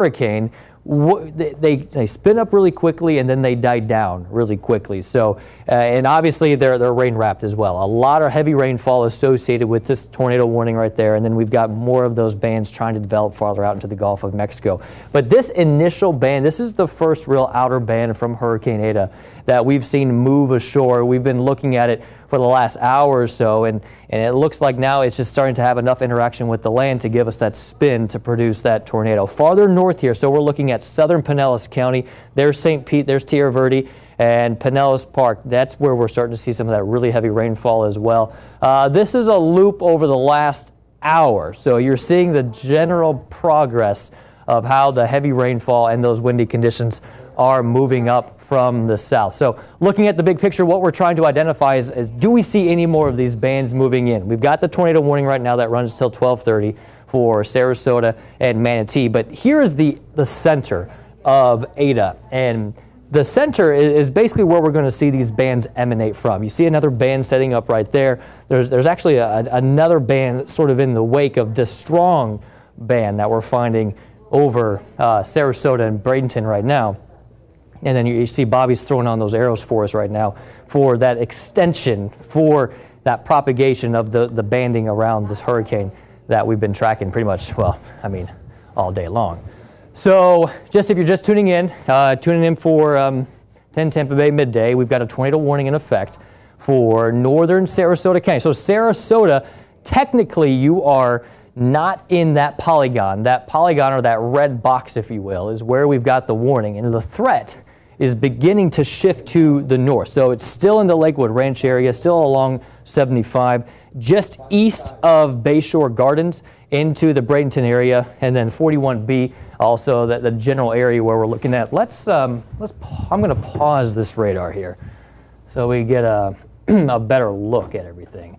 hurricane, they spin up really quickly and then they die down really quickly. So, and obviously they're rain wrapped as well. A lot of heavy rainfall associated with this tornado warning right there. And then we've got more of those bands trying to develop farther out into the Gulf of Mexico. But this initial band, this is the first real outer band from Hurricane Eta that we've seen move ashore. We've been looking at it for the last hour or so, and it looks like now it's just starting to have enough interaction with the land to give us that spin to produce that tornado. Farther north here, so we're looking at southern Pinellas County. There's St. Pete, there's Tierra Verde, and Pinellas Park. That's where we're starting to see some of that really heavy rainfall as well. This is a loop over the last hour, so you're seeing the general progress of how the heavy rainfall and those windy conditions are moving up from the south. So looking at the big picture, what we're trying to identify is do we see any more of these bands moving in? We've got the tornado warning right now that runs till 12:30 for Sarasota and Manatee, but here is the center of Eta, and the center is basically where we're going to see these bands emanate from. You see another band setting up right there. There's actually another band sort of in the wake of this strong band that we're finding over Sarasota and Bradenton right now. And then you see Bobby's throwing on those arrows for us right now for that extension, for that propagation of the banding around this hurricane that we've been tracking pretty much, well, I mean, all day long. So just if you're just tuning in for 10 Tampa Bay midday, we've got a tornado warning in effect for northern Sarasota County. So Sarasota, technically you are not in that polygon. That polygon, or that red box, if you will, is where we've got the warning. And the threat is beginning to shift to the north. So it's still in the Lakewood Ranch area, still along 75, just east of Bayshore Gardens into the Bradenton area, and then 41B, also the general area where we're looking at. I'm going to pause this radar here so we get a better look at everything.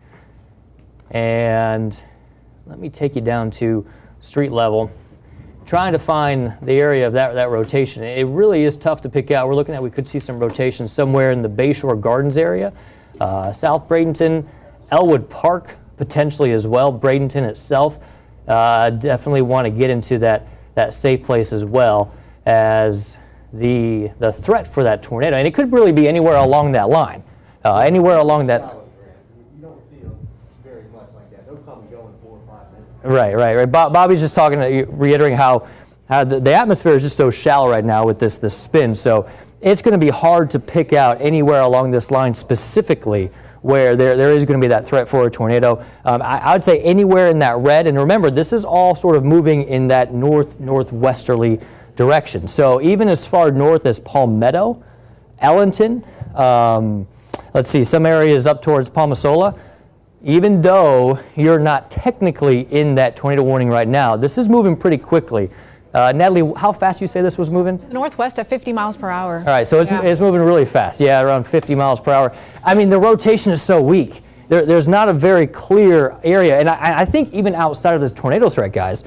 And let me take you down to street level, trying to find the area of that rotation. It really is tough to pick out. We're looking at, we could see some rotation somewhere in the Bayshore Gardens area, South Bradenton, Elwood Park potentially as well, Bradenton itself. Definitely want to get into that safe place as well as the threat for that tornado. And it could really be anywhere along that line, anywhere along that. Right. Bobby's just reiterating how the atmosphere is just so shallow right now with this spin. So it's going to be hard to pick out anywhere along this line specifically where there is going to be that threat for a tornado. I would say anywhere in that red. And remember, this is all sort of moving in that northwesterly direction. So even as far north as Palmetto, Ellenton, let's see, some areas up towards Palmasola. Even though you're not technically in that tornado warning right now, this is moving pretty quickly. Natalie, how fast you say this was moving? Northwest at 50 miles per hour. All right, so it's moving really fast. Yeah, around 50 miles per hour. I mean, the rotation is so weak. There's not a very clear area. And I think even outside of this tornado threat, guys,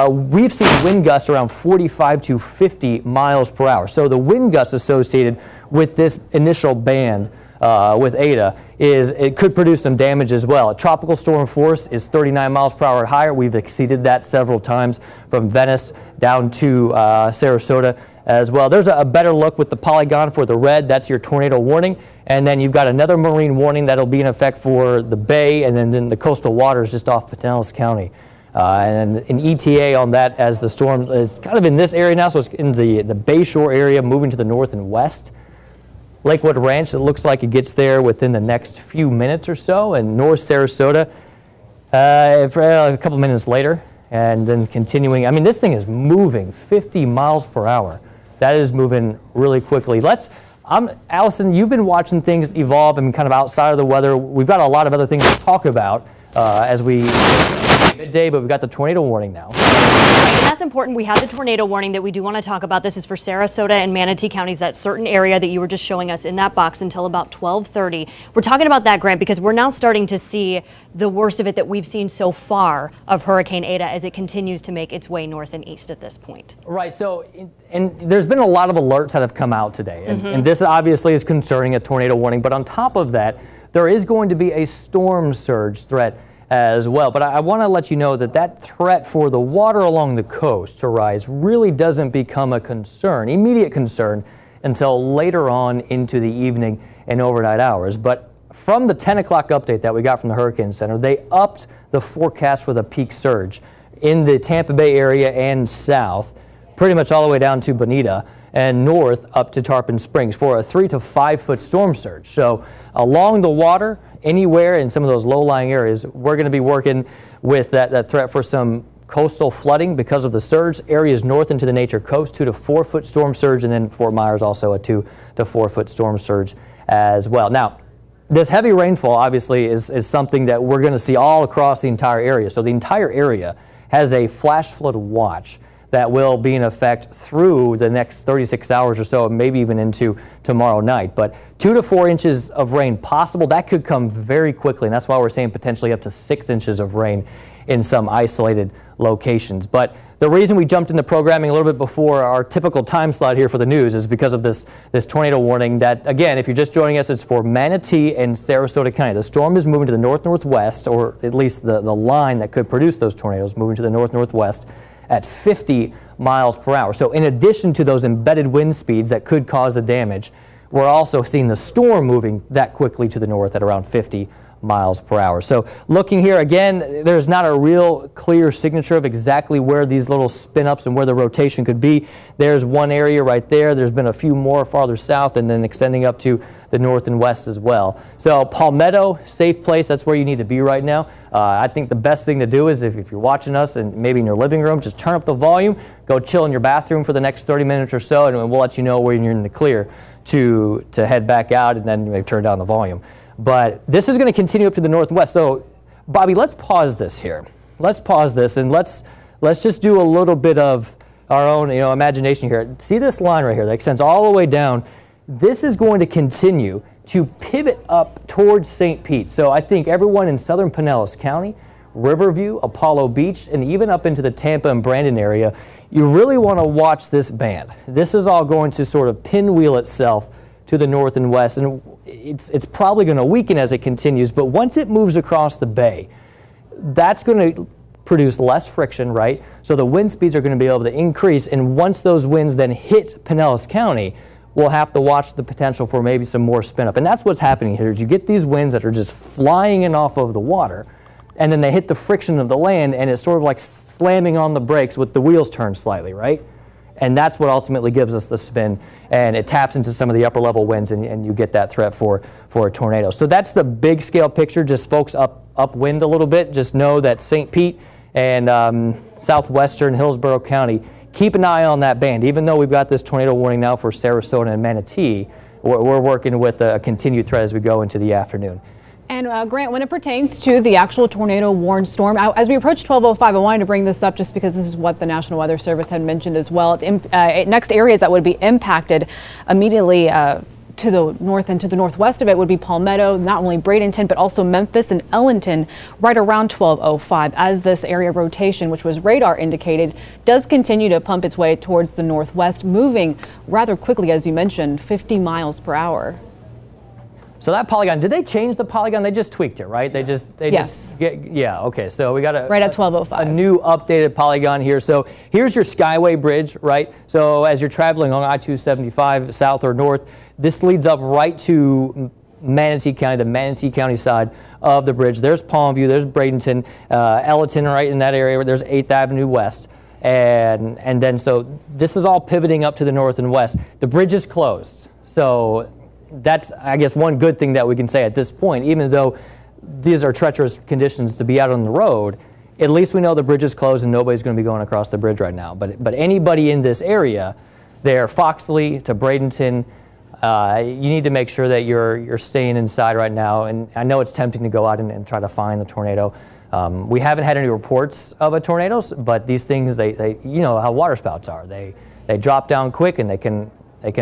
we've seen wind gusts around 45 to 50 miles per hour. So the wind gusts associated with this initial band with Eta it could produce some damage as well. A tropical storm force is 39 miles per hour or higher. We've exceeded that several times from Venice down to Sarasota as well. There's a better look with the polygon for the red. That's your tornado warning. And then you've got another marine warning that'll be in effect for the bay and then the coastal waters just off Pinellas County. And an ETA on that as the storm is kind of in this area now, so it's in the Bayshore area moving to the north and west. Lakewood Ranch, it looks like it gets there within the next few minutes or so, and North Sarasota for a couple minutes later, and then continuing. I mean, this thing is moving 50 miles per hour. That is moving really quickly. Allison, you've been watching things evolve and kind of outside of the weather. We've got a lot of other things to talk about as we midday, but we've got the tornado warning now. Right, and that's important. We have the tornado warning that we do want to talk about. This is for Sarasota and Manatee counties, that certain area that you were just showing us in that box until about 12:30. We're talking about that, Grant, because we're now starting to see the worst of it that we've seen so far of Hurricane Eta as it continues to make its way north and east at this point. Right. So, and there's been a lot of alerts that have come out today, and this obviously is concerning a tornado warning. But on top of that, there is going to be a storm surge threat as well. But I want to let you know that that threat for the water along the coast to rise really doesn't become a concern, immediate concern, until later on into the evening and overnight hours. But from the 10 o'clock update that we got from the Hurricane Center, they upped the forecast for the peak surge in the Tampa Bay area and south, pretty much all the way down to Bonita, and north up to Tarpon Springs for a 3 to 5 foot storm surge. So along the water, anywhere in some of those low-lying areas, we're going to be working with that threat for some coastal flooding because of the surge. Areas north into the Nature Coast, 2 to 4 foot storm surge, and then Fort Myers also a 2 to 4 foot storm surge as well. Now, this heavy rainfall obviously is something that we're going to see all across the entire area. So the entire area has a flash flood watch that will be in effect through the next 36 hours or so, maybe even into tomorrow night. But 2 to 4 inches of rain possible. That could come very quickly, and that's why we're saying potentially up to 6 inches of rain in some isolated locations. But the reason we jumped into programming a little bit before our typical time slot here for the news is because of this tornado warning that, again, if you're just joining us, it's for Manatee and Sarasota County. The storm is moving to the north-northwest, or at least the line that could produce those tornadoes moving to the north-northwest at 50 miles per hour. So in addition to those embedded wind speeds that could cause the damage, we're also seeing the storm moving that quickly to the north at around 50 miles per hour. So looking here again, there's not a real clear signature of exactly where these little spin ups and where the rotation could be. There's one area right there. There's been a few more farther south and then extending up to the north and west as well. So Palmetto, safe place. That's where you need to be right now. I think the best thing to do is if you're watching us and maybe in your living room, just turn up the volume, go chill in your bathroom for the next 30 minutes or so, and we'll let you know when you're in the clear to head back out, and then maybe turn down the volume. But this is going to continue up to the northwest. So, Bobby, let's pause this here. Let's pause this and let's just do a little bit of our own, imagination here. See this line right here that extends all the way down. This is going to continue to pivot up towards St. Pete. So I think everyone in southern Pinellas County, Riverview, Apollo Beach, and even up into the Tampa and Brandon area, you really want to watch this band. This is all going to sort of pinwheel itself to the north and west, and it's probably going to weaken as it continues, but once it moves across the bay, that's going to produce less friction, right? So the wind speeds are going to be able to increase, and once those winds then hit Pinellas County, we'll have to watch the potential for maybe some more spin up. And that's what's happening here, is you get these winds that are just flying in off of the water, and then they hit the friction of the land, and it's sort of like slamming on the brakes with the wheels turned slightly, right? And that's what ultimately gives us the spin, and it taps into some of the upper level winds, and you get that threat for a tornado. So that's the big scale picture. Just folks upwind a little bit. Just know that St. Pete and southwestern Hillsborough County, keep an eye on that band. Even though we've got this tornado warning now for Sarasota and Manatee, we're working with a continued threat as we go into the afternoon. And Grant, when it pertains to the actual tornado warned storm, as we approach 12:05, I wanted to bring this up just because this is what the National Weather Service had mentioned as well. Next areas that would be impacted immediately to the north and to the northwest of it would be Palmetto, not only Bradenton, but also Memphis and Ellington right around 12:05 as this area rotation, which was radar indicated, does continue to pump its way towards the northwest, moving rather quickly, as you mentioned, 50 miles per hour. So that polygon, did they change the polygon? They just tweaked it, right? Yeah, okay. So we got right at 12:05. A new updated polygon here. So here's your Skyway Bridge, right? So as you're traveling along I-275 south or north, this leads up right to Manatee County, the Manatee County side of the bridge. There's Palmview, there's Bradenton, Ellington right in that area. There's 8th Avenue West. And then so this is all pivoting up to the north and west. The bridge is closed. So that's, I guess, one good thing that we can say at this point. Even though these are treacherous conditions to be out on the road, at least we know the bridge is closed and nobody's going to be going across the bridge right now. But anybody in this area, there, Foxley to Bradenton, you need to make sure that you're staying inside right now. And I know it's tempting to go out and try to find the tornado. We haven't had any reports of a tornado, but these things, they you know how water spouts are. They drop down quick and they can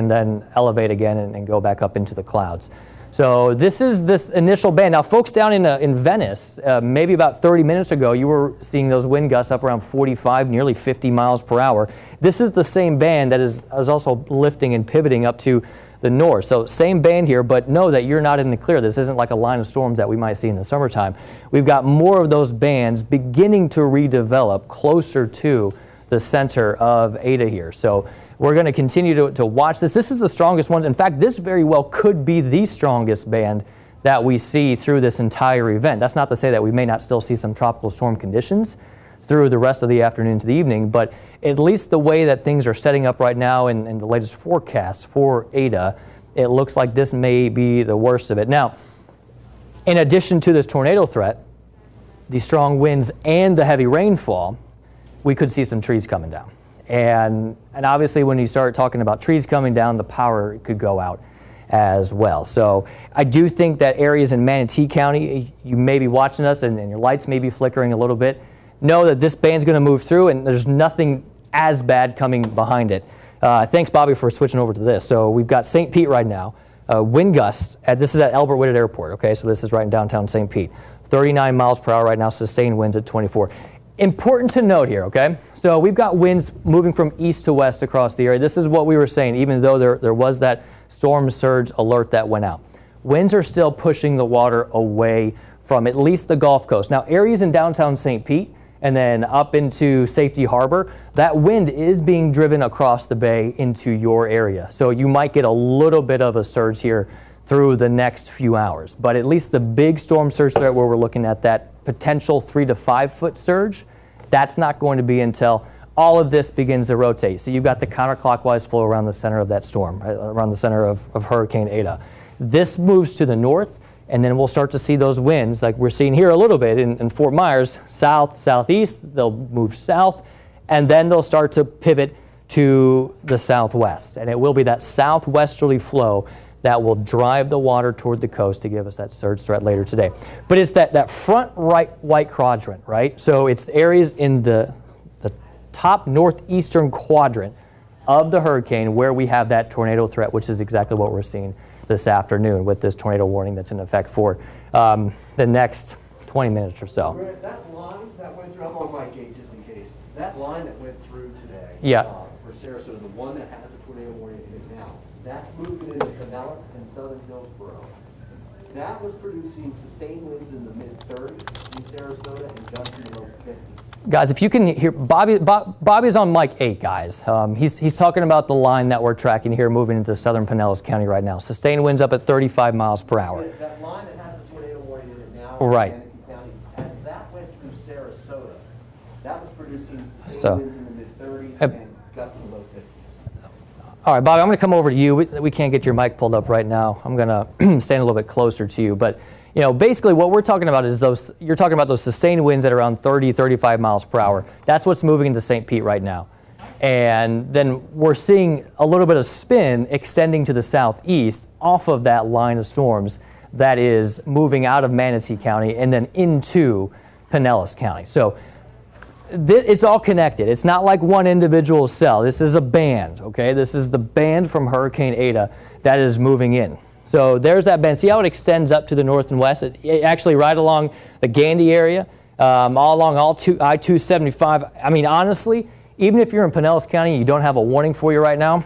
then elevate again and go back up into the clouds. So this is this initial band. Now, folks down in Venice, maybe about 30 minutes ago, you were seeing those wind gusts up around 45, nearly 50 miles per hour. This is the same band that is also lifting and pivoting up to the north. So same band here, but know that you're not in the clear. This isn't like a line of storms that we might see in the summertime. We've got more of those bands beginning to redevelop closer to the center of Eta here. So we're going to continue to watch this. This is the strongest one. In fact, this very well could be the strongest band that we see through this entire event. That's not to say that we may not still see some tropical storm conditions through the rest of the afternoon to the evening, but at least the way that things are setting up right now in the latest forecast for Eta, it looks like this may be the worst of it. Now, in addition to this tornado threat, the strong winds and the heavy rainfall, we could see some trees coming down. And obviously when you start talking about trees coming down, the power could go out as well. So I do think that areas in Manatee County, you may be watching us and your lights may be flickering a little bit. Know that this band's going to move through and there's nothing as bad coming behind it. Thanks, Bobby, for switching over to this. So we've got St. Pete right now. Wind gusts, this is at Albert Whitted Airport, okay? So this is right in downtown St. Pete. 39 miles per hour right now, sustained winds at 24. Important to note here, okay? So we've got winds moving from east to west across the area. This is what we were saying, even though there was that storm surge alert that went out. Winds are still pushing the water away from at least the Gulf Coast. Now, areas in downtown St. Pete and then up into Safety Harbor, that wind is being driven across the bay into your area. So you might get a little bit of a surge here through the next few hours. But at least the big storm surge threat where we're looking at that potential 3 to 5 foot surge, that's not going to be until all of this begins to rotate. So you've got the counterclockwise flow around the center of that storm, right, around the center of Hurricane Eta. This moves to the north, and then we'll start to see those winds like we're seeing here a little bit in Fort Myers, south, southeast, they'll move south, and then they'll start to pivot to the southwest. And it will be that southwesterly flow that will drive the water toward the coast to give us that surge threat later today. But it's that front right white quadrant, right? So it's areas in the top northeastern quadrant of the hurricane where we have that tornado threat, which is exactly what we're seeing this afternoon with this tornado warning that's in effect for the next 20 minutes or so. Grant, that line that went through, I'm on my gate just in case, that line that went through today for Sarasota, the one that has a tornado warning in it now, that's moving into Pinellas and Southern Hillsborough. That was producing sustained winds in the mid-30s in Sarasota and gusts in the low 50s. Guys, if you can hear, Bobby's on mic 8, guys. He's talking about the line that we're tracking here moving into Southern Pinellas County right now. Sustained winds up at 35 miles per hour. That line that has the tornado warning in it now right. in Manatee County, as that went through Sarasota, that was producing sustained winds in the mid-30s and gusts in the low 50s. All right, Bobby, I'm going to come over to you. We can't get your mic pulled up right now. I'm going to stand a little bit closer to you. But, you know, basically what we're talking about is you're talking about those sustained winds at around 30, 35 miles per hour. That's what's moving into St. Pete right now. And then we're seeing a little bit of spin extending to the southeast off of that line of storms that is moving out of Manatee County and then into Pinellas County. So it's all connected. It's not like one individual cell. This is a band, okay? This is the band from Hurricane Eta that is moving in. So there's that band. See how it extends up to the north and west? It actually right along the Gandy area, all along I-275. I mean, honestly, even if you're in Pinellas County and you don't have a warning for you right now,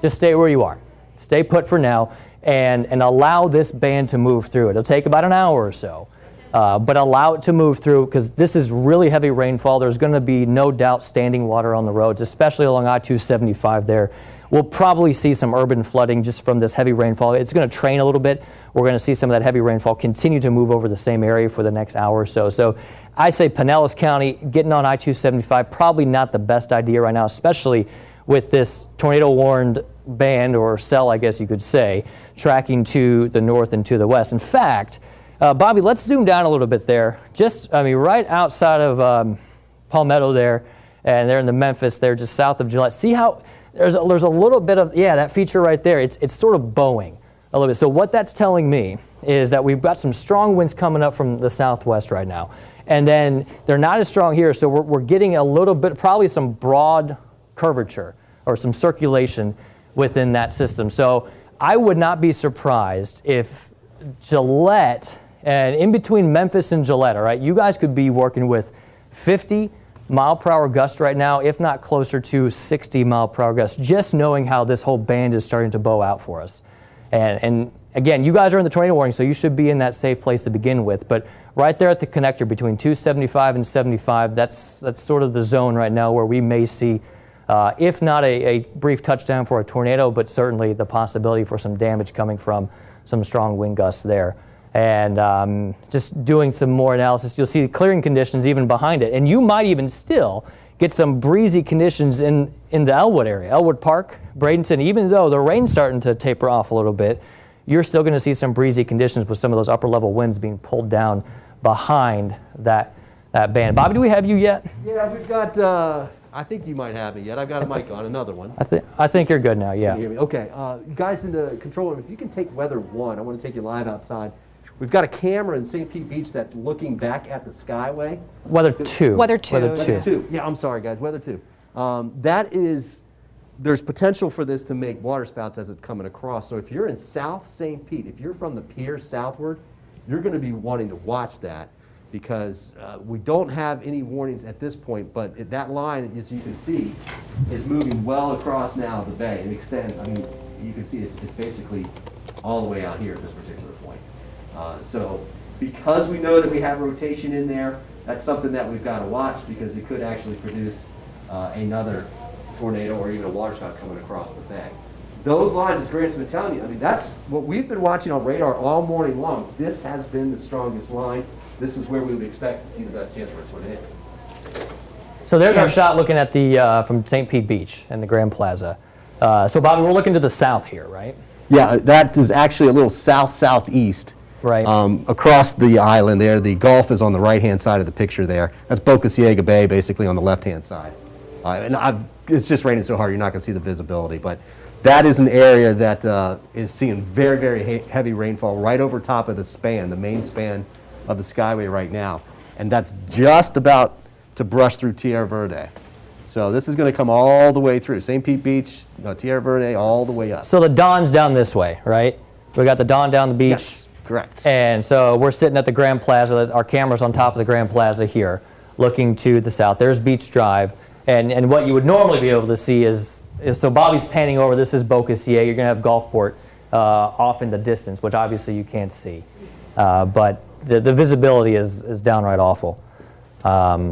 just stay where you are. Stay put for now and allow this band to move through. It'll take about an hour or so. But allow it to move through because this is really heavy rainfall. There's going to be no doubt standing water on the roads, especially along I-275 there. We'll probably see some urban flooding just from this heavy rainfall. It's going to train a little bit. We're going to see some of that heavy rainfall continue to move over the same area for the next hour or so. So I say Pinellas County getting on I-275, probably not the best idea right now, especially with this tornado warned band or cell, I guess you could say, tracking to the north and to the west. In fact, Bobby, let's zoom down a little bit there. Just, I mean, right outside of Palmetto there, and they're in the Memphis there, just south of Gillette. See how there's a little bit of, that feature right there. It's sort of bowing a little bit. So what that's telling me is that we've got some strong winds coming up from the southwest right now. And then they're not as strong here, so we're getting a little bit, probably some broad curvature or some circulation within that system. So I would not be surprised if Gillette, and in between Memphis and Gillette, all right, you guys could be working with 50 mile-per-hour gusts right now, if not closer to 60 mile-per-hour gusts, just knowing how this whole band is starting to bow out for us. And again, you guys are in the tornado warning, so you should be in that safe place to begin with. But right there at the connector between 275 and 75, that's sort of the zone right now where we may see, if not a brief touchdown for a tornado, but certainly the possibility for some damage coming from some strong wind gusts there. And just doing some more analysis, you'll see clearing conditions even behind it. And you might even still get some breezy conditions in the Elwood area, Elwood Park, Bradenton. Even though the rain's starting to taper off a little bit, you're still going to see some breezy conditions with some of those upper level winds being pulled down behind that band. Bobby, do we have you yet? Yeah, we've got, I think you might have me yet. I've got a mic on, another one. I think you're good now, yeah. Can you hear me? Okay, you guys in the control room, if you can take weather 1, I want to take you live outside. We've got a camera in St. Pete Beach that's looking back at the Skyway. Weather 2. Weather 2. Weather 2. Yeah, I'm sorry, guys. Weather 2. There's potential for this to make water spouts as it's coming across. So if you're in South St. Pete, if you're from the pier southward, you're going to be wanting to watch that because we don't have any warnings at this point, but that line, as you can see, is moving well across now the bay. It extends. I mean, you can see it's basically all the way out here at this particular point. So because we know that we have rotation in there, that's something that we've got to watch because it could actually produce another tornado or even a water spout coming across the bay. Those lines, as Grant's been telling you, I mean, that's what we've been watching on radar all morning long. This has been the strongest line. This is where we would expect to see the best chance for a tornado. So there's our shot looking at the from St. Pete Beach and the Grand Plaza. So Bobby, we're looking to the south here, right? Yeah, that is actually a little south-southeast. Right. Across the island there. The Gulf is on the right-hand side of the picture there. That's Boca Ciega Bay, basically on the left-hand side. It's just raining so hard you're not going to see the visibility. But that is an area that is seeing very, very heavy rainfall right over top of the span, the main span of the Skyway right now. And that's just about to brush through Tierra Verde. So this is going to come all the way through. St. Pete Beach, Tierra Verde, all the way up. So the dawn's down this way, right? We got the dawn down the beach. Yes. Correct. And so we're sitting at the Grand Plaza. Our camera's on top of the Grand Plaza here, looking to the south. There's Beach Drive. And what you would normally be able to see is so Bobby's panning over. This is Boca Ciega. You're going to have Gulfport off in the distance, which obviously you can't see. But the visibility is downright awful.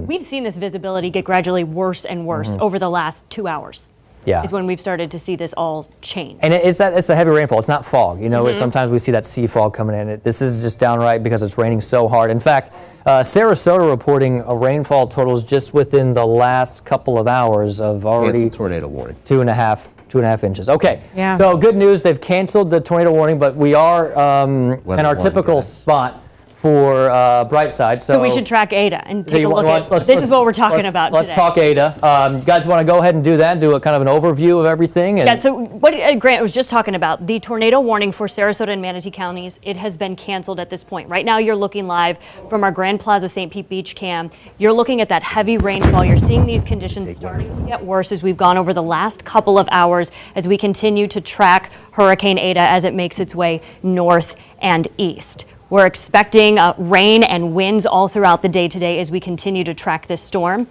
We've seen this visibility get gradually worse and worse over the last 2 hours. Yeah. Is when we've started to see this all change. And it's a heavy rainfall. It's not fog. You know, sometimes we see that sea fog coming in. This is just downright because it's raining so hard. In fact, Sarasota reporting a rainfall totals just within the last couple of hours of already tornado warning. 2.5 inches. Okay. Yeah. So good news. They've canceled the tornado warning, but we are in our typical spot for Brightside. So we should track Eta and take a look at this is what we're talking about today. Let's talk Eta. You guys want to go ahead and do that, do a kind of an overview of everything? And yeah, so what Grant was just talking about, the tornado warning for Sarasota and Manatee counties, it has been canceled at this point. Right now you're looking live from our Grand Plaza St. Pete Beach cam. You're looking at that heavy rainfall. You're seeing these conditions starting to get worse as we've gone over the last couple of hours as we continue to track Hurricane Eta as it makes its way north and east. We're expecting rain and winds all throughout the day today as we continue to track this storm.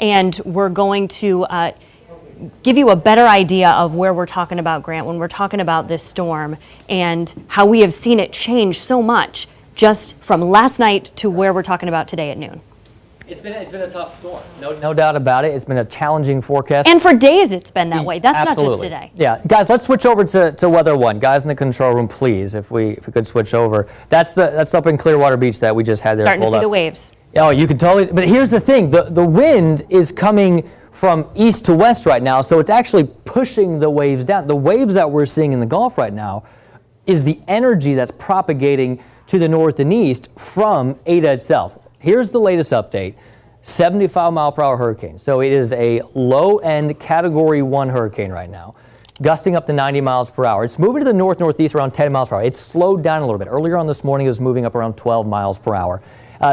And we're going to give you a better idea of where we're talking about, Grant, when we're talking about this storm and how we have seen it change so much just from last night to where we're talking about today at noon. It's been a tough storm, no doubt about it. It's been a challenging forecast. And for days it's been that way. That's Absolutely. Not just today. Yeah, guys, let's switch over to Weather 1. Guys in the control room, please, if we could switch over. That's up in Clearwater Beach that we just had there. Starting to see up. the waves. Oh, you can totally. But here's the thing: the wind is coming from east to west right now, so it's actually pushing the waves down. The waves that we're seeing in the Gulf right now is the energy that's propagating to the north and east from Eta itself. Here's the latest update. 75 mile per hour hurricane. So it is a low end category 1 hurricane right now, gusting up to 90 miles per hour. It's moving to the north northeast around 10 miles per hour. It's slowed down a little bit. Earlier on this morning, it was moving up around 12 miles per hour.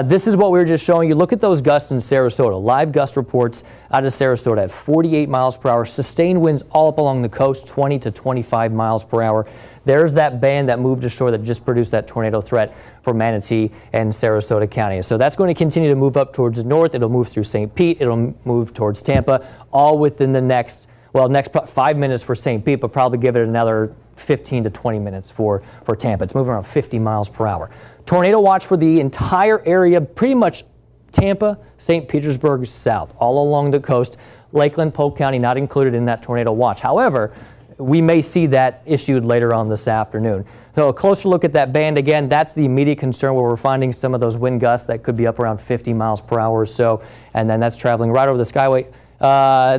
This is what we were just showing you. Look at those gusts in Sarasota. Live gust reports out of Sarasota at 48 miles per hour. Sustained winds all up along the coast, 20 to 25 miles per hour. There's that band that moved ashore that just produced that tornado threat for Manatee and Sarasota County. So that's going to continue to move up towards the north. It'll move through St. Pete. It'll move towards Tampa, all within the next 5 minutes for St. Pete, but probably give it another 15 to 20 minutes for Tampa. It's moving around 50 miles per hour. Tornado watch for the entire area, pretty much Tampa, St. Petersburg south, all along the coast. Lakeland, Polk County not included in that tornado watch. However, we may see that issued later on this afternoon. So a closer look at that band again, that's the immediate concern where we're finding some of those wind gusts that could be up around 50 miles per hour or so. And then that's traveling right over the skyway.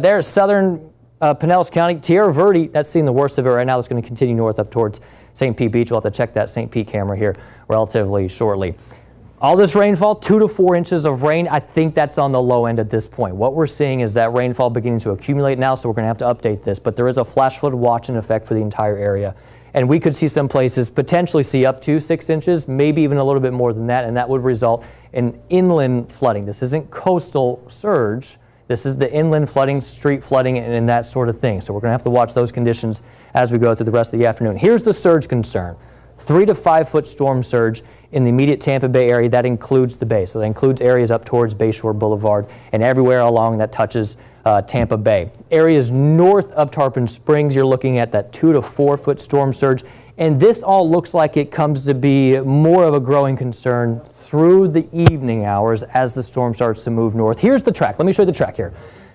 There's southern Pinellas County, Tierra Verde, that's seeing the worst of it right now. It's going to continue north up towards St. Pete Beach. We'll have to check that St. Pete camera here relatively shortly. All this rainfall, 2 to 4 inches of rain, I think that's on the low end at this point. What we're seeing is that rainfall beginning to accumulate now, so we're going to have to update this. But there is a flash flood watch in effect for the entire area. And we could see some places potentially see up to 6 inches, maybe even a little bit more than that, and that would result in inland flooding. This isn't coastal surge. This is the inland flooding, street flooding, and that sort of thing. So we're going to have to watch those conditions as we go through the rest of the afternoon. Here's the surge concern. 3 to 5 foot storm surge in the immediate Tampa Bay area. That includes the bay. So that includes areas up towards Bayshore Boulevard and everywhere along that touches Tampa Bay. Areas north of Tarpon Springs, you're looking at that 2 to 4 foot storm surge. And this all looks like it comes to be more of a growing concern through the evening hours as the storm starts to move north. Here's the track. Let me show you the track here.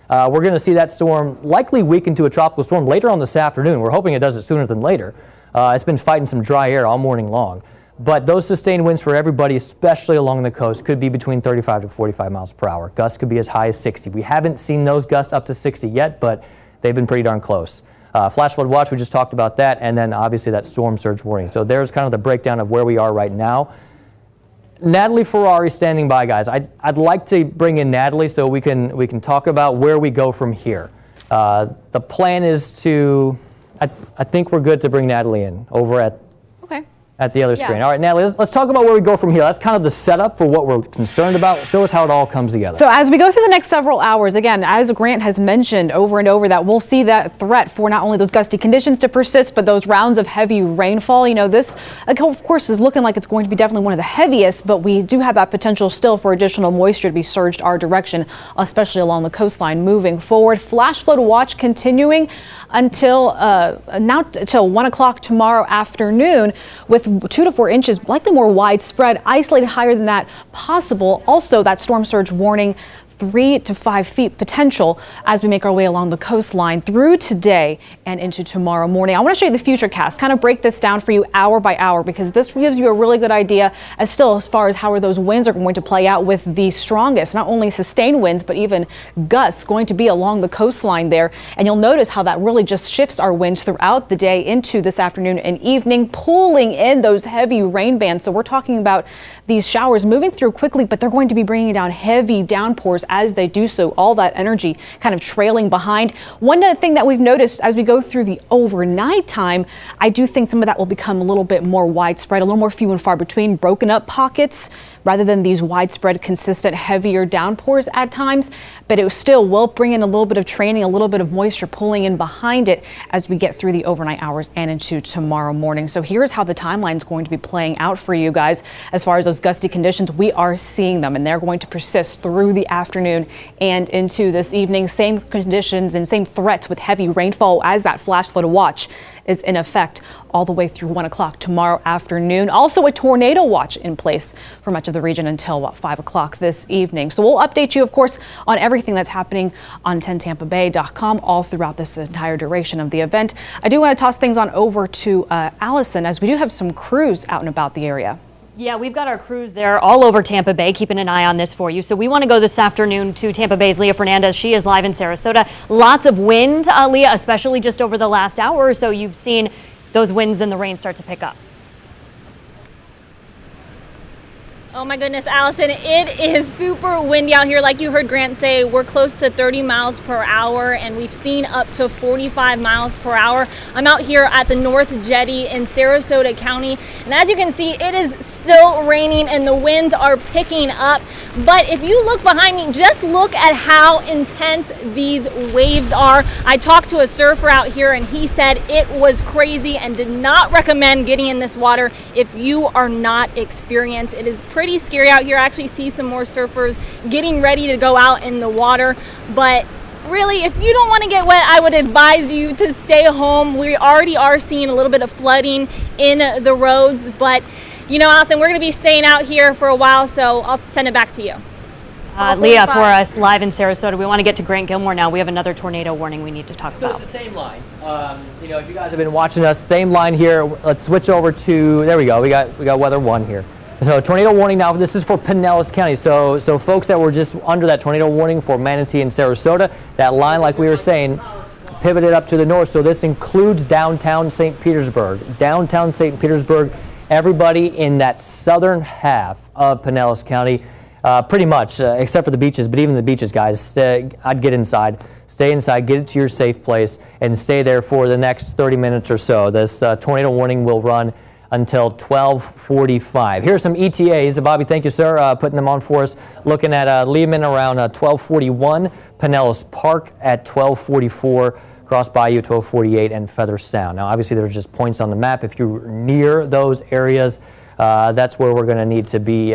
We're going to see that storm likely weaken to a tropical storm later on this afternoon. We're hoping it does it sooner than later. It's been fighting some dry air all morning long. But those sustained winds for everybody, especially along the coast, could be between 35 to 45 miles per hour. Gusts could be as high as 60. We haven't seen those gusts up to 60 yet, but they've been pretty darn close. Flash flood watch, we just talked about that, and then obviously that storm surge warning. So there's kind of the breakdown of where we are right now. Natalie Ferrari standing by, guys. I'd like to bring in Natalie so we can talk about where we go from here. The plan is to, I think we're good to bring Natalie in over at the other screen. All right, Natalie, let's talk about where we go from here. That's kind of the setup for what we're concerned about. Show us how it all comes together. So as we go through the next several hours, again, as Grant has mentioned over and over, that we'll see that threat for not only those gusty conditions to persist, but those rounds of heavy rainfall. You know, this, of course, is looking like it's going to be definitely one of the heaviest, but we do have that potential still for additional moisture to be surged our direction, especially along the coastline moving forward. Flash flood watch continuing until 1 o'clock tomorrow afternoon, with 2 to 4 inches, likely more widespread, isolated higher than that possible. Also, that storm surge warning, 3 to 5 feet potential as we make our way along the coastline through today and into tomorrow morning. I want to show you the future cast, kind of break this down for you hour by hour, because this gives you a really good idea as far as how those winds are going to play out, with the strongest, not only sustained winds, but even gusts going to be along the coastline there. And you'll notice how that really just shifts our winds throughout the day into this afternoon and evening, pulling in those heavy rain bands. So we're talking about these showers moving through quickly, but they're going to be bringing down heavy downpours as they do so, all that energy kind of trailing behind. One thing that we've noticed as we go through the overnight time, I do think some of that will become a little bit more widespread, a little more few and far between, broken up pockets rather than these widespread, consistent, heavier downpours at times. But it still will bring in a little bit of training, a little bit of moisture pulling in behind it as we get through the overnight hours and into tomorrow morning. So here's how the timeline is going to be playing out for you guys. As far as those gusty conditions, we are seeing them, and they're going to persist through the afternoon and into this evening. Same conditions and same threats with heavy rainfall as that flash flood watch is in effect all the way through 1 o'clock tomorrow afternoon. Also a tornado watch in place for much of the region until about 5 o'clock this evening. So we'll update you, of course, on everything that's happening on 10tampabay.com all throughout this entire duration of the event. I do want to toss things on over to Allison, as we do have some crews out and about the area. Yeah, we've got our crews there all over Tampa Bay, keeping an eye on this for you. So we want to go this afternoon to Tampa Bay's Leah Fernandez. She is live in Sarasota. Lots of wind, Leah, especially just over the last hour or so. You've seen those winds and the rain start to pick up. Oh my goodness, Allison, it is super windy out here. Like you heard Grant say, we're close to 30 miles per hour and we've seen up to 45 miles per hour. I'm out here at the North Jetty in Sarasota County. And as you can see, it is still raining and the winds are picking up. But if you look behind me, just look at how intense these waves are. I talked to a surfer out here and he said it was crazy and did not recommend getting in this water if you are not experienced. It is pretty scary out here. I actually see some more surfers getting ready to go out in the water, but really, if you don't want to get wet, I would advise you to stay home. We already are seeing a little bit of flooding in the roads, but you know, Allison, we're going to be staying out here for a while, so I'll send it back to you. Leah, for us live in Sarasota, we want to get to Grant Gilmore now. We have another tornado warning we need to talk So about. it's the same line. You know, if you guys have been watching us, same line here. Let's switch over to, there we go. We got weather 1 here. So tornado warning now, this is for Pinellas County. So folks that were just under that tornado warning for Manatee and Sarasota, that line, like we were saying, pivoted up to the north. So this includes downtown St. Petersburg. Downtown St. Petersburg, everybody in that southern half of Pinellas County, pretty much, except for the beaches, but even the beaches, guys, I'd get inside. Stay inside, get it to your safe place, and stay there for the next 30 minutes or so. This tornado warning will run until 12:45. Here are some ETAs. Bobby, thank you, sir, putting them on for us. Looking at Lehman around 12:41, Pinellas Park at 12:44, Cross Bayou 12:48, and Feather Sound. Now, obviously, there's just points on the map. If you're near those areas, that's where we're going to need to be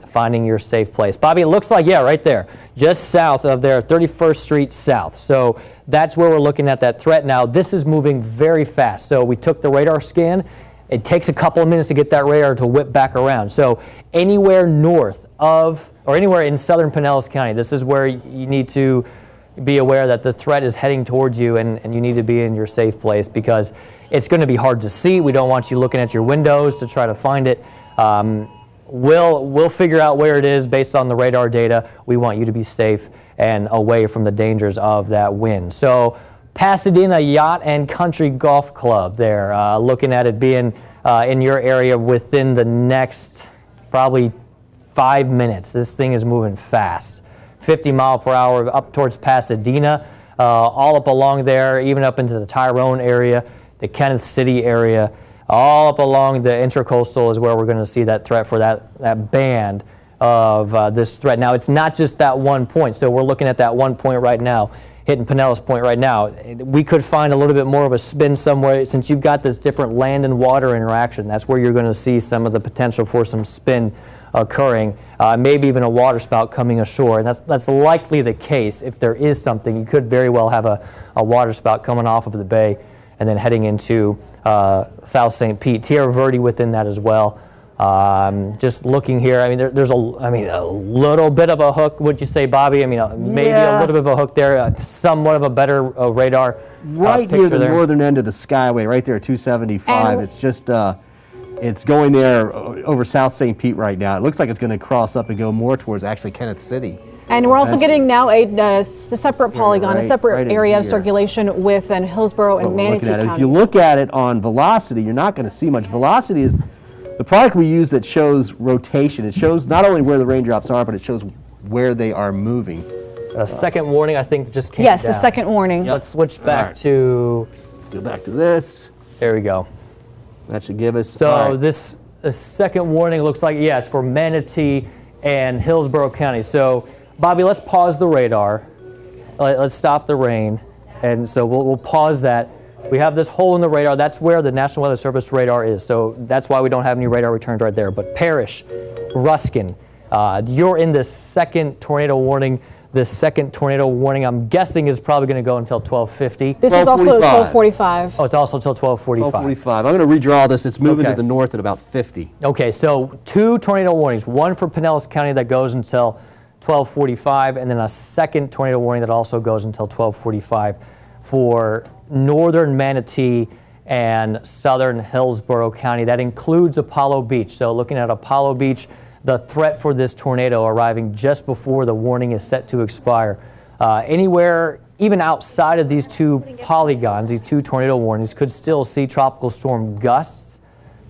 finding your safe place. Bobby, it looks like, yeah, right there, just south of there, 31st Street South. So that's where we're looking at that threat. Now, this is moving very fast. So we took the radar scan. It takes a couple of minutes to get that radar to whip back around. So anywhere north of, or anywhere in southern Pinellas County, this is where you need to be aware that the threat is heading towards you, and you need to be in your safe place because it's going to be hard to see. We don't want you looking at your windows to try to find it. We'll figure out where it is based on the radar data. We want you to be safe and away from the dangers of that wind. So Pasadena Yacht and Country Golf Club there, looking at it being in your area within the next probably 5 minutes. This thing is moving fast. 50 mile per hour up towards Pasadena, all up along there, even up into the Tyrone area, the Kenneth City area, all up along the Intracoastal is where we're going to see that threat for that band of this threat. Now, it's not just that one point, so we're looking at that one point right now, hitting Pinellas Point right now. We could find a little bit more of a spin somewhere since you've got this different land and water interaction. That's where you're going to see some of the potential for some spin occurring, maybe even a water spout coming ashore. And that's likely the case. If there is something, you could very well have a water spout coming off of the bay and then heading into South St. Pete. Tierra Verde within that as well. Just looking here, I mean, there's a little bit of a hook, would you say, Bobby? I mean, maybe a little bit of a hook there, somewhat of a better radar right near the northern end of the Skyway, right there at 275. It's just, it's going there over South St. Pete right now. It looks like it's going to cross up and go more towards actually Kenneth City. And we're also getting now a separate polygon, a separate area of circulation within Hillsborough and Manatee County. If you look at it on velocity, you're not going to see much. Velocity is the product we use that shows rotation. It shows not only where the raindrops are, but it shows where they are moving. A second warning, I think, just came down. Yes, the second warning. Yep. Let's switch back to... Let's go back to this. There we go. That should give us... So this second warning looks like, yeah, it's for Manatee and Hillsborough County. So, Bobby, let's pause the radar. Let's stop the rain. And so we'll pause that. We have this hole in the radar. That's where the National Weather Service radar is. So that's why we don't have any radar returns right there. But Parrish, Ruskin, you're in the second tornado warning. This second tornado warning, I'm guessing, is probably going to go until 12:50. This is also 12:45. Oh, it's also until 12:45. 12:45. I'm going to redraw this. It's moving to the north at about 50. Okay, so 2 tornado warnings. One for Pinellas County that goes until 12:45, and then a second tornado warning that also goes until 12:45 for northern Manatee and southern Hillsborough County. That includes Apollo Beach. So looking at Apollo Beach, the threat for this tornado arriving just before the warning is set to expire. Anywhere, even outside of these 2 polygons, these 2 tornado warnings, could still see tropical storm gusts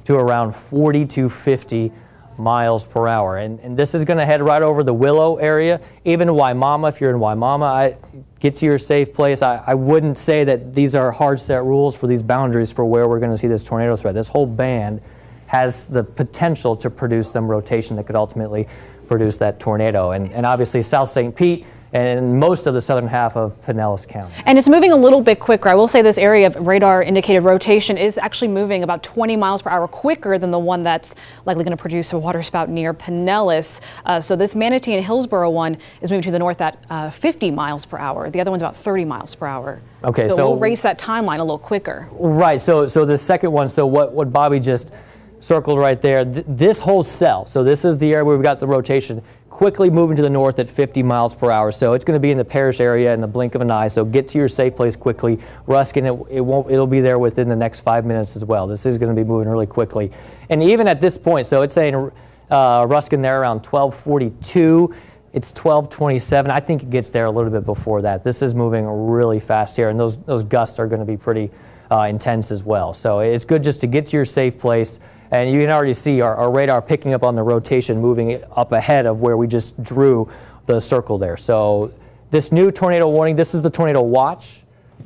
to around 40 to 50 miles per hour. And this is going to head right over the Willow area, even Waimama. If you're in Waimama, get to your safe place. I wouldn't say that these are hard set rules for these boundaries for where we're going to see this tornado threat. This whole band has the potential to produce some rotation that could ultimately produce that tornado. And obviously South St. Pete and most of the southern half of Pinellas County. And it's moving a little bit quicker. I will say this area of radar indicated rotation is actually moving about 20 miles per hour quicker than the one that's likely going to produce a waterspout near Pinellas. So this Manatee and Hillsborough one is moving to the north at 50 miles per hour. The other one's about 30 miles per hour. Okay, so we'll race that timeline a little quicker. Right, so the second one, so what Bobby just circled right there, this whole cell, so this is the area where we've got some rotation, quickly moving to the north at 50 miles per hour. So it's going to be in the parish area in the blink of an eye. So get to your safe place quickly. Ruskin, it'll be there within the next 5 minutes as well. This is going to be moving really quickly. And even at this point, so it's saying Ruskin there around 12:42. It's 12:27. I think it gets there a little bit before that. This is moving really fast here, and those gusts are going to be pretty intense as well. So it's good just to get to your safe place. And you can already see our radar picking up on the rotation, moving up ahead of where we just drew the circle there. So this new tornado warning, this is the tornado watch.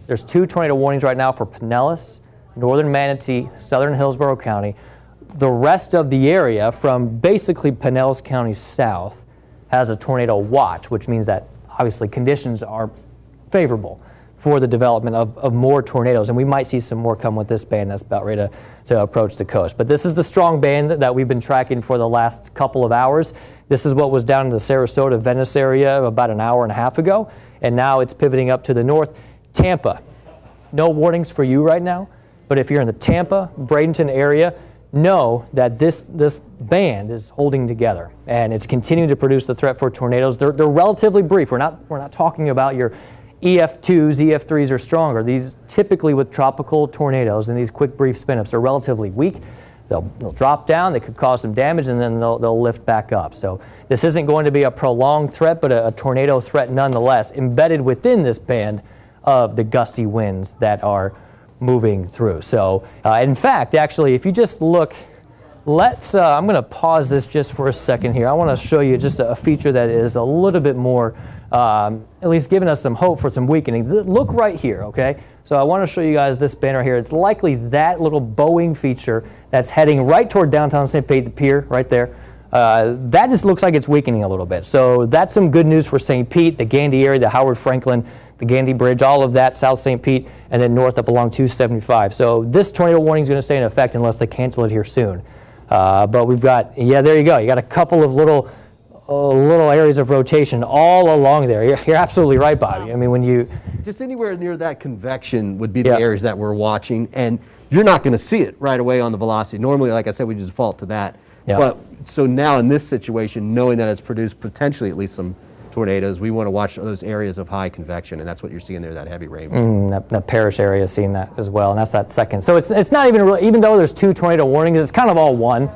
There's 2 tornado warnings right now for Pinellas, Northern Manatee, Southern Hillsborough County. The rest of the area from basically Pinellas County south has a tornado watch, which means that obviously conditions are favorable for the development of more tornadoes, and we might see some more come with this band that's about ready to approach the coast. But this is the strong band that we've been tracking for the last couple of hours. This is what was down in the Sarasota, Venice area about an hour and a half ago, and now it's pivoting up to the north. Tampa, no warnings for you right now, but if you're in the Tampa, Bradenton area, know that this band is holding together, and it's continuing to produce the threat for tornadoes. They're relatively brief. We're not talking about your EF2s, EF3s are stronger. These typically with tropical tornadoes and these quick brief spin-ups are relatively weak. They'll drop down, they could cause some damage, and then they'll lift back up. So this isn't going to be a prolonged threat, but a tornado threat nonetheless, embedded within this band of the gusty winds that are moving through. So in fact, actually, if you just look, I'm going to pause this just for a second here. I want to show you just a feature that is a little bit more at least giving us some hope for some weakening. Look right here, okay? So I want to show you guys this banner here. It's likely that little bowing feature that's heading right toward downtown St. Pete, the pier right there. That just looks like it's weakening a little bit. So that's some good news for St. Pete, the Gandy area, the Howard Franklin, the Gandy Bridge, all of that, South St. Pete, and then north up along 275. So this tornado warning is going to stay in effect unless they cancel it here soon. But we've got, yeah, there you go. You got a couple of little areas of rotation all along there. You're absolutely right, Bobby. I mean, when you just anywhere near that convection would be the areas that we're watching, and you're not going to see it right away on the velocity. Normally, like I said, we just default to that. But so now in this situation, knowing that it's produced potentially at least some tornadoes, we want to watch those areas of high convection, and that's what you're seeing there, that heavy rain. That parish area is seeing that as well, and that's that second. So it's not even really, even though there's 2 tornado warnings, it's kind of all one.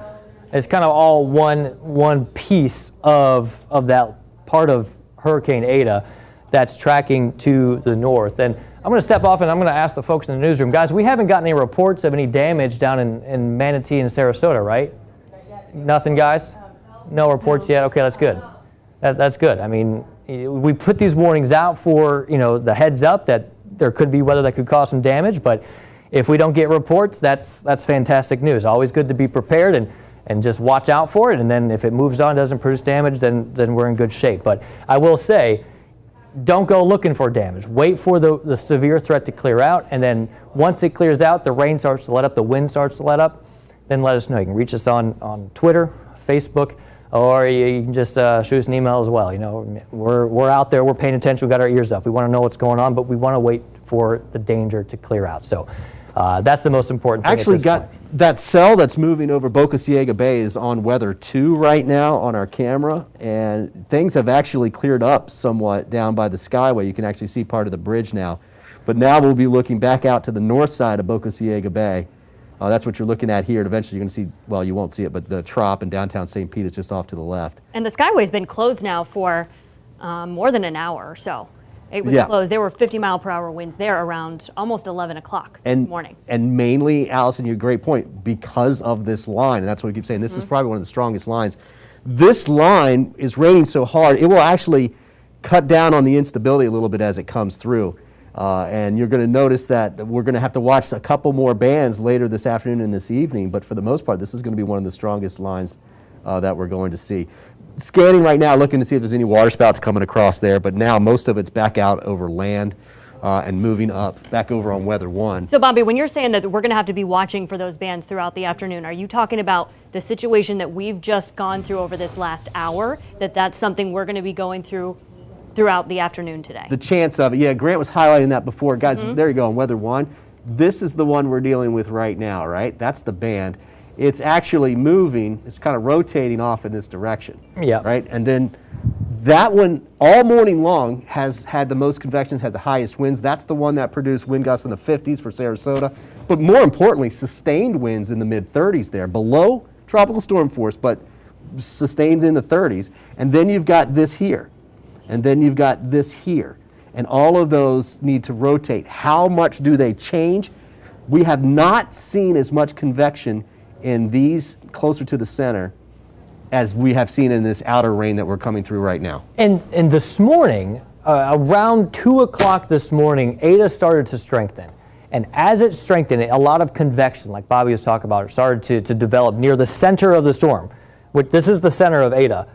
It's kind of all one piece of that part of Hurricane Eta that's tracking to the north. And I'm going to step off and I'm going to ask the folks in the newsroom, guys, we haven't gotten any reports of any damage down in Manatee and Sarasota, right? Nothing, guys? No reports yet? Okay, that's good. That's good. I mean, we put these warnings out for, the heads up that there could be weather that could cause some damage, but if we don't get reports, that's fantastic news. Always good to be prepared and just watch out for it, and then if it moves on, doesn't produce damage, then we're in good shape. But I will say, don't go looking for damage. Wait for the severe threat to clear out, and then once it clears out, the rain starts to let up, the wind starts to let up, then let us know. You can reach us on Twitter, Facebook, or you can just shoot us an email as well. We're out there, we're paying attention, we've got our ears up. We want to know what's going on, but we want to wait for the danger to clear out. So that's the most important thing. Actually got that cell that's moving over Boca Ciega Bay is on weather 2 right now on our camera, and things have actually cleared up somewhat down by the Skyway. You can actually see part of the bridge now. But now we'll be looking back out to the north side of Boca Ciega Bay. That's what you're looking at here, and eventually you're going to see, well, you won't see it, but the Trop in downtown St. Pete is just off to the left. And the Skyway's been closed now for more than an hour or so. It was close. There were 50-mile-per-hour winds there around almost 11 o'clock this morning. And mainly, Allison, you have a great point, because of this line, and that's what we keep saying, this is probably one of the strongest lines. This line is raining so hard, it will actually cut down on the instability a little bit as it comes through. And you're going to notice that we're going to have to watch a couple more bands later this afternoon and this evening, but for the most part, this is going to be one of the strongest lines that we're going to see. Scanning right now, looking to see if there's any water spouts coming across there, but now most of it's back out over land and moving up, back over on Weather 1. So, Bobby, when you're saying that we're going to have to be watching for those bands throughout the afternoon, are you talking about the situation that we've just gone through over this last hour, that's something we're going to be going through throughout the afternoon today? The chance of it, yeah, Grant was highlighting that before. Guys, there you go, on Weather 1. This is the one we're dealing with right now, right? That's the band. It's actually moving, it's kind of rotating off in this direction. Yeah. Right? And then that one, all morning long, has had the most convection, had the highest winds. That's the one that produced wind gusts in the 50s for Sarasota. But more importantly, sustained winds in the mid-30s there, below tropical storm force, but sustained in the 30s. And then you've got this here. And then you've got this here. And all of those need to rotate. How much do they change? We have not seen as much convection in these closer to the center as we have seen in this outer rain that we're coming through right now. And this morning, around 2 o'clock this morning, Eta started to strengthen. And as it strengthened, a lot of convection, like Bobby was talking about, started to develop near the center of the storm. This is the center of Eta.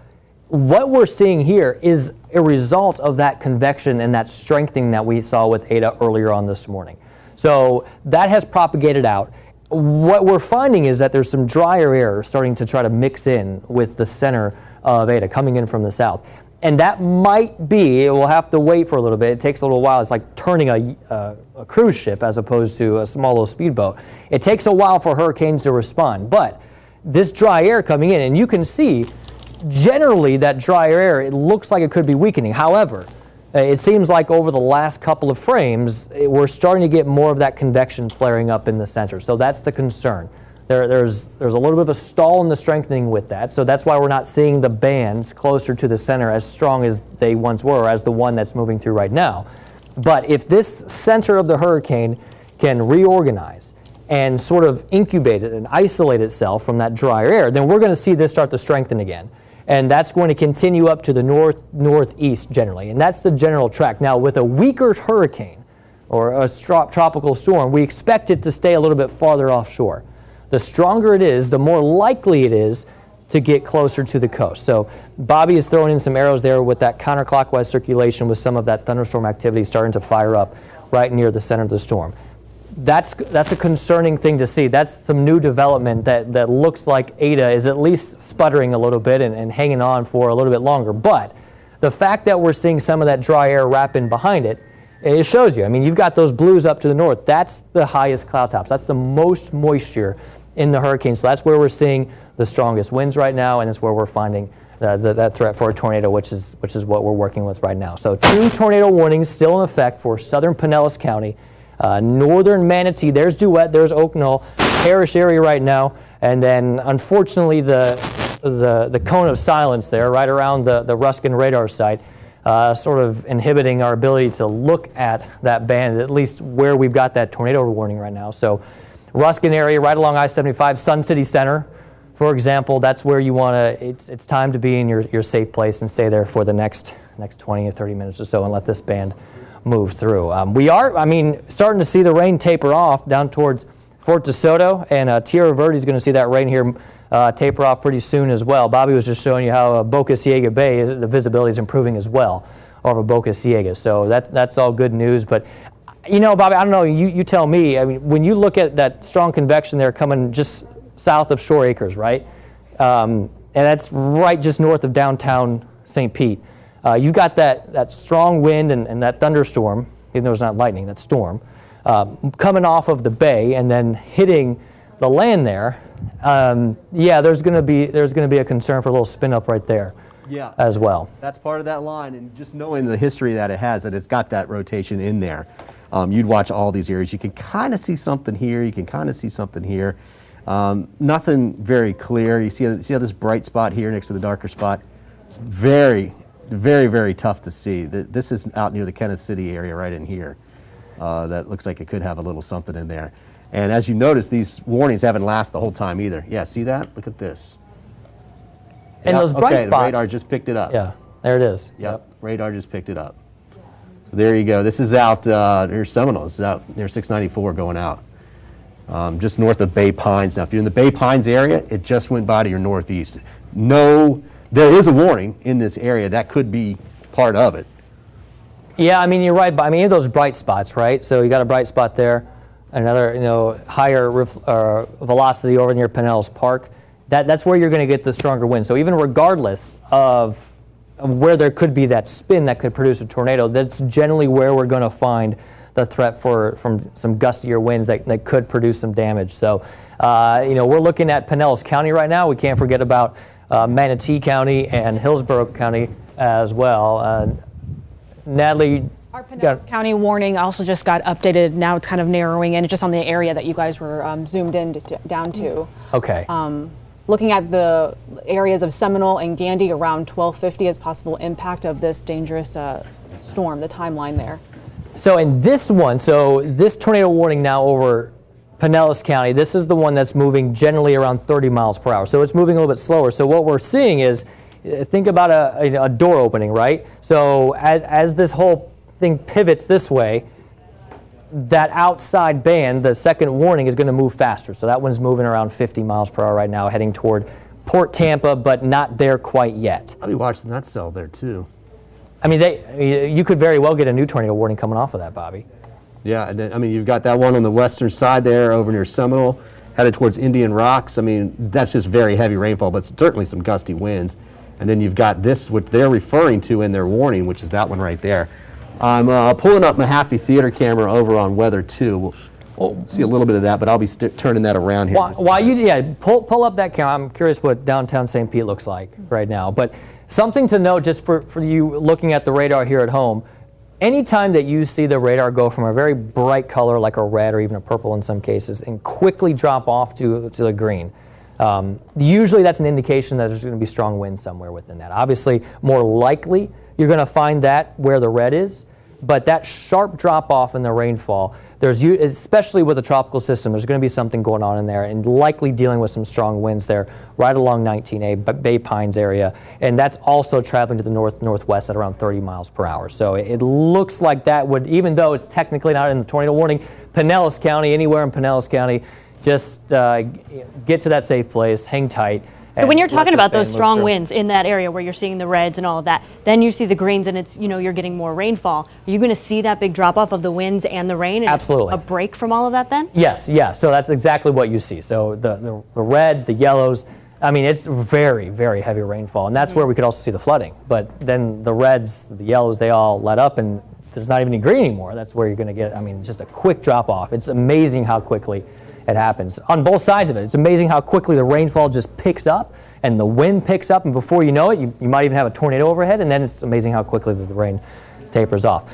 What we're seeing here is a result of that convection and that strengthening that we saw with Eta earlier on this morning. So that has propagated out. What we're finding is that there's some drier air starting to try to mix in with the center of Eta coming in from the south. And that might be, we'll have to wait for a little bit. It takes a little while. It's like turning a cruise ship as opposed to a small little speedboat. It takes a while for hurricanes to respond. But this dry air coming in, and you can see generally that drier air, it looks like it could be weakening. However, it seems like over the last couple of frames, we're starting to get more of that convection flaring up in the center. So that's the concern. There's a little bit of a stall in the strengthening with that. So that's why we're not seeing the bands closer to the center as strong as they once were, as the one that's moving through right now. But if this center of the hurricane can reorganize and sort of incubate it and isolate itself from that drier air, then we're going to see this start to strengthen again. And that's going to continue up to the northeast generally. And that's the general track. Now, with a weaker hurricane or a tropical storm, we expect it to stay a little bit farther offshore. The stronger it is, the more likely it is to get closer to the coast. So Bobby is throwing in some arrows there with that counterclockwise circulation with some of that thunderstorm activity starting to fire up right near the center of the storm. That's a concerning thing to see. That's some new development that looks like Eta is at least sputtering a little bit and hanging on for a little bit longer. But the fact that we're seeing some of that dry air wrap in behind it, it shows you. I mean, you've got those blues up to the north. That's the highest cloud tops. That's the most moisture in the hurricane. So that's where we're seeing the strongest winds right now, and it's where we're finding that threat for a tornado, which is what we're working with right now. So 2 tornado warnings still in effect for southern Pinellas County. Northern Manatee, there's Duet, there's Oak Knoll, Parish area right now, and then unfortunately the cone of silence there right around the Ruskin radar site, sort of inhibiting our ability to look at that band, at least where we've got that tornado warning right now. So Ruskin area right along I-75, Sun City Center, for example, that's where you want to, it's time to be in your safe place and stay there for the next 20 or 30 minutes or so and let this band move through. We are, starting to see the rain taper off down towards Fort DeSoto, and Tierra Verde is going to see that rain here taper off pretty soon as well. Bobby was just showing you how Boca Ciega Bay, the visibility is improving as well over Boca Ciega. So that's all good news. But, Bobby, I don't know, you tell me, when you look at that strong convection there coming just south of Shore Acres, right? And that's right just north of downtown St. Pete. You've got that strong wind and that thunderstorm, even though it's not lightning, that storm, coming off of the bay and then hitting the land there. There's going to be a concern for a little spin up right there. Yeah, as well. That's part of that line, and just knowing the history that it has, that it's got that rotation in there. You'd watch all these areas. You can kind of see something here. You can kind of see something here. Nothing very clear. You see how this bright spot here next to the darker spot? Very very, very tough to see. This is out near the Kenneth City area right in here. That looks like it could have a little something in there. And as you notice, these warnings haven't lasted the whole time either. Yeah, see that? Look at this. And those bright okay, spots. the radar just picked it up. Yeah, there it is. Yep, radar just picked it up. So there you go. This is out near Seminole. This is out near 694 going out. Just north of Bay Pines. Now, if you're in the Bay Pines area, it just went by to your northeast. No, there is a warning in this area. That could be part of it. Yeah, I mean, you're right. But I mean, those bright spots, right? So you got a bright spot there, another, higher velocity over near Pinellas Park. That's where you're going to get the stronger wind. So even regardless of where there could be that spin that could produce a tornado, that's generally where we're going to find the threat from some gustier winds that could produce some damage. So, we're looking at Pinellas County right now. We can't forget about Manatee County and Hillsborough County as well. Natalie? Our Pinellas County warning also just got updated. Now it's kind of narrowing in, just on the area that you guys were zoomed in down to. Okay. Looking at the areas of Seminole and Gandy around 1250 as possible impact of this dangerous storm, the timeline there. So in this one, this tornado warning now over Pinellas County, this is the one that's moving generally around 30 miles per hour. So it's moving a little bit slower. So what we're seeing is, think about a door opening, right? So as this whole thing pivots this way, that outside band, the second warning, is going to move faster. So that one's moving around 50 miles per hour right now, heading toward Port Tampa, but not there quite yet. I'll be watching that cell there too. I mean, you could very well get a new tornado warning coming off of that, Bobby. Yeah, and then, you've got that one on the western side there over near Seminole, headed towards Indian Rocks. I mean, that's just very heavy rainfall, but certainly some gusty winds. And then you've got this, what they're referring to in their warning, which is that one right there. I'm pulling up Mahaffey Theater camera over on weather too. We'll see a little bit of that, but I'll be turning that around here. While you pull up that camera, I'm curious what downtown St. Pete looks like right now. But something to note, just for you looking at the radar here at home, anytime that you see the radar go from a very bright color like a red or even a purple in some cases and quickly drop off to the green, usually that's an indication that there's going to be strong winds somewhere within that. Obviously, more likely you're going to find that where the red is, but that sharp drop off in the rainfall, especially with the tropical system, there's going to be something going on in there and likely dealing with some strong winds there right along 19A, Bay Pines area. And that's also traveling to the northwest at around 30 miles per hour. So it looks like that would, even though it's technically not in the tornado warning, Pinellas County, anywhere in Pinellas County, just get to that safe place, hang tight. So when you're talking about those strong winds in that area where you're seeing the reds and all of that, then you see the greens and it's, you're getting more rainfall. Are you going to see that big drop off of the winds and the rain? And absolutely. A break from all of that then? Yes, yeah. So that's exactly what you see. So the reds, the yellows, I mean, it's very, very heavy rainfall. And that's where we could also see the flooding. But then the reds, the yellows, they all let up and there's not even any green anymore. That's where you're going to get, just a quick drop off. It's amazing how quickly it happens on both sides of it. It's amazing how quickly the rainfall just picks up and the wind picks up, and before you know it, you might even have a tornado overhead, and then it's amazing how quickly the rain tapers off.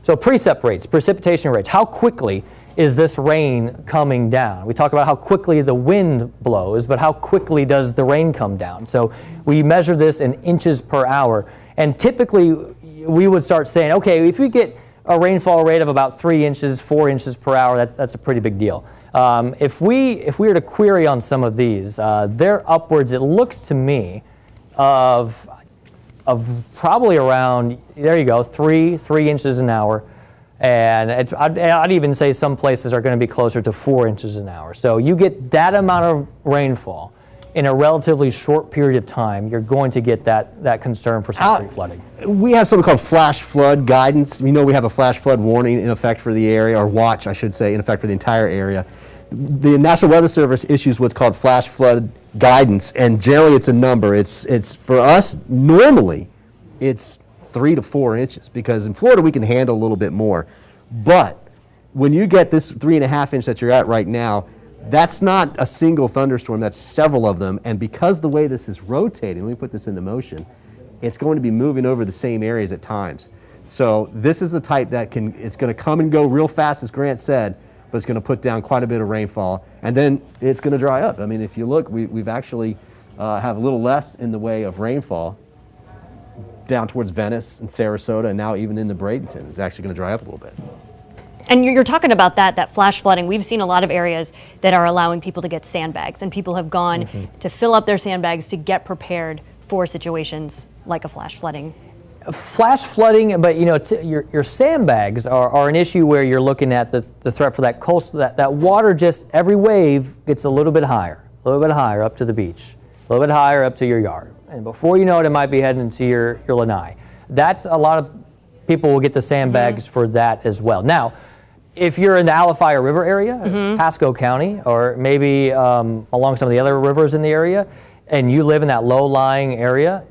So precip rates, precipitation rates, how quickly is this rain coming down? We talk about how quickly the wind blows, but how quickly does the rain come down? So we measure this in inches per hour, and typically we would start saying, okay, if we get a rainfall rate of about 3 inches, 4 inches per hour, that's a pretty big deal. If we were to query on some of these, they're upwards, it looks to me, of probably around, there you go, 3 inches an hour. And I'd even say some places are going to be closer to 4 inches an hour. So you get that amount of rainfall in a relatively short period of time, you're going to get that concern for some flooding. We have something called flash flood guidance. We know we have a flash flood warning in effect for the area, or watch, I should say, in effect for the entire area. The National Weather Service issues what's called flash flood guidance, and generally it's a number. It's for us, normally, it's 3 to 4 inches, because in Florida we can handle a little bit more. But when you get this 3.5 inch that you're at right now, that's not a single thunderstorm, that's several of them. And because the way this is rotating, let me put this into motion, it's going to be moving over the same areas at times. So this is the type that it's going to come and go real fast, as Grant said, but it's going to put down quite a bit of rainfall. And then it's going to dry up. I mean, if you look, we've actually have a little less in the way of rainfall. down towards Venice and Sarasota, and now even into Bradenton is actually going to dry up a little bit. And you're talking about that flash flooding. We've seen a lot of areas that are allowing people to get sandbags, and people have gone to fill up their sandbags to get prepared for situations like a flash flooding. Flash flooding, but your sandbags are an issue where you're looking at the threat for that coastal, that water, just every wave gets a little bit higher up to the beach, a little bit higher up to your yard. And before you know it, it might be heading into your lanai. That's a lot of people will get the sandbags for that as well. Now, if you're in the Alafaya River area, Pasco County, or maybe along some of the other rivers in the area, and you live in that low-lying area,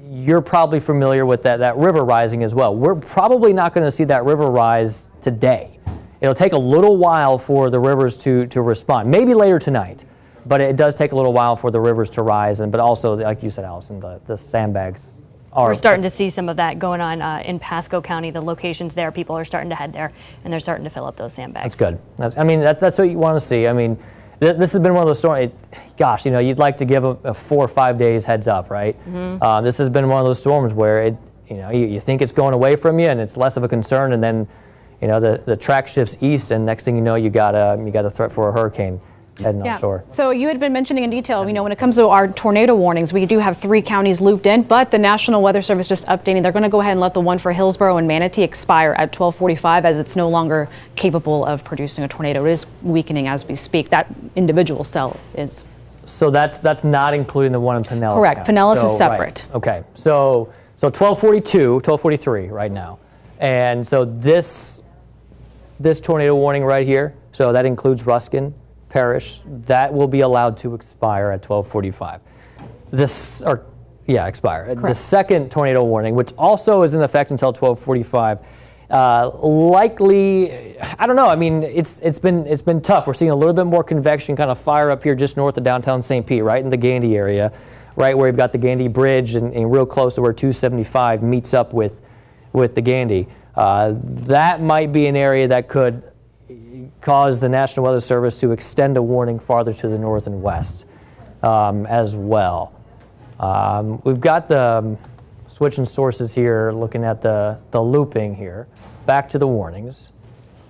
you're probably familiar with that river rising as well. We're probably not going to see that river rise today. It'll take a little while for the rivers to respond, maybe later tonight, but it does take a little while for the rivers to rise, but also, like you said, Allison, the sandbags are... We're starting to see some of that going on in Pasco County. The locations there, people are starting to head there, and they're starting to fill up those sandbags. That's good. That's what you want to see. I mean, this has been one of those storms. Gosh, you'd like to give a 4 or 5 days heads up, right? This has been one of those storms where you think it's going away from you, and it's less of a concern, and then the track shifts east, and next thing you know, you got a threat for a hurricane heading offshore. So you had been mentioning in detail, when it comes to our tornado warnings, we do have 3 counties looped in, but the National Weather Service just updating, they're going to go ahead and let the one for Hillsborough and Manatee expire at 12:45 as it's no longer capable of producing a tornado. It is weakening as we speak. That individual cell is. So that's not including the one in Pinellas Correct. County. Pinellas is separate. Right. Okay. So 12:43 right now. And so this tornado warning right here, so that includes Ruskin Parish, that will be allowed to expire at 12:45. Expire. Correct. The second tornado warning, which also is in effect until 12:45, likely, I don't know. I mean, it's been tough. We're seeing a little bit more convection kind of fire up here just north of downtown St. Pete, right in the Gandy area, right where you've got the Gandy Bridge and real close to where 275 meets up with the Gandy. That might be an area that could cause the National Weather Service to extend a warning farther to the north and west as well. We've got the switching sources here, looking at the looping here, back to the warnings.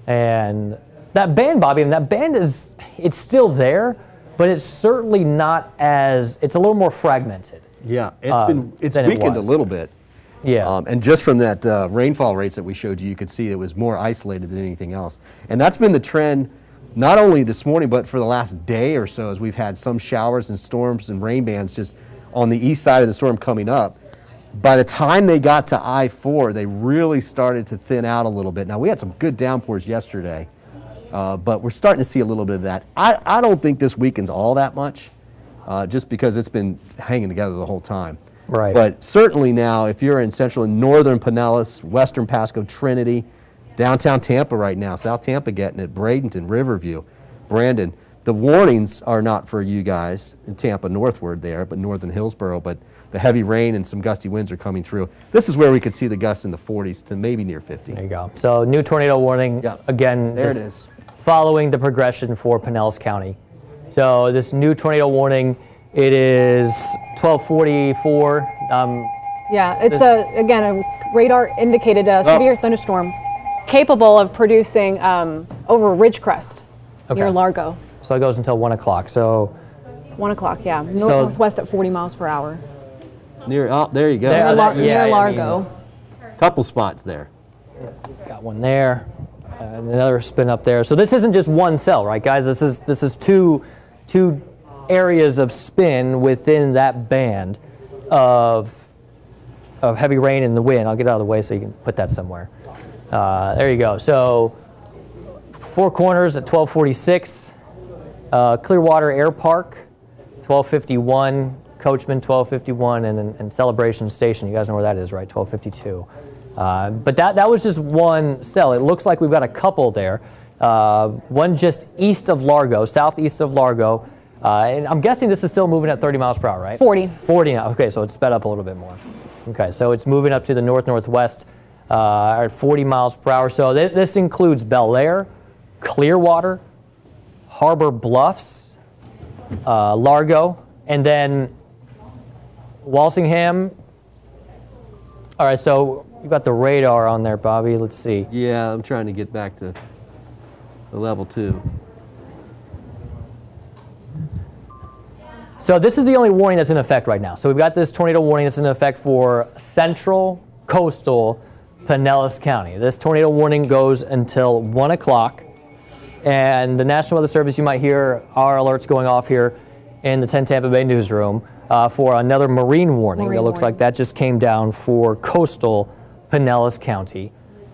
And that band, Bobby, that band it's still there, but it's certainly not it's a little more fragmented. Yeah, it's weakened a little bit. Yeah. And just from that rainfall rates that we showed you, you could see it was more isolated than anything else. And that's been the trend not only this morning, but for the last day or so, as we've had some showers and storms and rain bands just on the east side of the storm coming up. By the time they got to I-4, they really started to thin out a little bit. Now, we had some good downpours yesterday, but we're starting to see a little bit of that. I don't think this weakens all that much, just because it's been hanging together the whole time. Right. But certainly now, if you're in central and northern Pinellas, western Pasco, Trinity, downtown Tampa right now, South Tampa getting it, Bradenton, Riverview, Brandon, the warnings are not for you guys in Tampa northward there, but northern Hillsborough, but the heavy rain and some gusty winds are coming through. This is where we could see the gusts in the 40s to maybe near 50. There you go. So new tornado warning, again, there just it is. Following the progression for Pinellas County. So this new tornado warning, it is 12:44. Yeah, it's again a radar indicated severe thunderstorm capable of producing over a ridge crest near Largo. So it goes until 1 o'clock. So 1 o'clock, yeah. Northwest at 40 miles per hour. It's near, there you go. Near Largo. Couple spots there. Got one there, another spin up there. So this isn't just one cell, right, guys? This is two areas of spin within that band of heavy rain and the wind. I'll get out of the way so you can put that somewhere. There you go. So Four Corners at 12:46, Clearwater Air Park 12:51, Coachman 12:51, and Celebration Station. You guys know where that is, right? 12:52. But that was just one cell. It looks like we've got a couple there. One just east of Largo, southeast of Largo. And I'm guessing this is still moving at 30 miles per hour, right? 40. 40 now. Okay, so it's sped up a little bit more. Okay, so it's moving up to the north-northwest at 40 miles per hour. So this includes Bel Air, Clearwater, Harbor Bluffs, Largo, and then Walsingham, All right, so you got the radar on there, Bobby. Let's see. Yeah, I'm trying to get back to the level 2. So this is the only warning that's in effect right now. So we've got this tornado warning that's in effect for central coastal Pinellas County. This tornado warning goes until 1 o'clock. And the National Weather Service, you might hear our alerts going off here in the 10 Tampa Bay newsroom for another marine warning. It looks like that just came down for coastal Pinellas County.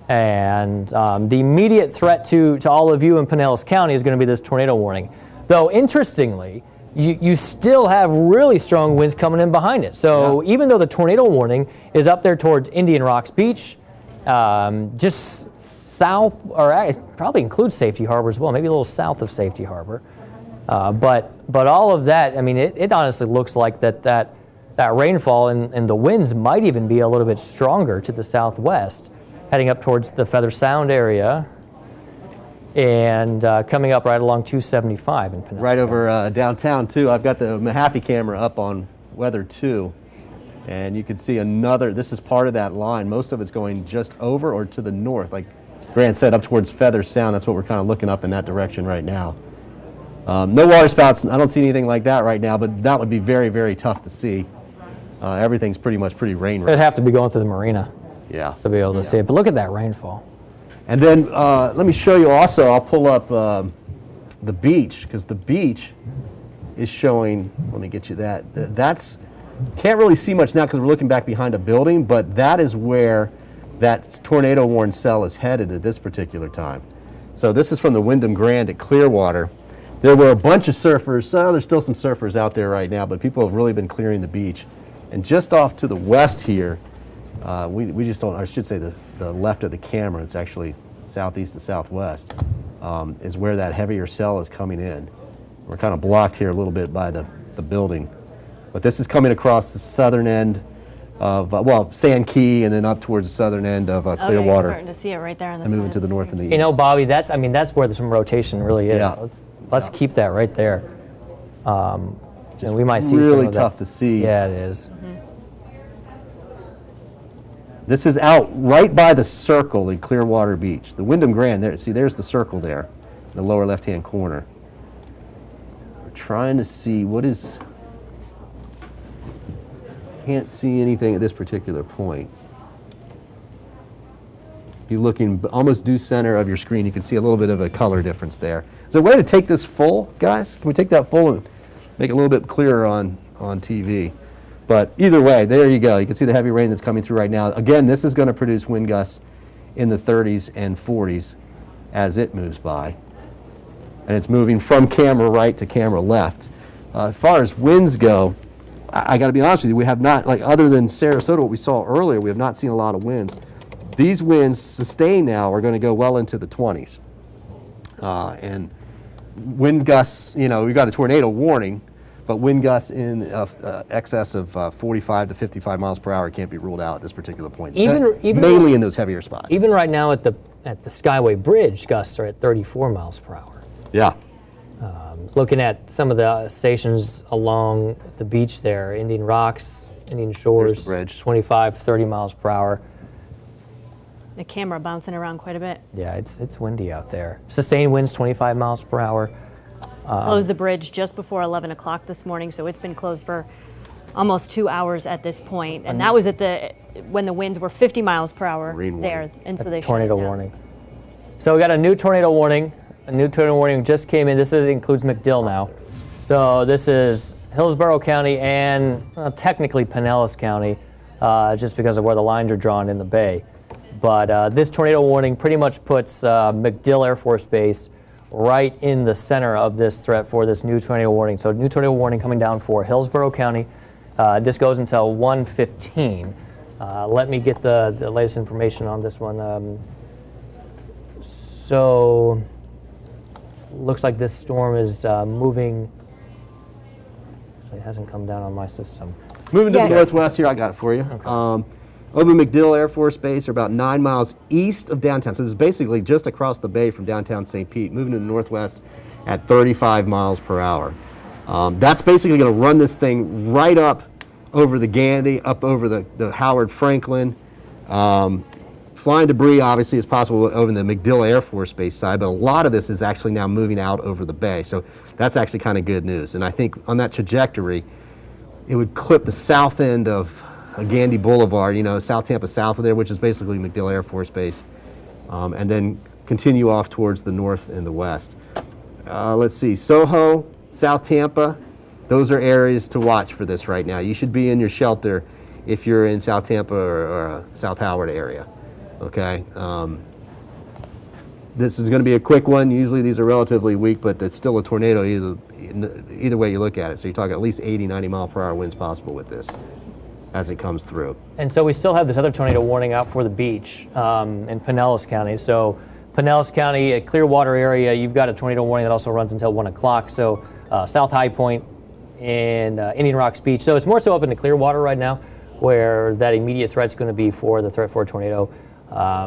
And the immediate threat to all of you in Pinellas County is going to be this tornado warning. Though, interestingly, you still have really strong winds coming in behind it. So even though the tornado warning is up there towards Indian Rocks Beach, just south, or it probably includes Safety Harbor as well, maybe a little south of Safety Harbor. But all of that, I mean, it honestly looks like that rainfall and the winds might even be a little bit stronger to the southwest, heading up towards the Feather Sound area and coming up right along 275 in Pinellas. Right over downtown, too. I've got the Mahaffey camera up on Weather 2, and you can see another, this is part of that line. Most of it's going just over or to the north, like Grant said, up towards Feather Sound. That's what we're kind of looking up in that direction right now. No water spouts. I don't see anything like that right now, but that would be very, very tough to see. Everything's pretty rain. It'd have to be going through the marina Yeah. to be able to see it. But look at that rainfall. And then let me show you also, I'll pull up the beach, because the beach is showing, let me get you that. That's, can't really see much now because we're looking back behind a building, but that is where that tornado warned cell is headed at this particular time. So this is from the Wyndham Grand at Clearwater. There were a bunch of surfers, so there's still some surfers out there right now, but people have really been clearing the beach. And just off to the west here, we just don't, I should say the left of the camera, it's actually southeast to southwest, is where that heavier cell is coming in. We're kind of blocked here a little bit by the building. But this is coming across the southern end of, Sand Key, and then up towards the southern end of Clearwater. Okay, you're starting to see it right there on the And moving side. to the north and the east. You know, Bobby, that's where some rotation really is. Yeah. Let's keep that right there. And we might see really some of that. tough to see. Yeah, it is. This is out right by the circle in Clearwater Beach. The Wyndham Grand, there. See, there's the circle there, in the lower left-hand corner. We're trying to see what is. Can't see anything at this particular point. If you're looking almost due center of your screen, you can see a little bit of a color difference there. Is there a way to take this full, guys? Can we take that full and make it a little bit clearer on TV? But either way, there you go. You can see the heavy rain that's coming through right now. Again, this is going to produce wind gusts in the 30s and 40s as it moves by. And it's moving from camera right to camera left. As far as winds go, I got to be honest with you, we have not, like other than Sarasota, what we saw earlier, we have not seen a lot of winds. These winds sustained now are going to go well into the 20s. And wind gusts, you know, we've got a tornado warning, but wind gusts in excess of 45 to 55 miles per hour can't be ruled out at this particular point. Even mainly in those heavier spots. Even right now at the Skyway Bridge, gusts are at 34 miles per hour. Yeah. Looking at some of the stations along the beach there, Indian Rocks, Indian Shores, the bridge. 25, 30 miles per hour. The camera bouncing around quite a bit. Yeah, it's windy out there. Sustained winds 25 miles per hour. Closed the bridge just before 11 o'clock this morning, so it's been closed for almost 2 hours at this point. And that was at when the winds were 50 miles per hour Marine there, warning. and so they shut Tornado it down. warning. So we got a new tornado warning. A new tornado warning just came in. This includes McDill now. So this is Hillsborough County and technically Pinellas County, just because of where the lines are drawn in the bay. But this tornado warning pretty much puts McDill Air Force Base right in the center of this threat for this new tornado warning. So new tornado warning coming down for Hillsborough County. This goes until 1:15. Let me get the latest information on this one. So looks like this storm is moving. Actually, it hasn't come down on my system. Moving to the northwest here, I got it for you. Okay. Over McDill Air Force Base are about 9 miles east of downtown. So this is basically just across the bay from downtown St. Pete, moving to the northwest at 35 miles per hour. That's basically going to run this thing right up over the Gandy, up over the Howard Franklin, Flying debris obviously is possible over the MacDill Air Force Base side, but a lot of this is actually now moving out over the bay. So that's actually kind of good news. And I think on that trajectory, it would clip the south end of Gandy Boulevard, you know, South Tampa south of there, which is basically MacDill Air Force Base, and then continue off towards the north and the west. Let's see, Soho, South Tampa, those are areas to watch for this right now. You should be in your shelter if you're in South Tampa or South Howard area. Okay, this is going to be a quick one. Usually these are relatively weak, but it's still a tornado either way you look at it. So you're talking at least 80, 90 mile per hour winds possible with this as it comes through. And so we still have this other tornado warning out for the beach in Pinellas County. So Pinellas County, a Clearwater area, you've got a tornado warning that also runs until 1 o'clock. So South High Point and Indian Rocks Beach. So it's more so up in the Clearwater right now, where that immediate threat's going to be for the threat for a tornado.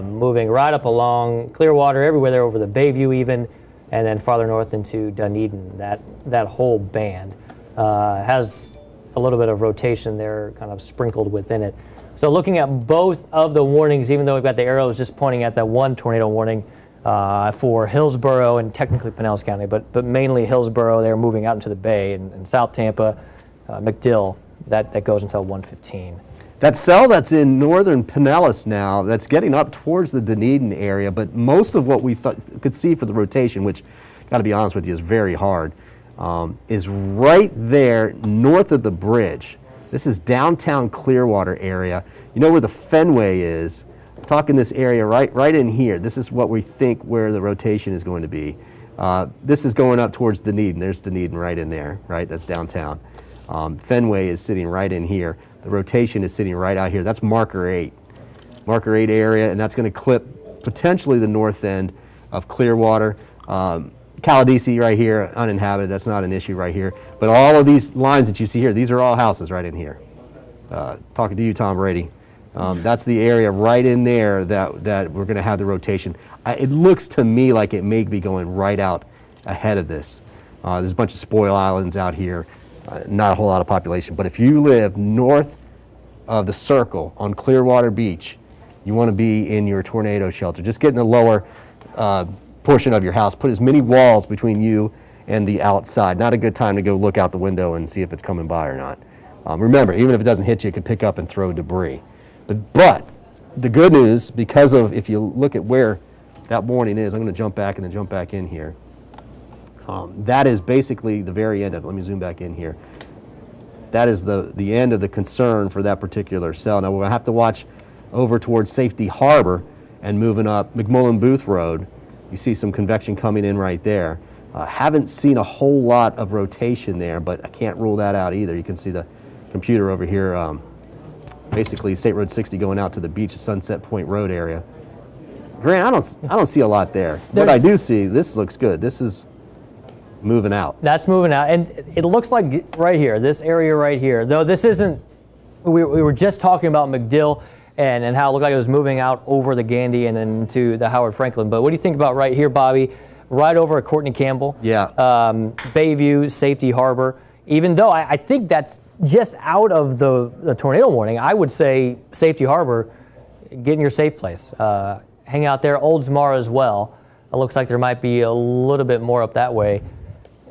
Moving right up along Clearwater, everywhere there over the Bayview even, and then farther north into Dunedin. That whole band has a little bit of rotation there kind of sprinkled within it. So looking at both of the warnings, even though we've got the arrows just pointing at that one tornado warning for Hillsborough and technically Pinellas County, but mainly Hillsborough, they're moving out into the bay, and South Tampa, MacDill, that goes until 1:15. That cell that's in Northern Pinellas now, that's getting up towards the Dunedin area, but most of what we could see for the rotation, which, got to be honest with you, is very hard, is right there north of the bridge. This is downtown Clearwater area. You know where the Fenway is? I'm talking this area right in here. This is what we think where the rotation is going to be. This is going up towards Dunedin. There's Dunedin right in there, right? That's downtown. Fenway is sitting right in here. The rotation is sitting right out here. That's marker 8. Marker 8 area, and that's going to clip potentially the north end of Clearwater. Caladesi right here, uninhabited, that's not an issue right here. But all of these lines that you see here, these are all houses right in here. Talking to you, Tom Brady. That's the area right in there that we're going to have the rotation. It looks to me like it may be going right out ahead of this. There's a bunch of spoil islands out here. Not a whole lot of population, but if you live north of the circle on Clearwater Beach, you want to be in your tornado shelter. Just get in the lower portion of your house. Put as many walls between you and the outside. Not a good time to go look out the window and see if it's coming by or not. Remember, even if it doesn't hit you, it could pick up and throw debris. But the good news, because of, if you look at where that warning is, I'm going to jump back and then jump back in here. That is basically the very end of it. Let me zoom back in here. That is the end of the concern for that particular cell. Now we're going to have to watch over towards Safety Harbor and moving up McMullen Booth Road. You see some convection coming in right there. Haven't seen a whole lot of rotation there, but I can't rule that out either. You can see the computer over here, basically State Road 60 going out to the beach, Sunset Point Road area. Grant, I don't see a lot there. What I do see, this looks good. This is moving out. That's moving out, and it looks like right here, this area right here, though this isn't, we were just talking about MacDill and how it looked like it was moving out over the Gandy and into the Howard Franklin, but what do you think about right here, Bobby, right over at Courtney Campbell? Yeah. Bayview, Safety Harbor, even though I think that's just out of the tornado warning, I would say Safety Harbor, get in your safe place. Hang out there, Oldsmar as well. It looks like there might be a little bit more up that way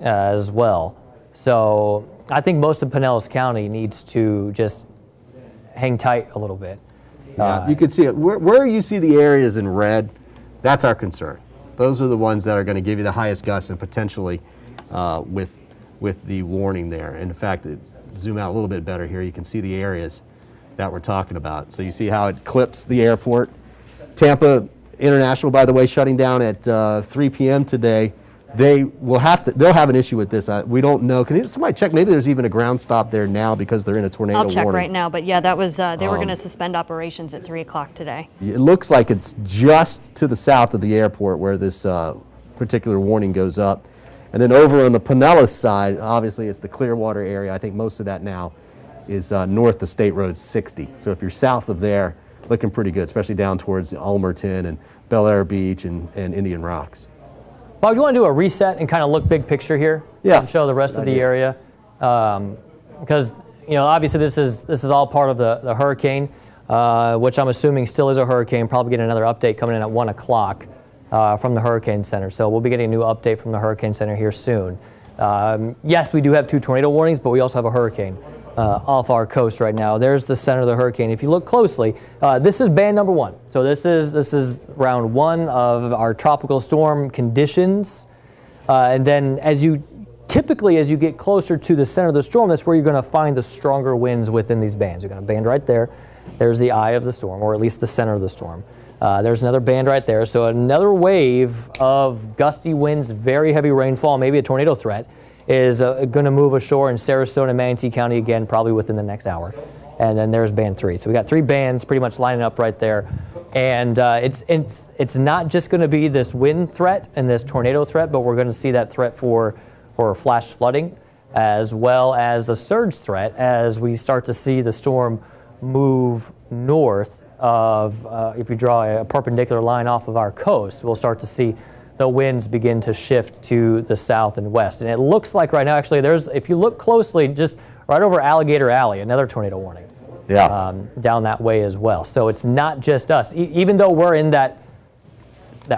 as well. So I think most of Pinellas County needs to just hang tight a little bit. Yeah, you can see it. Where you see the areas in red, that's our concern. Those are the ones that are going to give you the highest gusts and potentially with the warning there. And in fact, zoom out a little bit better here, you can see the areas that we're talking about. So you see how it clips the airport. Tampa International, by the way, shutting down at 3 p.m. today. They'll have an issue with this. We don't know. Can somebody check? Maybe there's even a ground stop there now because they're in a tornado warning. I'll check right now, but yeah, that was they were going to suspend operations at 3 o'clock today. It looks like it's just to the south of the airport where this particular warning goes up. And then over on the Pinellas side, obviously it's the Clearwater area. I think most of that now is north of State Road 60. So if you're south of there, looking pretty good, especially down towards Ulmerton and Bel Air Beach and Indian Rocks. Bob, you want to do a reset and kind of look big picture here? Yeah. And show the rest of the area? Because, obviously this is all part of the hurricane. which I'm assuming still is a hurricane. Probably get another update coming in at 1 o'clock from the Hurricane Center. So we'll be getting a new update from the Hurricane Center here soon. Yes, we do have 2 tornado warnings, but we also have a hurricane off our coast right now. There's the center of the hurricane. If you look closely, this is band number 1. So this is round 1 of our tropical storm conditions. And then typically as you get closer to the center of the storm, that's where you're going to find the stronger winds within these bands. You're going to band right there. There's the eye of the storm, or at least the center of the storm. There's another band right there. So another wave of gusty winds, very heavy rainfall, maybe a tornado threat, is going to move ashore in Sarasota and Manatee County again, probably within the next hour. And then there's band 3. So we got 3 bands pretty much lining up right there. And it's not just going to be this wind threat and this tornado threat, but we're going to see that threat for flash flooding, as well as the surge threat as we start to see the storm move north of, if you draw a perpendicular line off of our coast, we'll start to see the winds begin to shift to the south and west. And it looks like right now, actually, if you look closely, just right over Alligator Alley, another tornado warning. Yeah. Down that way as well. So it's not just us. Even though we're in that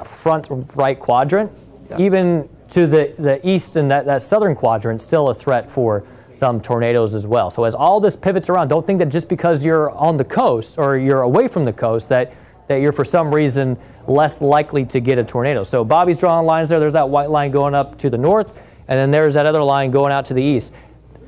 front right quadrant, even to the east and that southern quadrant, still a threat for some tornadoes as well. So as all this pivots around, don't think that just because you're on the coast or you're away from the coast that you're for some reason less likely to get a tornado. So Bobby's drawing lines there. There's that white line going up to the north, and then there's that other line going out to the east.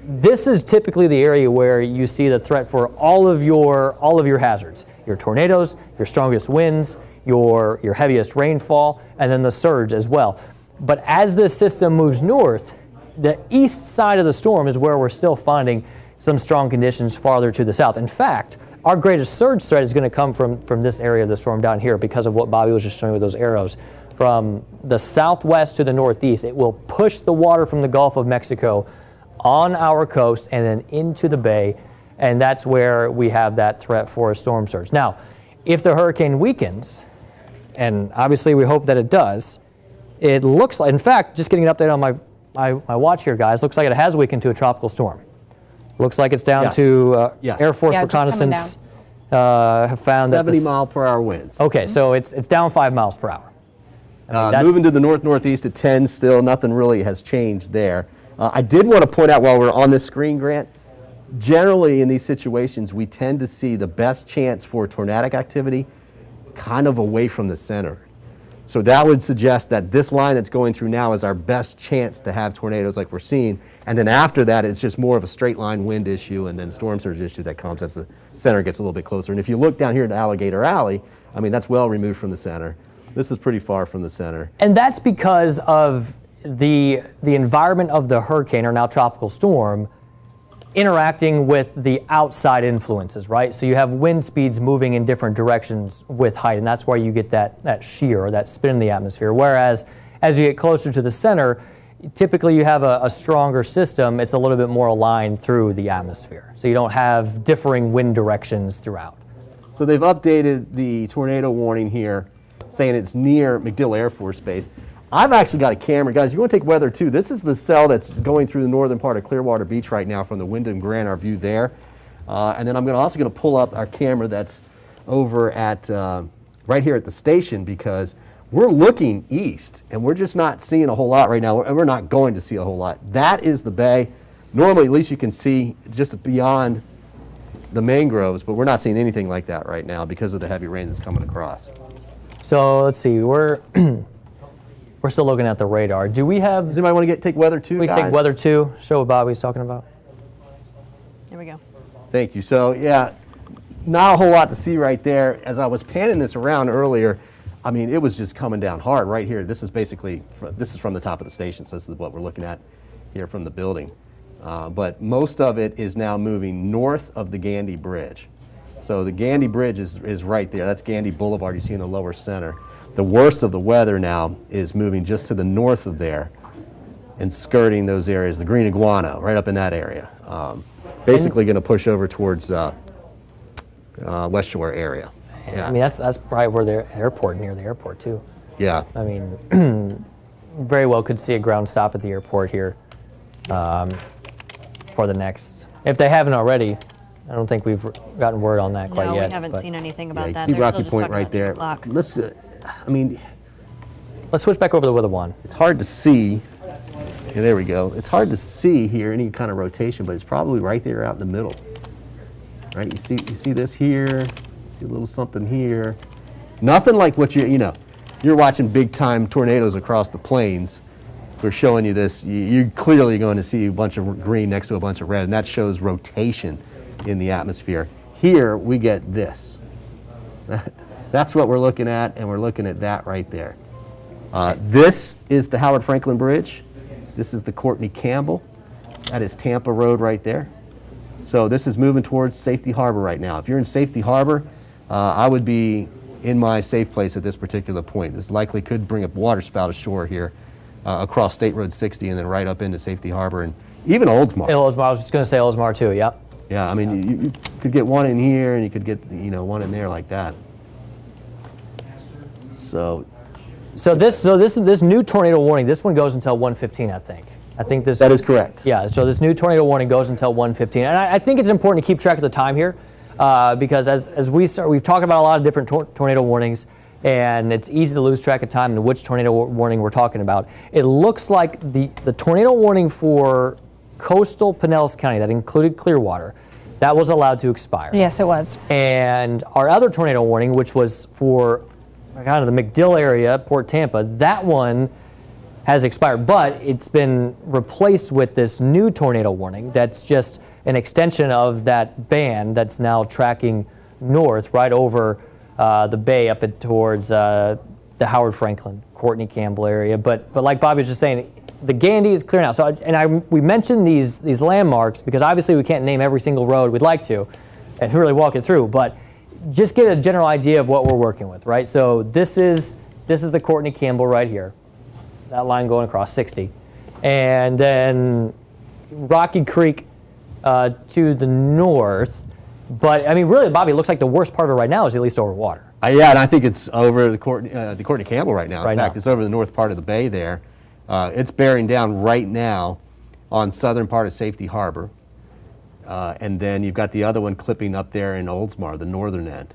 This is typically the area where you see the threat for all of your hazards, your tornadoes, your strongest winds, your heaviest rainfall, and then the surge as well. But as this system moves north, the east side of the storm is where we're still finding some strong conditions farther to the south. In fact, our greatest surge threat is going to come from this area of the storm down here because of what Bobby was just showing with those arrows. From the southwest to the northeast, it will push the water from the Gulf of Mexico on our coast and then into the bay, and that's where we have that threat for a storm surge. Now, if the hurricane weakens, and obviously we hope that it does, it looks like, in fact, just getting an update on my watch here, guys, looks like it has weakened to a tropical storm. Looks like it's down to Air Force reconnaissance have found 70 mile per hour winds. Okay, so it's down 5 miles per hour. I mean, moving to the northeast at 10 still, nothing really has changed there. I did want to point out while we're on this screen, Grant, generally in these situations we tend to see the best chance for tornadic activity kind of away from the center. So that would suggest that this line that's going through now is our best chance to have tornadoes like we're seeing. And then after that, it's just more of a straight line wind issue and then storm surge issue that comes as the center gets a little bit closer. And if you look down here at Alligator Alley, I mean, that's well removed from the center. This is pretty far from the center. And that's because of the environment of the hurricane, or now tropical storm, interacting with the outside influences, right? So you have wind speeds moving in different directions with height, and that's why you get that shear or that spin in the atmosphere. Whereas as you get closer to the center, typically you have a stronger system. It's a little bit more aligned through the atmosphere. So you don't have differing wind directions throughout. So they've updated the tornado warning here, saying it's near MacDill Air Force Base. I've actually got a camera. Guys, you want to take weather too. This is the cell that's going through the northern part of Clearwater Beach right now from the Wyndham Grand, our view there. And then I'm also going to pull up our camera that's over at right here at the station, because we're looking east and we're just not seeing a whole lot right now, and we're not going to see a whole lot. That is the bay. Normally, at least you can see just beyond the mangroves, but we're not seeing anything like that right now because of the heavy rain that's coming across. So let's see, we're still looking at the radar. Do we have? Does anybody want to take weather too, we guys? take weather too. Show what Bobby's talking about. There we go. Thank you. So yeah, not a whole lot to see right there. As I was panning this around earlier, I mean, it was just coming down hard right here. This is basically, this is from the top of the station, so this is what we're looking at here from the building. But most of it is now moving north of the Gandy Bridge. So the Gandy Bridge is right there. That's Gandy Boulevard you see in the lower center. The worst of the weather now is moving just to the north of there and skirting those areas, the Green Iguana, right up in that area. Basically going to push over towards West Shore area. Yeah. I mean, that's probably where the airport, near the airport too. Yeah. I mean, very well could see a ground stop at the airport here for the next, if they haven't already, I don't think we've gotten word on that quite No, yet. we haven't but seen anything Yeah, about you that. can see They're Rocky still just Point talking right about the there. clock. Let's, I mean, Let's switch back over to the weather one. it's hard to see. Yeah, there we go. It's hard to see here any kind of rotation, but it's probably right there out in the middle. Right? You see this here, see a little something here. Nothing like what you're watching big time tornadoes across the plains. We're showing you this. You're clearly going to see a bunch of green next to a bunch of red, and that shows rotation in the atmosphere. Here we get this. That's what we're looking at, and we're looking at that right there. This is the Howard Franklin Bridge. This is the Courtney Campbell. That is Tampa Road right there. So this is moving towards Safety Harbor right now. If you're in Safety Harbor, I would be in my safe place at this particular point. This likely could bring a waterspout ashore here across State Road 60 and then right up into Safety Harbor and even Oldsmar. Oldsmar, I was just going to say Oldsmar too, yep. Yeah, I mean, you could get one in here and you could get, one in there like that. So this new tornado warning, this one goes until 1:15, I think. that is correct. Yeah, so this new tornado warning goes until 1:15. And I think it's important to keep track of the time here because as we've talked about a lot of different tornado warnings, and it's easy to lose track of time and which tornado warning we're talking about. It looks like the tornado warning for coastal Pinellas County, that included Clearwater, that was allowed to expire. Yes, it was. And our other tornado warning, which was for kind of the McDill area, Port Tampa, that one has expired, but it's been replaced with this new tornado warning that's just an extension of that band that's now tracking north right over the bay up towards the Howard Franklin, Courtney Campbell area. But like Bobby was just saying, the Gandy is clear now. So we mentioned these landmarks because obviously we can't name every single road. We'd like to and really walk it through, but just get a general idea of what we're working with, right? So this is the Courtney Campbell right here, that line going across 60, and then Rocky Creek to the north. But I mean, really, Bobby, it looks like the worst part of it right now is at least over water. Yeah, and I think it's over the Courtney Campbell right now. In fact, now. it's over the north part of the bay there. It's bearing down right now on southern part of Safety Harbor. And then you've got the other one clipping up there in Oldsmar, the northern end.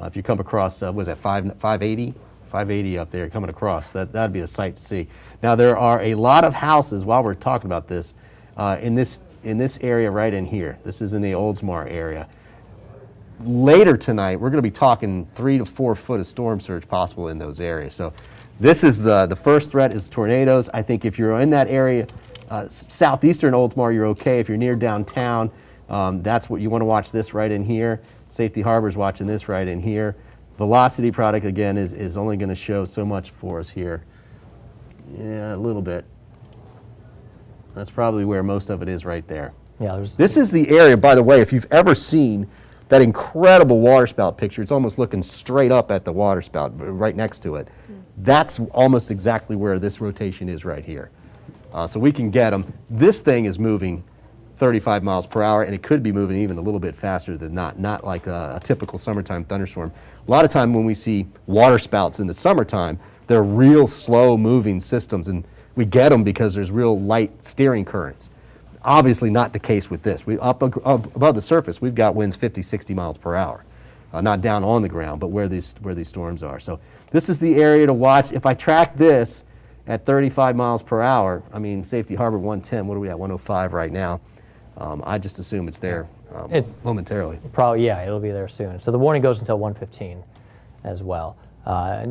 If you come across, was that 580? 580 up there coming across. That'd be a sight to see. Now, there are a lot of houses, while we're talking about this, in this area right in here. This is in the Oldsmar area. Later tonight, we're going to be talking 3 to 4 foot of storm surge possible in those areas. So this is the first threat is tornadoes. I think if you're in that area, southeastern Oldsmar, you're okay. If you're near downtown, that's what you want to watch this right in here. Safety Harbor's watching this right in here. Velocity product, again, is only going to show so much for us here. Yeah, a little bit. That's probably where most of it is right there. Yeah, This is the area, by the way, if you've ever seen that incredible waterspout picture, it's almost looking straight up at the waterspout, right next to it. That's almost exactly where this rotation is right here. So we can get them. This thing is moving 35 miles per hour, and it could be moving even a little bit faster than not like a typical summertime thunderstorm. A lot of time when we see waterspouts in the summertime, they're real slow moving systems, and we get them because there's real light steering currents. Obviously not the case with this. Up above the surface, we've got winds 50, 60 miles per hour. Not down on the ground, but where these storms are. So this is the area to watch. If I track this at 35 miles per hour, I mean, Safety Harbor 110, what are we at, 105 right now? I just assume it's there momentarily. Probably, yeah, it'll be there soon. So the warning goes until 1:15 as well.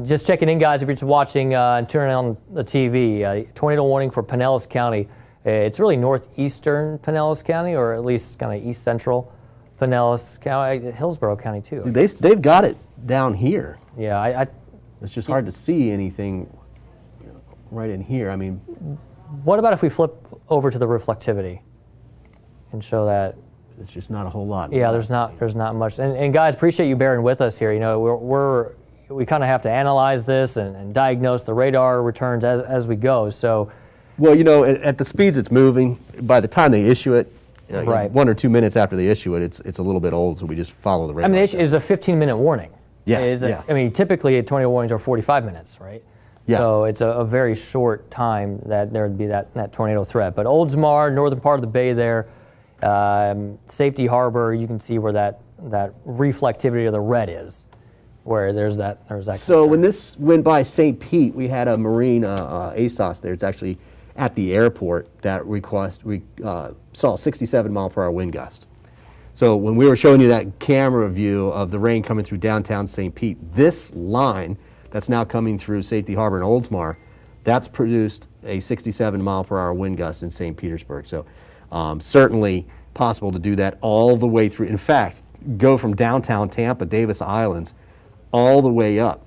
Just checking in, guys, if you're just watching and turning on the TV, tornado warning for Pinellas County. It's really northeastern Pinellas County, or at least kind of east central Pinellas County, Hillsborough County too. They've got it down here. Yeah, It's just hard to see anything right in here. I mean, what about if we flip over to the reflectivity and show that? it's just not a whole lot. Yeah, there's not much. And guys, appreciate you bearing with us here. You know, we kind of have to analyze this and diagnose the radar returns as we go. So. Well, you know, at the speeds it's moving, by the time they issue it, Right. 1 or 2 minutes after they issue it, it's a little bit old, so we just follow the radar. I mean, it's a 15-minute warning. Yeah, I mean, typically tornado warnings are 45 minutes, right? Yeah. So it's a very short time that there would be that tornado threat. But Oldsmar, northern part of the bay there, Safety Harbor, you can see where that reflectivity of the red is, where there's that So concern. when this went by St. Pete, we had a Marine ASOS there. It's actually at the airport that saw 67 mile per hour wind gust. So when we were showing you that camera view of the rain coming through downtown St. Pete, this line that's now coming through Safety Harbor and Oldsmar, that's produced a 67 mile per hour wind gust in St. Petersburg. So certainly possible to do that all the way through. In fact, go from downtown Tampa, Davis Islands, all the way up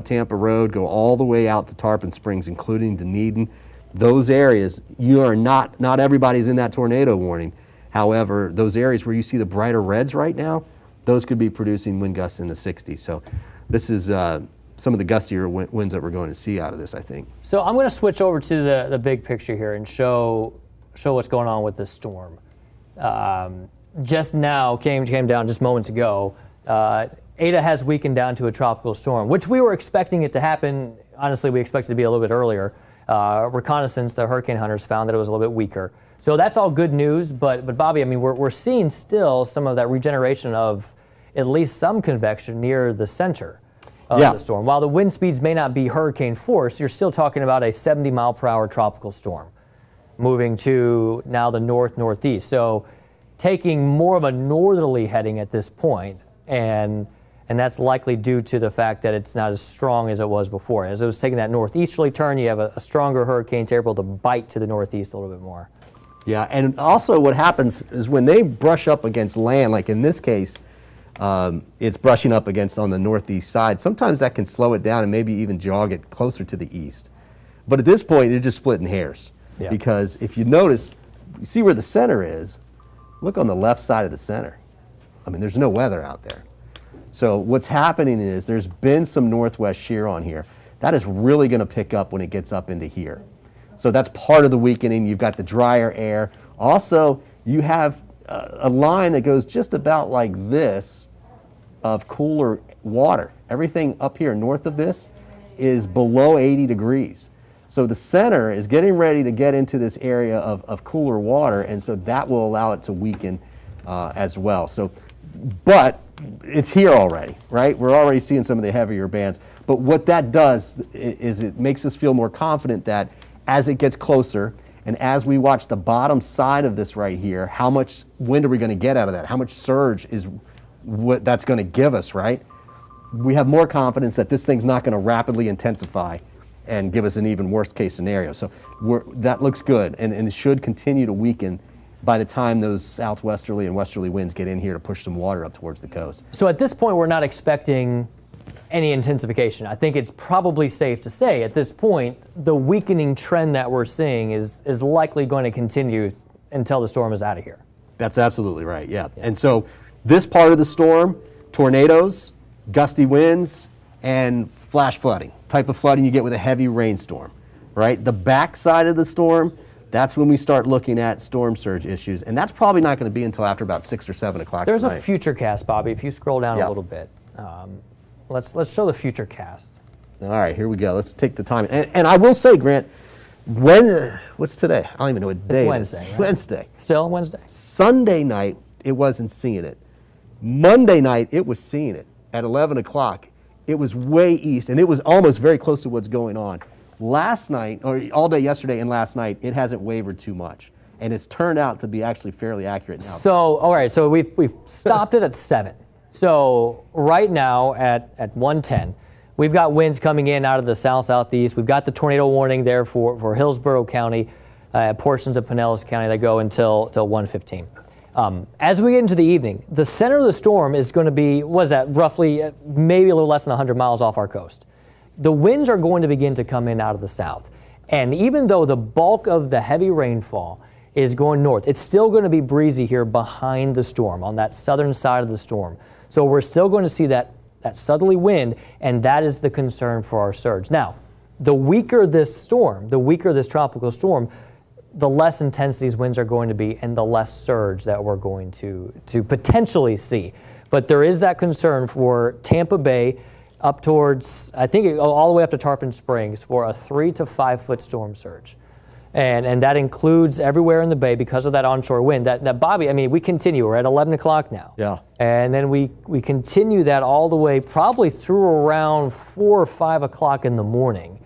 Tampa Road, go all the way out to Tarpon Springs, including Dunedin. Those areas, not everybody's in that tornado warning. However, those areas where you see the brighter reds right now, those could be producing wind gusts in the 60s. So this is some of the gustier winds that we're going to see out of this, I think. So I'm going to switch over to the big picture here and show what's going on with this storm. Just now came down just moments ago. Eta has weakened down to a tropical storm, which we were expecting it to happen. Honestly, we expected it to be a little bit earlier. Reconnaissance, the hurricane hunters found that it was a little bit weaker. So that's all good news. But Bobby, I mean, we're seeing still some of that regeneration of at least some convection near the center of the storm. While the wind speeds may not be hurricane force, you're still talking about a 70 mile per hour tropical storm moving to now the northeast. So taking more of a northerly heading at this point, and that's likely due to the fact that it's not as strong as it was before. As it was taking that northeasterly turn, you have a stronger hurricane to able to bite to the northeast a little bit more. Yeah, and also what happens is when they brush up against land, like in this case, it's brushing up against on the northeast side. Sometimes that can slow it down and maybe even jog it closer to the east. But at this point, they're just splitting hairs. Yeah. Because if you notice, you see where the center is, look on the left side of the center. I mean, there's no weather out there. So what's happening is there's been some northwest shear on here. That is really going to pick up when it gets up into here. So that's part of the weakening. You've got the drier air. Also, you have a line that goes just about like this of cooler water. Everything up here north of this is below 80 degrees. So the center is getting ready to get into this area of cooler water, and so that will allow it to weaken as well. So, but it's here already, right? We're already seeing some of the heavier bands. But what that does is it makes us feel more confident that as it gets closer, and as we watch the bottom side of this right here, how much wind are we going to get out of that? How much surge is what that's going to give us, right? We have more confidence that this thing's not going to rapidly intensify and give us an even worse case scenario. So that looks good, and it should continue to weaken by the time those southwesterly and westerly winds get in here to push some water up towards the coast. So at this point, we're not expecting any intensification. I think it's probably safe to say at this point, the weakening trend that we're seeing is likely going to continue until the storm is out of here. That's absolutely right, yeah. And so this part of the storm, tornadoes, gusty winds, and flash flooding, type of flooding you get with a heavy rainstorm, right? The back side of the storm, that's when we start looking at storm surge issues, and that's probably not going to be until after about 6 or 7 o'clock There's tonight. a future cast, Bobby, if you scroll down a little bit. Let's show the future cast. All right, here we go. Let's take the time. And I will say, Grant, what's today? I don't even know what day Wednesday, it is. right? Wednesday. Still Wednesday? Sunday night, it wasn't seeing it. Monday night, it was seeing it. At 11 o'clock, it was way east, and it was almost very close to what's going on. Last night, or all day yesterday and last night, it hasn't wavered too much. And it's turned out to be actually fairly accurate now. So, all right, so we've stopped it at 7. So right now at 1:10, we've got winds coming in out of the southeast. We've got the tornado warning there for Hillsborough County, portions of Pinellas County that go until 1:15. As we get into the evening, the center of the storm is going to be, roughly maybe a little less than 100 miles off our coast. The winds are going to begin to come in out of the south. And even though the bulk of the heavy rainfall is going north, it's still going to be breezy here behind the storm on that southern side of the storm. So we're still going to see that southerly wind, and that is the concern for our surge. Now, the weaker this tropical storm, the less intense these winds are going to be and the less surge that we're going to potentially see. But there is that concern for Tampa Bay up towards, I think all the way up to Tarpon Springs for a 3 to 5 foot storm surge. And that includes everywhere in the bay because of that onshore wind. That Bobby, I mean, we continue. We're at 11 o'clock now. Yeah. And then we continue that all the way probably through around 4 or 5 o'clock in the morning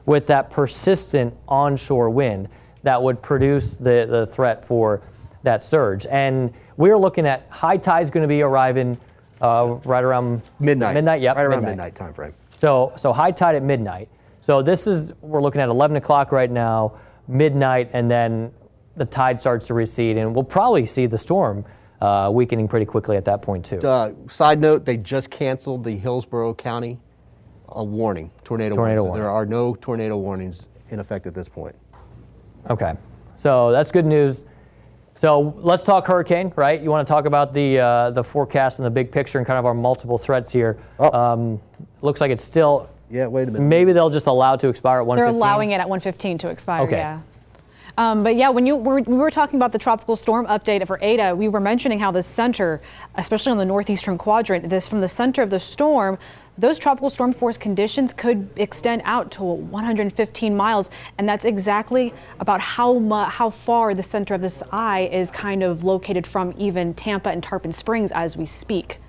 with that persistent onshore wind that would produce the threat for that surge. And we're looking at high tide's going to be arriving right around Midnight. Midnight, yep. Right around midnight time frame. So high tide at midnight. So we're looking at 11 o'clock right now, midnight, and then the tide starts to recede, and we'll probably see the storm weakening pretty quickly at that point too. Side note, they just canceled the Hillsborough County warning, tornado warning. So there are no tornado warnings in effect at this point. Okay, so that's good news. So let's talk hurricane, right? You want to talk about the forecast and the big picture and kind of our multiple threats here. Looks like it's still. Yeah, wait a minute. Maybe they'll just allow it to expire at 1:15. They're allowing it at 1:15 to expire. Okay. Yeah. But yeah, when we were talking about the tropical storm update for Eta, we were mentioning how the center, especially on the northeastern quadrant, from the center of the storm, those tropical storm force conditions could extend out to 115 miles, and that's exactly about how far the center of this eye is kind of located from even Tampa and Tarpon Springs as we speak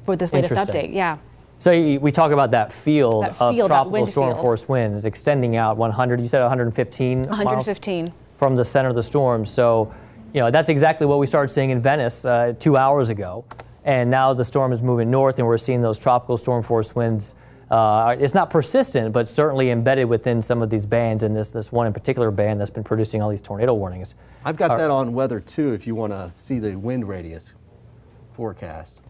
for this latest update. Yeah. So we talk about that field of tropical storm field. Force winds extending out 100. You said 115. 115 miles from the center of the storm. So, that's exactly what we started seeing in Venice 2 hours ago. And now the storm is moving north, and we're seeing those tropical storm force winds. It's not persistent, but certainly embedded within some of these bands, and this one in particular band that's been producing all these tornado warnings. I've got that on weather too, if you want to see the wind radius forecast.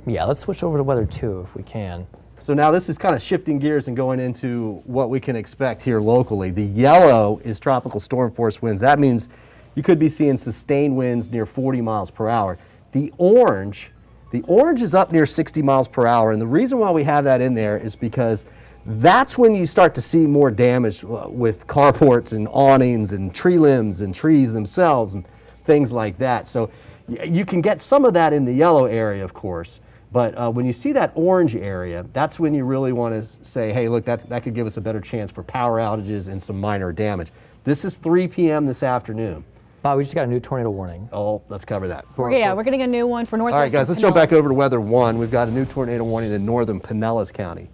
Yeah, let's switch over to weather too, if we can. So now this is kind of shifting gears and going into what we can expect here locally. The yellow is tropical storm force winds. That means you could be seeing sustained winds near 40 miles per hour. The orange is up near 60 miles per hour, and the reason why we have that in there is because that's when you start to see more damage with carports and awnings and tree limbs and trees themselves and things like that. So you can get some of that in the yellow area, of course, but when you see that orange area, that's when you really want to say, hey, look, that could give us a better chance for power outages and some minor damage. This is 3 p.m. this afternoon. Bob, we just got a new tornado warning. Oh, let's cover that. we're getting a new one for northwestern All right, guys, let's jump back over to weather 1. We've got a new tornado warning in northern Pinellas County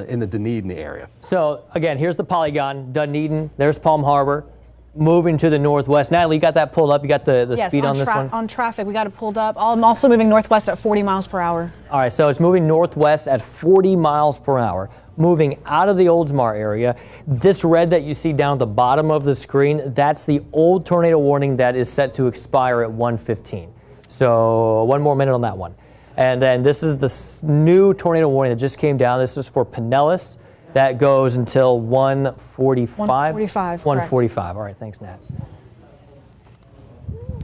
in the Dunedin area. So, again, here's the polygon, Dunedin, there's Palm Harbor, moving to the northwest. Natalie, you got that pulled up? You got the speed on this one? On traffic, we got it pulled up. I'm also moving northwest at 40 miles per hour. All right, so it's moving northwest at 40 miles per hour, moving out of the Oldsmar area. This red that you see down at the bottom of the screen, that's the old tornado warning that is set to expire at 1:15. So 1 more minute on that one. And then this is the new tornado warning that just came down. This is for Pinellas. That goes until 1:45. 1:45, 1:45. All right, thanks, Nat.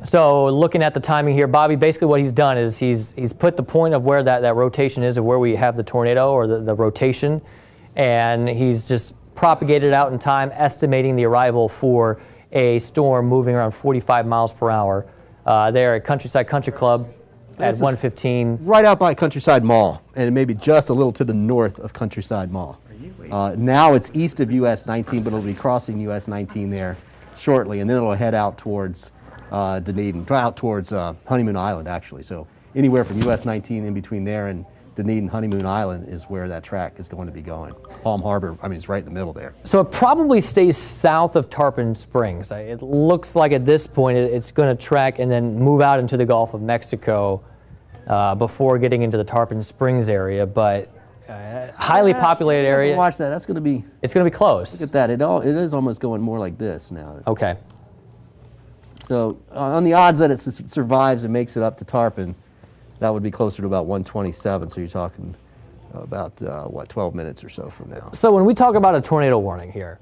So looking at the timing here, Bobby, basically what he's done is he's put the point of where that rotation is, of where we have the tornado or the rotation, and he's just propagated out in time, estimating the arrival for a storm moving around 45 miles per hour there at Countryside Country Club at 1:15. Right out by Countryside Mall, and maybe just a little to the north of Countryside Mall. Now it's east of US 19, but it'll be crossing US 19 there shortly, and then it'll head out towards Dunedin, out towards Honeymoon Island, actually. So anywhere from US 19 in between there and Dunedin, Honeymoon Island is where that track is going to be going. Palm Harbor, I mean, it's right in the middle there. So it probably stays south of Tarpon Springs. It looks like at this point it's going to track and then move out into the Gulf of Mexico before getting into the Tarpon Springs area, but highly populated area. Watch that. That's going to be. It's going to be close. Look at that. It is almost going more like this now. Okay. So on the odds that it survives and makes it up to Tarpon, that would be closer to about 127. So you're talking about 12 minutes or so from now. So when we talk about a tornado warning here,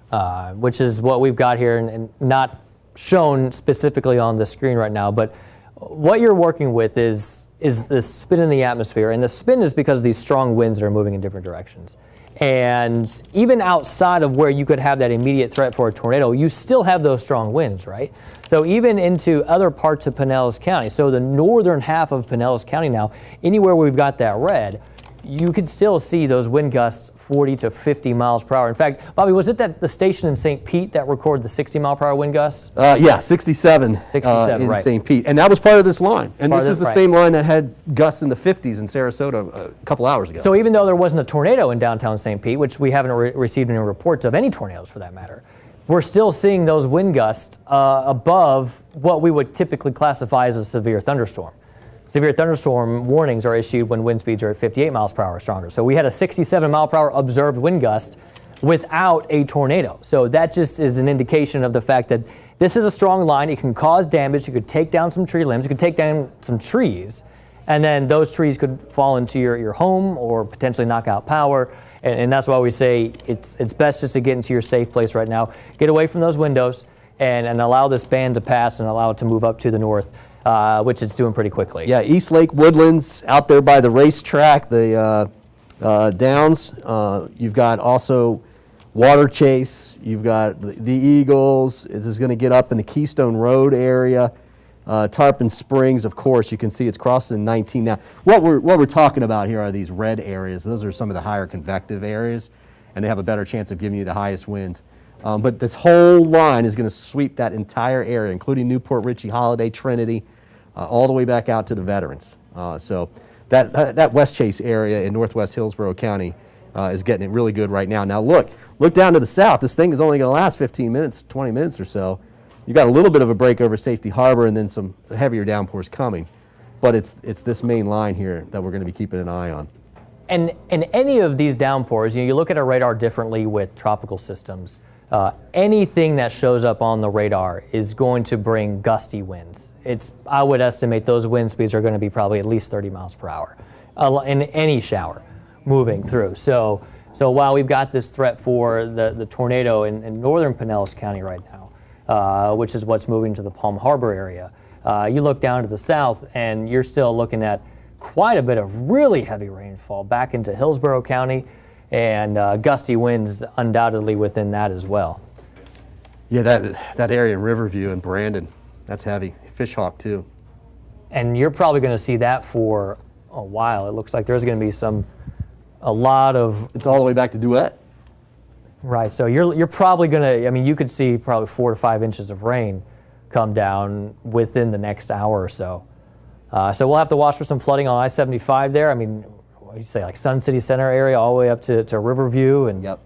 which is what we've got here and not shown specifically on the screen right now, but what you're working with is the spin in the atmosphere, and the spin is because of these strong winds that are moving in different directions. And even outside of where you could have that immediate threat for a tornado, you still have those strong winds, right? So even into other parts of Pinellas County, so the northern half of Pinellas County now, anywhere where we've got that red, you could still see those wind gusts 40 to 50 miles per hour. In fact, Bobby, was it that the station in St. Pete that recorded the 60 mile per hour wind gusts? Yeah, 67, 67, in right. St. Pete. And that was part of this line. And Part this of is the right. same line that had gusts in the 50s in Sarasota a couple hours ago. So even though there wasn't a tornado in downtown St. Pete, which we haven't received any reports of any tornadoes for that matter, we're still seeing those wind gusts above what we would typically classify as a severe thunderstorm. Severe thunderstorm warnings are issued when wind speeds are at 58 miles per hour or stronger. So we had a 67 mile per hour observed wind gust without a tornado. So that just is an indication of the fact that this is a strong line. It can cause damage. You could take down some tree limbs. You could take down some trees. And then those trees could fall into your home or potentially knock out power. And that's why we say it's best just to get into your safe place right now. Get away from those windows and allow this band to pass and allow it to move up to the north, which it's doing pretty quickly. Yeah, East Lake Woodlands out there by the racetrack, the Downs. You've got also Water Chase. You've got the Eagles. This is going to get up in the Keystone Road area. Tarpon Springs, of course, you can see it's crossing 19 now. What we're talking about here are these red areas. Those are some of the higher convective areas, and they have a better chance of giving you the highest winds. But this whole line is going to sweep that entire area, including Newport, Richey, Holiday, Trinity, all the way back out to the Veterans. So that West Chase area in northwest Hillsborough County is getting it really good right now. Now look down to the south. This thing is only going to last 15 minutes, 20 minutes or so. You got a little bit of a break over Safety Harbor and then some heavier downpours coming. But it's this main line here that we're going to be keeping an eye on. And in any of these downpours, you look at a radar differently with tropical systems. Anything that shows up on the radar is going to bring gusty winds. I would estimate those wind speeds are going to be probably at least 30 miles per hour in any shower moving through. So while we've got this threat for the tornado in northern Pinellas County right now, which is what's moving to the Palm Harbor area, you look down to the south and you're still looking at quite a bit of really heavy rainfall back into Hillsborough County, and gusty winds undoubtedly within that as well. Yeah, that area in Riverview and Brandon, that's heavy. Fishhawk too. And you're probably going to see that for a while. It looks like there's going to be a lot of... It's all the way back to Duet. Right, so you're probably going to, I mean, you could see probably 4 to 5 inches of rain come down within the next hour or so. So we'll have to watch for some flooding on I-75 there. I mean, what do you say, like Sun City Center area all the way up to Riverview? And Yep.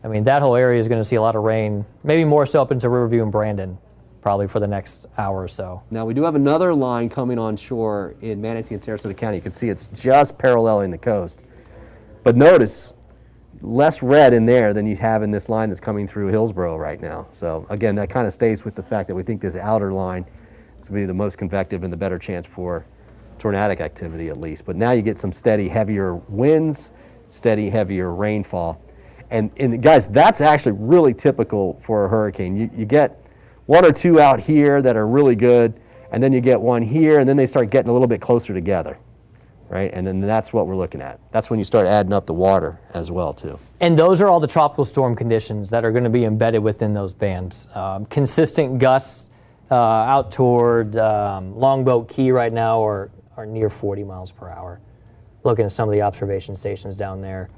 I mean, that whole area is going to see a lot of rain, maybe more so up into Riverview and Brandon, probably for the next hour or so. Now we do have another line coming on shore in Manatee and Sarasota County. You can see it's just paralleling the coast. But notice, less red in there than you have in this line that's coming through Hillsborough right now. So again, that kind of stays with the fact that we think this outer line is going to be the most convective and the better chance for tornadic activity at least. But now you get some steady, heavier winds, steady, heavier rainfall. And guys, that's actually really typical for a hurricane. You get one or two out here that are really good, and then you get one here, and then they start getting a little bit closer together, right? And then that's what we're looking at. That's when you start adding up the water as well, too. And those are all the tropical storm conditions that are going to be embedded within those bands. Consistent gusts out toward Longboat Key right now are near 40 miles per hour. Looking at some of the observation stations down there.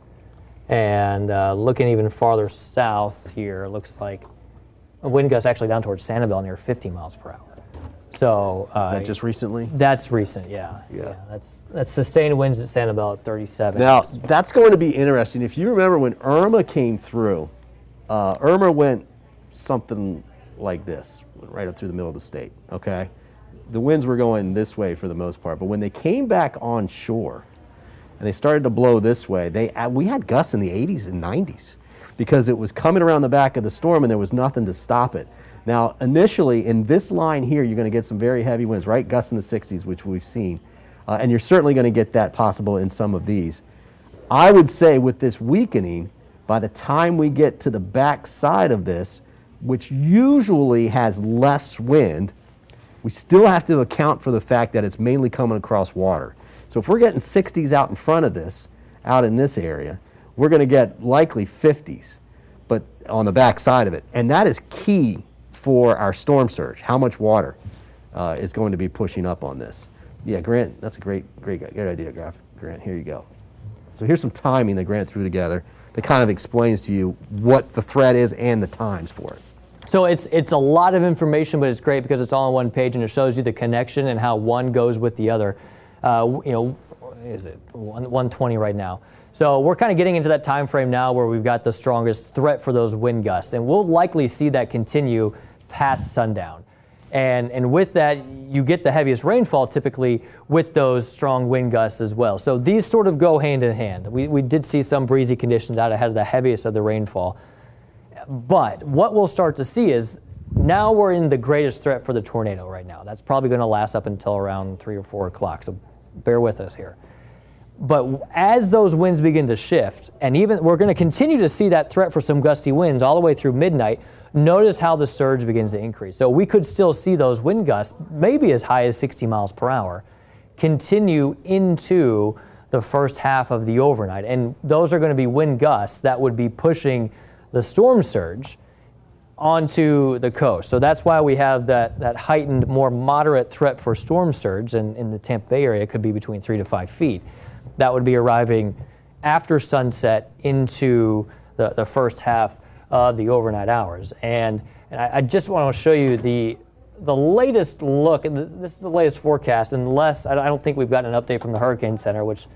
And looking even farther south here, it looks like a wind gust actually down towards Sanibel near 50 miles per hour. So Is that just recently? That's recent, yeah. That's sustained winds at Sanibel at 37. Now, that's going to be interesting. If you remember when Irma came through, Irma went something like this, right up through the middle of the state, okay? The winds were going this way for the most part, but when they came back on shore and they started to blow this way, we had gusts in the 80s and 90s because it was coming around the back of the storm and there was nothing to stop it. Now, initially, in this line here, you're going to get some very heavy winds, right? Gusts in the 60s, which we've seen. And you're certainly going to get that possible in some of these. I would say with this weakening, by the time we get to the back side of this, which usually has less wind, we still have to account for the fact that it's mainly coming across water. So if we're getting 60s out in front of this, out in this area, we're going to get likely 50s, but on the back side of it. And that is key for our storm surge, how much water is going to be pushing up on this. Yeah, Grant, that's a great idea, Grant. Here you go. So here's some timing that Grant threw together that kind of explains to you what the threat is and the times for it. So it's a lot of information, but it's great because it's all on one page and it shows you the connection and how one goes with the other. Is it 120 right now? So we're kind of getting into that time frame now where we've got the strongest threat for those wind gusts, and we'll likely see that continue past sundown. And with that, you get the heaviest rainfall typically with those strong wind gusts as well. So these sort of go hand in hand. We did see some breezy conditions out ahead of the heaviest of the rainfall. But what we'll start to see is now we're in the greatest threat for the tornado right now. That's probably going to last up until around 3 or 4 o'clock, so bear with us here. But as those winds begin to shift, and even we're going to continue to see that threat for some gusty winds all the way through midnight, notice how the surge begins to increase. So we could still see those wind gusts, maybe as high as 60 miles per hour, continue into the first half of the overnight. And those are going to be wind gusts that would be pushing the storm surge onto the coast. So that's why we have that heightened, more moderate threat for storm surge, and in the Tampa Bay area it could be between 3 to 5 feet. That would be arriving after sunset into the first half of the overnight hours. And I just want to show you the latest look, and this is the latest forecast, unless I don't think we've gotten an update from the Hurricane Center, which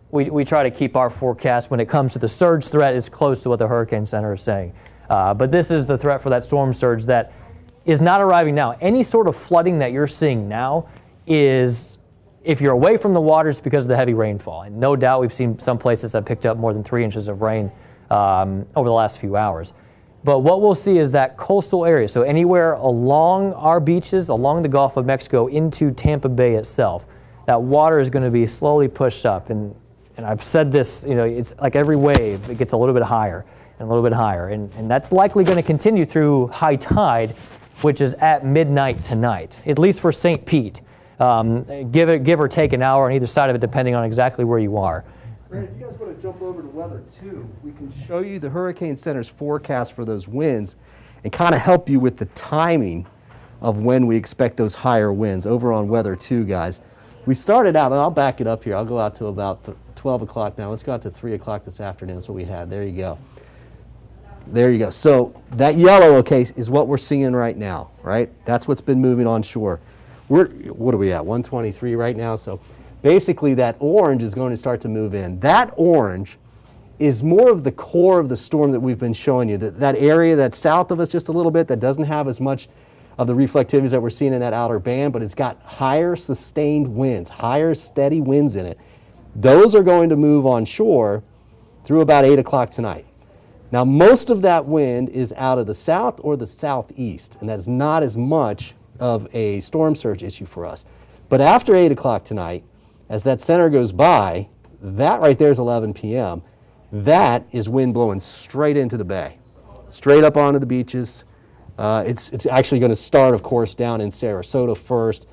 we try to keep our forecast when it comes to the surge threat as close to what the Hurricane Center is saying. But this is the threat for that storm surge that is not arriving now. Any sort of flooding that you're seeing now is, if you're away from the water, it's because of the heavy rainfall. And no doubt we've seen some places that picked up more than 3 inches of rain over the last few hours. But what we'll see is that coastal area, so anywhere along our beaches, along the Gulf of Mexico into Tampa Bay itself, that water is going to be slowly pushed up. And I've said this, it's like every wave, it gets a little bit higher and a little bit higher. And that's likely going to continue through high tide, which is at midnight tonight, at least for St. Pete. Give or take an hour on either side of it, depending on exactly where you are. Grant, if you guys want to jump over to weather too, we can show you the Hurricane Center's forecast for those winds and kind of help you with the timing of when we expect those higher winds over on weather 2, guys. We started out, and I'll back it up here. I'll go out to about 12 o'clock now. Let's go out to 3 o'clock this afternoon. That's what we had. There you go. There you go. So that yellow, okay, is what we're seeing right now, right? That's what's been moving onshore. What are we at, 123 right now? So basically that orange is going to start to move in. That orange is more of the core of the storm that we've been showing you. That area that's south of us just a little bit that doesn't have as much of the reflectivities that we're seeing in that outer band, but it's got higher sustained winds, higher steady winds in it. Those are going to move onshore through about 8 o'clock tonight. Now most of that wind is out of the south or the southeast, and that's not as much of a storm surge issue for us. But after 8 o'clock tonight, as that center goes by, that right there is 11 p.m. That is wind blowing straight into the bay, straight up onto the beaches. It's actually going to start, of course, down in Sarasota first.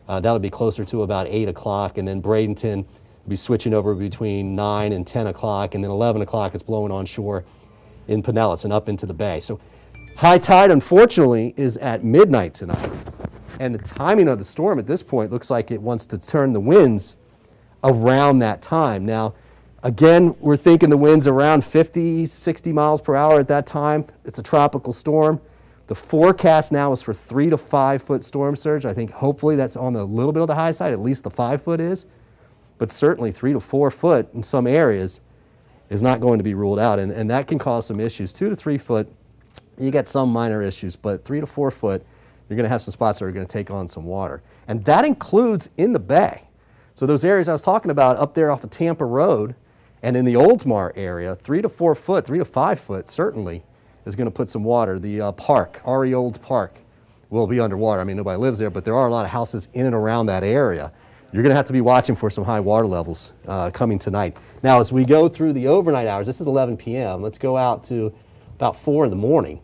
That'll be closer to about 8 o'clock, and then Bradenton will be switching over between 9 and 10 o'clock, and then 11 o'clock it's blowing onshore in Pinellas and up into the bay. So high tide, unfortunately, is at midnight tonight. And the timing of the storm at this point looks like it wants to turn the winds around that time. Now, again, we're thinking the winds around 50, 60 miles per hour at that time. It's a tropical storm. The forecast now is for 3 to 5 foot storm surge. I think hopefully that's on a little bit of the high side, at least the 5 foot is. But certainly 3 to 4 foot in some areas is not going to be ruled out. And that can cause some issues. 2 to 3 foot, you get some minor issues, but 3 to 4 foot, you're going to have some spots that are going to take on some water. And that includes in the bay. So those areas I was talking about up there off of Tampa Road and in the Oldsmar area, 3 to 4 foot, 3 to 5 foot certainly is going to put some water. The park, RE Old Park, will be underwater. I mean, nobody lives there, but there are a lot of houses in and around that area. You're going to have to be watching for some high water levels coming tonight. Now, as we go through the overnight hours, this is 11 p.m. Let's go out to about 4 in the morning.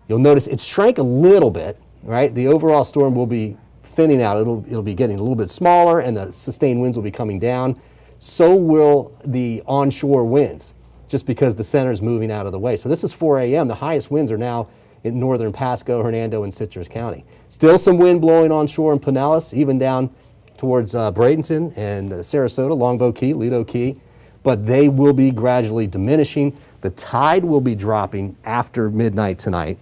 You'll notice it shrank a little bit, right? The overall storm will be thinning out. It'll be getting a little bit smaller, and the sustained winds will be coming down. So will the onshore winds, just because the center is moving out of the way. So this is 4 a.m. The highest winds are now in northern Pasco, Hernando, and Citrus County. Still some wind blowing onshore in Pinellas, even down towards Bradenton and Sarasota, Longboat Key, Lido Key. but they will be gradually diminishing. The tide will be dropping after midnight tonight,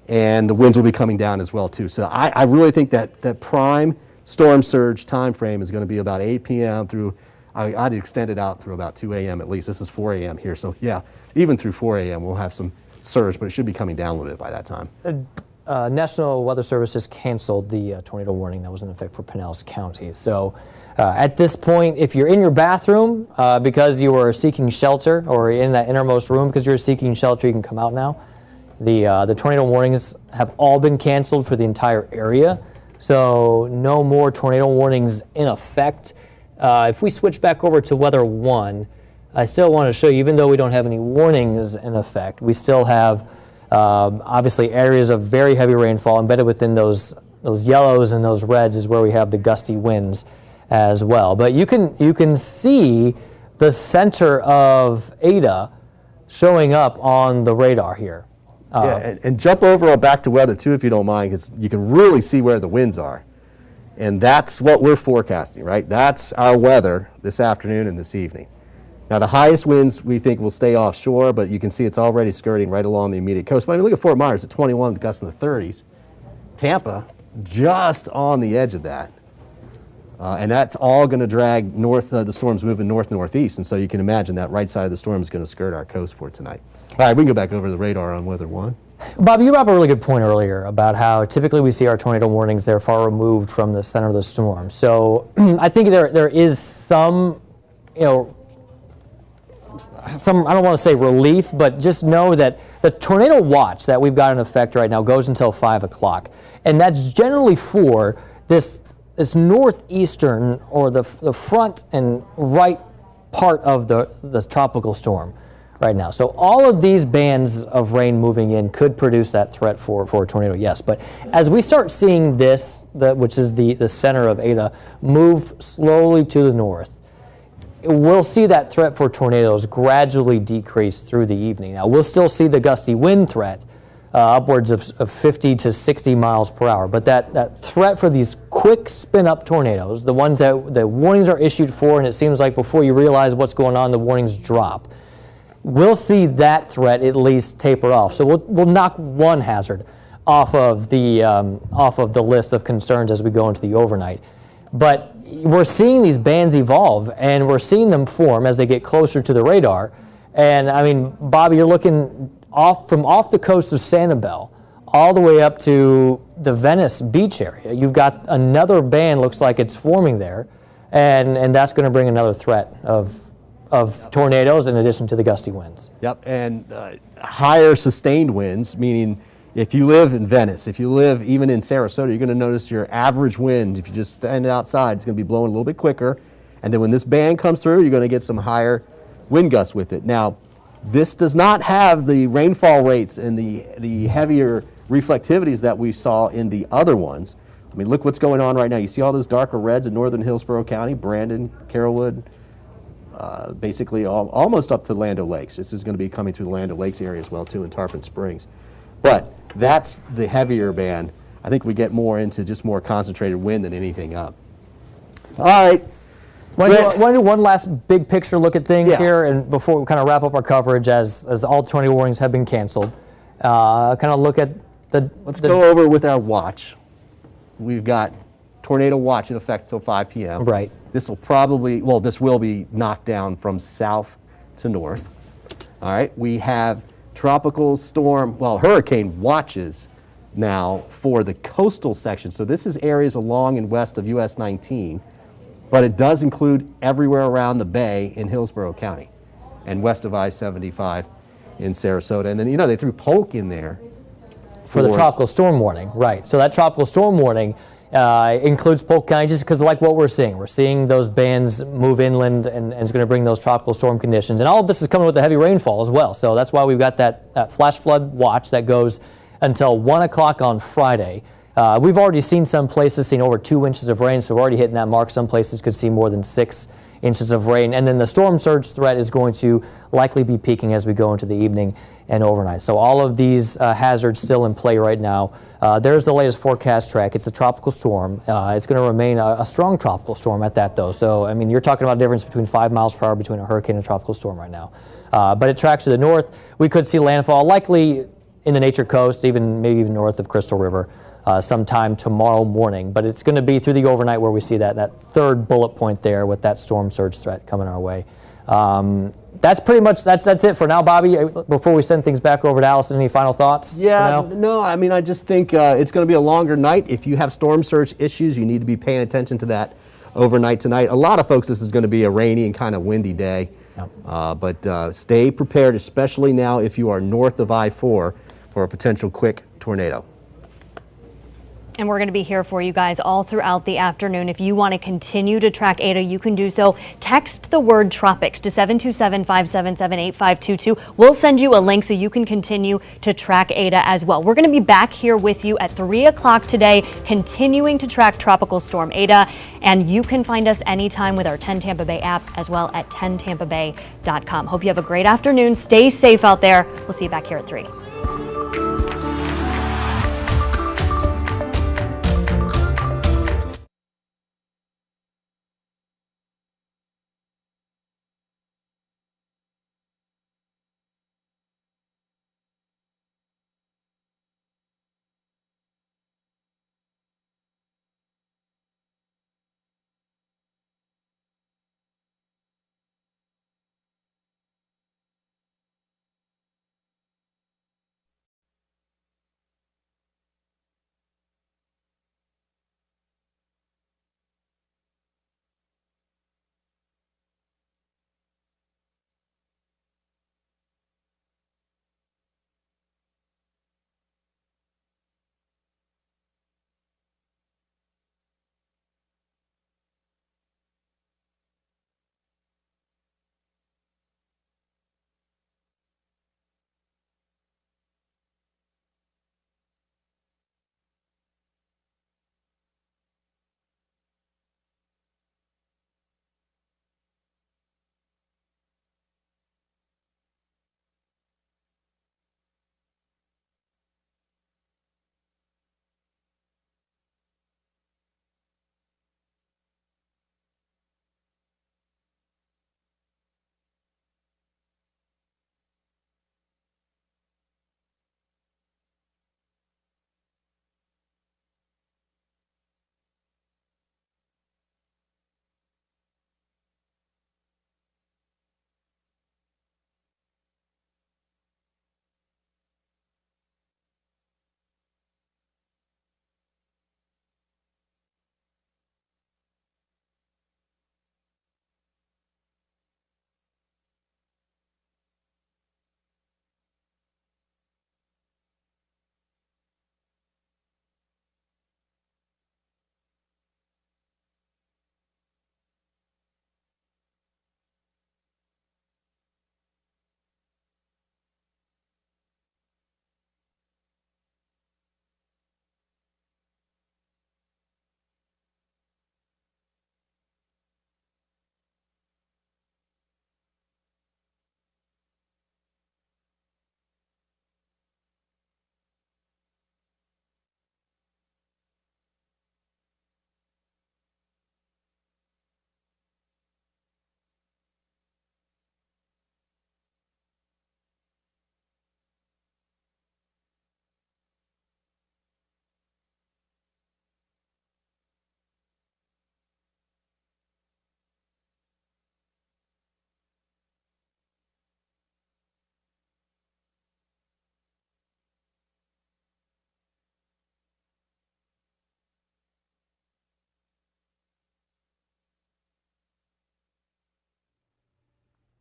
and the winds will be coming down as well too. So I really think that prime storm surge time frame is going to be about 8 p.m. through, I'd extend it out through about 2 a.m. at least. This is 4 a.m. here, so yeah, even through 4 a.m. we'll have some surge, but it should be coming down a little bit by that time. National Weather Service just canceled the tornado warning that was in effect for Pinellas County. So at this point, if you're in your bathroom because you were seeking shelter, or in that innermost room because you're seeking shelter, you can come out now. The tornado warnings have all been canceled for the entire area, so no more tornado warnings in effect. If we switch back over to Weather 1, I still want to show you, even though we don't have any warnings in effect, we still have obviously areas of very heavy rainfall. Embedded within those yellows and those reds is where we have the gusty winds as well. But you can see the center of Eta showing up on the radar here. Yeah, and jump over back to weather too, if you don't mind, because you can really see where the winds are. And that's what we're forecasting, right? That's our weather this afternoon and this evening. Now, the highest winds we think will stay offshore, but you can see it's already skirting right along the immediate coast. But I mean, look at Fort Myers at 21 with gusts in the 30s. Tampa, just on the edge of that. And that's all going to drag north. The storm's moving north-northeast, and so you can imagine that right side of the storm is going to skirt our coast for tonight. All right, we can go back over the radar on Weather 1. Bob, you brought up a really good point earlier about how typically we see our tornado warnings, they're far removed from the center of the storm. So I think there is some, I don't want to say relief, but just know that the tornado watch that we've got in effect right now goes until 5 o'clock. And that's generally for this northeastern, or the front and right part of the tropical storm right now. So all of these bands of rain moving in could produce that threat for a tornado, yes. But as we start seeing this, which is the center of Eta, move slowly to the north, we'll see that threat for tornadoes gradually decrease through the evening. Now, we'll still see the gusty wind threat, upwards of 50 to 60 miles per hour. But that threat for these quick spin-up tornadoes, the ones that the warnings are issued for, and it seems like before you realize what's going on, the warnings drop, we'll see that threat at least taper off. So we'll knock one hazard off of the list of concerns as we go into the overnight. But we're seeing these bands evolve, and we're seeing them form as they get closer to the radar. And I mean, Bobby, you're looking off the coast of Sanibel all the way up to the Venice beach area. You've got another band, looks like it's forming there, and that's going to bring another threat of tornadoes in addition to the gusty winds. Yep, and higher sustained winds, meaning if you live in Venice, if you live even in Sarasota, you're going to notice your average wind, if you just stand outside, it's going to be blowing a little bit quicker. And then when this band comes through, you're going to get some higher wind gusts with it. Now, this does not have the rainfall rates and the heavier reflectivities that we saw in the other ones. I mean, look what's going on right now. You see all those darker reds in northern Hillsborough County, Brandon, Carrollwood, basically almost up to Land O'Lakes. This is going to be coming through the Land O'Lakes area as well, too, in Tarpon Springs. But that's the heavier band. I think we get more into just more concentrated wind than anything up. All right. Want to do one last big picture look at things here, and before we kind of wrap up our coverage, as all tornado warnings have been canceled, kind of look at Let's go over with our watch. We've got tornado watch in effect till 5 p.m. Right. This will be knocked down from south to north. All right. We have tropical storm, hurricane watches now for the coastal section. So this is areas along and west of US 19, but it does include everywhere around the bay in Hillsborough County and west of I-75 in Sarasota. And then, they threw Polk in there. For the tropical storm warning, right. So that tropical storm warning includes Polk County just because like what we're seeing. We're seeing those bands move inland, and it's going to bring those tropical storm conditions. And all of this is coming with the heavy rainfall as well. So that's why we've got that flash flood watch that goes until 1 o'clock on Friday. We've already seen some places seeing over 2 inches of rain, so we're already hitting that mark. Some places could see more than 6 inches of rain. And then the storm surge threat is going to likely be peaking as we go into the evening and overnight. So all of these hazards still in play right now. There's the latest forecast track. It's a tropical storm. It's going to remain a strong tropical storm at that, though. So, I mean, you're talking about a difference between 5 miles per hour between a hurricane and a tropical storm right now. But it tracks to the north. We could see landfall likely in the Nature Coast, maybe even north of Crystal River sometime tomorrow morning. But it's going to be through the overnight where we see that third bullet point there with that storm surge threat coming our way. That's pretty much that's it for now, Bobby. Before we send things back over to Allison, any final thoughts? Yeah, no, I mean, I just think it's going to be a longer night. If you have storm surge issues, you need to be paying attention to that overnight tonight. A lot of folks, this is going to be a rainy and kind of windy day. But stay prepared, especially now if you are north of I-4 for a potential quick tornado. And we're going to be here for you guys all throughout the afternoon. If you want to continue to track Eta, you can do so. Text the word tropics to 727-577-8522. We'll send you a link so you can continue to track Eta as well. We're going to be back here with you at 3 o'clock today, continuing to track Tropical Storm Eta. And you can find us anytime with our 10 Tampa Bay app as well at 10tampabay.com. Hope you have a great afternoon. Stay safe out there. We'll see you back here at 3.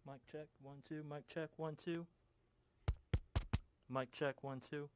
Mic check, 1 2. Mic check, 1 2. Mic check, 1 2.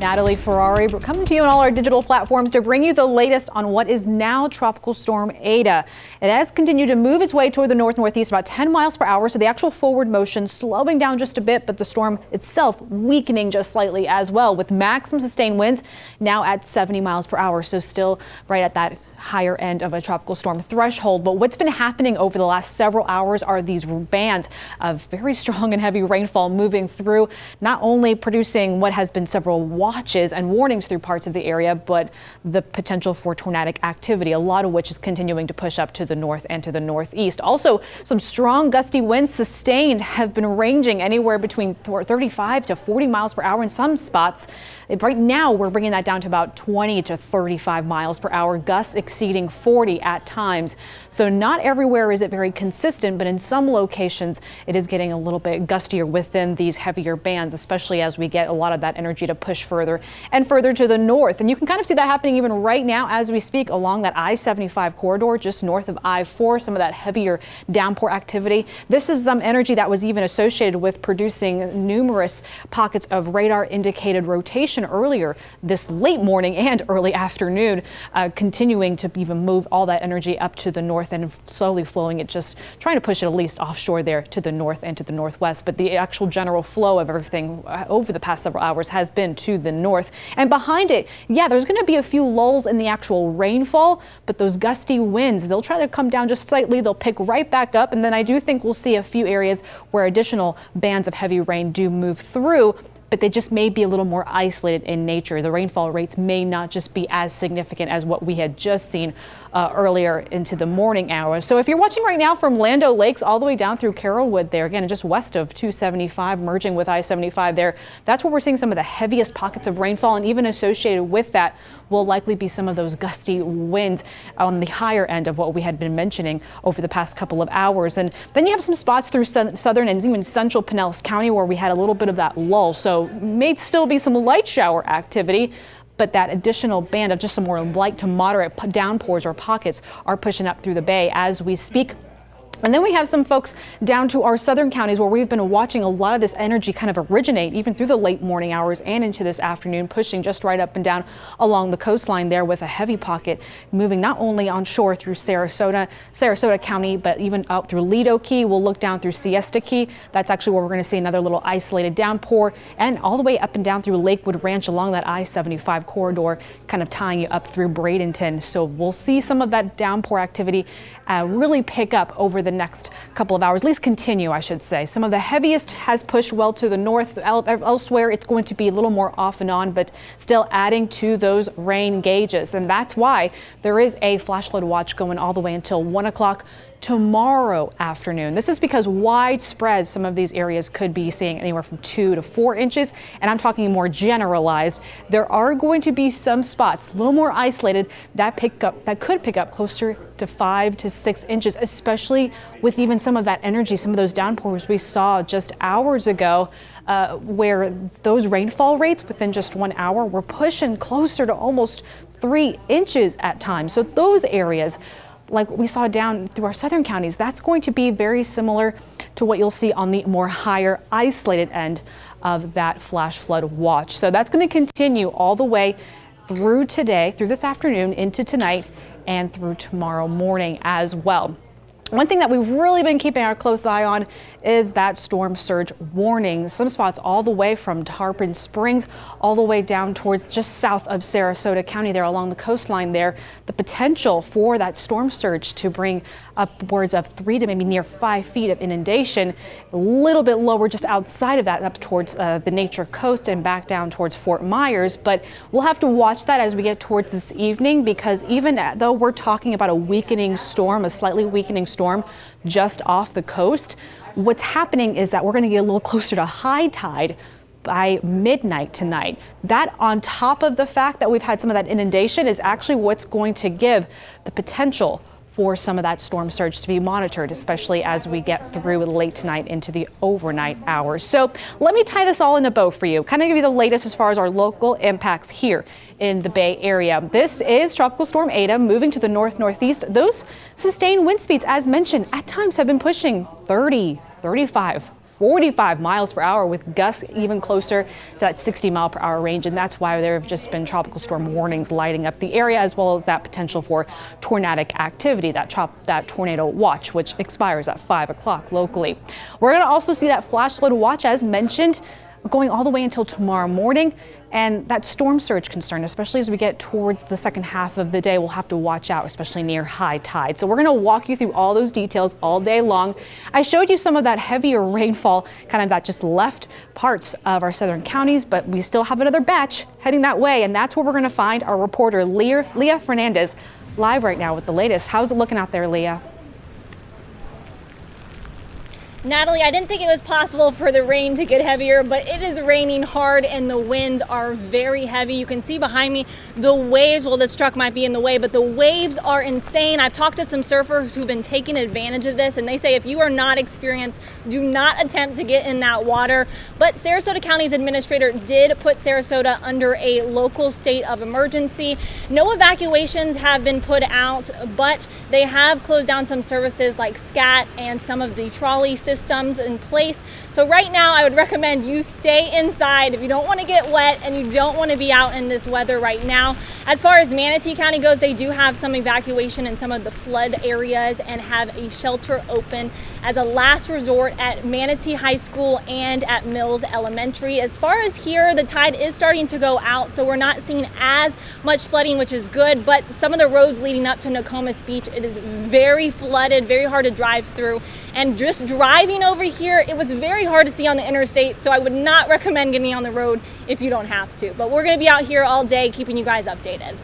Natalie Ferrari, we're coming to you on all our digital platforms to bring you the latest on what is now Tropical Storm Eta. It has continued to move its way toward the north-northeast about 10 miles per hour, so the actual forward motion slowing down just a bit, but the storm itself weakening just slightly as well, with maximum sustained winds now at 70 miles per hour, so still right at that higher end of a tropical storm threshold. But what's been happening over the last several hours are these bands of very strong and heavy rainfall moving through, not only producing what has been several watches and warnings through parts of the area, but the potential for tornadic activity, a lot of which is continuing to push up to the north and to the northeast. Also, some strong gusty winds sustained have been ranging anywhere between 35 to 40 miles per hour in some spots. Right now, we're bringing that down to about 20 to 35 miles per hour, gusts exceeding 40 at times. So not everywhere is it very consistent, but in some locations it is getting a little bit gustier within these heavier bands, especially as we get a lot of that energy to push further and further to the north. And you can kind of see that happening even right now as we speak along that I-75 corridor just north of I-4, some of that heavier downpour activity. This is some energy that was even associated with producing numerous pockets of radar indicated rotation earlier this late morning and early afternoon, continuing to even move all that energy up to the north and slowly flowing it, just trying to push it at least offshore there to the north and to the northwest. But the actual general flow of everything over the past several hours has been to the north. And behind it, yeah, there's going to be a few lulls in the actual rainfall, but those gusty winds, they'll try to come down just slightly. They'll pick right back up. And then I do think we'll see a few areas where additional bands of heavy rain do move through, but they just may be a little more isolated in nature. The rainfall rates may not just be as significant as what we had just seen earlier into the morning hours. So if you're watching right now from Lando Lakes all the way down through Carrollwood there, again, just west of 275, merging with I-75 there, that's where we're seeing some of the heaviest pockets of rainfall, and even associated with that will likely be some of those gusty winds on the higher end of what we had been mentioning over the past couple of hours. And then you have some spots through southern and even central Pinellas County where we had a little bit of that lull. So may still be some light shower activity, but that additional band of just some more light to moderate downpours or pockets are pushing up through the bay as we speak. And then we have some folks down to our southern counties where we've been watching a lot of this energy kind of originate even through the late morning hours and into this afternoon, pushing just right up and down along the coastline there, with a heavy pocket moving not only on shore through Sarasota County, but even out through Lido Key. We'll look down through Siesta Key. That's actually where we're going to see another little isolated downpour, and all the way up and down through Lakewood Ranch along that I-75 corridor, kind of tying you up through Bradenton. So we'll see some of that downpour activity really pick up over the next couple of hours, at least continue, I should say. Some of the heaviest has pushed well to the north. Elsewhere, it's going to be a little more off and on, but still adding to those rain gauges. And that's why there is a flash flood watch going all the way until 1 o'clock tomorrow afternoon. This is because widespread some of these areas could be seeing anywhere from 2 to 4 inches, and I'm talking more generalized. There are going to be some spots a little more isolated that could pick up closer to 5 to 6 inches, especially with even some of that energy, some of those downpours we saw just hours ago, where those rainfall rates within just 1 hour were pushing closer to almost 3 inches at times. So those areas, like we saw down through our southern counties, that's going to be very similar to what you'll see on the more higher isolated end of that flash flood watch. So that's going to continue all the way through today, through this afternoon, into tonight, and through tomorrow morning as well. One thing that we've really been keeping our close eye on is that storm surge warning. Some spots all the way from Tarpon Springs all the way down towards just south of Sarasota County there along the coastline there. The potential for that storm surge to bring upwards of 3 to maybe near 5 feet of inundation, a little bit lower just outside of that up towards the Nature Coast and back down towards Fort Myers. But we'll have to watch that as we get towards this evening, because even though we're talking about a weakening storm, a slightly weakening storm just off the coast, what's happening is that we're going to get a little closer to high tide by midnight tonight. That, on top of the fact that we've had some of that inundation, is actually what's going to give the potential for some of that storm surge to be monitored, especially as we get through late tonight into the overnight hours. So let me tie this all in a bow for you, kind of give you the latest as far as our local impacts here in the Bay Area. This is Tropical Storm Eta moving to the north-northeast. Those sustained wind speeds, as mentioned, at times have been pushing 30, 35, 45 miles per hour with gusts even closer to that 60-mile-per-hour range. And that's why there have just been tropical storm warnings lighting up the area, as well as that potential for tornadic activity, that tornado watch, which expires at 5 o'clock locally. We're going to also see that flash flood watch, as mentioned, going all the way until tomorrow morning. And that storm surge concern, especially as we get towards the second half of the day, we'll have to watch out, especially near high tide. So we're going to walk you through all those details all day long. I showed you some of that heavier rainfall, kind of that just left parts of our southern counties, but we still have another batch heading that way. And that's where we're going to find our reporter, Leah Fernandez, live right now with the latest. How's it looking out there, Leah? Natalie, I didn't think it was possible for the rain to get heavier, but it is raining hard and the winds are very heavy. You can see behind me the waves. Well, this truck might be in the way, but the waves are insane. I've talked to some surfers who've been taking advantage of this, and they say if you are not experienced, do not attempt to get in that water. But Sarasota County's administrator did put Sarasota under a local state of emergency. No evacuations have been put out, but they have closed down some services like SCAT and some of the trolley systems in place. So right now I would recommend you stay inside if you don't want to get wet and you don't want to be out in this weather right now. As far as Manatee County goes, they do have some evacuation in some of the flood areas and have a shelter open as a last resort at Manatee High School and at Mills Elementary. As far as here, the tide is starting to go out, so we're not seeing as much flooding, which is good, but some of the roads leading up to Nokomis Beach, it is very flooded, very hard to drive through. And just driving over here, it was very hard to see on the interstate, so I would not recommend getting on the road if you don't have to. But we're gonna be out here all day keeping you guys updated.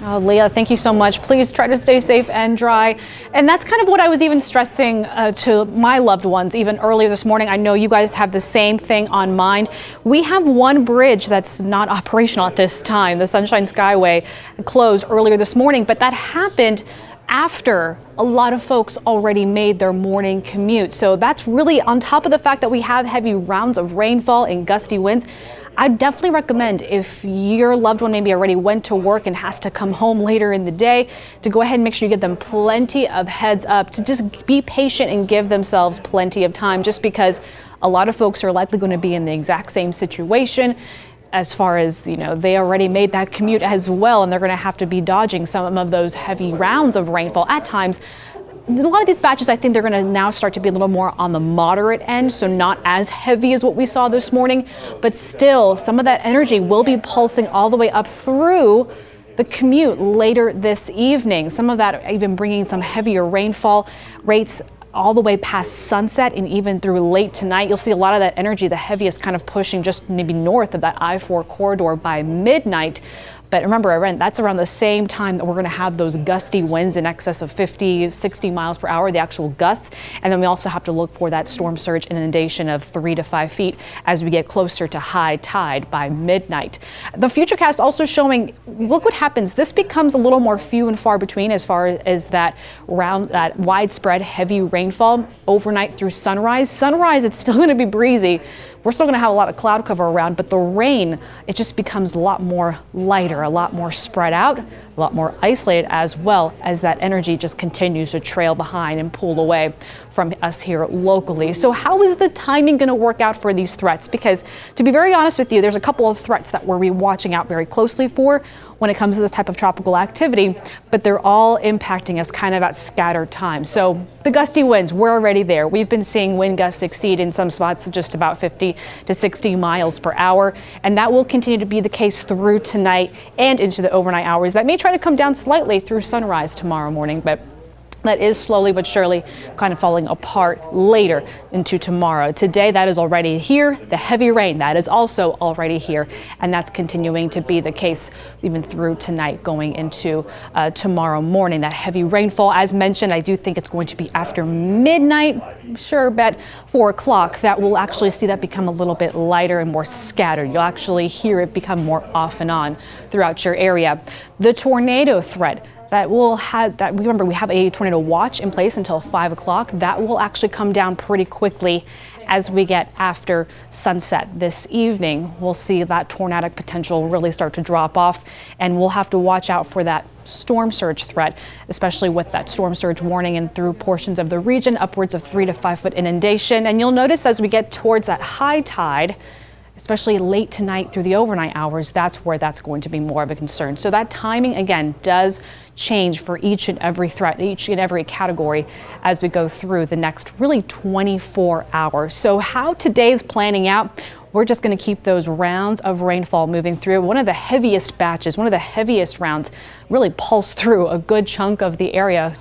Oh, Leah, thank you so much. Please try to stay safe and dry. And that's kind of what I was even stressing to my loved ones even earlier this morning. I know you guys have the same thing on mind. We have one bridge that's not operational at this time. The Sunshine Skyway closed earlier this morning, but that happened after a lot of folks already made their morning commute. So that's really on top of the fact that we have heavy rounds of rainfall and gusty winds. I'd definitely recommend, if your loved one maybe already went to work and has to come home later in the day, to go ahead and make sure you give them plenty of heads up, to just be patient and give themselves plenty of time, just because a lot of folks are likely going to be in the exact same situation. As far as, you know, they already made that commute as well, and they're going to have to be dodging some of those heavy rounds of rainfall at times. A lot of these batches, I think they're going to now start to be a little more on the moderate end, so not as heavy as what we saw this morning, but still some of that energy will be pulsing all the way up through the commute later this evening. Some of that even bringing some heavier rainfall rates all the way past sunset and even through late tonight. You'll see a lot of that energy, the heaviest kind of pushing just maybe north of that I-4 corridor by midnight. But remember, that's around the same time that we're going to have those gusty winds in excess of 50, 60 miles per hour, the actual gusts. And then we also have to look for that storm surge inundation of 3 to 5 feet as we get closer to high tide by midnight. The Futurecast also showing, look what happens. This becomes a little more few and far between as far as that widespread heavy rainfall overnight through sunrise. Sunrise, it's still going to be breezy. We're still going to have a lot of cloud cover around, but the rain, it just becomes a lot more lighter, a lot more spread out, a lot more isolated, as well as that energy just continues to trail behind and pull away from us here locally. So how is the timing going to work out for these threats? Because to be very honest with you, there's a couple of threats that we're watching out very closely for when it comes to this type of tropical activity, but they're all impacting us kind of at scattered times. So the gusty winds, we're already there. We've been seeing wind gusts exceed in some spots just about 50 to 60 miles per hour, and that will continue to be the case through tonight and into the overnight hours. That may try to come down slightly through sunrise tomorrow morning, but that is slowly but surely kind of falling apart later into tomorrow. Today, that is already here. The heavy rain, that is also already here. And that's continuing to be the case even through tonight going into tomorrow morning. That heavy rainfall, as mentioned, I do think it's going to be after midnight. Sure, bet 4 o'clock that we'll actually see that become a little bit lighter and more scattered. You'll actually hear it become more off and on throughout your area. The tornado threat, that will have that. Remember, we have a tornado watch in place until 5 o'clock. That will actually come down pretty quickly as we get after sunset this evening. We'll see that tornadic potential really start to drop off, and we'll have to watch out for that storm surge threat, especially with that storm surge warning and through portions of the region, upwards of 3 to 5 foot inundation. And you'll notice as we get towards that high tide, especially late tonight through the overnight hours, that's where that's going to be more of a concern. So that timing, again, does change for each and every threat, each and every category as we go through the next really 24 hours. So how today's planning out, we're just going to keep those rounds of rainfall moving through. One of the heaviest batches, one of the heaviest rounds really pulsed through a good chunk of the area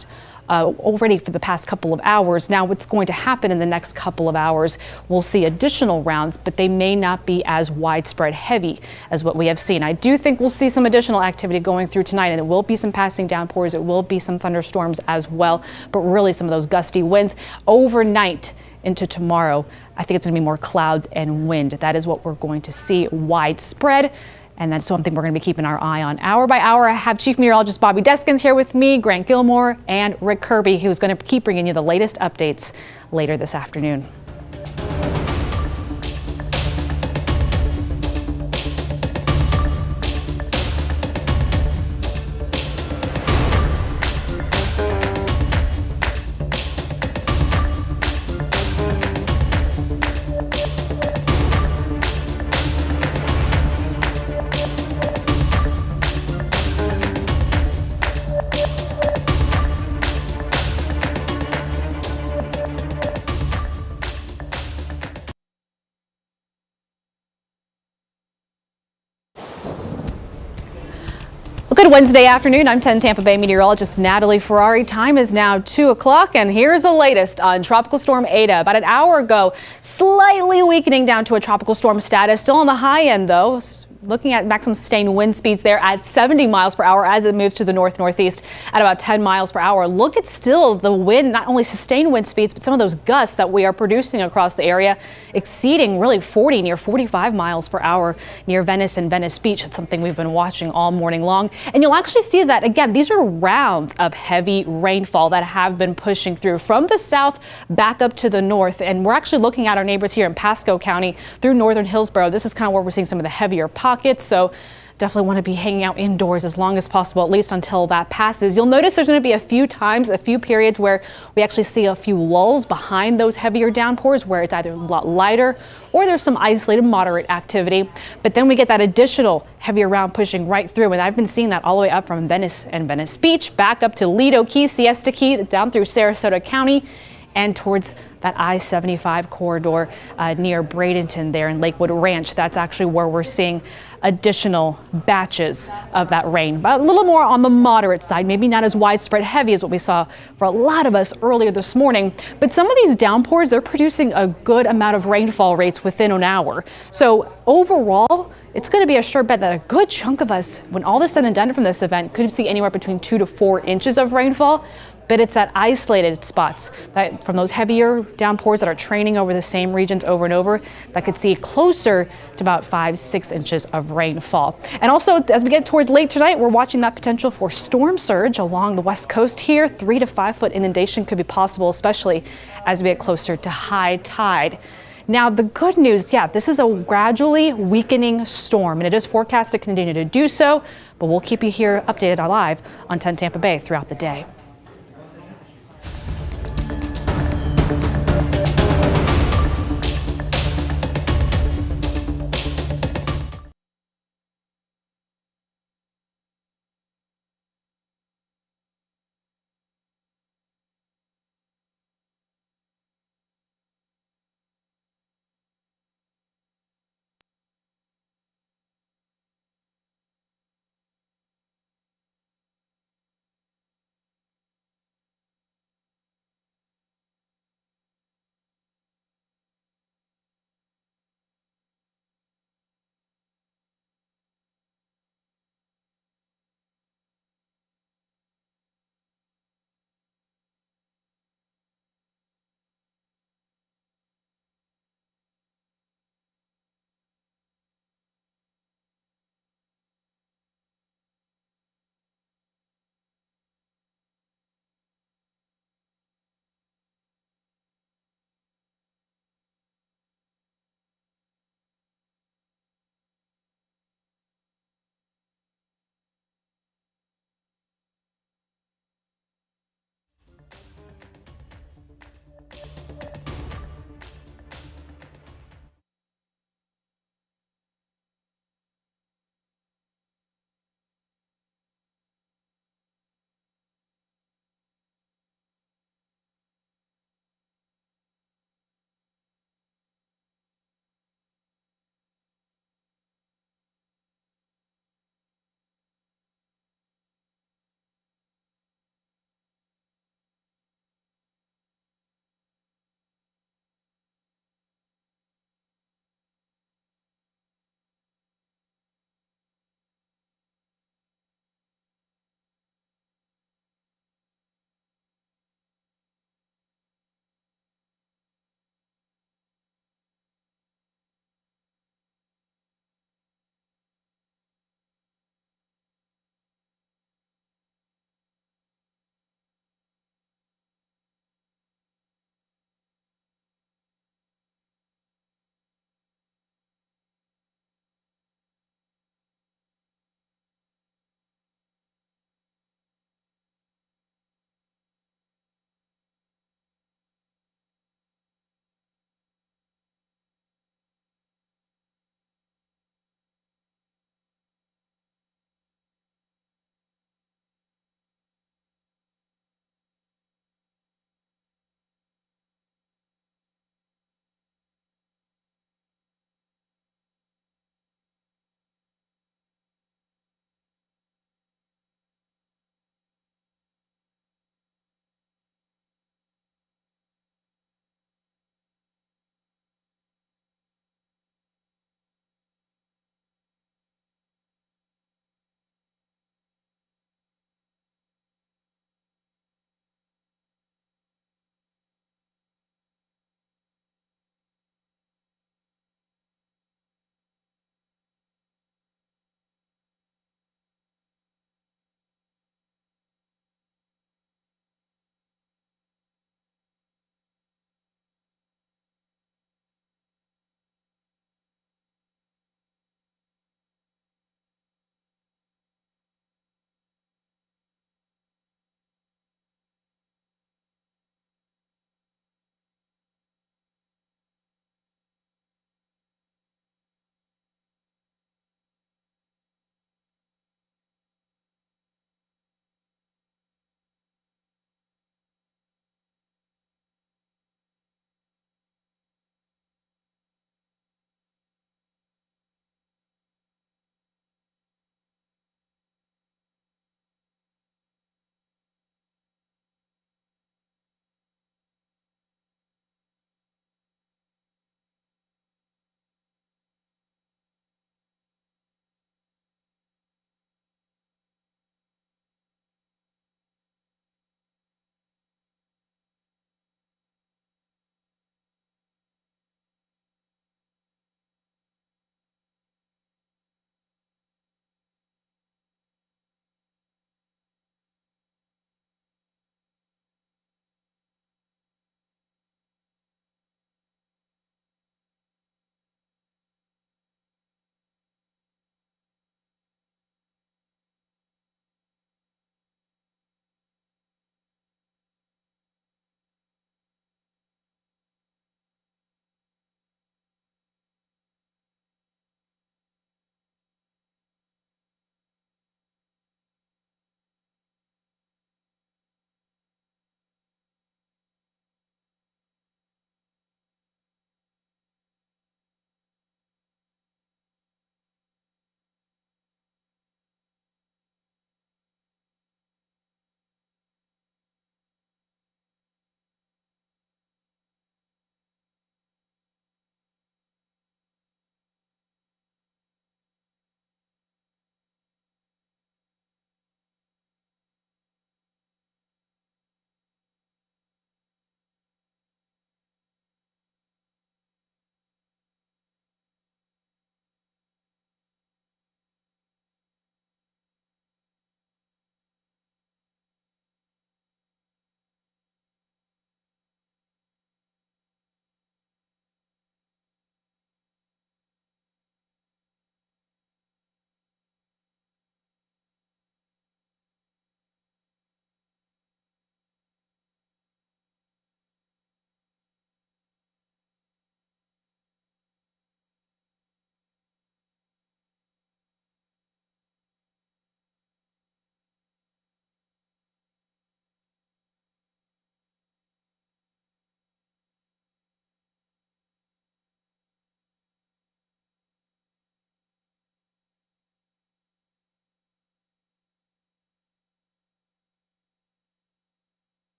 already for the past couple of hours. Now what's going to happen in the next couple of hours, we'll see additional rounds, but they may not be as widespread heavy as what we have seen. I do think we'll see some additional activity going through tonight, and it will be some passing downpours. It will be some thunderstorms as well, but really some of those gusty winds overnight into tomorrow. I think it's going to be more clouds and wind. That is what we're going to see widespread. And that's something we're going to be keeping our eye on hour by hour. I have Chief Meteorologist Bobby Deskins here with me, Grant Gilmore, and Rick Kirby, who's going to keep bringing you the latest updates later this afternoon. Good Wednesday afternoon. I'm 10 Tampa Bay meteorologist Natalie Ferrari. Time is now 2 o'clock, and here's the latest on Tropical Storm Eta. About an hour ago, slightly weakening down to a tropical storm status. Still on the high end, though. Looking at maximum sustained wind speeds there at 70 miles per hour as it moves to the northeast at about 10 miles per hour. Look at still the wind, not only sustained wind speeds, but some of those gusts that we are producing across the area exceeding really 40, near 45 miles per hour near Venice and Venice Beach. It's something we've been watching all morning long. And you'll actually see that, again, these are rounds of heavy rainfall that have been pushing through from the south back up to the north. And we're actually looking at our neighbors here in Pasco County through northern Hillsborough. This is kind of where we're seeing some of the heavier pockets. So definitely want to be hanging out indoors as long as possible, at least until that passes. You'll notice there's going to be a few periods where we actually see a few lulls behind those heavier downpours where it's either a lot lighter or there's some isolated moderate activity. But then we get that additional heavier round pushing right through. And I've been seeing that all the way up from Venice and Venice Beach, back up to Lido Key, Siesta Key, down through Sarasota County, and towards that I-75 corridor near Bradenton there in Lakewood Ranch. That's actually where we're seeing additional batches of that rain, but a little more on the moderate side, maybe not as widespread heavy as what we saw for a lot of us earlier this morning. But some of these downpours, they're producing a good amount of rainfall rates within an hour. So overall, it's going to be a sure bet that a good chunk of us, when all is said and done from this event, could see anywhere between 2 to 4 inches of rainfall. But it's that isolated spots that from those heavier downpours that are training over the same regions over and over that could see closer to about 5-6 inches of rainfall. And also, as we get towards late tonight, we're watching that potential for storm surge along the west coast here. 3 to 5 foot inundation could be possible, especially as we get closer to high tide. Now, the good news, this is a gradually weakening storm, and it is forecast to continue to do so, but we'll keep you here updated live on 10 Tampa Bay throughout the day.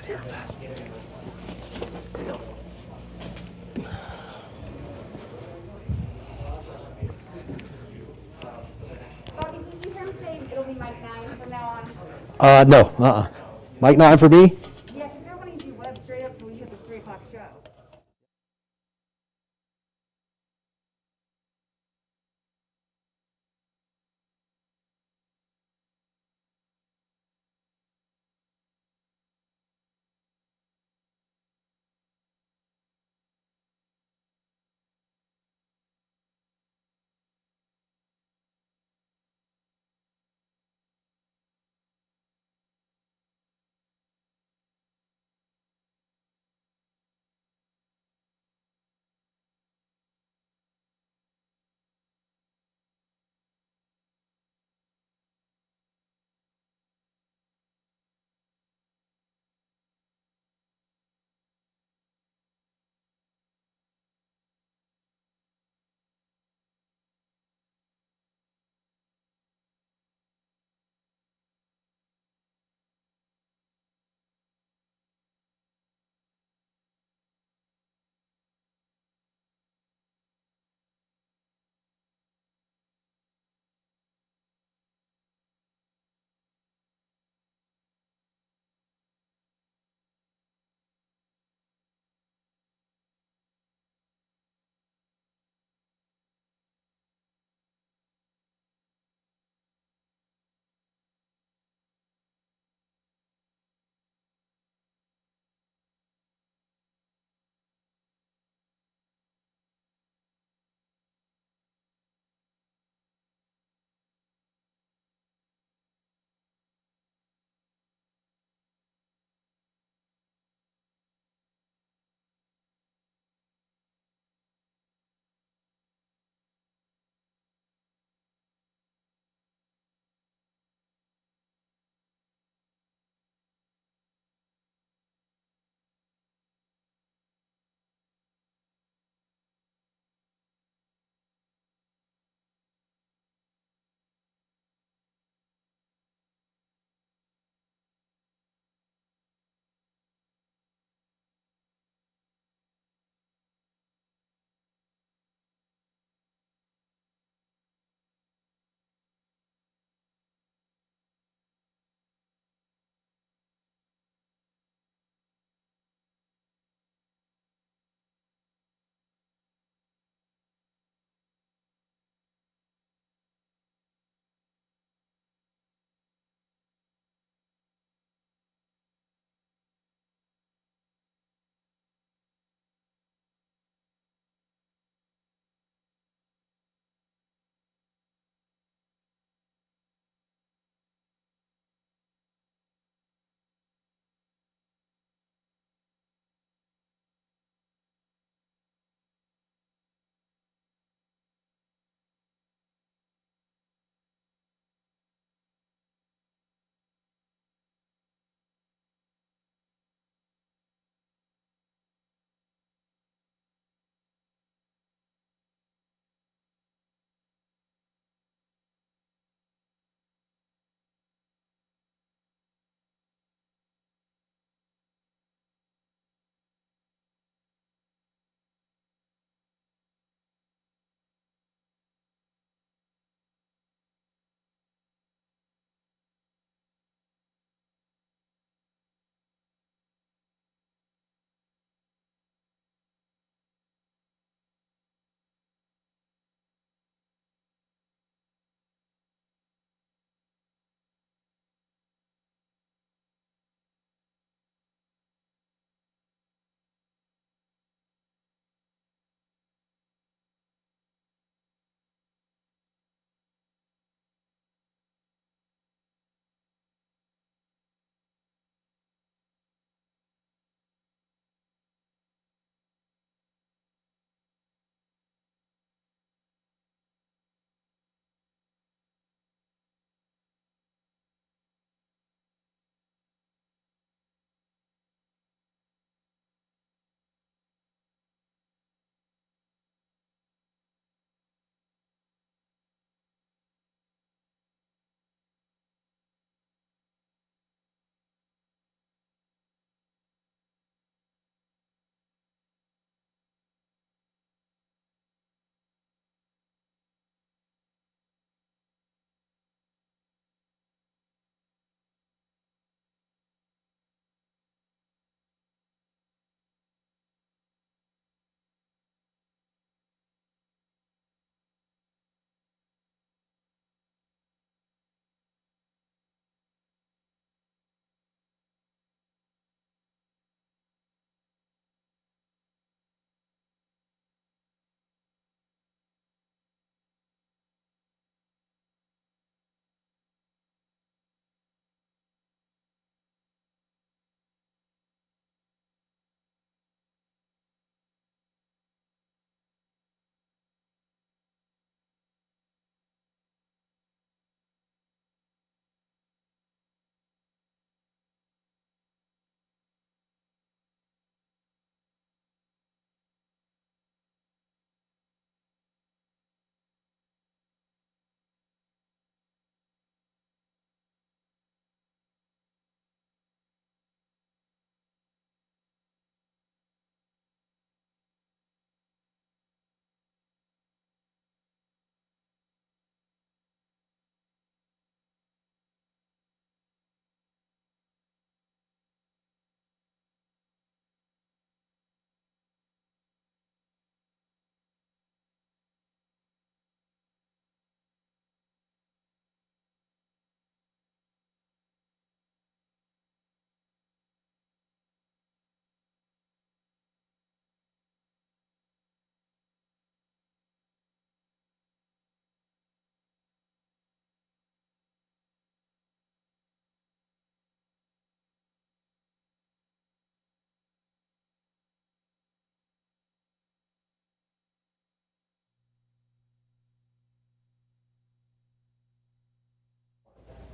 Bobby, did you hear him say it'll be Mike 9 from now on? No, Mike 9 for me? Yeah, because they're wanting to do web straight up till we get this 3 o'clock show.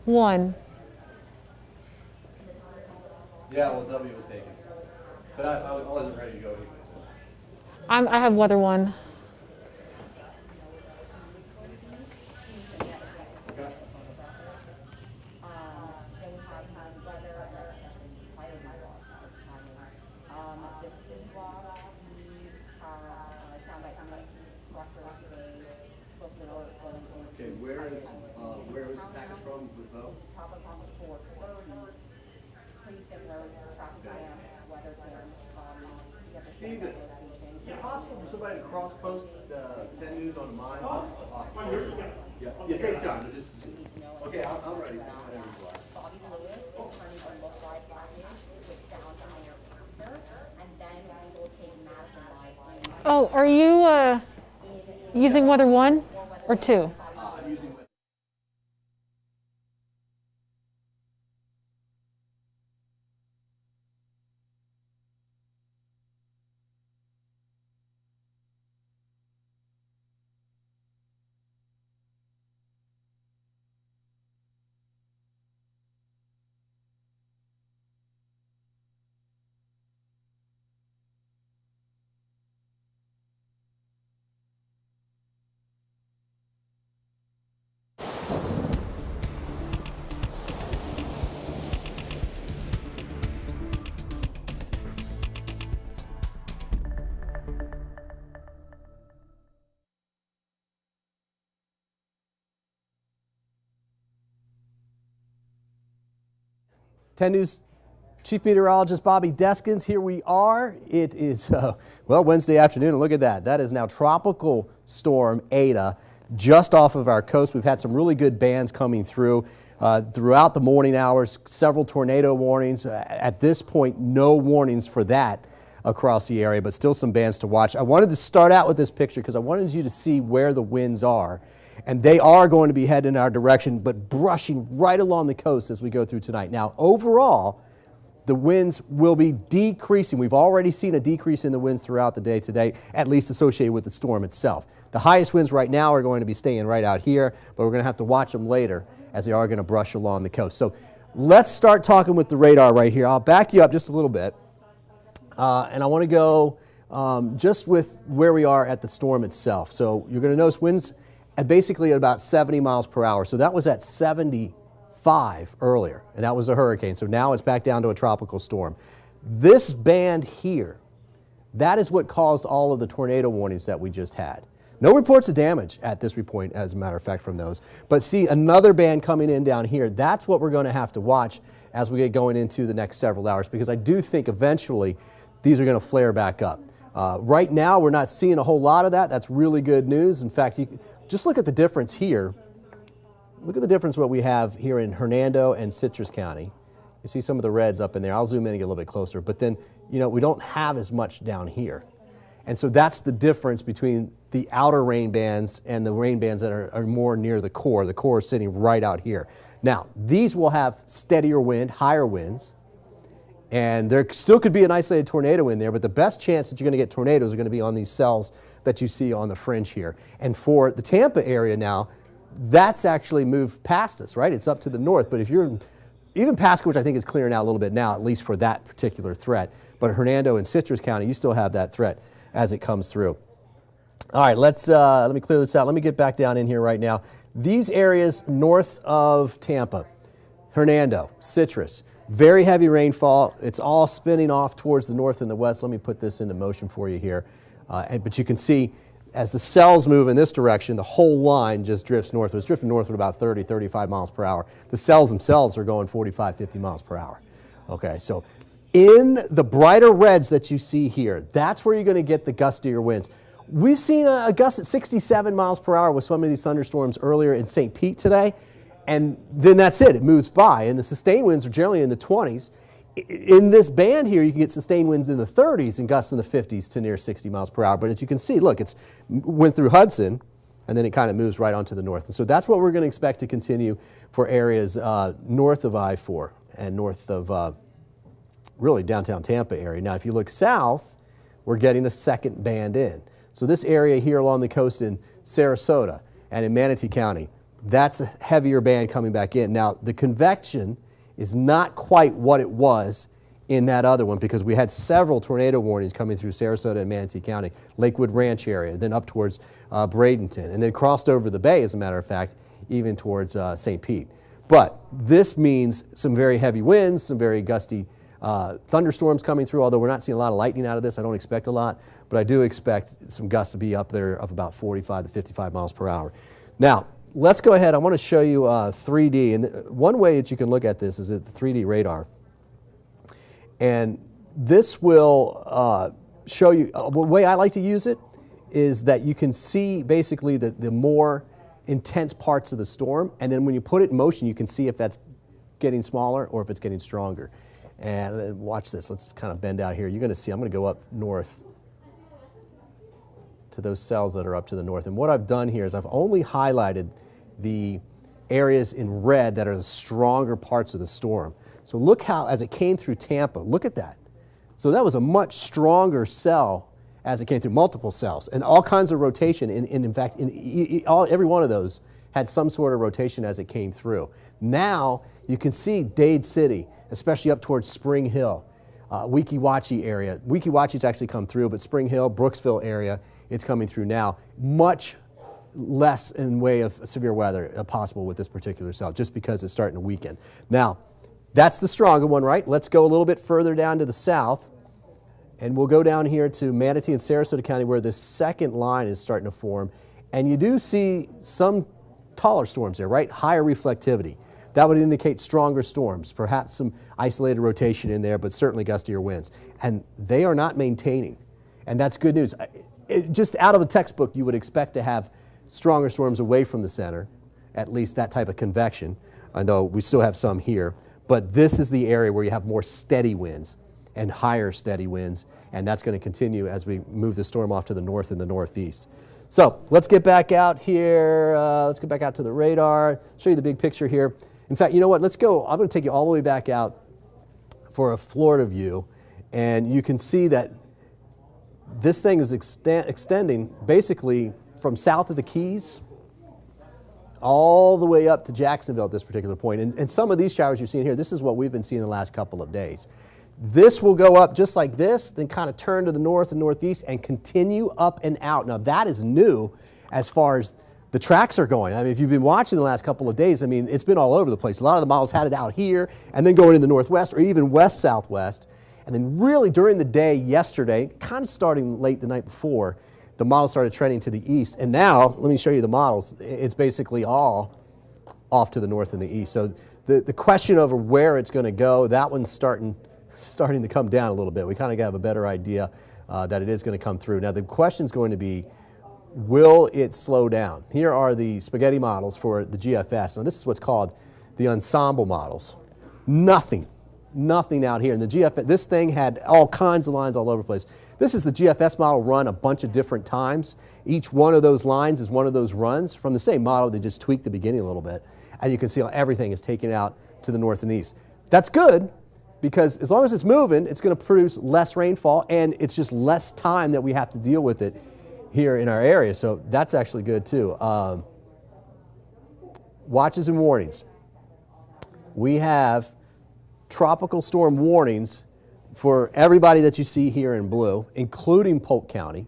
1. Yeah, well, W was taken. But I wasn't ready to go anyway. I have weather 1. Okay, where is the package from with Bo? Steve, is it possible for somebody to cross-post 10 News on mine? Possible. Yeah, take time. Okay, I'm ready. Oh, are you using weather 1 or 2? I'm using my... Ten News Chief Meteorologist Bobby Deskins. Here we are. It is, well, Wednesday afternoon, and look at that. That is now Tropical Storm Eta just off of our coast. We've had some really good bands coming through throughout the morning hours, several tornado warnings. At this point, no warnings for that across the area, but still some bands to watch. I wanted to start out with this picture because I wanted you to see where the winds are. And they are going to be heading in our direction, but brushing right along the coast as we go through tonight. Now, overall, the winds will be decreasing. We've already seen a decrease in the winds throughout the day today, at least associated with the storm itself. The highest winds right now are going to be staying right out here, but we're going to have to watch them later as they are going to brush along the coast. So let's start talking with the radar right here. I'll back you up just a little bit, and I want to go just with where we are at the storm itself. So you're going to notice winds at basically at about 70 miles per hour. So that was at 75 earlier, and that was a hurricane. So now it's back down to a tropical storm. This band here, that is what caused all of the tornado warnings that we just had. No reports of damage at this point, as a matter of fact, from those. But see, another band coming in down here, that's what we're going to have to watch as we get going into the next several hours, because I do think eventually these are going to flare back up. Right now, we're not seeing a whole lot of that. That's really good news. In fact, just look at the difference here. Look at the difference what we have here in Hernando and Citrus County. You see some of the reds up in there. I'll zoom in and get a little bit closer. But then, you know, we don't have as much down here. And so that's the difference between the outer rain bands and the rain bands that are more near the core. The core is sitting right out here. Now, these will have steadier wind, higher winds. And there still could be an isolated tornado in there, but the best chance that you're going to get tornadoes are going to be on these cells that you see on the fringe here. And for the Tampa area now, that's actually moved past us, right? It's up to the north, but if you're even Pasco, which I think is clearing out a little bit now, at least for that particular threat, but Hernando and Citrus County, you still have that threat as it comes through. All right, let me clear this out. Let me get back down in here right now. These areas north of Tampa, Hernando, Citrus, very heavy rainfall. It's all spinning off towards the north and the west. Let me put this into motion for you here. But you can see as the cells move in this direction, the whole line just drifts northward. It's drifting northward about 30, 35 miles per hour. The cells themselves are going 45, 50 miles per hour. Okay, so in the brighter reds that you see here, that's where you're going to get the gustier winds. We've seen a gust at 67 miles per hour with some of these thunderstorms earlier in St. Pete today. And then that's it. It moves by. And the sustained winds are generally in the 20s. In this band here, you can get sustained winds in the 30s and gusts in the 50s to near 60 miles per hour. But as you can see, look, it's went through Hudson, and then it kind of moves right onto the north. And so that's what we're going to expect to continue for areas north of I-4 and north of really downtown Tampa area. Now, if you look south, we're getting a second band in. So this area here along the coast in Sarasota and in Manatee County, That's a heavier band coming back in. Now, the convection is not quite what it was in that other one because we had several tornado warnings coming through Sarasota and Manatee County, Lakewood Ranch area, then up towards Bradenton, and then crossed over the bay, as a matter of fact, even towards St. Pete. But this means some very heavy winds, some very gusty thunderstorms coming through, although we're not seeing a lot of lightning out of this. I don't expect a lot, but I do expect some gusts to be up there of about 45 to 55 miles per hour. Now, let's go ahead. I want to show you 3D. And one way that you can look at this is at the 3D radar. And this will show you, the way I like to use it is that you can see basically the more intense parts of the storm. And then when you put it in motion, you can see if that's getting smaller or if it's getting stronger. And then watch this. Let's kind of bend out here. You're going to see, I'm going to go up north to those cells that are up to the north. And what I've done here is I've only highlighted the areas in red that are the stronger parts of the storm. So look how, as it came through Tampa, look at that. So that was a much stronger cell as it came through, multiple cells, and all kinds of rotation. In fact, every one of those had some sort of rotation as it came through. Now you can see Dade City, especially up towards Spring Hill, Weeki Wachee area. Weeki Wachee's actually come through, but Spring Hill, Brooksville area, it's coming through now. Much less in way of severe weather possible with this particular cell, just because it's starting to weaken. Now, that's the stronger one, right? Let's go a little bit further down to the south, and we'll go down here to Manatee and Sarasota County where the second line is starting to form. And you do see some taller storms there, right? Higher reflectivity. That would indicate stronger storms, perhaps some isolated rotation in there, but certainly gustier winds. And they are not maintaining. And that's good news. Just out of the textbook, you would expect to have stronger storms away from the center, at least that type of convection, although we still have some here. But this is the area where you have more steady winds and higher steady winds, and that's going to continue as we move the storm off to the north and the northeast. So let's get back out here. Let's get back out to the radar, show you the big picture here. In fact, you know what? Let's go. I'm going to take you all the way back out for a Florida view, and you can see that this thing is extending basically from south of the Keys all the way up to Jacksonville at this particular point. And some of these showers you're seeing here, this is what we've been seeing the last couple of days. This will go up just like this, then kind of turn to the north and northeast and continue up and out. Now that is new as far as the tracks are going. I mean, if you've been watching the last couple of days, I mean, it's been all over the place. A lot of the models had it out here and then going in the northwest or even west-southwest. And then really during the day yesterday, kind of starting late the night before, the models started trending to the east. And now, let me show you the models. It's basically all off to the north and the east. So the question over where it's going to go, that one's starting to come down a little bit. We kind of have a better idea that it is going to come through. Now the question is going to be, will it slow down? Here are the spaghetti models for the GFS. Now this is what's called the ensemble models. Nothing out here. And the GFS, this thing had all kinds of lines all over the place. This is the GFS model run a bunch of different times. Each one of those lines is one of those runs from the same model. They just tweaked the beginning a little bit. And you can see how everything is taken out to the north and east. That's good, because as long as it's moving, it's going to produce less rainfall, and it's just less time that we have to deal with it here in our area. So that's actually good too. Watches and warnings. We have tropical storm warnings for everybody that you see here in blue, including Polk County,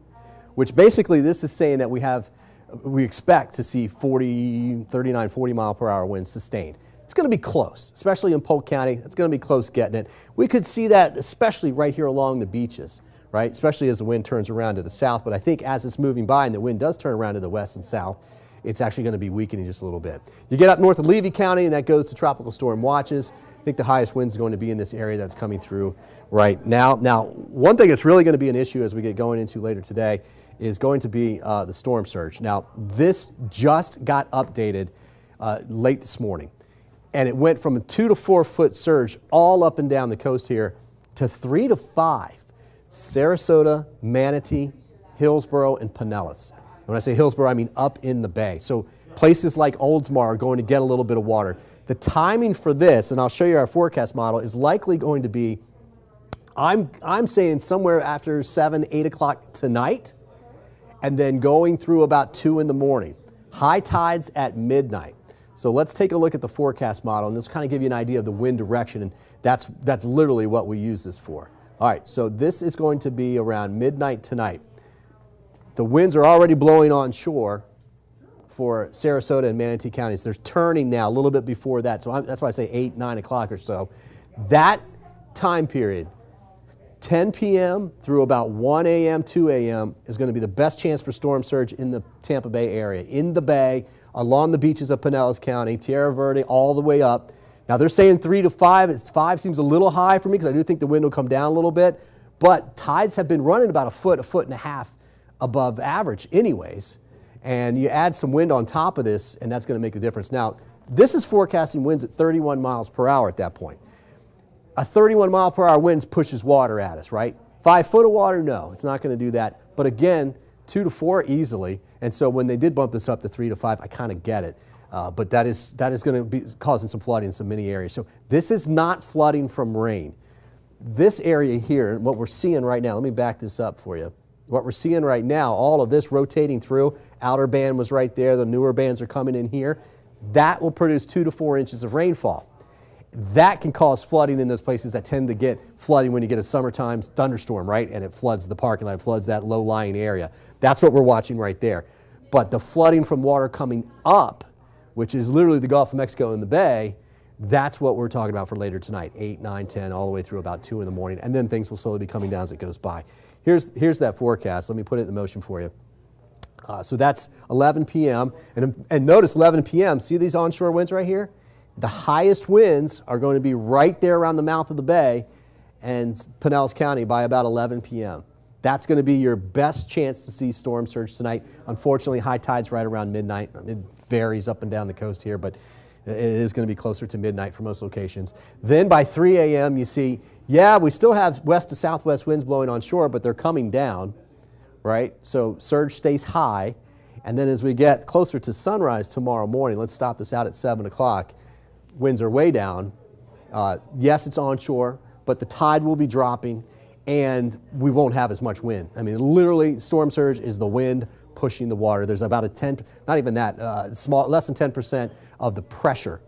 which basically this is saying that we expect to see 39, 40 mile per hour winds sustained. It's going to be close, especially in Polk County. It's going to be close getting it. We could see that especially right here along the beaches, right? Especially as the wind turns around to the south. But I think as it's moving by and the wind does turn around to the west and south, it's actually going to be weakening just a little bit. You get up north of Levy County, and that goes to tropical storm watches. I think the highest wind is going to be in this area that's coming through right now. Now, one thing that's really going to be an issue as we get going into later today is going to be the storm surge. Now, this just got updated late this morning, and it went from a 2 to 4 foot surge all up and down the coast here to 3 to 5. Sarasota, Manatee, Hillsborough, and Pinellas. And when I say Hillsborough, I mean up in the bay. So places like Oldsmar are going to get a little bit of water. The timing for this, and I'll show you our forecast model, is likely going to be, I'm saying somewhere after 7, 8 o'clock tonight, and then going through about 2 in the morning. High tides at midnight. So let's take a look at the forecast model, and this will kind of give you an idea of the wind direction, and that's literally what we use this for. All right, so this is going to be around midnight tonight. The winds are already blowing onshore for Sarasota and Manatee counties. They're turning now a little bit before that, so that's why I say 8, 9 o'clock or so. That time period, 10 p.m. through about 1 a.m., 2 a.m. is going to be the best chance for storm surge in the Tampa Bay area, in the bay, along the beaches of Pinellas County, Tierra Verde, all the way up. Now they're saying 3 to 5. 5 seems a little high for me because I do think the wind will come down a little bit, but tides have been running about a foot and a half above average anyways, and you add some wind on top of this, and that's going to make a difference. Now, this is forecasting winds at 31 miles per hour at that point. A 31 mile per hour wind pushes water at us, right? 5 foot of water, no, it's not going to do that. But again, 2 to 4 easily. And so when they did bump this up to 3 to 5, I kind of get it. But that is going to be causing some flooding in some many areas. So this is not flooding from rain. This area here, what we're seeing right now, let me back this up for you. What we're seeing right now, all of this rotating through, outer band was right there, the newer bands are coming in here. That will produce 2 to 4 inches of rainfall. That can cause flooding in those places that tend to get flooding when you get a summertime thunderstorm, right? And it floods the parking lot, floods that low-lying area. That's what we're watching right there. But the flooding from water coming up, which is literally the Gulf of Mexico and the Bay, that's what we're talking about for later tonight, 8, 9, 10, all the way through about 2 in the morning. And then things will slowly be coming down as it goes by. Here's that forecast. Let me put it in motion for you. So that's 11 p.m. And notice 11 p.m., see these onshore winds right here? The highest winds are going to be right there around the mouth of the bay and Pinellas County by about 11 p.m. That's going to be your best chance to see storm surge tonight. Unfortunately, high tide's right around midnight. It varies up and down the coast here, but it is going to be closer to midnight for most locations. Then by 3 a.m. you see, yeah, we still have west to southwest winds blowing onshore, but they're coming down, right? So surge stays high. And then as we get closer to sunrise tomorrow morning, let's stop this out at 7 o'clock, winds are way down. Yes, it's onshore, but the tide will be dropping and we won't have as much wind. I mean, literally, storm surge is the wind pushing the water. There's about a 10, not even that, less than 10% of the pressure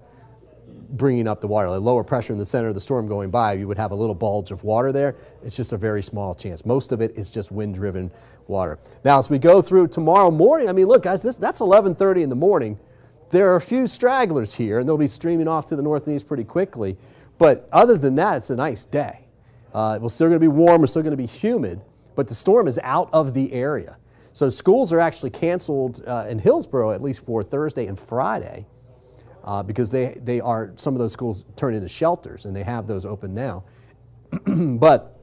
bringing up the water. Like lower pressure in the center of the storm going by, you would have a little bulge of water there. It's just a very small chance. Most of it is just wind-driven water. Now, as we go through tomorrow morning, I mean, look, guys, that's 11:30 in the morning. There are a few stragglers here, and they'll be streaming off to the north and east pretty quickly. But other than that, it's a nice day. We're still going to be warm. We're still going to be humid, but the storm is out of the area. So schools are actually canceled in Hillsborough, at least for Thursday and Friday, because some of those schools turn into shelters, and they have those open now. But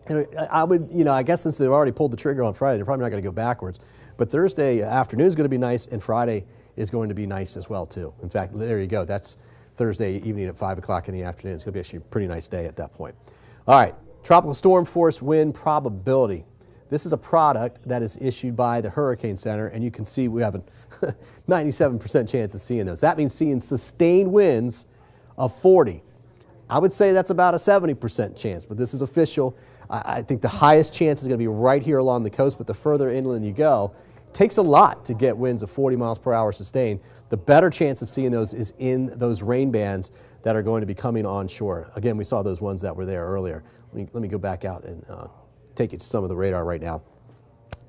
I guess since they've already pulled the trigger on Friday, they're probably not going to go backwards. But Thursday afternoon is going to be nice, and Friday is going to be nice as well, too. In fact, there you go. That's Thursday evening at 5 o'clock in the afternoon. It's going to be actually a pretty nice day at that point. All right, tropical storm force wind probability. This is a product that is issued by the Hurricane Center, and you can see we have a 97% chance of seeing those. That means seeing sustained winds of 40. I would say that's about a 70% chance, but this is official. I think the highest chance is going to be right here along the coast, but the further inland you go, it takes a lot to get winds of 40 miles per hour sustained. The better chance of seeing those is in those rain bands that are going to be coming onshore. Again, we saw those ones that were there earlier. Let me go back out and take you to some of the radar right now.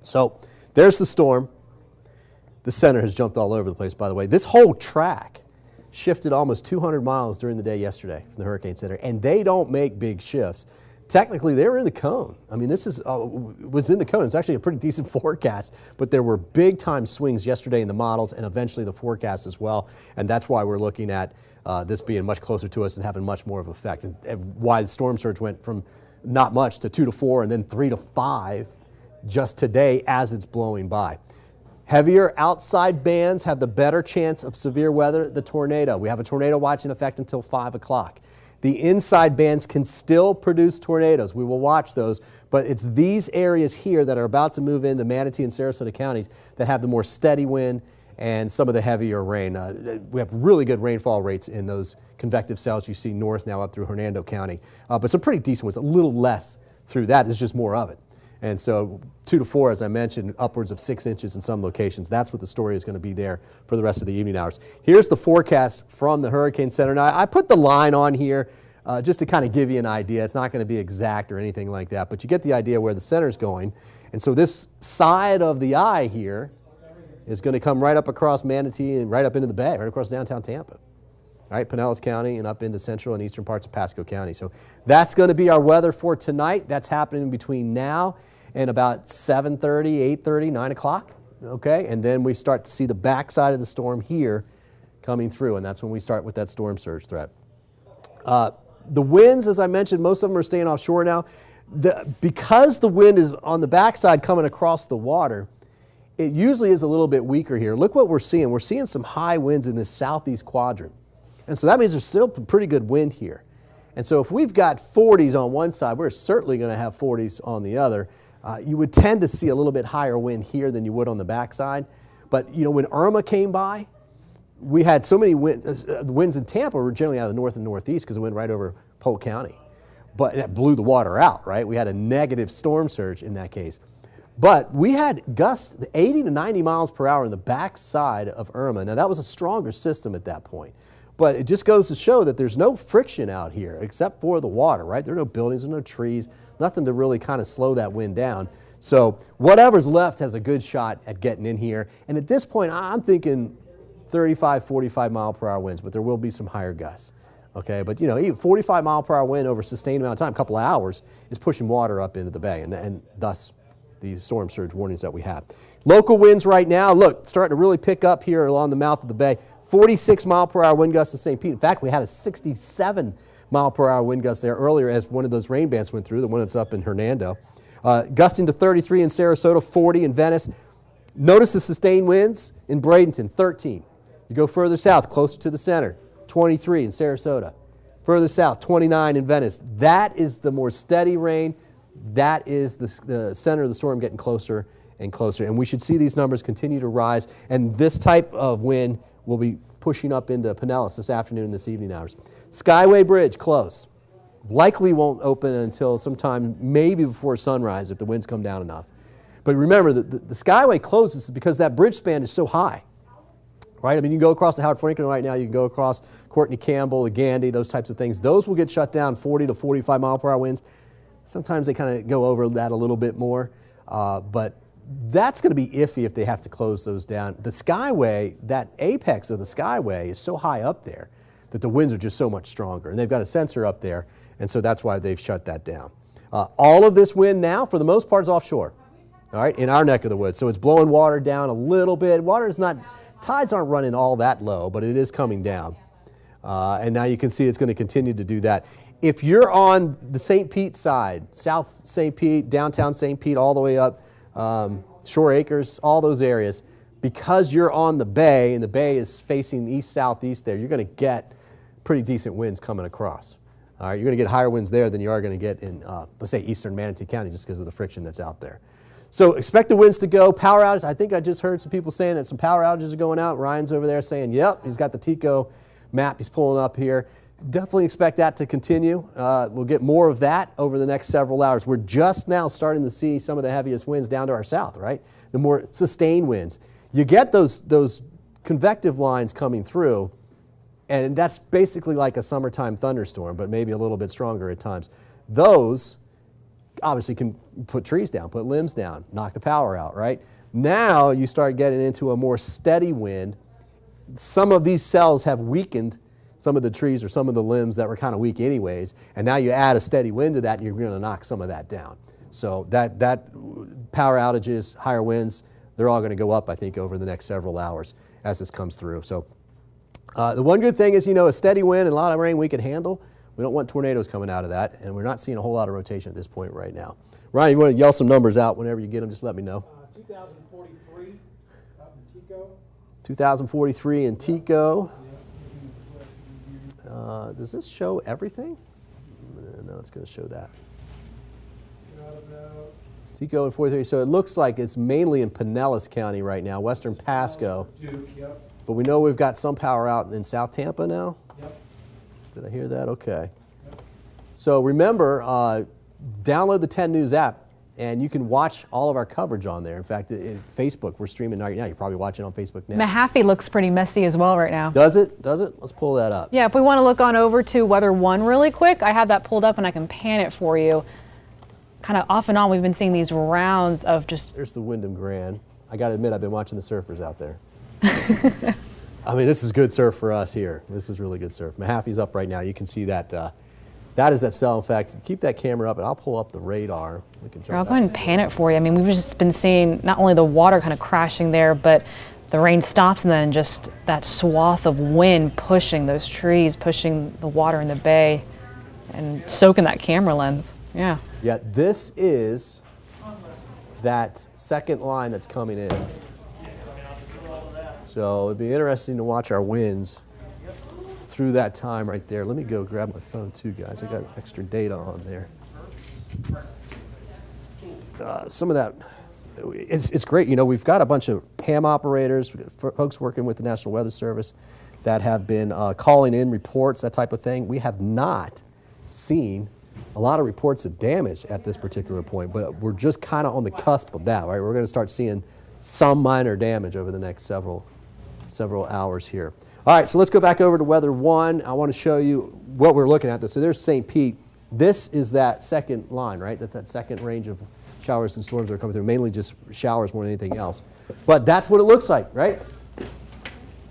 So there's the storm. The center has jumped all over the place, by the way. This whole track shifted almost 200 miles during the day yesterday from the Hurricane Center, and they don't make big shifts. Technically, they were in the cone. I mean, this was in the cone. It's actually a pretty decent forecast, but there were big-time swings yesterday in the models and eventually the forecast as well, and that's why we're looking at this being much closer to us and having much more of an effect, and why the storm surge went from not much to 2 to 4 and then 3 to 5 just today as it's blowing by. Heavier outside bands have the better chance of severe weather, the tornado. We have a tornado watch in effect until 5 o'clock. The inside bands can still produce tornadoes. We will watch those, but it's these areas here that are about to move into Manatee and Sarasota counties that have the more steady wind and some of the heavier rain. We have really good rainfall rates in those convective cells you see north now up through Hernando County, but some pretty decent ones, a little less through that. It's just more of it. And so 2 to 4, as I mentioned, upwards of 6 inches in some locations. That's what the story is going to be there for the rest of the evening hours. Here's the forecast from the Hurricane Center. Now, I put the line on here just to kind of give you an idea. It's not going to be exact or anything like that, but you get the idea where the center's going. And so this side of the eye here is going to come right up across Manatee and right up into the bay, right across downtown Tampa. All right, Pinellas County and up into central and eastern parts of Pasco County. So that's going to be our weather for tonight. That's happening between now and about 7:30, 8:30, 9 o'clock. Okay, and then we start to see the backside of the storm here coming through, and that's when we start with that storm surge threat. The winds, as I mentioned, most of them are staying offshore now. Because the wind is on the backside coming across the water, it usually is a little bit weaker here. Look what we're seeing. We're seeing some high winds in this southeast quadrant. And so that means there's still pretty good wind here. And so if we've got 40s on one side, we're certainly going to have 40s on the other. You would tend to see a little bit higher wind here than you would on the backside. But, you know, when Irma came by, we had so many winds. The winds in Tampa were generally out of the north and northeast because it went right over Polk County. But that blew the water out, right? We had a negative storm surge in that case. But we had gusts 80 to 90 miles per hour in the backside of Irma. Now, that was a stronger system at that point. But it just goes to show that there's no friction out here except for the water, right? There are no buildings, there are no trees, nothing to really kind of slow that wind down. So whatever's left has a good shot at getting in here. And at this point, I'm thinking 35, 45 mile per hour winds, but there will be some higher gusts. Okay, but you know, even 45 mile per hour wind over a sustained amount of time, a couple of hours, is pushing water up into the bay, and thus the storm surge warnings that we have. Local winds right now, look, starting to really pick up here along the mouth of the bay. 46 mile per hour wind gusts in St. Pete. In fact, we had a 67 mile per hour wind gust there earlier as one of those rain bands went through, the one that's up in Hernando. Gusting to 33 in Sarasota, 40 in Venice. Notice the sustained winds in Bradenton, 13. You go further south, closer to the center, 23 in Sarasota. Further south, 29 in Venice. That is the more steady rain. That is the center of the storm getting closer and closer. And we should see these numbers continue to rise. And this type of wind will be pushing up into Pinellas this afternoon and this evening hours. Skyway Bridge closed. Likely won't open until sometime maybe before sunrise if the winds come down enough. But remember, the Skyway closes because that bridge span is so high. Right? I mean, you can go across the Howard Franklin right now. You can go across Courtney Campbell, the Gandy, those types of things. Those will get shut down, 40 to 45 mile per hour winds. Sometimes they kind of go over that a little bit more. But that's going to be iffy if they have to close those down. The Skyway, that apex of the Skyway is so high up there that the winds are just so much stronger. And they've got a sensor up there, and so that's why they've shut that down. All of this wind now, for the most part, is offshore, all right, in our neck of the woods. So it's blowing water down a little bit. Water is not... Tides aren't running all that low, but it is coming down. And now you can see it's going to continue to do that. If you're on the St. Pete side, South St. Pete, downtown St. Pete, all the way up, Shore Acres, all those areas, because you're on the bay and the bay is facing east-southeast there, you're going to get pretty decent winds coming across. All right, you're going to get higher winds there than you are going to get in, let's say, eastern Manatee County just because of the friction that's out there. So expect the winds to go. Power outages, I think I just heard some people saying that some power outages are going out. Ryan's over there saying, yep, he's got the TECO map he's pulling up here. Definitely expect that to continue. We'll get more of that over the next several hours. We're just now starting to see some of the heaviest winds down to our south, right? The more sustained winds. You get those convective lines coming through, and that's basically like a summertime thunderstorm, but maybe a little bit stronger at times. Those obviously can put trees down, put limbs down, knock the power out, right? Now you start getting into a more steady wind. Some of these cells have weakened some of the trees or some of the limbs that were kind of weak anyways, and now you add a steady wind to that and you're going to knock some of that down. So that power outages, higher winds, they're all going to go up, I think, over the next several hours as this comes through. So the one good thing is, you know, a steady wind and a lot of rain we can handle. We don't want tornadoes coming out of that, and we're not seeing a whole lot of rotation at this point right now. Ryan, you want to yell some numbers out whenever you get them, just let me know. 2043 up in TECO. 2043 in TECO. Does this show everything? No, it's going to show that. TECO in 43. So it looks like it's mainly in Pinellas County right now, western Pasco. Duke, yep. But we know we've got some power out in South Tampa now. Yep. Did I hear that? Okay. So remember, download the 10 News app And you can watch all of our coverage on there. In fact, Facebook, we're streaming right now. You're probably watching on Facebook now. Mahaffey looks pretty messy as well right now. Does it? Does it? Let's pull that up. Yeah, if we want to look on over to Weather 1 really quick, I have that pulled up and I can pan it for you. Kind of off and on, we've been seeing these rounds of just... There's the Wyndham Grand. I got to admit, I've been watching the surfers out there. I mean, this is good surf for us here. This is really good surf. Mahaffey's up right now. You can see that. That is that cell. In fact, keep that camera up, and I'll pull up the radar. We can I'll go ahead and pan it for you. I mean, we've just been seeing not only the water kind of crashing there, but the rain stops and then just that swath of wind pushing those trees, pushing the water in the bay and soaking that camera lens. Yeah. Yeah, this is that second line that's coming in. So it'd be interesting to watch our winds through that time right there. Let me go grab my phone too, guys. I got extra data on there. Some of that, it's great. You know, we've got a bunch of ham operators, folks working with the National Weather Service that have been calling in reports, that type of thing. We have not seen a lot of reports of damage at this particular point, but we're just kind of on the cusp of that, right? We're going to start seeing some minor damage over the next several hours here. All right, so let's go back over to Weather 1. I want to show you what we're looking at. So there's St. Pete. This is that second line, right? That's that second range of showers and storms that are coming through, mainly just showers more than anything else. But that's what it looks like, right?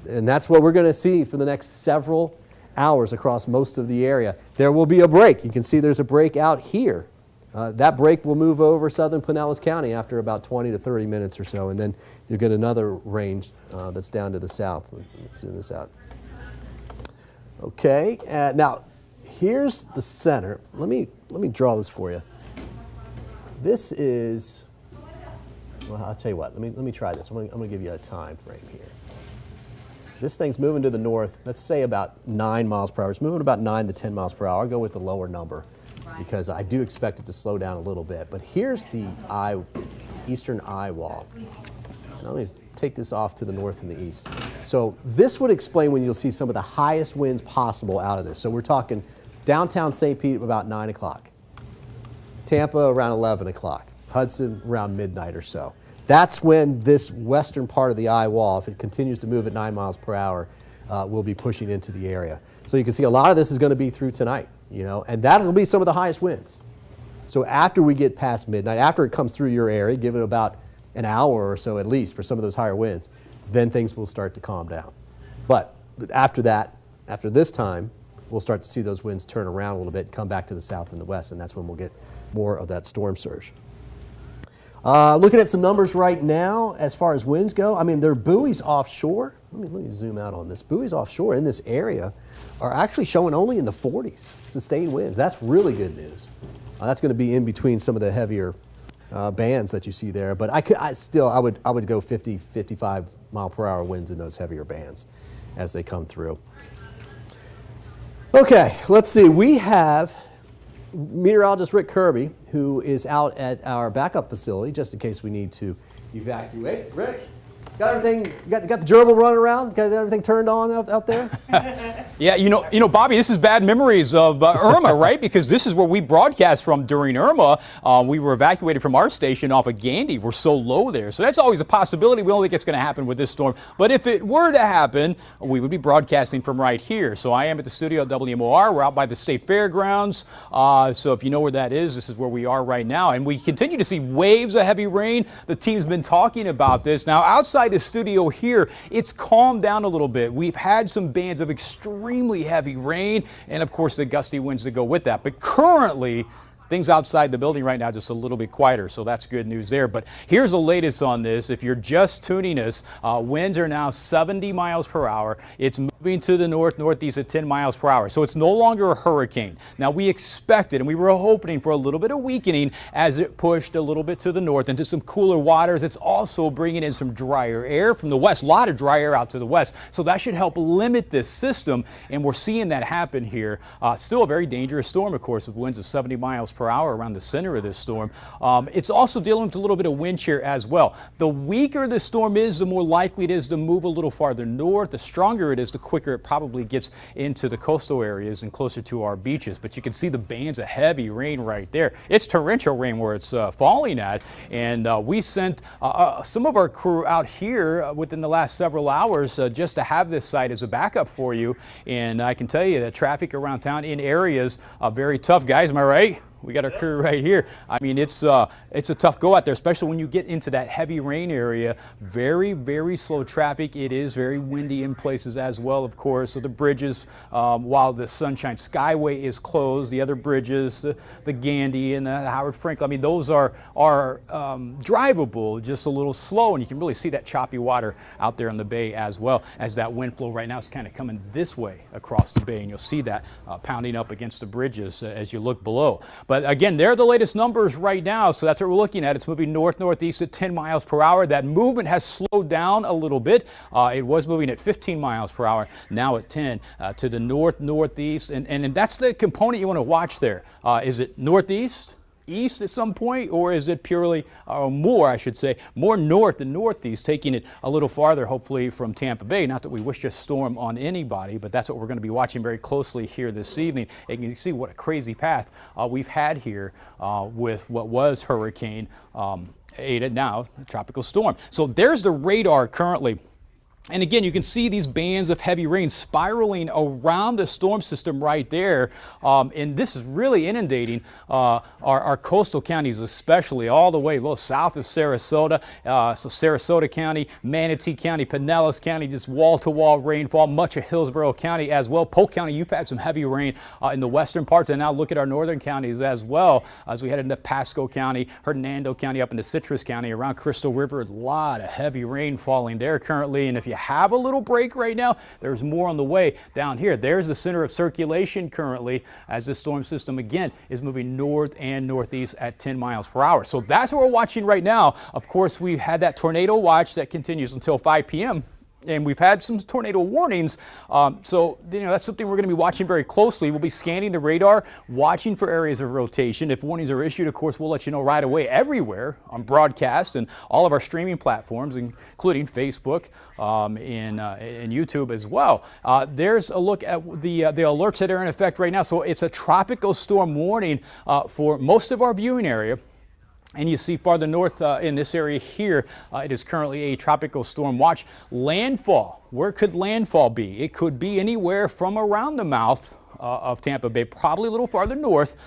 And that's what we're going to see for the next several hours across most of the area. There will be a break. You can see there's a break out here. That break will move over southern Pinellas County after about 20 to 30 minutes or so, and then you'll get another range that's down to the south. Let's zoom this out. Okay, now here's the center. Let me draw this for you. This is, well, I'll tell you what. Let me try this. I'm gonna give you a time frame here. This thing's moving to the north. Let's say about 9 miles per hour. It's moving about 9 to 10 miles per hour. I'll go with the lower number, because I do expect it to slow down a little bit. But here's the eastern eye wall. Now let me take this off to the north and the east. So this would explain when you'll see some of the highest winds possible out of this. So we're talking downtown St. Pete about 9 o'clock. Tampa around 11 o'clock. Hudson around midnight or so. That's when this western part of the eye wall, if it continues to move at 9 miles per hour, will be pushing into the area. So you can see a lot of this is going to be through tonight, you know, and that'll be some of the highest winds. So after we get past midnight, after it comes through your area, give it about an hour or so at least for some of those higher winds, then things will start to calm down. But after that, after this time, we'll start to see those winds turn around a little bit and come back to the south and the west, and that's when we'll get more of that storm surge. Looking at some numbers right now as far as winds go, I mean, there are buoys offshore. Let me zoom out on this. Buoys offshore in this area are actually showing only in the 40s, sustained winds. That's really good news. That's going to be in between some of the heavier bands that you see there. But I would go 50, 55 mile per hour winds in those heavier bands as they come through. Okay, let's see. We have meteorologist Rick Kirby, who is out at our backup facility just in case we need to evacuate. Rick, got everything? Got the gerbil running around? Got everything turned on out there? Yeah, you know, Bobby, this is bad memories of Irma, right? Because this is where we broadcast from during Irma. We were evacuated from our station off of Gandy. We're so low there. So that's always a possibility. We don't think it's going to happen with this storm. But if it were to happen, we would be broadcasting from right here. So I am at the studio at WMOR. We're out by the State Fairgrounds. So if you know where that is, this is where we are right now. And we continue to see waves of heavy rain. The team's been talking about this. Now, outside the studio here, it's calmed down a little bit. We've had some bands of extremely heavy rain and of course the gusty winds that go with that. But currently things outside the building right now just a little bit quieter, so that's good news there. But here's the latest on this. If you're just tuning us, winds are now 70 miles per hour. It's moving to the northeast at 10 miles per hour, so it's no longer a hurricane. Now we expected and we were hoping for a little bit of weakening as it pushed a little bit to the north into some cooler waters. It's also bringing in some drier air from the west, a lot of dry air out to the west, so that should help limit this system, and we're seeing that happen here. Still a very dangerous storm, of course, with winds of 70 miles per hour around the center of this storm. It's also dealing with a little bit of wind shear as well. The weaker the storm is, the more likely it is to move a little farther north. The stronger it is, the quicker quicker it probably gets into the coastal areas and closer to our beaches. But you can see the bands of heavy rain right there. It's torrential rain where it's falling at, and we sent some of our crew out here within the last several hours just to have this site as a backup for you. And I can tell you that traffic around town in areas very tough, guys. Am I right? We got our crew right here. I mean, it's a tough go out there, especially when you get into that heavy rain area. Very, very slow traffic. It is very windy in places as well, of course. So the bridges, while the Sunshine Skyway is closed, the other bridges, the Gandy and the Howard Franklin, I mean, those are drivable, just a little slow, and you can really see that choppy water out there in the bay as well, as that wind flow right now is kind of coming this way across the bay, and you'll see that pounding up against the bridges as you look below. But again, they're the latest numbers right now, so that's what we're looking at. It's moving north-northeast at 10 miles per hour. That movement has slowed down a little bit. It was moving at 15 miles per hour, now at 10 to the north-northeast. And that's the component you want to watch there. Is it northeast? East at some point, or is it purely, more, I should say, more north than northeast, taking it a little farther, hopefully, from Tampa Bay? Not that we wish a storm on anybody, but that's what we're going to be watching very closely here this evening. And you can see what a crazy path we've had here with what was Hurricane Eta, now a tropical storm. So there's the radar currently. And again, you can see these bands of heavy rain spiraling around the storm system right there. And this is really inundating our coastal counties, especially all the way south of Sarasota. So Sarasota County, Manatee County, Pinellas County, just wall-to-wall rainfall. Much of Hillsborough County as well. Polk County, you've had some heavy rain in the western parts. And now look at our northern counties as well. As we head into Pasco County, Hernando County, up into Citrus County, around Crystal River, a lot of heavy rain falling there currently. And if you have a little break right now, there's more on the way down here. There's the center of circulation currently, as this storm system again is moving north and northeast at 10 miles per hour. So that's what we're watching right now. Of course, we've had that tornado watch that continues until 5 p.m. And we've had some tornado warnings, so that's something we're going to be watching very closely. We'll be scanning the radar, watching for areas of rotation. If warnings are issued, of course, we'll let you know right away everywhere on broadcast and all of our streaming platforms, including Facebook and YouTube as well. There's a look at the alerts that are in effect right now. So it's a tropical storm warning for most of our viewing area. And you see farther north in this area here, it is currently a tropical storm watch. Landfall, where could landfall be? It could be anywhere from around the mouth of Tampa Bay, probably a little farther north,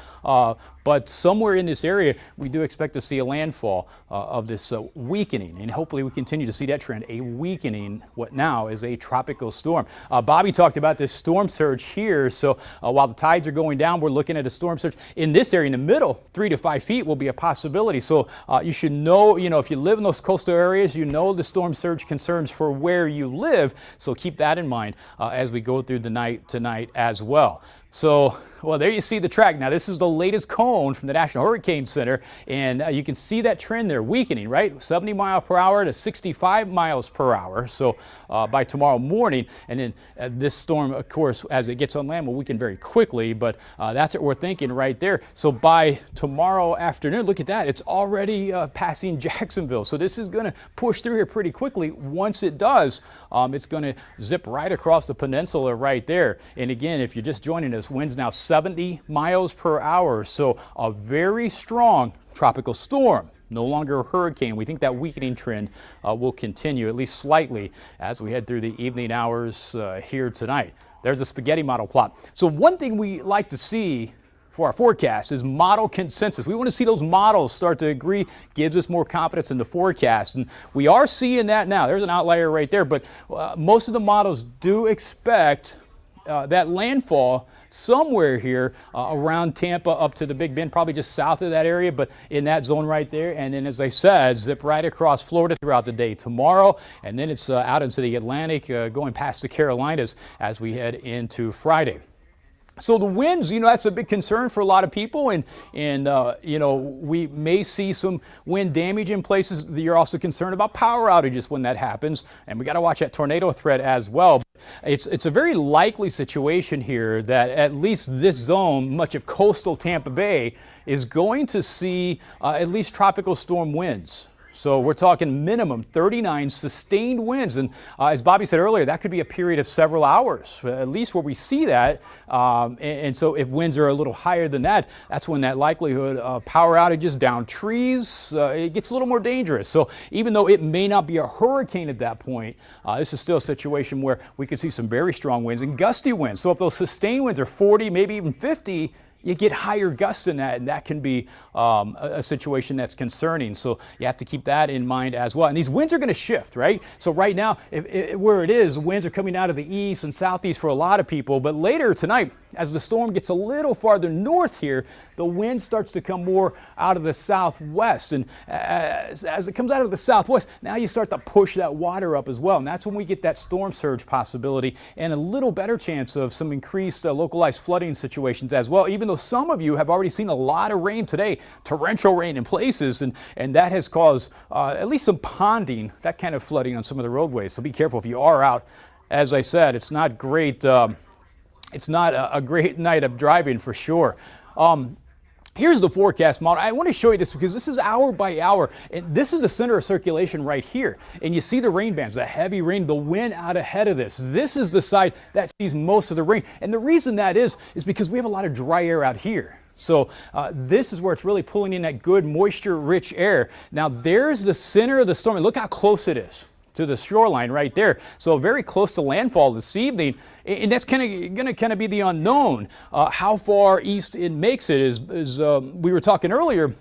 but somewhere in this area we do expect to see a landfall of this weakening, and hopefully we continue to see that trend, a weakening what now is a tropical storm. Bobby talked about this storm surge here, so while the tides are going down, we're looking at a storm surge in this area in the middle. 3 to 5 feet will be a possibility, so you should know, if you live in those coastal areas, the storm surge concerns for where you live, so keep that in mind as we go through the night tonight as well. So, there you see the track. Now, this is the latest cone from the National Hurricane Center, and you can see that trend there weakening, right? 70 miles per hour to 65 miles per hour. So, by tomorrow morning, and then this storm, of course, as it gets on land, will weaken very quickly, but that's what we're thinking right there. So, by tomorrow afternoon, look at that. It's already passing Jacksonville. So, this is going to push through here pretty quickly. Once it does, it's going to zip right across the peninsula right there. And again, if you're just joining us, winds now 70 miles per hour. So a very strong tropical storm, no longer a hurricane. We think that weakening trend will continue at least slightly as we head through the evening hours here tonight. There's a spaghetti model plot. So one thing we like to see for our forecast is model consensus. We want to see those models start to agree, gives us more confidence in the forecast. And we are seeing that now. There's an outlier right there, but most of the models do expect that landfall somewhere here around Tampa up to the Big Bend, probably just south of that area, but in that zone right there. And then, as I said, zip right across Florida throughout the day tomorrow. And then it's out into the Atlantic, going past the Carolinas as we head into Friday. So the winds, that's a big concern for a lot of people, and we may see some wind damage in places. You're also concerned about power outages when that happens, and we got to watch that tornado threat as well. It's a very likely situation here that at least this zone, much of coastal Tampa Bay, is going to see at least tropical storm winds. So we're talking minimum 39 sustained winds. And as Bobby said earlier, that could be a period of several hours, at least where we see that. And so if winds are a little higher than that, that's when that likelihood of power outages, down trees, it gets a little more dangerous. So even though it may not be a hurricane at that point, this is still a situation where we could see some very strong winds and gusty winds. So if those sustained winds are 40, maybe even 50, you get higher gusts than that, and that can be a situation that's concerning. So you have to keep that in mind as well. And these winds are going to shift, right? So right now, where it is, winds are coming out of the east and southeast for a lot of people. But later tonight, as the storm gets a little farther north here, the wind starts to come more out of the southwest. And as it comes out of the southwest, now you start to push that water up as well. And that's when we get that storm surge possibility and a little better chance of some increased localized flooding situations as well, even though some of you have already seen a lot of rain today, torrential rain in places, and that has caused at least some ponding, that kind of flooding on some of the roadways. So be careful if you are out. As I said, it's not great. It's not a great night of driving for sure. Here's the forecast model. I want to show you this because this is hour by hour, and this is the center of circulation right here. And you see the rain bands, the heavy rain, the wind out ahead of this. This is the side that sees most of the rain. And the reason that is because we have a lot of dry air out here. So this is where it's really pulling in that good moisture-rich air. Now there's the center of the storm, and look how close it is to the shoreline right there. So very close to landfall this evening, and that's going to be the unknown. How far east it makes it is we were talking earlier,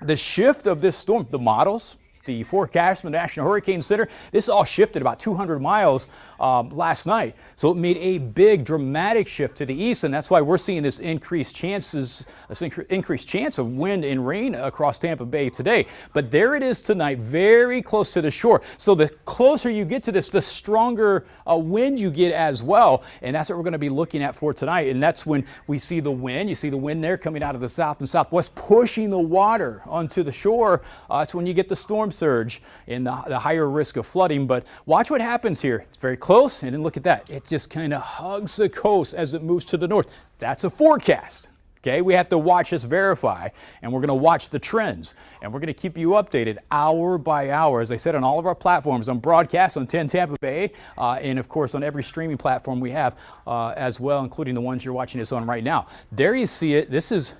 the shift of this storm, the models, the forecast from the National Hurricane Center, this all shifted about 200 miles last night. So it made a big dramatic shift to the east, and that's why we're seeing this increased chance of wind and rain across Tampa Bay today. But there it is tonight, very close to the shore. So the closer you get to this, the stronger wind you get as well, and that's what we're going to be looking at for tonight. And that's when we see the wind. You see the wind there coming out of the south and southwest, pushing the water onto the shore. It's when you get the storm surge and the higher risk of flooding. But watch what happens here. It's very close, and then look at that. It just kind of hugs the coast as it moves to the north. That's a forecast. Okay, we have to watch this verify, and we're going to watch the trends, and we're going to keep you updated hour by hour, as I said, on all of our platforms, on broadcast on 10 Tampa Bay, and of course on every streaming platform we have as well, including the ones you're watching us on right now. There you see it. This is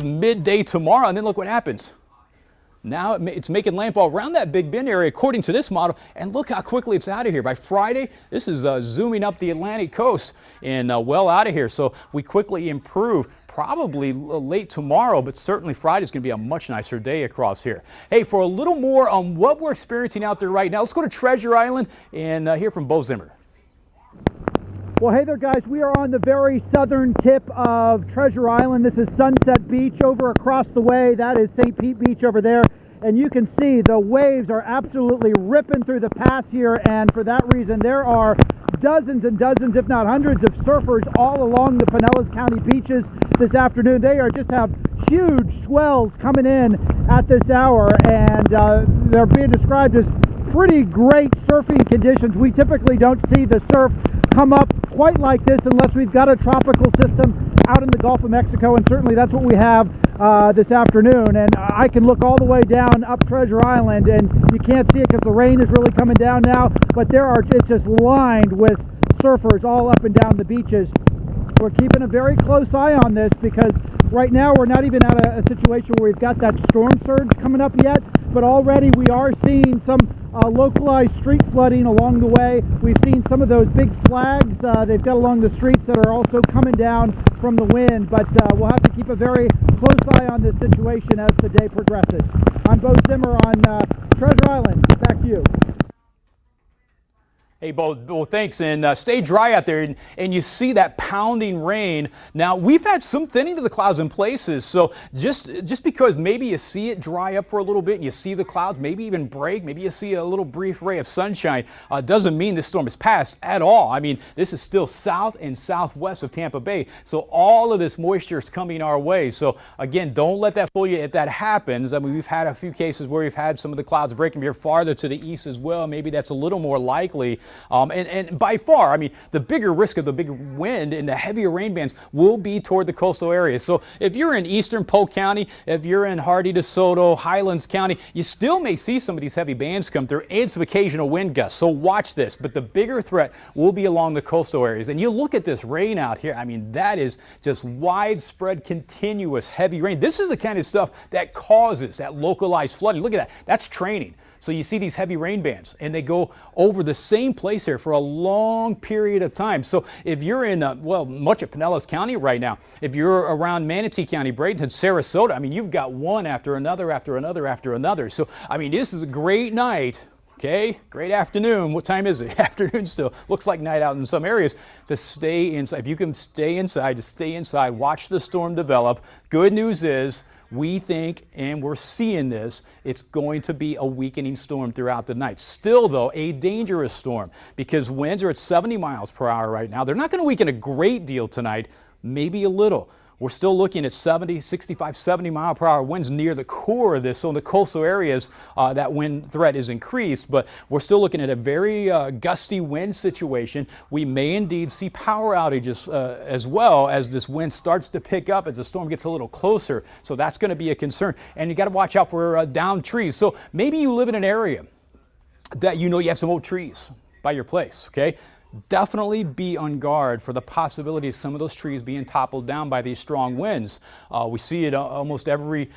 midday tomorrow, and then look what happens. Now it's making landfall around that Big Bend area according to this model, and look how quickly it's out of here. By Friday, this is zooming up the Atlantic coast and well out of here. So we quickly improve, probably late tomorrow, but certainly Friday is going to be a much nicer day across here. Hey, for a little more on what we're experiencing out there right now, let's go to Treasure Island and hear from Bo Zimmer. Well, hey there, guys. We are on the very southern tip of Treasure Island. This is Sunset Beach over across the way. That is St. Pete Beach over there. And you can see the waves are absolutely ripping through the pass here. And for that reason, there are dozens and dozens, if not hundreds, of surfers all along the Pinellas County beaches this afternoon. They just have huge swells coming in at this hour, and they're being described as pretty great surfing conditions. We typically don't see the surf come up quite like this unless we've got a tropical system out in the Gulf of Mexico, and certainly that's what we have this afternoon. And I can look all the way down up Treasure Island, and you can't see it because the rain is really coming down now, but it's just lined with surfers all up and down the beaches. We're keeping a very close eye on this because right now we're not even at a situation where we've got that storm surge coming up yet, but already we are seeing some localized street flooding along the way. We've seen some of those big flags they've got along the streets that are also coming down from the wind, but we'll have to keep a very close eye on this situation as the day progresses. I'm Bo Zimmer on Treasure Island. Back to you. Hey, Bo, thanks, and stay dry out there, and you see that pounding rain. Now, we've had some thinning of the clouds in places, so just because maybe you see it dry up for a little bit and you see the clouds maybe even break, maybe you see a little brief ray of sunshine, doesn't mean this storm is past at all. I mean, this is still south and southwest of Tampa Bay, so all of this moisture is coming our way. So, again, don't let that fool you if that happens. I mean, we've had a few cases where we've had some of the clouds breaking here farther to the east as well. Maybe that's a little more likely. And by far, I mean, the bigger risk of the big wind and the heavier rain bands will be toward the coastal areas. So if you're in eastern Polk County, if you're in Hardy, DeSoto, Highlands County, you still may see some of these heavy bands come through and some occasional wind gusts. So watch this. But the bigger threat will be along the coastal areas. And you look at this rain out here. I mean, that is just widespread, continuous heavy rain. This is the kind of stuff that causes that localized flooding. Look at that. That's training. So you see these heavy rain bands, and they go over the same place here for a long period of time. So if you're in, much of Pinellas County right now, if you're around Manatee County, Bradenton, Sarasota, I mean, you've got one after another, after another, after another. So, I mean, this is a great night. Okay, great afternoon. What time is it? Afternoon still. Looks like night out in some areas. To stay inside. If you can stay inside, to stay inside, watch the storm develop. Good news is, we think, and we're seeing this, it's going to be a weakening storm throughout the night. Still, though, a dangerous storm because winds are at 70 miles per hour right now. They're not going to weaken a great deal tonight, maybe a little. We're still looking at 70, 65, 70 mile per hour winds near the core of this. So in the coastal areas, that wind threat is increased, but we're still looking at a very gusty wind situation. We may indeed see power outages as well as this wind starts to pick up as the storm gets a little closer. So that's going to be a concern. And you got to watch out for downed trees. So maybe you live in an area that you know you have some old trees by your place, okay? Definitely be on guard for the possibility of some of those trees being toppled down by these strong winds. We see it almost every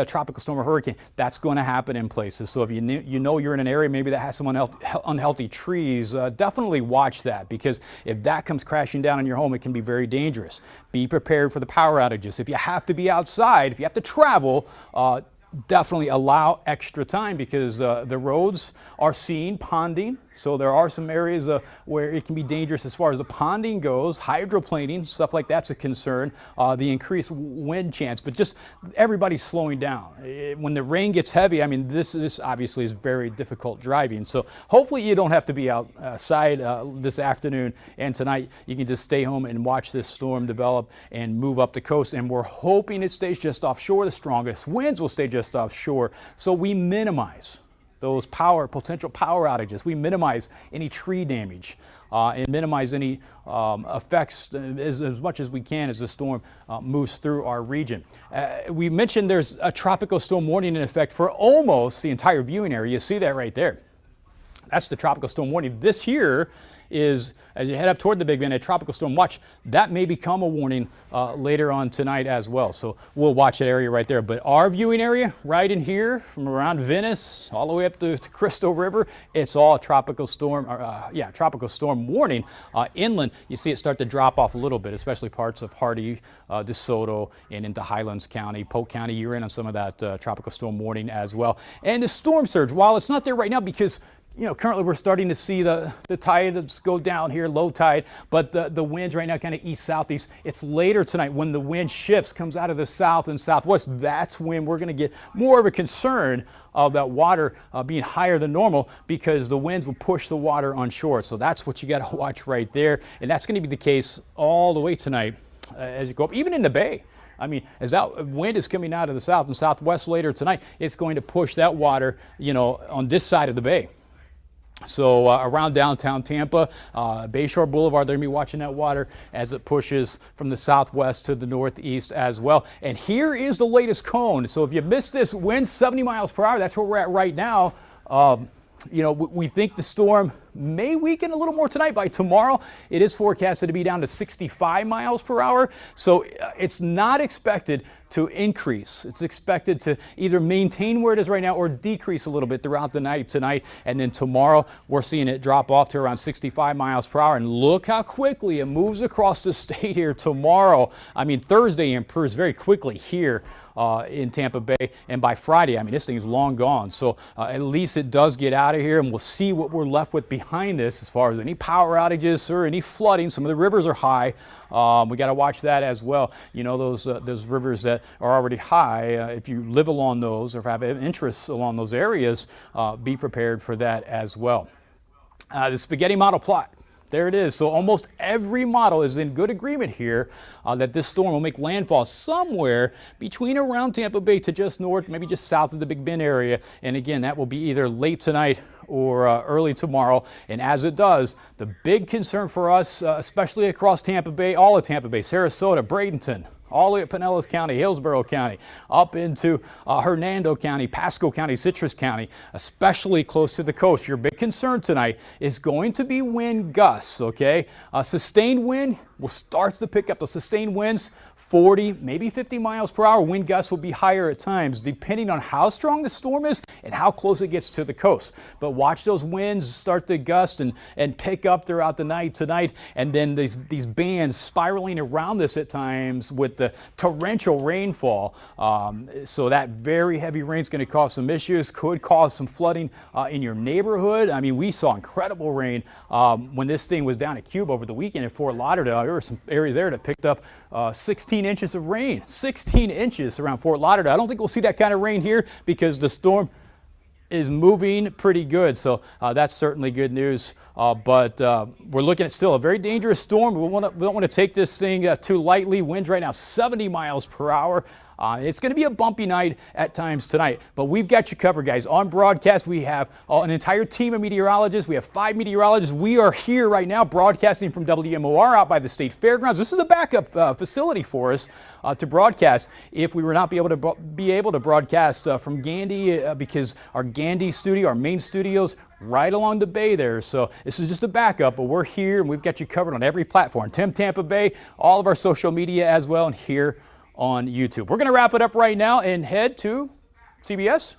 tropical storm or hurricane. That's going to happen in places. So if you know you're in an area maybe that has some unhealthy trees, definitely watch that, because if that comes crashing down on your home, it can be very dangerous. Be prepared for the power outages. If you have to be outside, if you have to travel, definitely allow extra time, because the roads are seen ponding. So there are some areas where it can be dangerous as far as the ponding goes. Hydroplaning, stuff like that's a concern. The increased wind chance, but just everybody's slowing down. When the rain gets heavy, I mean, this obviously is very difficult driving. So hopefully you don't have to be outside this afternoon and tonight. You can just stay home and watch this storm develop and move up the coast. And we're hoping it stays just offshore. The strongest winds will stay just offshore, so we minimize those potential power outages. We minimize any tree damage and minimize any effects as much as we can as the storm moves through our region. We mentioned there's a tropical storm warning in effect for almost the entire viewing area. You see that right there. That's the tropical storm warning. This here is, as you head up toward the Big Bend, a tropical storm watch. That may become a warning later on tonight as well. So we'll watch that area right there. But our viewing area right in here, from around Venice all the way up to Crystal River, it's all tropical storm, tropical storm warning. Inland, you see it start to drop off a little bit, especially parts of Hardy, DeSoto, and into Highlands County, Polk County. You're in on some of that tropical storm warning as well. And the storm surge, while it's not there right now because currently we're starting to see the tides go down here, low tide, but the winds right now kind of east-southeast. It's later tonight when the wind shifts, comes out of the south and southwest. That's when we're going to get more of a concern of that water being higher than normal, because the winds will push the water on shore. So that's what you got to watch right there. And that's going to be the case all the way tonight as you go up, even in the bay. I mean, as that wind is coming out of the south and southwest later tonight, it's going to push that water, on this side of the bay. So around downtown Tampa, Bayshore Boulevard, they're going to be watching that water as it pushes from the southwest to the northeast as well. And here is the latest cone. So if you missed this, wind 70 miles per hour, that's where we're at right now. We think the storm may weaken a little more tonight. By tomorrow, it is forecasted to be down to 65 miles per hour. So it's not expected to increase. It's expected to either maintain where it is right now or decrease a little bit throughout the night tonight. And then tomorrow, we're seeing it drop off to around 65 miles per hour. And look how quickly it moves across the state here tomorrow. I mean, Thursday improves very quickly here in Tampa Bay. And by Friday, I mean, this thing is long gone. So at least it does get out of here, and we'll see what we're left with behind this as far as any power outages or any flooding. Some of the rivers are high. We got to watch that as well. Those rivers that are already high, if you live along those or have interests along those areas, be prepared for that as well. The spaghetti model plot. There it is. So almost every model is in good agreement here that this storm will make landfall somewhere between around Tampa Bay to just north, maybe just south of the Big Bend area. And again, that will be either late tonight or early tomorrow. And as it does, the big concern for us, especially across Tampa Bay, all of Tampa Bay, Sarasota, Bradenton, all the way up Pinellas County, Hillsborough County, up into Hernando County, Pasco County, Citrus County, especially close to the coast. Your big concern tonight is going to be wind gusts, okay? Sustained wind will start to pick up. The sustained winds, 40, maybe 50 miles per hour. Wind gusts will be higher at times, depending on how strong the storm is and how close it gets to the coast. But watch those winds start to gust and pick up throughout the night tonight, and then these bands spiraling around this at times with the torrential rainfall. So that very heavy rain is going to cause some issues, could cause some flooding in your neighborhood. I mean, we saw incredible rain when this thing was down at Cube over the weekend in Fort Lauderdale. There were some areas there that picked up 16 inches of rain, 16 inches around Fort Lauderdale. I don't think we'll see that kind of rain here because the storm is moving pretty good. So that's certainly good news. But we're looking at still a very dangerous storm. We don't want to take this thing too lightly. Winds right now 70 miles per hour. It's going to be a bumpy night at times tonight, but we've got you covered, guys. On broadcast, we have an entire team of meteorologists. We have 5 meteorologists. We are here right now broadcasting from WMOR out by the State Fairgrounds. This is a backup facility for us to broadcast if we were not be able to broadcast from Gandy because our Gandy studio, our main studio's right along the bay there. So this is just a backup, but we're here and we've got you covered on every platform. Tampa Bay, all of our social media as well, and here on YouTube. We're going to wrap it up right now and head to CBS.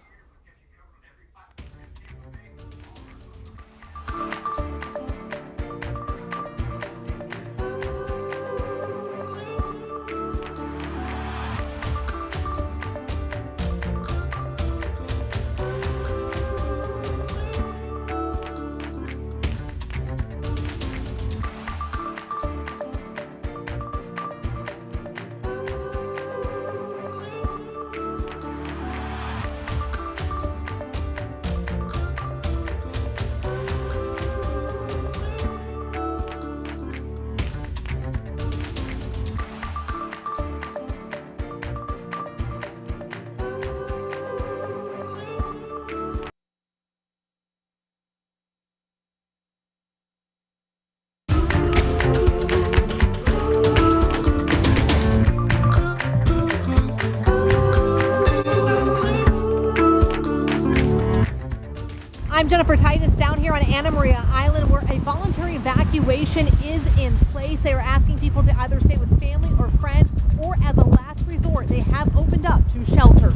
I'm Jennifer Titus down here on Anna Maria Island where a voluntary evacuation is in place. They are asking people to either stay with family or friends or as a last resort, they have opened up to shelters.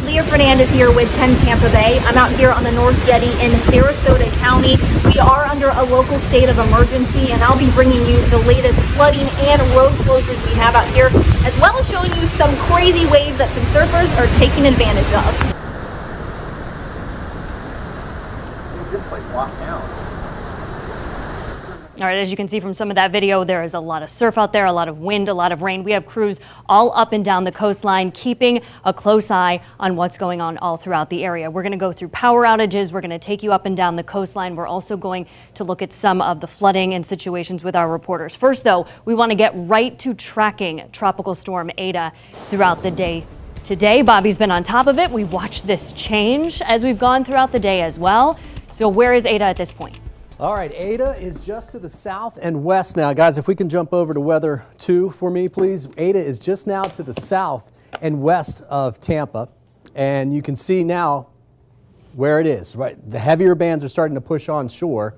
Leah Fernandez here with 10 Tampa Bay. I'm out here on the North Jetty in Sarasota County. We are under a local state of emergency, and I'll be bringing you the latest flooding and road closures we have out here, as well as showing you some crazy waves that some surfers are taking advantage of. This place locked down. All right, as you can see from some of that video, there is a lot of surf out there, a lot of wind, a lot of rain. We have crews all up and down the coastline, keeping a close eye on what's going on all throughout the area. We're going to go through power outages. We're going to take you up and down the coastline. We're also going to look at some of the flooding and situations with our reporters. First, though, we want to get right to tracking Tropical Storm Eta throughout the day. Today, Bobby's been on top of it. We've watched this change as we've gone throughout the day as well. So where is Eta at this point? All right, Eta is just to the south and west now. Guys, if we can jump over to weather 2 for me, please. Eta is just now to the south and west of Tampa. And you can see now where it is, right? The heavier bands are starting to push on shore.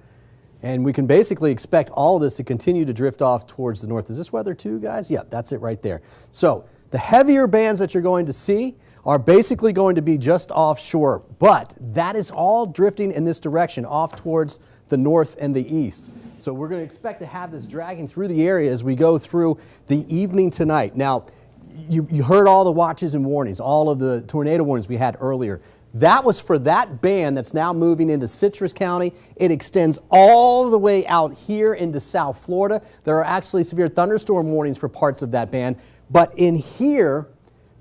And we can basically expect all of this to continue to drift off towards the north. Is this weather 2, guys? Yeah, that's it right there. So the heavier bands that you're going to see are basically going to be just offshore, but that is all drifting in this direction, off towards the north and the east. So we're going to expect to have this dragging through the area as we go through the evening tonight. Now, you heard all the watches and warnings, all of the tornado warnings we had earlier. That was for that band that's now moving into Citrus County. It extends all the way out here into South Florida. There are actually severe thunderstorm warnings for parts of that band, but in here,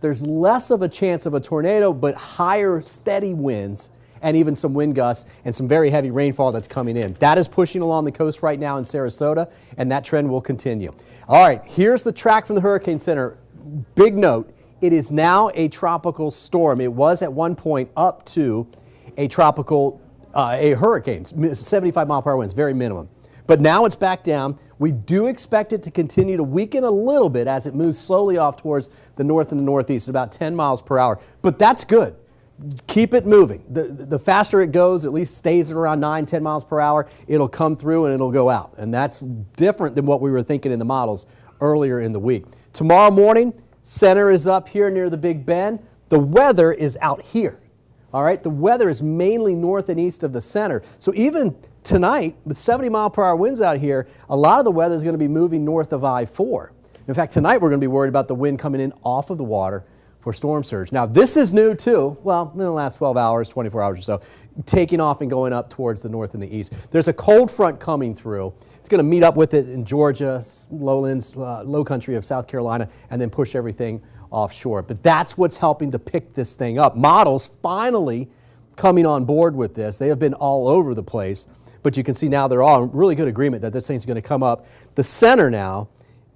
there's less of a chance of a tornado, but higher steady winds and even some wind gusts and some very heavy rainfall that's coming in. That is pushing along the coast right now in Sarasota, and that trend will continue. All right, here's the track from the Hurricane Center. Big note, it is now a tropical storm. It was at one point up to a tropical a hurricane, 75 mile per hour winds, very minimum. But now it's back down. We do expect it to continue to weaken a little bit as it moves slowly off towards the north and the northeast at about 10 miles per hour. But that's good. Keep it moving. The faster it goes, at least stays at around 9, 10 miles per hour, it'll come through and it'll go out. And that's different than what we were thinking in the models earlier in the week. Tomorrow morning, center is up here near the Big Bend. The weather is out here. All right, the weather is mainly north and east of the center. So even tonight, with 70 mile per hour winds out here, a lot of the weather is going to be moving north of I-4. In fact, tonight we're going to be worried about the wind coming in off of the water for storm surge. Now, this is new too. Well, in the last 12 hours, 24 hours or so, taking off and going up towards the north and the east. There's a cold front coming through. It's going to meet up with it in Georgia, lowlands, low country of South Carolina, and then push everything offshore. But that's what's helping to pick this thing up. Models finally coming on board with this. They have been all over the place, but you can see now they're all in really good agreement that this thing's going to come up the center now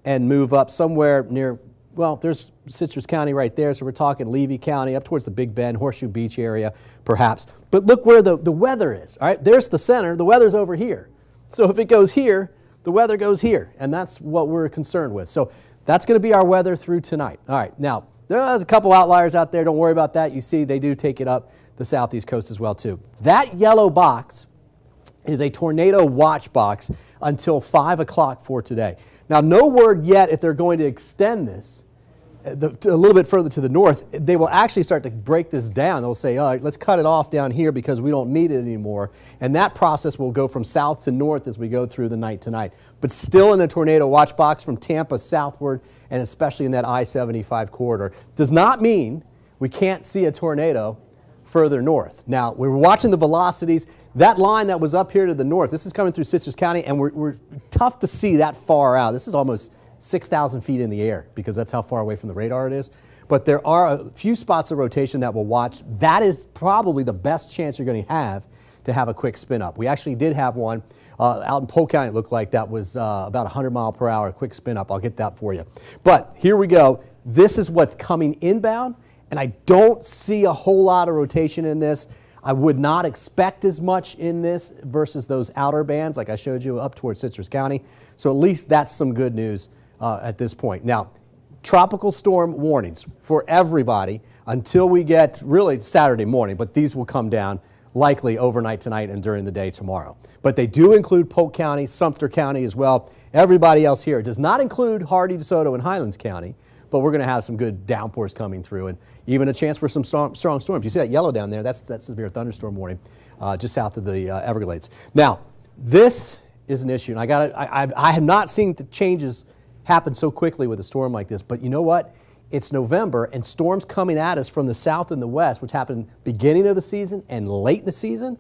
and move up somewhere near, well, there's Citrus County right there, so we're talking Levy County, up towards the Big Bend, Horseshoe Beach area, perhaps. But look where the weather is, all right? There's the center. The weather's over here. So if it goes here, the weather goes here, and that's what we're concerned with. So that's going to be our weather through tonight. All right, now, there's a couple outliers out there. Don't worry about that. You see, they do take it up the southeast coast as well, too. That yellow box is a tornado watch box until 5 o'clock for today. Now, no word yet if they're going to extend this a little bit further to the north. They will actually start to break this down. They'll say, all right, let's cut it off down here because we don't need it anymore. And that process will go from south to north as we go through the night tonight. But still in a tornado watch box from Tampa southward, and especially in that I-75 corridor. Does not mean we can't see a tornado further north. Now, we're watching the velocities. That line that was up here to the north, this is coming through Citrus County, and we're tough to see that far out. This is almost 6,000 feet in the air because that's how far away from the radar it is. But there are a few spots of rotation that we'll watch. That is probably the best chance you're going to have a quick spin up. We actually did have one out in Polk County. It looked like that was about 100 mile per hour, quick spin up. I'll get that for you. But here we go. This is what's coming inbound, and I don't see a whole lot of rotation in this. I would not expect as much in this versus those outer bands like I showed you up towards Citrus County. So at least that's some good news at this point. Now, tropical storm warnings for everybody until we get really Saturday morning, but these will come down likely overnight tonight and during the day tomorrow. But they do include Polk County, Sumter County as well. Everybody else here. It does not include Hardy, DeSoto, and Highlands County, but we're going to have some good downpours coming through and even a chance for some strong storms. You see that yellow down there? That's severe thunderstorm warning just south of the Everglades. Now, this is an issue, and I have not seen the changes happen so quickly with a storm like this, but you know what? It's November, and storms coming at us from the south and the west, which happened beginning of the season and late in the season,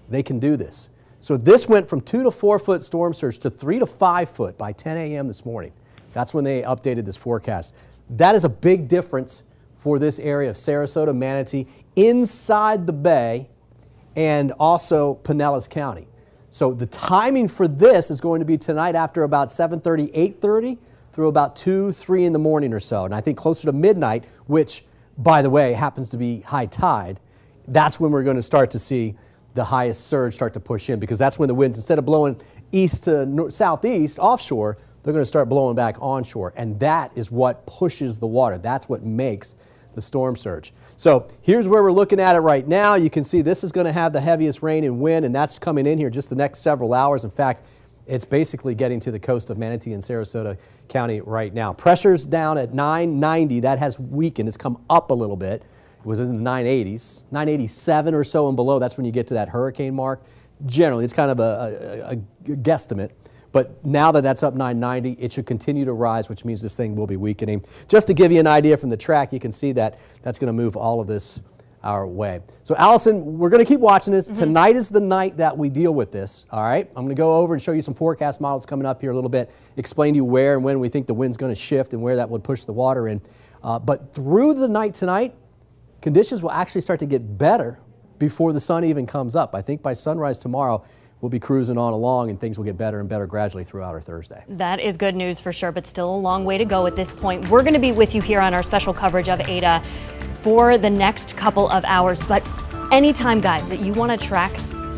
they can do this. So this went from 2 to 4 foot storm surge to 3 to 5 foot by 10 a.m. this morning. That's when they updated this forecast. That is a big difference for this area of Sarasota, Manatee, inside the bay, and also Pinellas County. So the timing for this is going to be tonight after about 7:30, 8:30 through about 2, 3 in the morning or so. And I think closer to midnight, which, by the way, happens to be high tide, that's when we're going to start to see the highest surge start to push in, because that's when the winds, instead of blowing east to southeast offshore, they're going to start blowing back onshore. And that is what pushes the water. That's what makes the storm surge. So here's where we're looking at it right now. You can see this is going to have the heaviest rain and wind, and that's coming in here just the next several hours. In fact, it's basically getting to the coast of Manatee and Sarasota County right now. Pressure's down at 990. That has weakened. It's come up a little bit. It was in the 980s, 987 or so and below. That's when you get to that hurricane mark. Generally, it's kind of a guesstimate. But now that that's up 990, it should continue to rise, which means this thing will be weakening. Just to give you an idea from the track, you can see that that's going to move all of this our way. So Allison, we're going to keep watching this. Tonight is the night that we deal with this, all right? I'm going to go over and show you some forecast models coming up here a little bit, explain to you where and when we think the wind's going to shift and where that would push the water in. But through the night tonight, conditions will actually start to get better before the sun even comes up. I think by sunrise tomorrow, we'll be cruising on along and things will get better and better gradually throughout our Thursday. That is good news for sure, but still a long way to go at this point. We're going to be with you here on our special coverage of Eta for the next couple of hours, but anytime, guys, that you want to track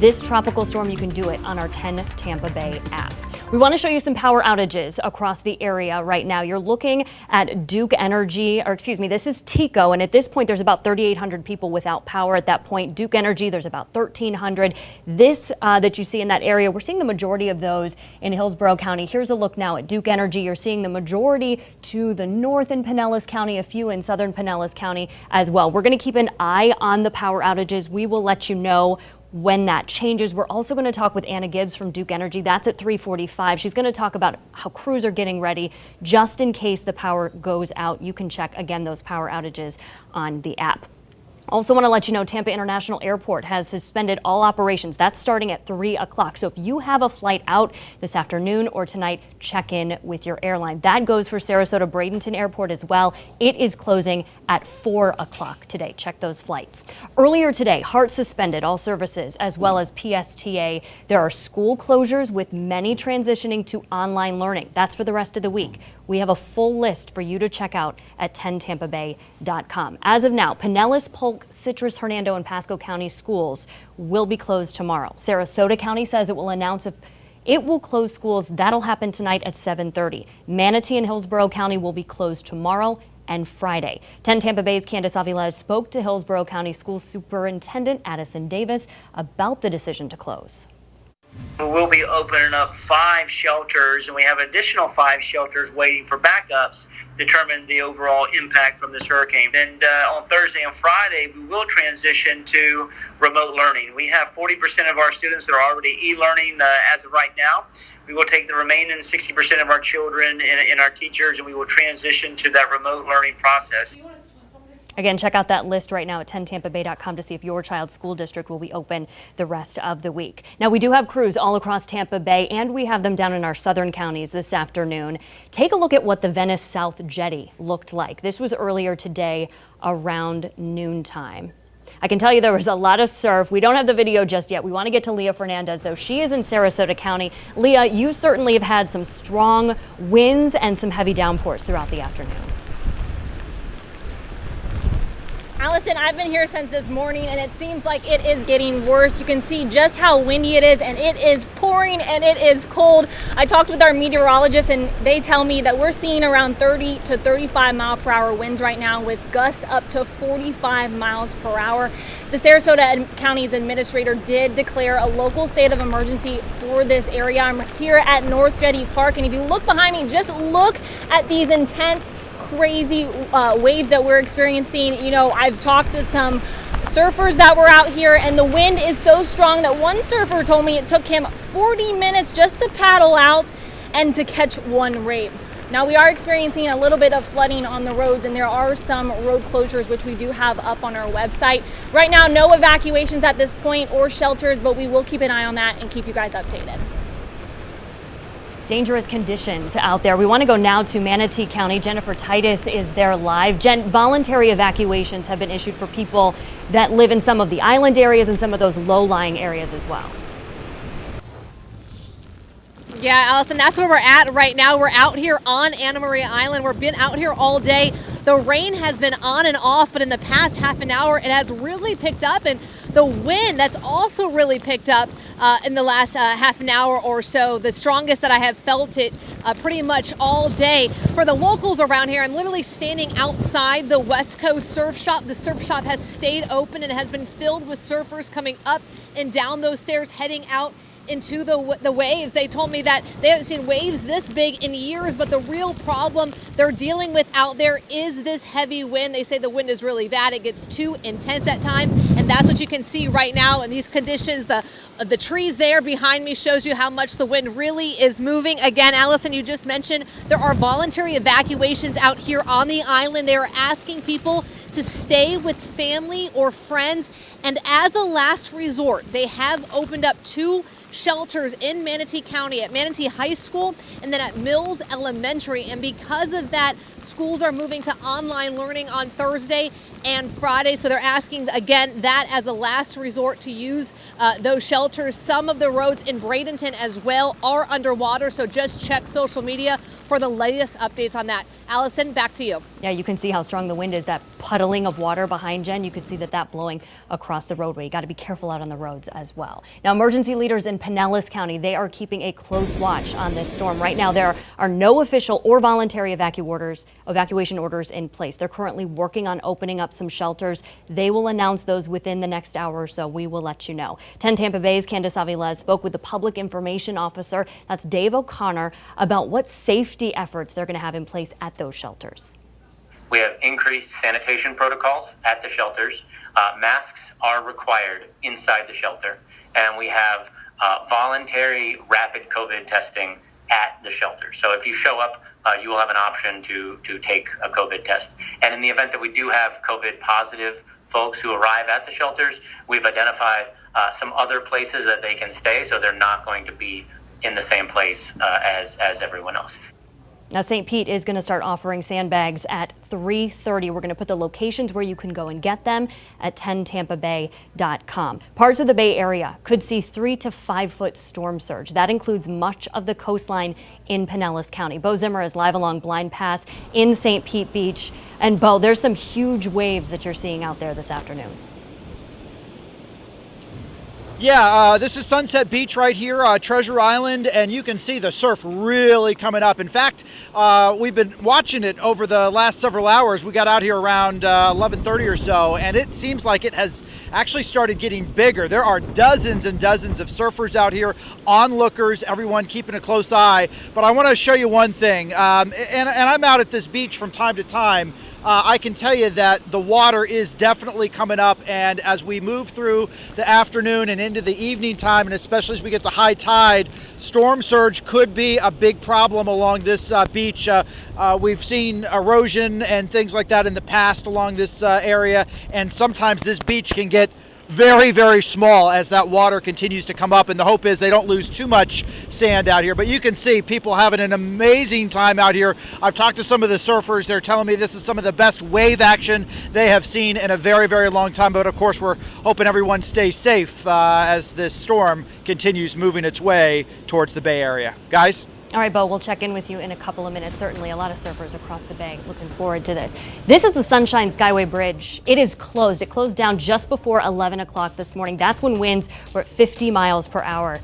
this tropical storm, you can do it on our 10 Tampa Bay app. We want to show you some power outages across the area right now. You're looking at Duke Energy, or excuse me, this is TECO, and at this point there's about 3,800 people without power at that point. Duke Energy, there's about 1,300. This that you see in that area, we're seeing the majority of those in Hillsborough County. Here's a look now at Duke Energy. You're seeing the majority to the north in Pinellas County, a few in southern Pinellas County as well. We're going to keep an eye on the power outages. We will let you know when that changes. We're also going to talk with Anna Gibbs from Duke Energy. That's at 3:45. She's going to talk about how crews are getting ready just in case the power goes out. You can check, again, those power outages on the app. Also want to let you know Tampa International Airport has suspended all operations. That's starting at 3 o'clock. So if you have a flight out this afternoon or tonight, check in with your airline. That goes for Sarasota Bradenton Airport as well. It is closing at 4 o'clock today. Check those flights. Earlier today, HART suspended all services as well as PSTA. There are school closures with many transitioning to online learning. That's for the rest of the week. We have a full list for you to check out at 10tampabay.com. As of now, Pinellas, Polk, Citrus, Hernando, and Pasco County schools will be closed tomorrow. Sarasota County says it will announce if it will close schools. That'll happen tonight at 7:30. Manatee and Hillsborough County will be closed tomorrow and Friday. 10 Tampa Bay's Candace Aviles spoke to Hillsborough County School Superintendent Addison Davis about the decision to close. We'll be opening up 5 shelters, and we have additional 5 shelters waiting for backups to determine the overall impact from this hurricane. Then on Thursday and Friday, we will transition to remote learning. We have 40% of our students that are already e-learning as of right now. We will take the remaining 60% of our children and our teachers, and we will transition to that remote learning process. Again, check out that list right now at 10tampabay.com to see if your child's school district will be open the rest of the week. Now, we do have crews all across Tampa Bay, and we have them down in our southern counties this afternoon. Take a look at what the Venice South Jetty looked like. This was earlier today around noontime. I can tell you there was a lot of surf. We don't have the video just yet. We want to get to Leah Fernandez, though. She is in Sarasota County. Leah, you certainly have had some strong winds and some heavy downpours throughout the afternoon. Allison, I've been here since this morning and it seems like it is getting worse. You can see just how windy it is, and it is pouring and it is cold. I talked with our meteorologists and they tell me that we're seeing around 30 to 35 mile per hour winds right now, with gusts up to 45 miles per hour. The Sarasota County's administrator did declare a local state of emergency for this area. I'm here at North Jetty Park, and if you look behind me, just look at these intense crazy waves that we're experiencing. You know, I've talked to some surfers that were out here, and the wind is so strong that one surfer told me it took him 40 minutes just to paddle out and to catch one wave. Now, we are experiencing a little bit of flooding on the roads, and there are some road closures, which we do have up on our website. Right now, no evacuations at this point or shelters, but we will keep an eye on that and keep you guys updated. Dangerous conditions out there. We want to go now to Manatee County. Jennifer Titus is there live. Jen, voluntary evacuations have been issued for people that live in some of the island areas and some of those low-lying areas as well. Yeah, Allison, that's where we're at right now. We're out here on Anna Maria Island. We've been out here all day. The rain has been on and off, but in the past half an hour, it has really picked up, and the wind that's also really picked up in the last half an hour or so. The strongest that I have felt it pretty much all day. For the locals around here, I'm literally standing outside the West Coast Surf Shop. The surf shop has stayed open and has been filled with surfers coming up and down those stairs, heading out into the waves. They told me that they haven't seen waves this big in years, but the real problem they're dealing with out there is this heavy wind. They say the wind is really bad. It gets too intense at times, and that's what you can see right now in these conditions. The trees there behind me shows you how much the wind really is moving. Again, Allison, you just mentioned there are voluntary evacuations out here on the island. They are asking people to stay with family or friends, and as a last resort, they have opened up 2 shelters in Manatee County at Manatee High School and then at Mills Elementary. And because of that, schools are moving to online learning on Thursday and Friday. So they're asking, again, that as a last resort to use those shelters. Some of the roads in Bradenton as well are underwater. So just check social media for the latest updates on that. Allison, back to you. Yeah, you can see how strong the wind is, that puddling of water behind Jen. You could see that blowing across the roadway. You got to be careful out on the roads as well. Now, emergency leaders in Pinellas County, they are keeping a close watch on this storm. Right now, there are no official or voluntary evacuation orders in place. They're currently working on opening up some shelters. They will announce those within the next hour or so. We will let you know. 10 Tampa Bay's Candace Avilés spoke with the public information officer, that's Dave O'Connor, about what safety efforts they're going to have in place at those shelters. We have increased sanitation protocols at the shelters. Masks are required inside the shelter. And we have voluntary rapid COVID testing at the shelter. So if you show up, you will have an option to take a COVID test. And in the event that we do have COVID positive folks who arrive at the shelters, we've identified some other places that they can stay, so they're not going to be in the same place as everyone else. Now, St. Pete is going to start offering sandbags at 3:30. We're going to put the locations where you can go and get them at 10tampabay.com. Parts of the Bay Area could see 3 to 5 foot storm surge. That includes much of the coastline in Pinellas County. Bo Zimmer is live along Blind Pass in St. Pete Beach. And Bo, there's some huge waves that you're seeing out there this afternoon. Yeah, this is Sunset Beach right here, Treasure Island, and you can see the surf really coming up. In fact, we've been watching it over the last several hours. We got out here around 11:30 or so, and it seems like it has actually started getting bigger. There are dozens and dozens of surfers out here, onlookers, everyone keeping a close eye. But I want to show you one thing, and I'm out at this beach from time to time. I can tell you that the water is definitely coming up, and as we move through the afternoon and into the evening time, and especially as we get to high tide, storm surge could be a big problem along this beach. We've seen erosion and things like that in the past along this area, and sometimes this beach can get very, very small as that water continues to come up, and the hope is they don't lose too much sand out here. But you can see people having an amazing time out here. I've talked to some of the surfers. They're telling me this is some of the best wave action they have seen in a very, very long time. But of course, we're hoping everyone stays safe as this storm continues moving its way towards the Bay Area. Guys? All right, Bo, we'll check in with you in a couple of minutes. Certainly a lot of surfers across the bay looking forward to this. This is the Sunshine Skyway Bridge. It is closed. It closed down just before 11 o'clock this morning. That's when winds were at 50 miles per hour.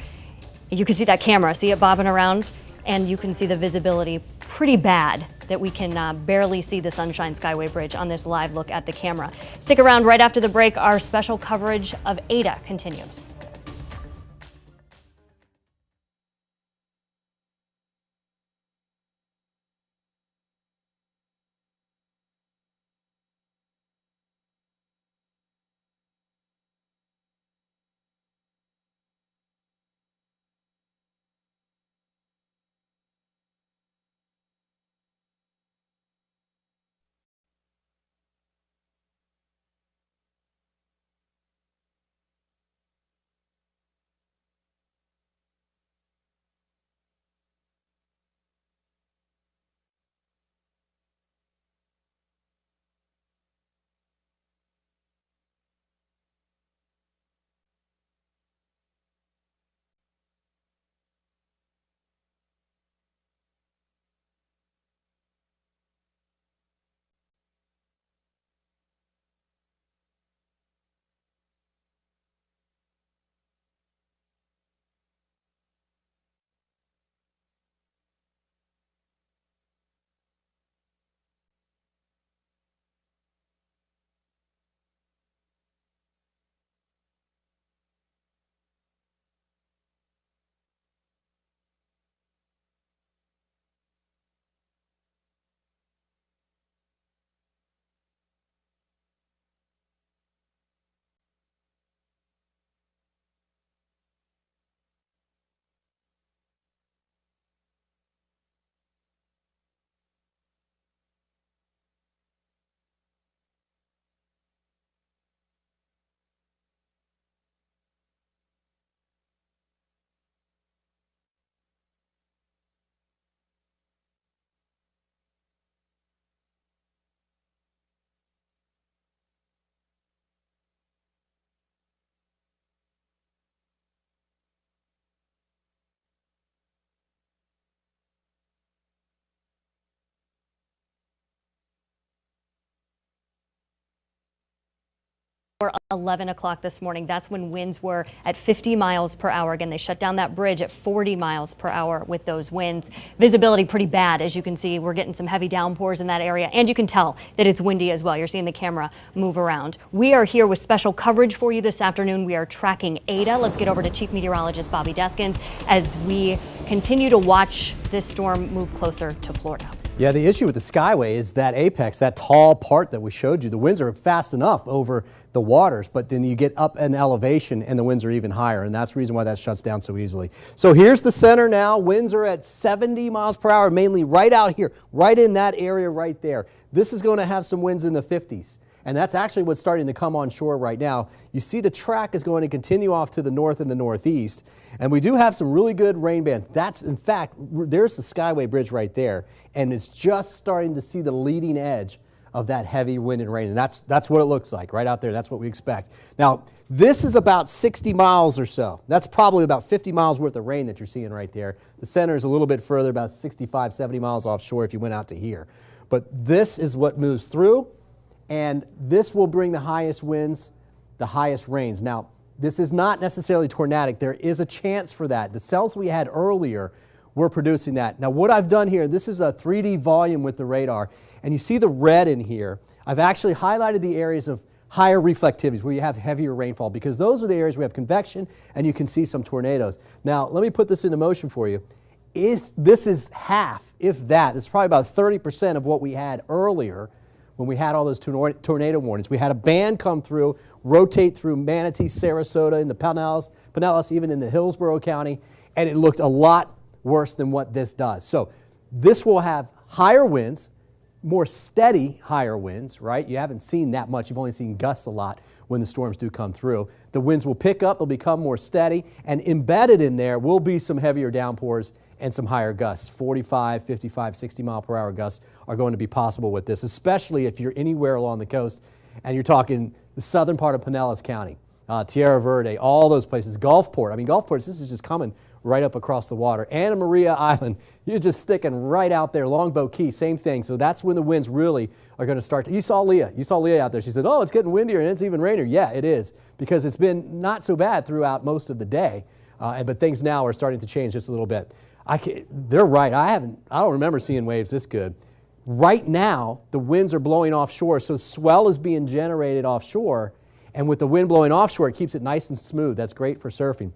You can see that camera, see it bobbing around, and you can see the visibility pretty bad that we can barely see the Sunshine Skyway Bridge on this live look at the camera. Stick around. Right after the break, our special coverage of Eta continues. 11 o'clock this morning. That's when winds were at 50 miles per hour. Again, they shut down that bridge at 40 miles per hour with those winds. Visibility pretty bad. As you can see, we're getting some heavy downpours in that area, and you can tell that it's windy as well. You're seeing the camera move around. We are here with special coverage for you this afternoon. We are tracking Eta. Let's get over to Chief Meteorologist Bobby Deskins as we continue to watch this storm move closer to Florida. Yeah, the issue with the Skyway is that apex, that tall part that we showed you, the winds are fast enough over the waters, but then you get up an elevation and the winds are even higher, and that's the reason why that shuts down so easily. So here's the center now. Winds are at 70 miles per hour, mainly right out here, right in that area right there. This is going to have some winds in the 50s. And that's actually what's starting to come on shore right now. You see the track is going to continue off to the north and the northeast. And we do have some really good rain bands. That's, in fact, there's the Skyway Bridge right there. And it's just starting to see the leading edge of that heavy wind and rain. And that's what it looks like right out there. That's what we expect. Now, this is about 60 miles or so. That's probably about 50 miles worth of rain that you're seeing right there. The center is a little bit further, about 65, 70 miles offshore if you went out to here. But this is what moves through. And this will bring the highest winds, the highest rains. Now, this is not necessarily tornadic. There is a chance for that. The cells we had earlier were producing that. Now, what I've done here, this is a 3D volume with the radar, and you see the red in here. I've actually highlighted the areas of higher reflectivities where you have heavier rainfall, because those are the areas where we have convection and you can see some tornadoes. Now, let me put this into motion for you. This is half, if that. It's probably about 30% of what we had earlier when we had all those tornado warnings. We had a band come through, rotate through Manatee, Sarasota, into Pinellas, even into Hillsborough County, and it looked a lot worse than what this does. So this will have higher winds, more steady higher winds, right? You haven't seen that much. You've only seen gusts a lot when the storms do come through. The winds will pick up, they'll become more steady, and embedded in there will be some heavier downpours and some higher gusts. 45, 55, 60 mile per hour gusts are going to be possible with this, especially if you're anywhere along the coast and you're talking the southern part of Pinellas County, Tierra Verde, all those places. Gulfport, this is just coming right up across the water. Anna Maria Island, you're just sticking right out there. Longboat Key, same thing. So that's when the winds really are going to start. You saw Leah out there. She said, oh, it's getting windier and it's even rainier. Yeah, it is, because it's been not so bad throughout most of the day, but things now are starting to change just a little bit. They're right. I don't remember seeing waves this good. Right now, the winds are blowing offshore, so swell is being generated offshore, and with the wind blowing offshore, it keeps it nice and smooth. That's great for surfing.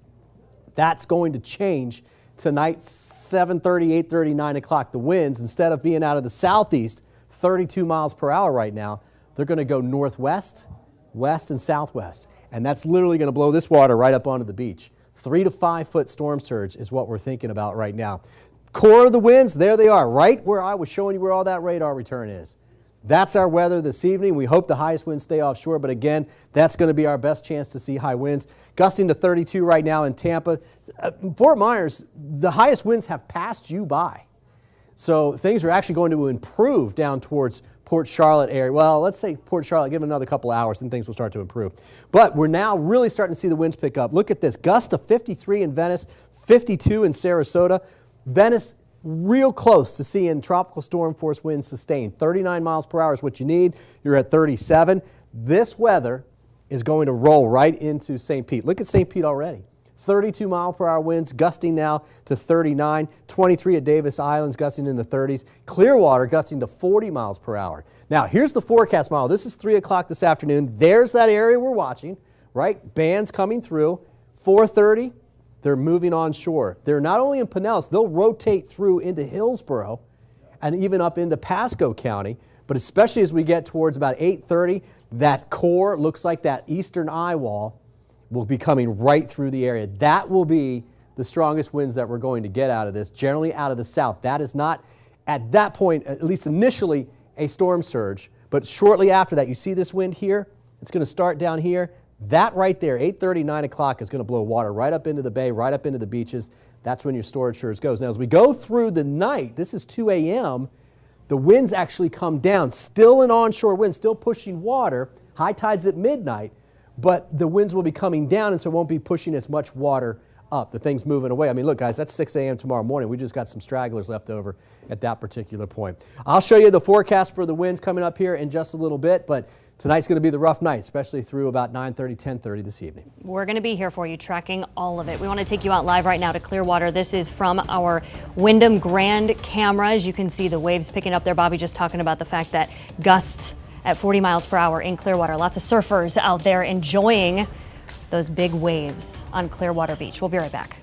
That's going to change tonight, 7:30, 8:30, 9 o'clock. The winds, instead of being out of the southeast, 32 miles per hour right now, they're going to go northwest, west, and southwest, and that's literally going to blow this water right up onto the beach. 3 to 5 foot storm surge is what we're thinking about right now. Core of the winds, there they are, right where I was showing you where all that radar return is. That's our weather this evening. We hope the highest winds stay offshore, but again, that's going to be our best chance to see high winds. Gusting to 32 right now in Tampa. Fort Myers, the highest winds have passed you by. So things are actually going to improve down towards Port Charlotte area. Well, let's say Port Charlotte, give them another couple hours and things will start to improve. But we're now really starting to see the winds pick up. Look at this, gust of 53 in Venice, 52 in Sarasota. Venice, real close to seeing tropical storm force winds sustained. 39 miles per hour is what you need. You're at 37. This weather is going to roll right into St. Pete. Look at St. Pete already. 32 mile per hour winds, gusting now to 39. 23 at Davis Islands, gusting in the 30s. Clearwater gusting to 40 miles per hour. Now, here's the forecast model. This is 3 o'clock this afternoon. There's that area we're watching, right? Bands coming through. 4:30. They're moving onshore. They're not only in Pinellas, they'll rotate through into Hillsborough and even up into Pasco County, but especially as we get towards about 8:30, that core looks like that eastern eye wall will be coming right through the area. That will be the strongest winds that we're going to get out of this, generally out of the south. That is not, at that point, at least initially, a storm surge, but shortly after that, you see this wind here? It's going to start down here. That right there, 8:30, 9 o'clock, is going to blow water right up into the bay, right up into the beaches. That's when your storage surge goes. Now, as we go through the night, this is 2 a.m., the winds actually come down. Still an onshore wind, still pushing water. High tides at midnight, but the winds will be coming down, and so it won't be pushing as much water up. The thing's moving away. I mean, look, guys, that's 6 a.m. tomorrow morning. We just got some stragglers left over at that particular point. I'll show you the forecast for the winds coming up here in just a little bit, but tonight's going to be the rough night, especially through about 9:30, 10:30 this evening. We're going to be here for you, tracking all of it. We want to take you out live right now to Clearwater. This is from our Wyndham Grand camera. As you can see, the waves picking up there. Bobby just talking about the fact that gusts at 40 miles per hour in Clearwater. Lots of surfers out there enjoying those big waves on Clearwater Beach. We'll be right back.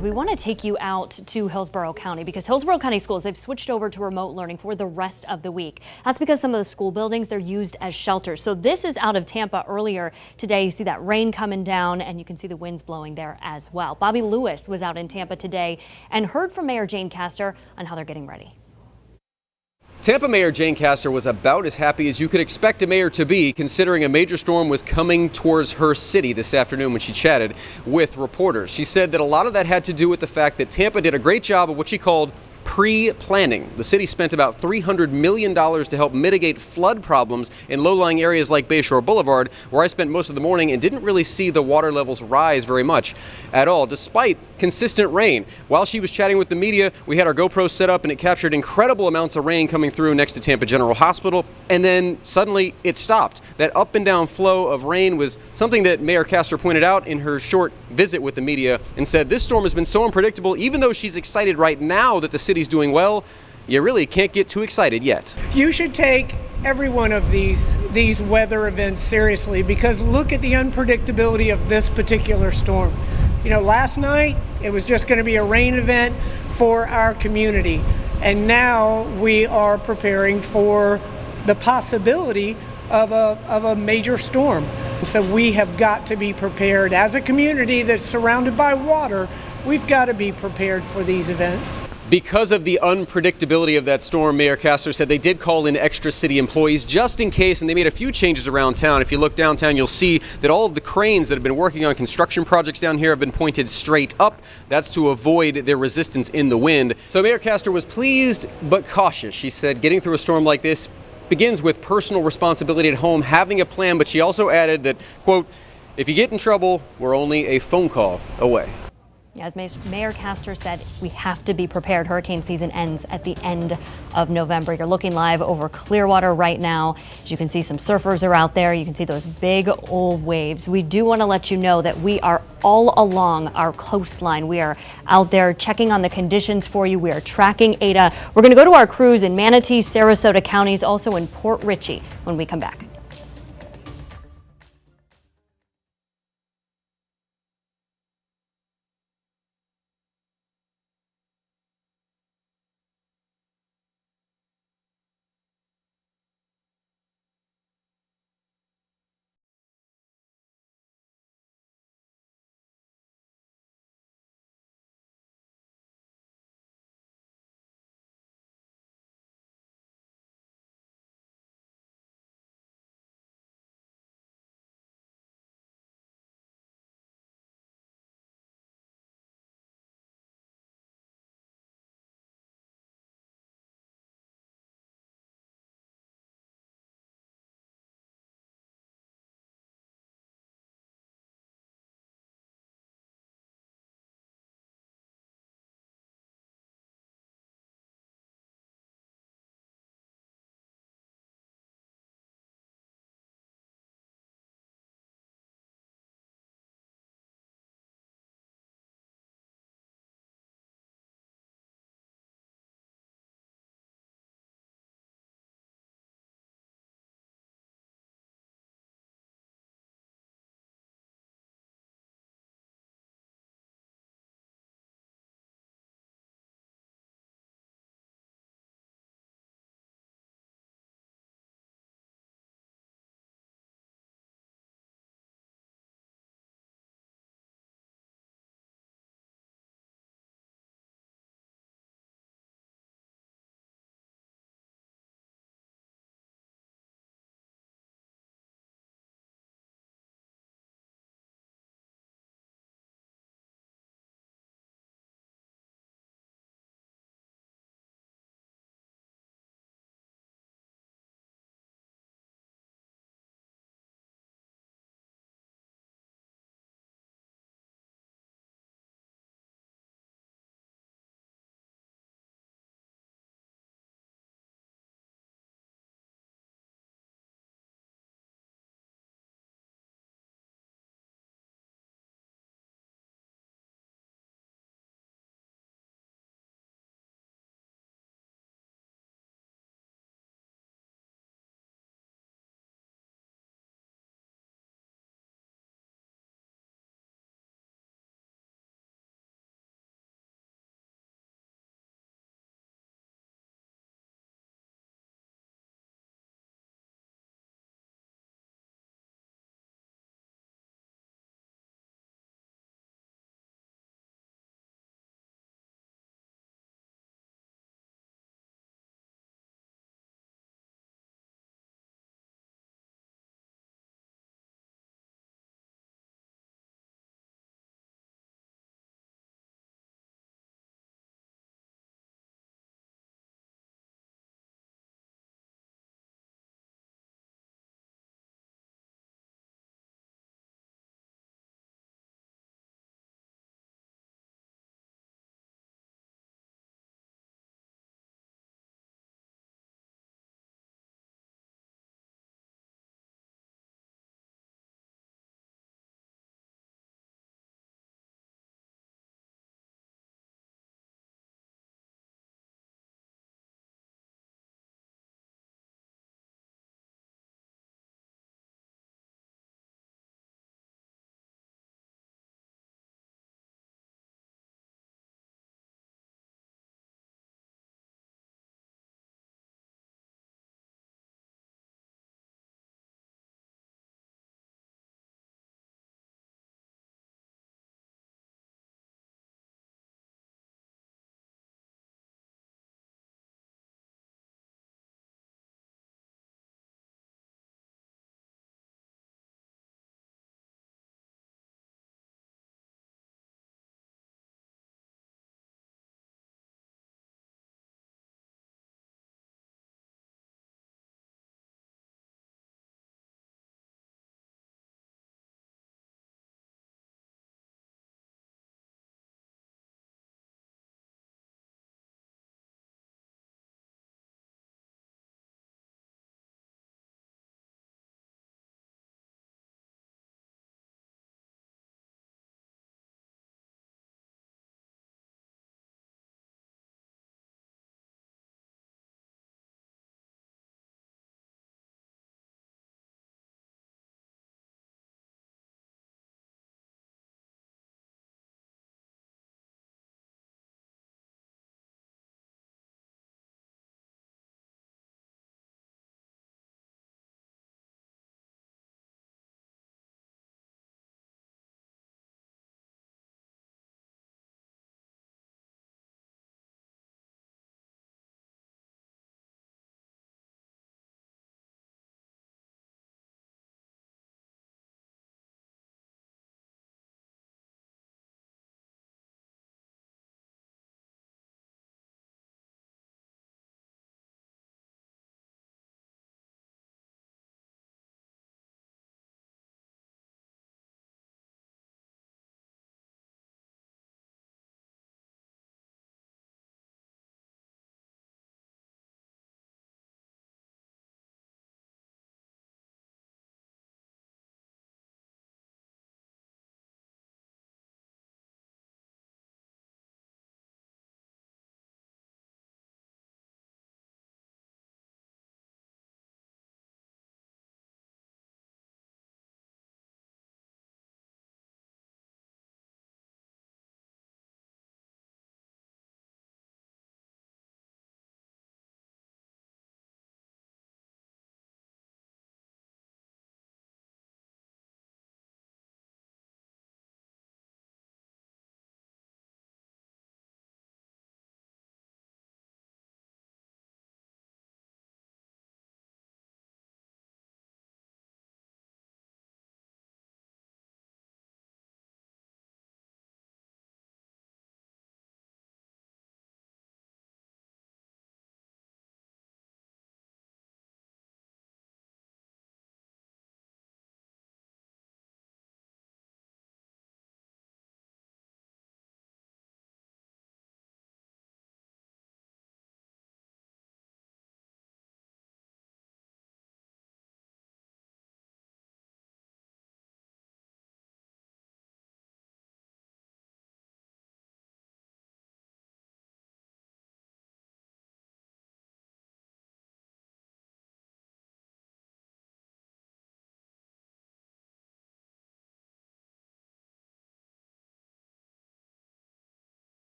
We want to take you out to Hillsborough County because Hillsborough County schools, they've switched over to remote learning for the rest of the week. That's because some of the school buildings, they're used as shelters. So this is out of Tampa earlier today. You see that rain coming down and you can see the winds blowing there as well. Bobby Lewis was out in Tampa today and heard from Mayor Jane Castor on how they're getting ready. Tampa Mayor Jane Castor was about as happy as you could expect a mayor to be, considering a major storm was coming towards her city this afternoon when she chatted with reporters. She said that a lot of that had to do with the fact that Tampa did a great job of what she called pre-planning. The city spent about $300 million to help mitigate flood problems in low-lying areas like Bayshore Boulevard, where I spent most of the morning and didn't really see the water levels rise very much at all, despite consistent rain. While she was chatting with the media, we had our GoPro set up and it captured incredible amounts of rain coming through next to Tampa General Hospital, and then suddenly it stopped. That up and down flow of rain was something that Mayor Castor pointed out in her short visit with the media and said this storm has been so unpredictable. Even though she's excited right now that the city's doing well, you really can't get too excited yet. You should take every one of these weather events seriously, because look at the unpredictability of this particular storm. You know, last night it was just going to be a rain event for our community, and now we are preparing for the possibility of a major storm. So we have got to be prepared as a community that's surrounded by water. We've got to be prepared for these events. Because of the unpredictability of that storm, Mayor Castor said they did call in extra city employees just in case, and they made a few changes around town. If you look downtown, you'll see that all of the cranes that have been working on construction projects down here have been pointed straight up. That's to avoid their resistance in the wind. So Mayor Castor was pleased but cautious. She said getting through a storm like this begins with personal responsibility at home, having a plan, but she also added that, quote, If you get in trouble, we're only a phone call away. As Mayor Castor said, we have to be prepared. Hurricane season ends at the end of November. You're looking live over Clearwater right now. As you can see, some surfers are out there. You can see those big old waves. We do want to let you know that we are all along our coastline. We are out there checking on the conditions for you. We are tracking Eta. We're going to go to our crews in Manatee, Sarasota counties, also in Port Richey when we come back.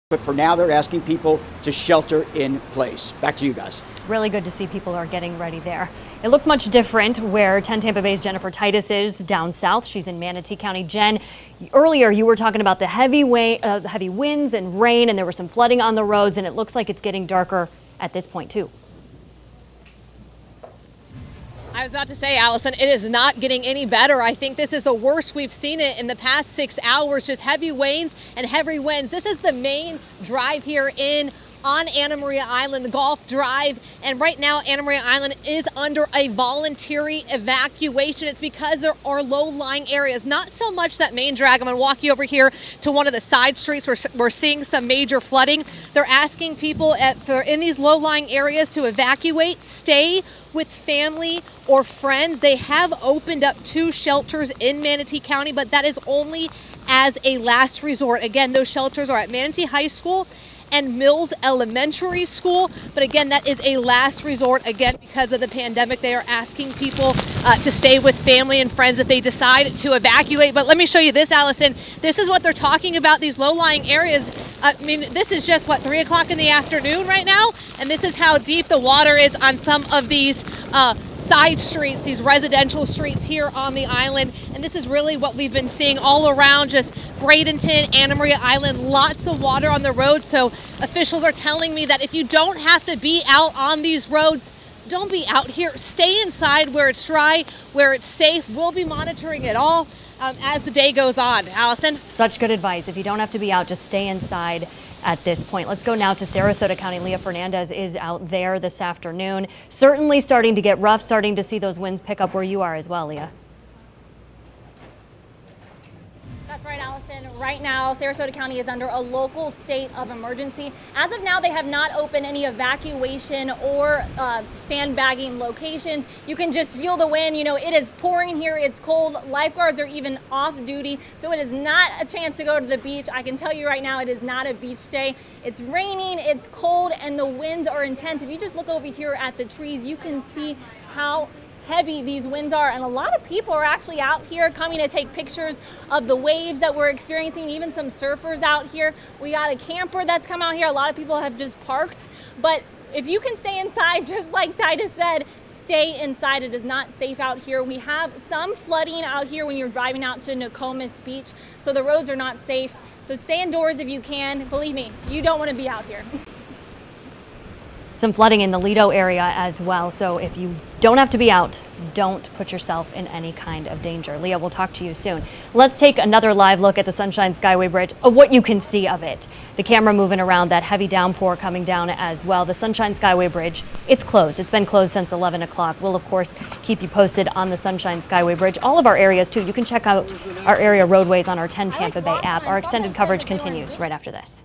But for now, they're asking people to shelter in place. Back to you guys. Really good to see people are getting ready there. It looks much different where 10 Tampa Bay's Jennifer Titus is down south. She's in Manatee County. Jen, earlier you were talking about the heavy winds and rain, and there was some flooding on the roads, and it looks like it's getting darker at this point too. I was about to say, Allison, it is not getting any better. I think this is the worst we've seen it in the past 6 hours. Just heavy rains and heavy winds. This is the main drive here on Anna Maria Island, the Gulf Drive. And right now, Anna Maria Island is under a voluntary evacuation. It's because there are low-lying areas, not so much that main drag. I'm going to walk you over here to one of the side streets where we're seeing some major flooding. They're asking people in these low-lying areas to evacuate, stay with family or friends. They have opened up 2 shelters in Manatee County, but that is only as a last resort. Again, those shelters are at Manatee High School and Mills Elementary School. But again, that is a last resort. Again, because of the pandemic, they are asking people to stay with family and friends if they decide to evacuate. But let me show you this, Allison. This is what they're talking about, these low-lying areas. I mean, this is just, 3 o'clock in the afternoon right now? And this is how deep the water is on some of these side streets, these residential streets here on the island. And this is really what we've been seeing all around, just Bradenton, Anna Maria Island, lots of water on the road. So officials are telling me that if you don't have to be out on these roads, don't be out here. Stay inside where it's dry, where it's safe. We'll be monitoring it all as the day goes on. Allison? Such good advice. If you don't have to be out, just stay inside at this point. Let's go now to Sarasota County. Leah Fernandez is out there this afternoon. Certainly starting to get rough, starting to see those winds pick up where you are as well, Leah. That's right, Allison. Right now, Sarasota County is under a local state of emergency. As of now, they have not opened any evacuation or sandbagging locations. You can just feel the wind. You know, it is pouring here. It's cold. Lifeguards are even off duty, so it is not a chance to go to the beach. I can tell you right now, it is not a beach day. It's raining, it's cold, and the winds are intense. If you just look over here at the trees, you can see how heavy these winds are, and a lot of people are actually out here coming to take pictures of the waves that we're experiencing, even some surfers out here. We got a camper that's come out here. A lot of people have just parked, but if you can stay inside, just like Titus said, stay inside. It is not safe out here. We have some flooding out here when you're driving out to Nokomis Beach, so the roads are not safe. So stay indoors if you can. Believe me, you don't want to be out here. Some flooding in the Lido area as well. So if you don't have to be out, don't put yourself in any kind of danger. Leah, we'll talk to you soon. Let's take another live look at the Sunshine Skyway Bridge, of what you can see of it. The camera moving around, that heavy downpour coming down as well. The Sunshine Skyway Bridge, it's closed. It's been closed since 11 o'clock. We'll, of course, keep you posted on the Sunshine Skyway Bridge. All of our areas, too. You can check out our area roadways on our 10 Tampa Bay app. Our extended coverage continues right after this.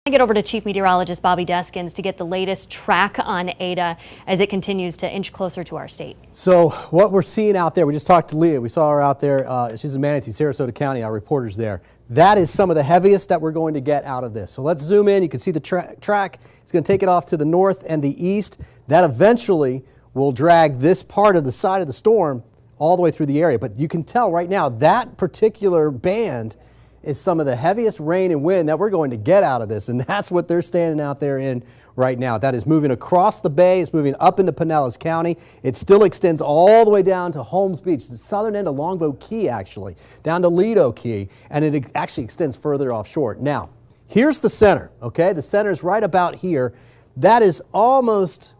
I get over to Chief Meteorologist Bobby Deskins to get the latest track on Eta as it continues to inch closer to our state. So what we're seeing out there, we just talked to Leah. We saw her out there. She's in Manatee, Sarasota County. Our reporter's there. That is some of the heaviest that we're going to get out of this. So let's zoom in. You can see the track. It's going to take it off to the north and the east. That eventually will drag this part of the side of the storm all the way through the area. But you can tell right now that particular band is some of the heaviest rain and wind that we're going to get out of this, and that's what they're standing out there in right now. That is moving across the bay. It's moving up into Pinellas County. It still extends all the way down to Holmes Beach, the southern end of Longboat Key, actually, down to Lido Key, and it actually extends further offshore. Now, here's the center, okay? The center is right about here. That is almost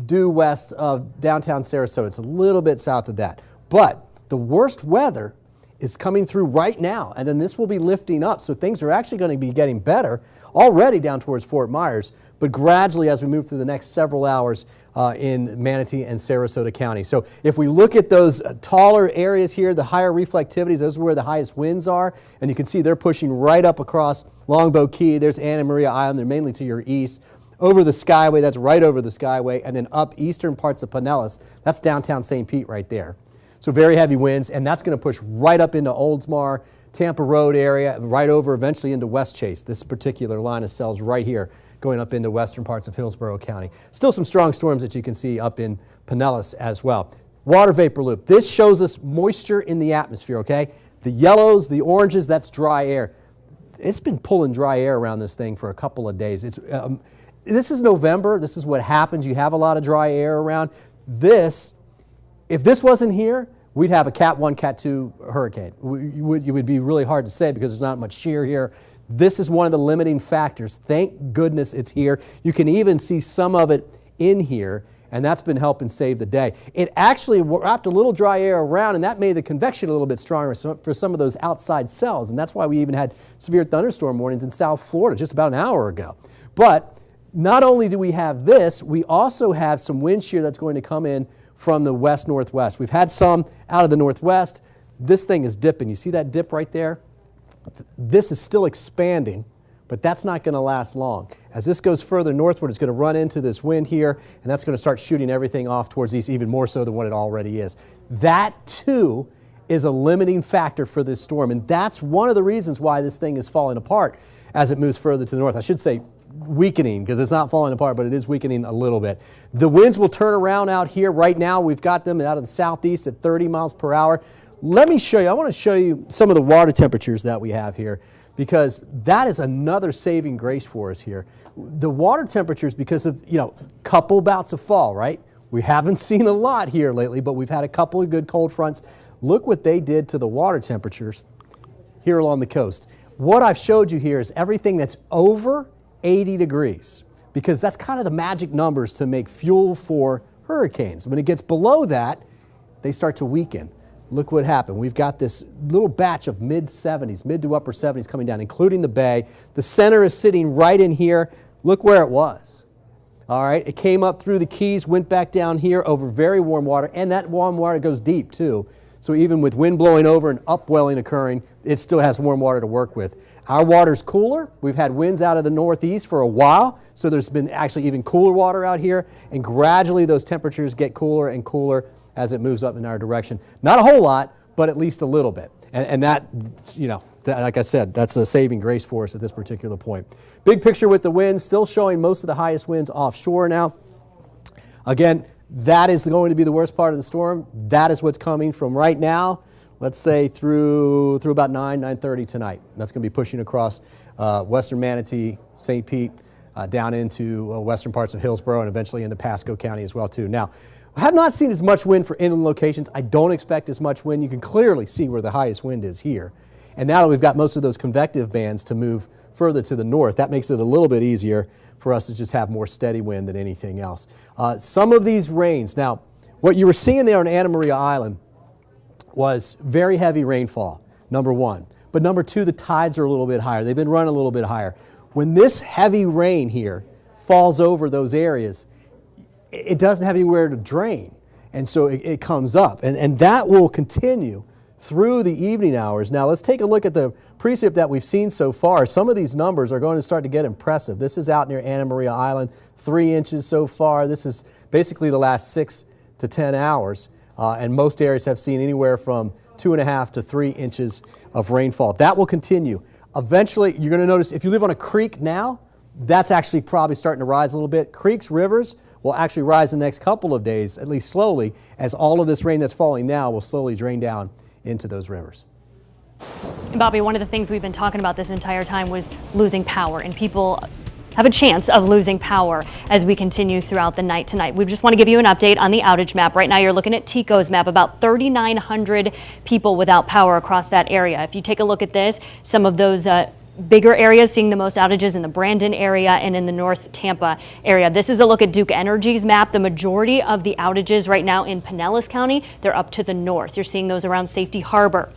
due west of downtown Sarasota. It's a little bit south of that. But the worst weather is coming through right now, and then this will be lifting up. So things are actually going to be getting better already down towards Fort Myers, but gradually as we move through the next several hours in Manatee and Sarasota County. So if we look at those taller areas here, the higher reflectivities, those are where the highest winds are, and you can see they're pushing right up across Longboat Key. There's Anna Maria Island. They're mainly to your east. Over the Skyway, that's right over the Skyway, and then up eastern parts of Pinellas. That's downtown St. Pete right there. So very heavy winds, and that's going to push right up into Oldsmar, Tampa Road area, right over eventually into West Chase. This particular line of cells right here going up into western parts of Hillsborough County. Still some strong storms that you can see up in Pinellas as well. Water vapor loop. This shows us moisture in the atmosphere, okay? The yellows, the oranges, that's dry air. It's been pulling dry air around this thing for a couple of days. This is November. This is what happens. You have a lot of dry air around. If this wasn't here, we'd have a Cat 1, Cat 2 hurricane. It would be really hard to say because there's not much shear here. This is one of the limiting factors. Thank goodness it's here. You can even see some of it in here, and that's been helping save the day. It actually wrapped a little dry air around, and that made the convection a little bit stronger for some of those outside cells, and that's why we even had severe thunderstorm warnings in South Florida just about an hour ago. But not only do we have this, we also have some wind shear that's going to come in from the west-northwest. We've had some out of the northwest. This thing is dipping. You see that dip right there? This is still expanding, but that's not going to last long. As this goes further northward, it's going to run into this wind here, and that's going to start shooting everything off towards the east, even more so than what it already is. That, too, is a limiting factor for this storm, and that's one of the reasons why this thing is falling apart as it moves further to the north. I should say weakening, because it's not falling apart, but it is weakening a little bit. The winds will turn around out here. Right now, we've got them out of the southeast at 30 miles per hour. Let me show you. I want to show you some of the water temperatures that we have here, because that is another saving grace for us here. The water temperatures, because of, couple bouts of fall, right? We haven't seen a lot here lately, but we've had a couple of good cold fronts. Look what they did to the water temperatures here along the coast. What I've showed you here is everything that's over 80 degrees, because that's kind of the magic numbers to make fuel for hurricanes. When it gets below that, they start to weaken. Look what happened. We've got this little batch of mid-70s, mid to upper 70s coming down, including the bay. The center is sitting right in here. Look where it was. All right, it came up through the Keys, went back down here over very warm water, and that warm water goes deep too. So even with wind blowing over and upwelling occurring, it still has warm water to work with. Our water's cooler. We've had winds out of the northeast for a while, so there's been actually even cooler water out here, and gradually those temperatures get cooler and cooler as it moves up in our direction. Not a whole lot, but at least a little bit. And that, like I said, that's a saving grace for us at this particular point. Big picture with the winds, still showing most of the highest winds offshore now. Again, that is going to be the worst part of the storm. That is what's coming from right now, let's say through about 9:30 tonight. That's going to be pushing across western Manatee, St. Pete, down into western parts of Hillsborough, and eventually into Pasco County as well too. Now, I have not seen as much wind for inland locations. I don't expect as much wind. You can clearly see where the highest wind is here. And now that we've got most of those convective bands to move further to the north, that makes it a little bit easier for us to just have more steady wind than anything else. Some of these rains, now, what you were seeing there on Anna Maria Island was very heavy rainfall, number one. But number two, the tides are a little bit higher. They've been running a little bit higher. When this heavy rain here falls over those areas, it doesn't have anywhere to drain. And so it comes up. And that will continue through the evening hours. Now let's take a look at the precip that we've seen so far. Some of these numbers are going to start to get impressive. This is out near Anna Maria Island, 3 inches so far. This is basically the last 6 to 10 hours. And most areas have seen anywhere from 2.5 to 3 inches of rainfall. That will continue. Eventually, you're going to notice if you live on a creek now, that's actually probably starting to rise a little bit. Creeks, rivers will actually rise in the next couple of days, at least slowly, as all of this rain that's falling now will slowly drain down into those rivers. And Bobby, one of the things we've been talking about this entire time was losing power, and people have a chance of losing power as we continue throughout the night tonight. We just want to give you an update on the outage map. Right now you're looking at TECO's map, about 3,900 people without power across that area. If you take a look at this, some of those bigger areas seeing the most outages in the Brandon area and in the North Tampa area. This is a look at Duke Energy's map. The majority of the outages right now in Pinellas County, they're up to the north. You're seeing those around Safety Harbor,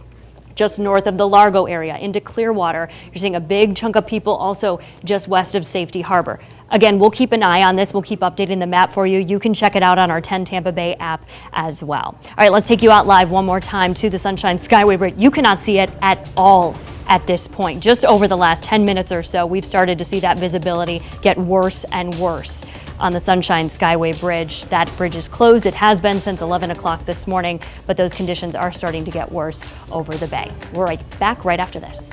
just north of the Largo area into Clearwater. You're seeing a big chunk of people also just west of Safety Harbor. Again, we'll keep an eye on this. We'll keep updating the map for you. You can check it out on our 10 Tampa Bay app as well. All right, let's take you out live one more time to the Sunshine Skyway Bridge. You cannot see it at all at this point. Just over the last 10 minutes or so, we've started to see that visibility get worse and worse on the Sunshine Skyway Bridge. That bridge is closed. It has been since 11 o'clock this morning, but those conditions are starting to get worse over the bay. We're back right after this.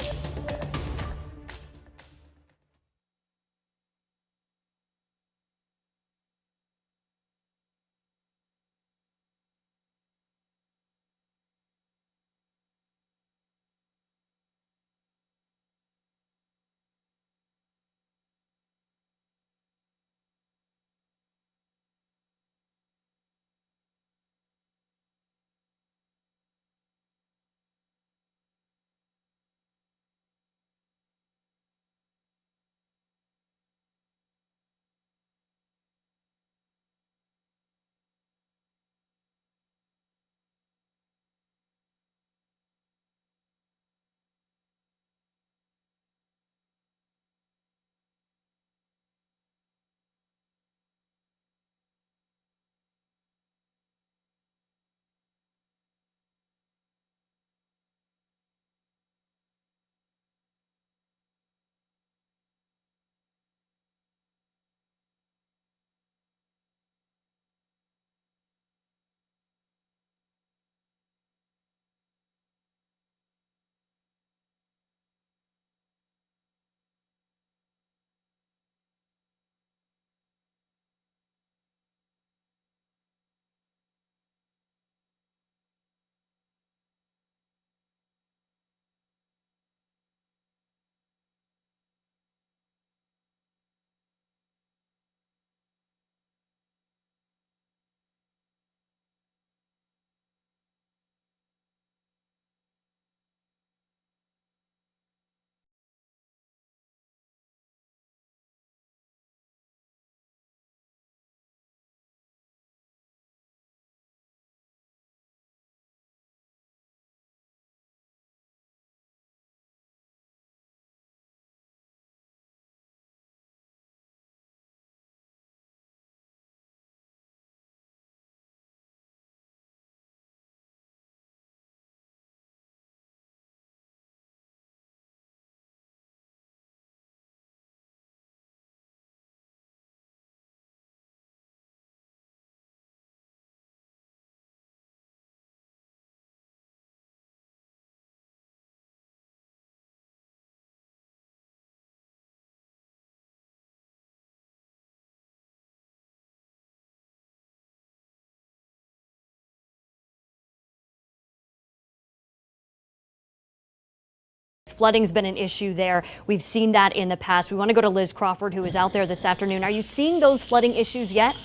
Flooding's been an issue there. We've seen that in the past. We want to go to Liz Crawford, who is out there this afternoon. Are you seeing those flooding issues yet?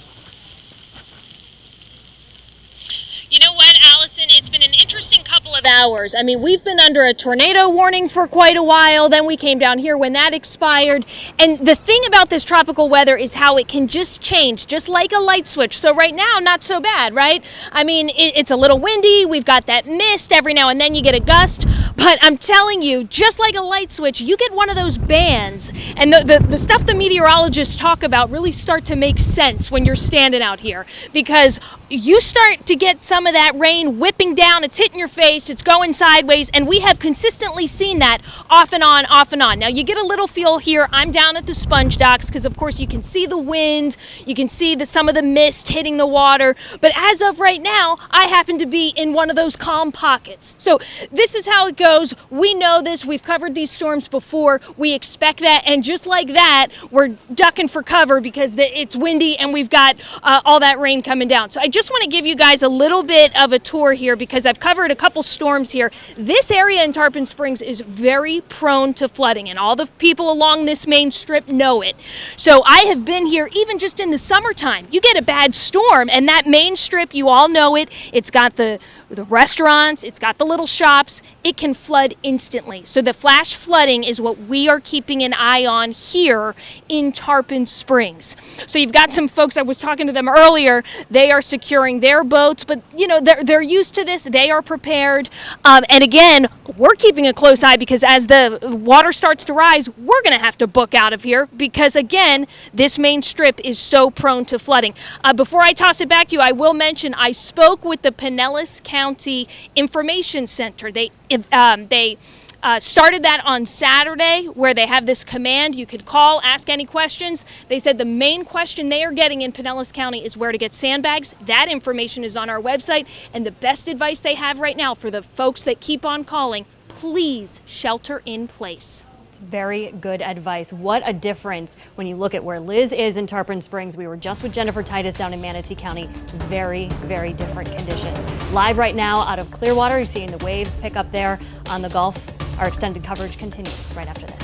You know what, Allison? It's been an interesting couple of hours. I mean, we've been under a tornado warning for quite a while. Then we came down here when that expired. And the thing about this tropical weather is how it can just change, just like a light switch. So right now, not so bad, right? I mean, it's a little windy. We've got that mist. Every now and then you get a gust. But I'm telling you, just like a light switch, you get one of those bands, and the stuff the meteorologists talk about really start to make sense when you're standing out here, because you start to get some of that rain whipping down, it's hitting your face, it's going sideways, and we have consistently seen that off and on, off and on. Now you get a little feel here. I'm down at the sponge docks because of course you can see the wind, you can see some of the mist hitting the water, but as of right now, I happen to be in one of those calm pockets. So this is how it goes. We know this, we've covered these storms before, we expect that, and just like that, we're ducking for cover because it's windy and we've got all that rain coming down. So I just want to give you guys a little bit of a tour here because I've covered a couple storms here. This area in Tarpon Springs is very prone to flooding, and all the people along this main strip know it. So I have been here even just in the summertime. You get a bad storm and that main strip, you all know it, it's got the restaurants, it's got the little shops, it can flood instantly. So the flash flooding is what we are keeping an eye on here in Tarpon Springs. So you've got some folks, I was talking to them earlier, they are securing their boats, but you know, they're used to this, they are prepared. And again, we're keeping a close eye because as the water starts to rise, we're gonna have to book out of here because again, this main strip is so prone to flooding. Before I toss it back to you, I will mention I spoke with the Pinellas County Information Center. They started that on Saturday where they have this command. You could call, ask any questions. They said the main question they are getting in Pinellas County is where to get sandbags. That information is on our website, and the best advice they have right now for the folks that keep on calling, please shelter in place. Very good advice. What a difference when you look at where Liz is in Tarpon Springs. We were just with Jennifer Titus down in Manatee County. Very, very different conditions. Live right now out of Clearwater, you're seeing the waves pick up there on the Gulf. Our extended coverage continues right after this.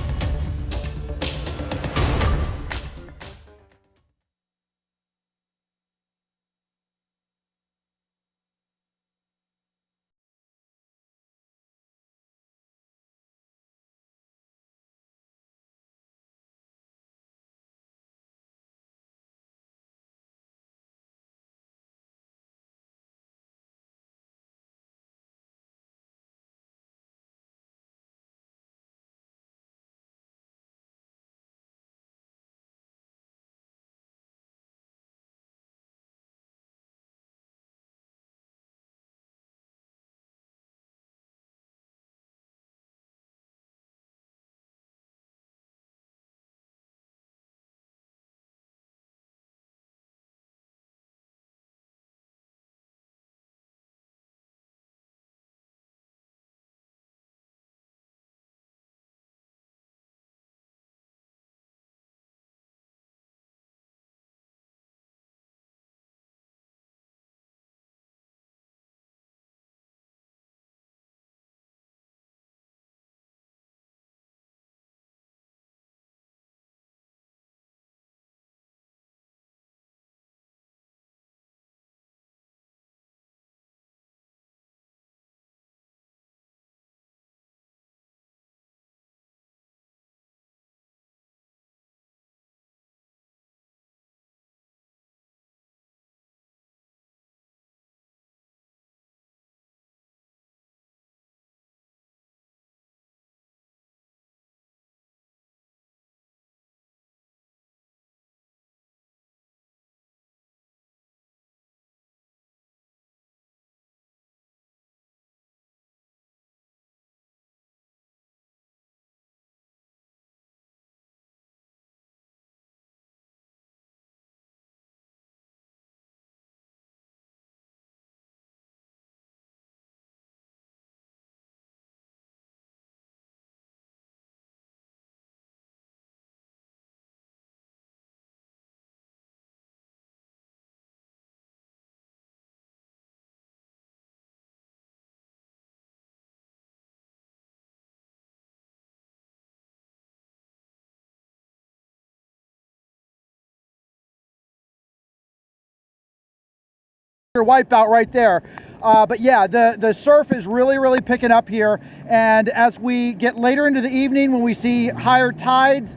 Your wipeout right there. But yeah, the surf is really picking up here, and as we get later into the evening when we see higher tides,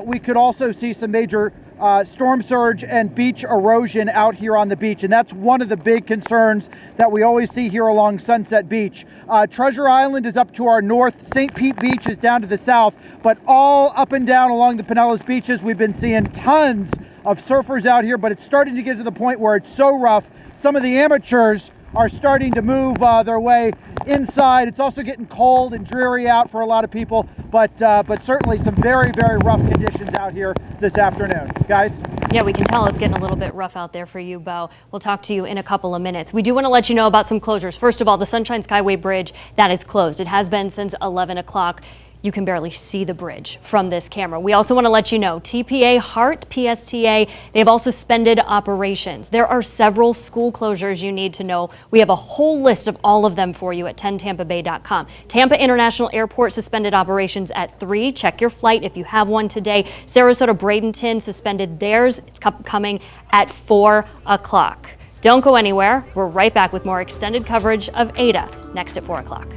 we could also see some major storm surge and beach erosion out here on the beach, and that's one of the big concerns that we always see here along Sunset Beach. Treasure Island is up to our north, St. Pete Beach is down to the south, but all up and down along the Pinellas beaches, we've been seeing tons of surfers out here, but it's starting to get to the point where it's so rough, some of the amateurs are starting to move their way inside. It's also getting cold and dreary out for a lot of people, but certainly some very, very rough conditions out here this afternoon. Guys? Yeah, we can tell it's getting a little bit rough out there for you, Bo. We'll talk to you in a couple of minutes. We do want to let you know about some closures. First of all, the Sunshine Skyway Bridge, that is closed. It has been since 11 o'clock. You can barely see the bridge from this camera. We also want to let you know TPA, HART, PSTA, they've all suspended operations. There are several school closures you need to know. We have a whole list of all of them for you at 10tampabay.com. Tampa International Airport suspended operations at 3. Check your flight if you have one today. Sarasota Bradenton suspended theirs. It's coming at 4 o'clock. Don't go anywhere. We're right back with more extended coverage of Eta next at 4 o'clock.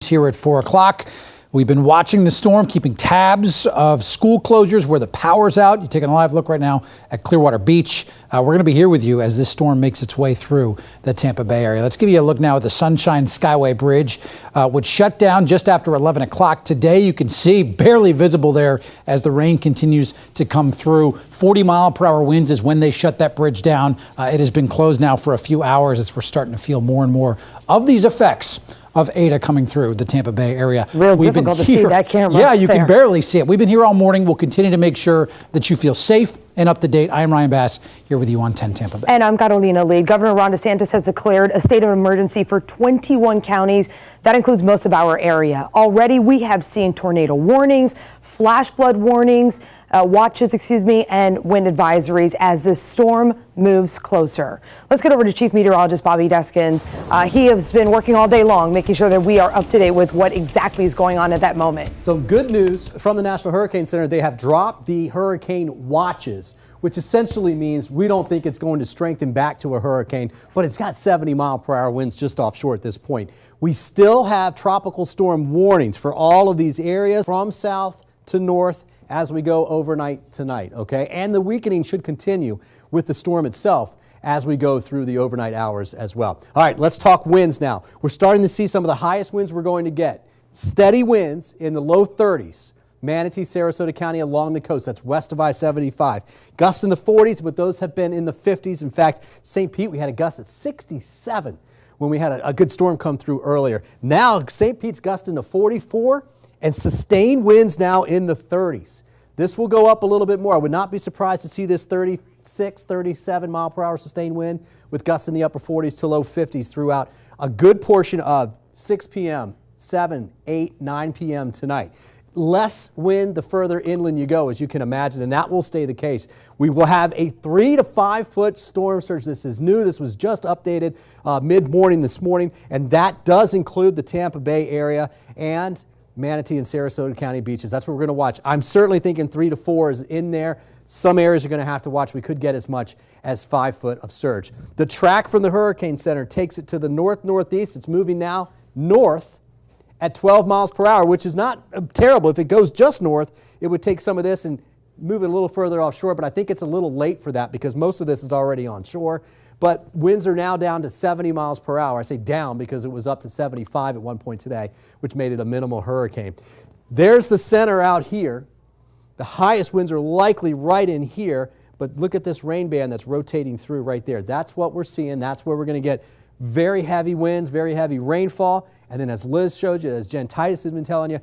Here at 4 o'clock. We've been watching the storm, keeping tabs of school closures where the power's out. You're taking a live look right now at Clearwater Beach. We're going to be here with you as this storm makes its way through the Tampa Bay area. Let's give you a look now at the Sunshine Skyway Bridge, which shut down just after 11 o'clock today. You can see barely visible there as the rain continues to come through. 40-mile-per-hour winds is when they shut that bridge down. It has been closed now for a few hours as we're starting to feel more and more of these effects of Eta coming through the Tampa Bay area. Real difficult to see that camera. Yeah, you can barely see it. We've been here all morning. We'll continue to make sure that you feel safe and up to date. I am Ryan Bass here with you on 10 Tampa Bay. And I'm Carolina Lee. Governor Ron DeSantis has declared a state of emergency for 21 counties. That includes most of our area. Already we have seen tornado warnings, flash flood warnings, watches, and wind advisories as this storm moves closer. Let's get over to Chief Meteorologist Bobby Deskins. He has been working all day long, making sure that we are up to date with what exactly is going on at that moment. So good news from the National Hurricane Center. They have dropped the hurricane watches, which essentially means we don't think it's going to strengthen back to a hurricane, but it's got 70-mile-per-hour winds just offshore at this point. We still have tropical storm warnings for all of these areas from south to north as we go overnight tonight, okay? And the weakening should continue with the storm itself as we go through the overnight hours as well. All right, let's talk winds now. We're starting to see some of the highest winds we're going to get. Steady winds in the low 30s. Manatee, Sarasota County along the coast. That's west of I-75. Gusts in the 40s, but those have been in the 50s. In fact, St. Pete, we had a gust at 67 when we had a good storm come through earlier. Now, St. Pete's gusting to 44 and sustained winds now in the 30s. This will go up a little bit more. I would not be surprised to see this 36, 37 mile per hour sustained wind with gusts in the upper 40s to low 50s throughout a good portion of 6 p.m., 7, 8, 9 p.m. tonight. Less wind the further inland you go, as you can imagine, and that will stay the case. We will have a 3 to 5 foot storm surge. This is new. This was just updated mid-morning this morning, and that does include the Tampa Bay area and Manatee and Sarasota County beaches. That's what we're going to watch. I'm certainly thinking 3 to 4 is in there. Some areas are going to have to watch. We could get as much as 5 foot of surge. The track from the Hurricane Center takes it to the north-northeast. It's moving now north at 12 miles per hour, which is not terrible. If it goes just north, it would take some of this and move it a little further offshore, but I think it's a little late for that because most of this is already on shore. But winds are now down to 70 miles per hour. I say down because it was up to 75 at one point today, which made it a minimal hurricane. There's the center out here. The highest winds are likely right in here, but look at this rain band that's rotating through right there. That's what we're seeing. That's where we're going to get very heavy winds, very heavy rainfall. And then as Liz showed you, as Jen Titus has been telling you,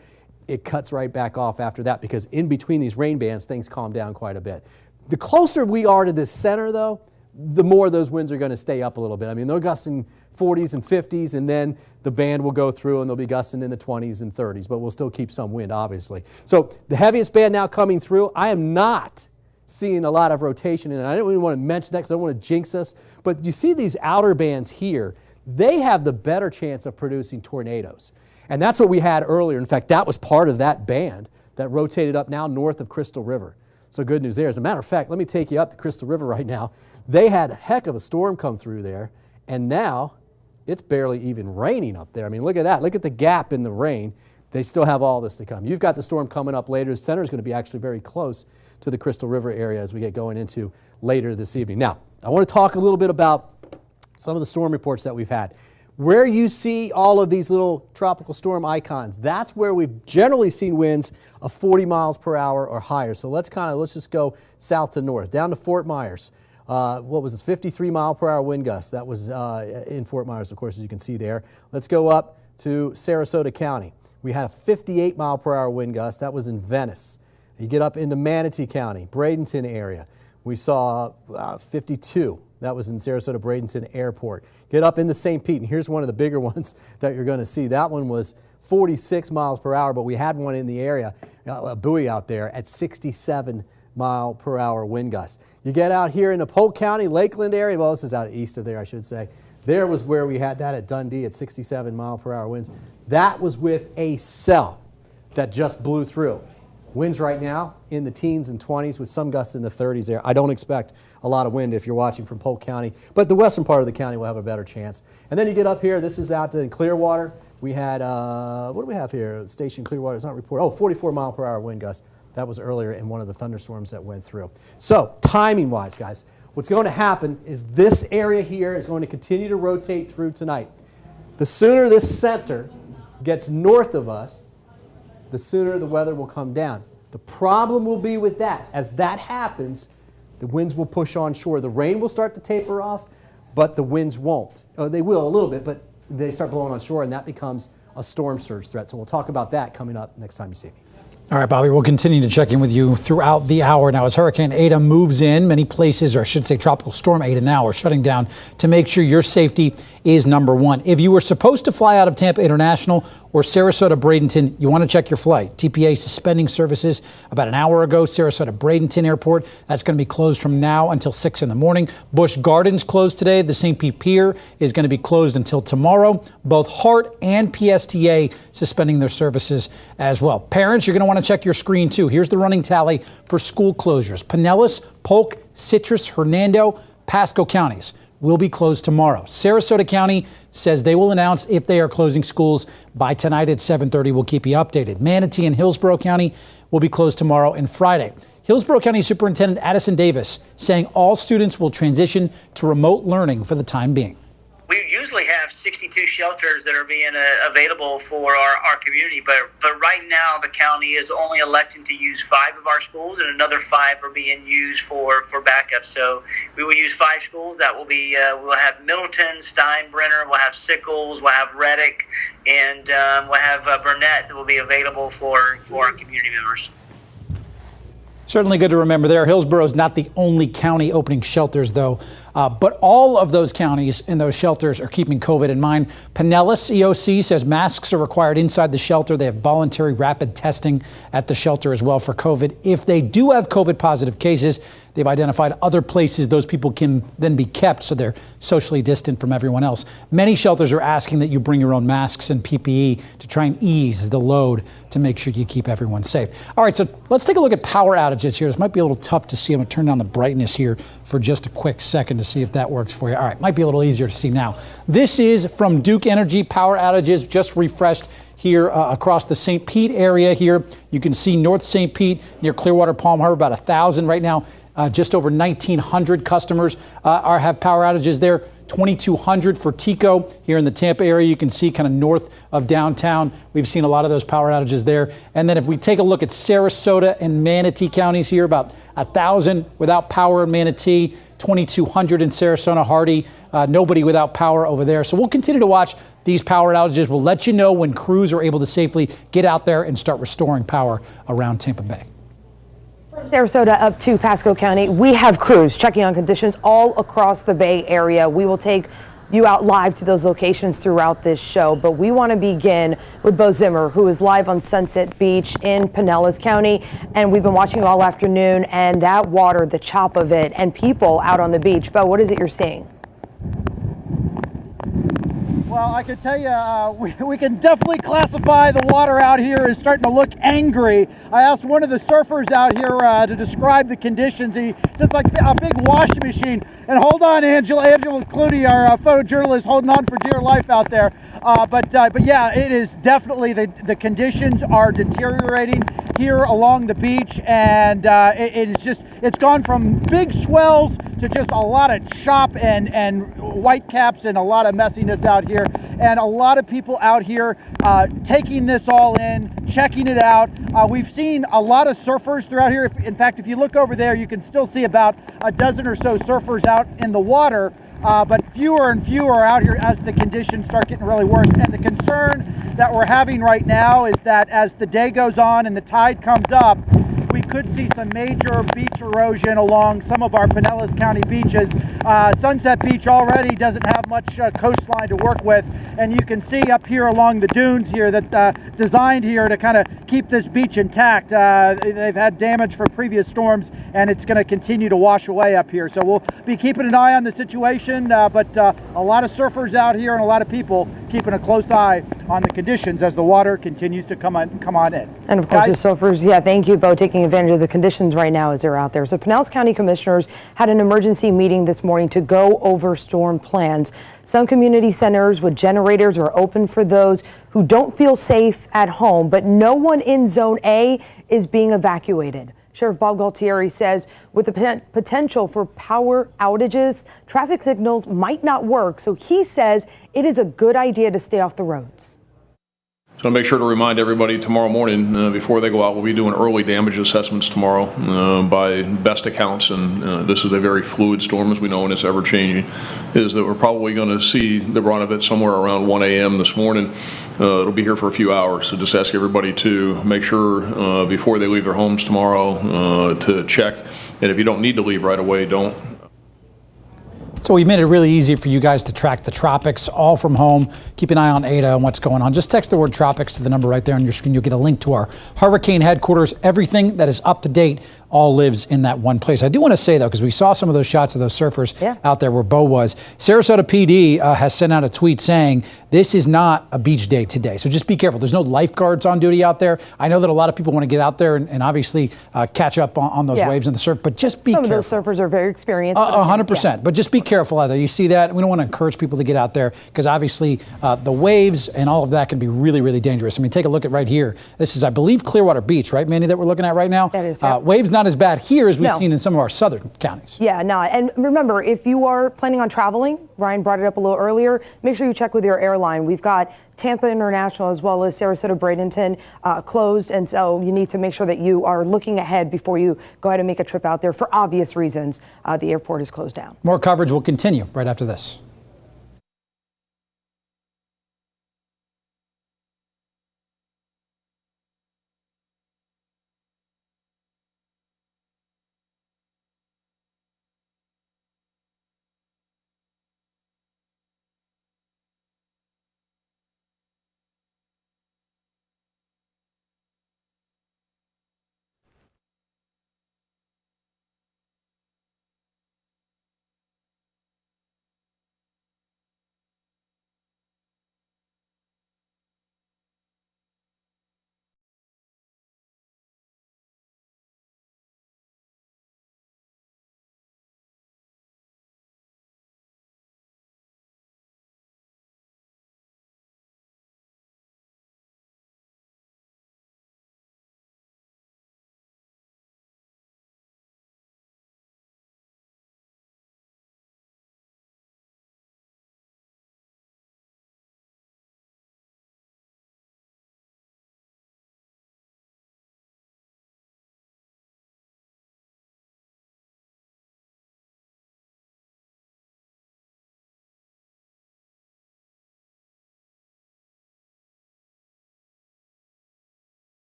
it cuts right back off after that because in between these rain bands, things calm down quite a bit. The closer we are to this center, though, the more those winds are going to stay up a little bit. I mean, they're gusting 40s and 50s, and then the band will go through and they'll be gusting in the 20s and 30s, but we'll still keep some wind, obviously. So the heaviest band now coming through, I am not seeing a lot of rotation in it. I don't even want to mention that because I don't want to jinx us, but you see these outer bands here, they have the better chance of producing tornadoes. And that's what we had earlier. In fact, that was part of that band that rotated up now north of Crystal River. So good news there. As a matter of fact, let me take you up to Crystal River right now. They had a heck of a storm come through there, and now it's barely even raining up there. I mean, look at that. Look at the gap in the rain. They still have all this to come. You've got the storm coming up later. The center is going to be actually very close to the Crystal River area as we get going into later this evening. Now, I want to talk a little bit about some of the storm reports that we've had. Where you see all of these little tropical storm icons, that's where we've generally seen winds of 40 miles per hour or higher. So let's just go south to north, down to Fort Myers. What was this, 53 mile per hour wind gust? That was in Fort Myers, of course, as you can see there. Let's go up to Sarasota County. We had a 58 mile per hour wind gust. That was in Venice. You get up into Manatee County, Bradenton area. We saw 52. That was in Sarasota Bradenton Airport. Get up into St. Pete, and here's one of the bigger ones that you're going to see. That one was 46 miles per hour, but we had one in the area, a buoy out there at 67 mile per hour wind gusts. You get out here into Polk County, Lakeland area. Well, this is out east of there, I should say. There was where we had that at Dundee at 67 mile per hour winds. That was with a cell that just blew through. Winds right now in the teens and 20s with some gusts in the 30s there. I don't expect a lot of wind if you're watching from Polk County, but the western part of the county will have a better chance. And then you get up here, this is out in Clearwater. We had, what do we have here? Station Clearwater, it's not reported. Oh, 44 mile per hour wind gusts. That was earlier in one of the thunderstorms that went through. So timing-wise, guys, what's going to happen is this area here is going to continue to rotate through tonight. The sooner this center gets north of us, the sooner the weather will come down. The problem will be with that. As that happens, the winds will push on shore. The rain will start to taper off, but the winds won't. They will a little bit, but they start blowing on shore, and that becomes a storm surge threat. So we'll talk about that coming up next time you see me. All right, Bobby, we'll continue to check in with you throughout the hour. Now, as Hurricane Eta moves in, many places, or I should say Tropical Storm Eta now, are shutting down to make sure your safety is number one. If you were supposed to fly out of Tampa International or Sarasota-Bradenton, you want to check your flight. TPA suspending services about an hour ago. Sarasota-Bradenton Airport, that's going to be closed from now until 6 in the morning. Busch Gardens closed today. The St. Pete Pier is going to be closed until tomorrow. Both HART and PSTA suspending their services as well. Parents, you're going to want to check your screen too. Here's the running tally for school closures. Pinellas, Polk, Citrus, Hernando, Pasco counties will be closed tomorrow. Sarasota County says they will announce if they are closing schools by tonight at 7:30. We'll keep you updated. Manatee and Hillsborough County will be closed tomorrow and Friday. Hillsborough County Superintendent Addison Davis saying all students will transition to remote learning for the time being. We usually have 62 shelters that are being available for our community, but right now the county is only electing to use 5 of our schools, and another 5 are being used for backup. So we will use 5 schools. That will be we'll have Middleton, Steinbrenner, we'll have Sickles, we'll have Reddick, and we'll have Burnett that will be available for our community members. Certainly good to remember there. Hillsborough is not the only county opening shelters, though, but all of those counties and those shelters are keeping COVID in mind. Pinellas EOC says masks are required inside the shelter. They have voluntary rapid testing at the shelter as well for COVID. If they do have COVID positive cases, they've identified other places those people can then be kept so they're socially distant from everyone else. Many shelters are asking that you bring your own masks and PPE to try and ease the load to make sure you keep everyone safe. All right, so let's take a look at power outages here. This might be a little tough to see. I'm going to turn down the brightness here for just a quick second to see if that works for you. All right, might be a little easier to see now. This is from Duke Energy. Power outages just refreshed here across the St. Pete area here. You can see North St. Pete near Clearwater Palm Harbor, about 1,000 right now. Just over 1,900 customers have power outages there. 2,200 for Tico here in the Tampa area. You can see kind of north of downtown. We've seen a lot of those power outages there. And then if we take a look at Sarasota and Manatee counties here, about 1,000 without power in Manatee, 2,200 in Sarasota, Hardy, nobody without power over there. So we'll continue to watch these power outages. We'll let you know when crews are able to safely get out there and start restoring power around Tampa Bay. Sarasota up to Pasco County, we have crews checking on conditions all across the Bay Area. We will take you out live to those locations throughout this show, but we want to begin with Bo Zimmer, who is live on Sunset Beach in Pinellas County, and we've been watching all afternoon, and that water, the chop of it, and people out on the beach. Bo, what is it you're seeing? Well, I can tell you, we can definitely classify the water out here as starting to look angry. I asked one of the surfers out here to describe the conditions. He said it's like a big washing machine. And hold on, Angela Clooney, our photojournalist, holding on for dear life out there. But yeah, it is definitely, the conditions are deteriorating here along the beach, and it's gone from big swells to just a lot of chop and white caps and a lot of messiness out here, and a lot of people out here taking this all in, checking it out. We've seen a lot of surfers throughout here. In fact, if you look over there, you can still see about a dozen or so surfers out in the water, but fewer and fewer are out here as the conditions start getting really worse. And the concern that we're having right now is that as the day goes on and the tide comes up, we could see some major beach erosion along some of our Pinellas County beaches. Sunset Beach already doesn't have much coastline to work with, and you can see up here along the dunes here that designed here to kind of keep this beach intact. They've had damage from previous storms, and it's going to continue to wash away up here. So we'll be keeping an eye on the situation, but a lot of surfers out here and a lot of people keeping a close eye on the conditions as the water continues to come on in. And of course, the surfers, yeah, thank you, Bo, taking advantage of the conditions right now as they're out there. So Pinellas County commissioners had an emergency meeting this morning to go over storm plans. Some community centers with generators are open for those who don't feel safe at home, but no one in Zone A is being evacuated. Sheriff Bob Galtieri says with the potential for power outages, traffic signals might not work. So he says it is a good idea to stay off the roads. So I'll make sure to remind everybody tomorrow morning before they go out, we'll be doing early damage assessments tomorrow by best accounts. And this is a very fluid storm, as we know, and it's ever changing, is that we're probably going to see the brunt of it somewhere around 1 a.m. this morning. It'll be here for a few hours. So just ask everybody to make sure before they leave their homes tomorrow to check. And if you don't need to leave right away, don't. So we made it really easy for you guys to track the tropics all from home. Keep an eye on Eta and what's going on. Just text the word tropics to the number right there on your screen. You'll get a link to our hurricane headquarters. Everything that is up to date all lives in that one place. I do want to say, though, because we saw some of those shots of those surfers out there where Bo was. Sarasota PD has sent out a tweet saying this is not a beach day today. So just be careful. There's no lifeguards on duty out there. I know that a lot of people want to get out there and obviously catch up on those waves and the surf, but just be careful. Some of those surfers are very experienced. 100%. But just be careful out there. You see that? We don't want to encourage people to get out there because obviously the waves and all of that can be really, really dangerous. I mean, take a look at right here. This is, I believe, Clearwater Beach, right, Mandy, that we're looking at right now? That is. Waves not as bad here as we've seen in some of our southern counties. Yeah, no. And remember, if you are planning on traveling, Ryan brought it up a little earlier, make sure you check with your airline. We've got Tampa International as well as Sarasota Bradenton closed, and so you need to make sure that you are looking ahead before you go ahead and make a trip out there. For obvious reasons, the airport is closed down. More coverage will continue right after this.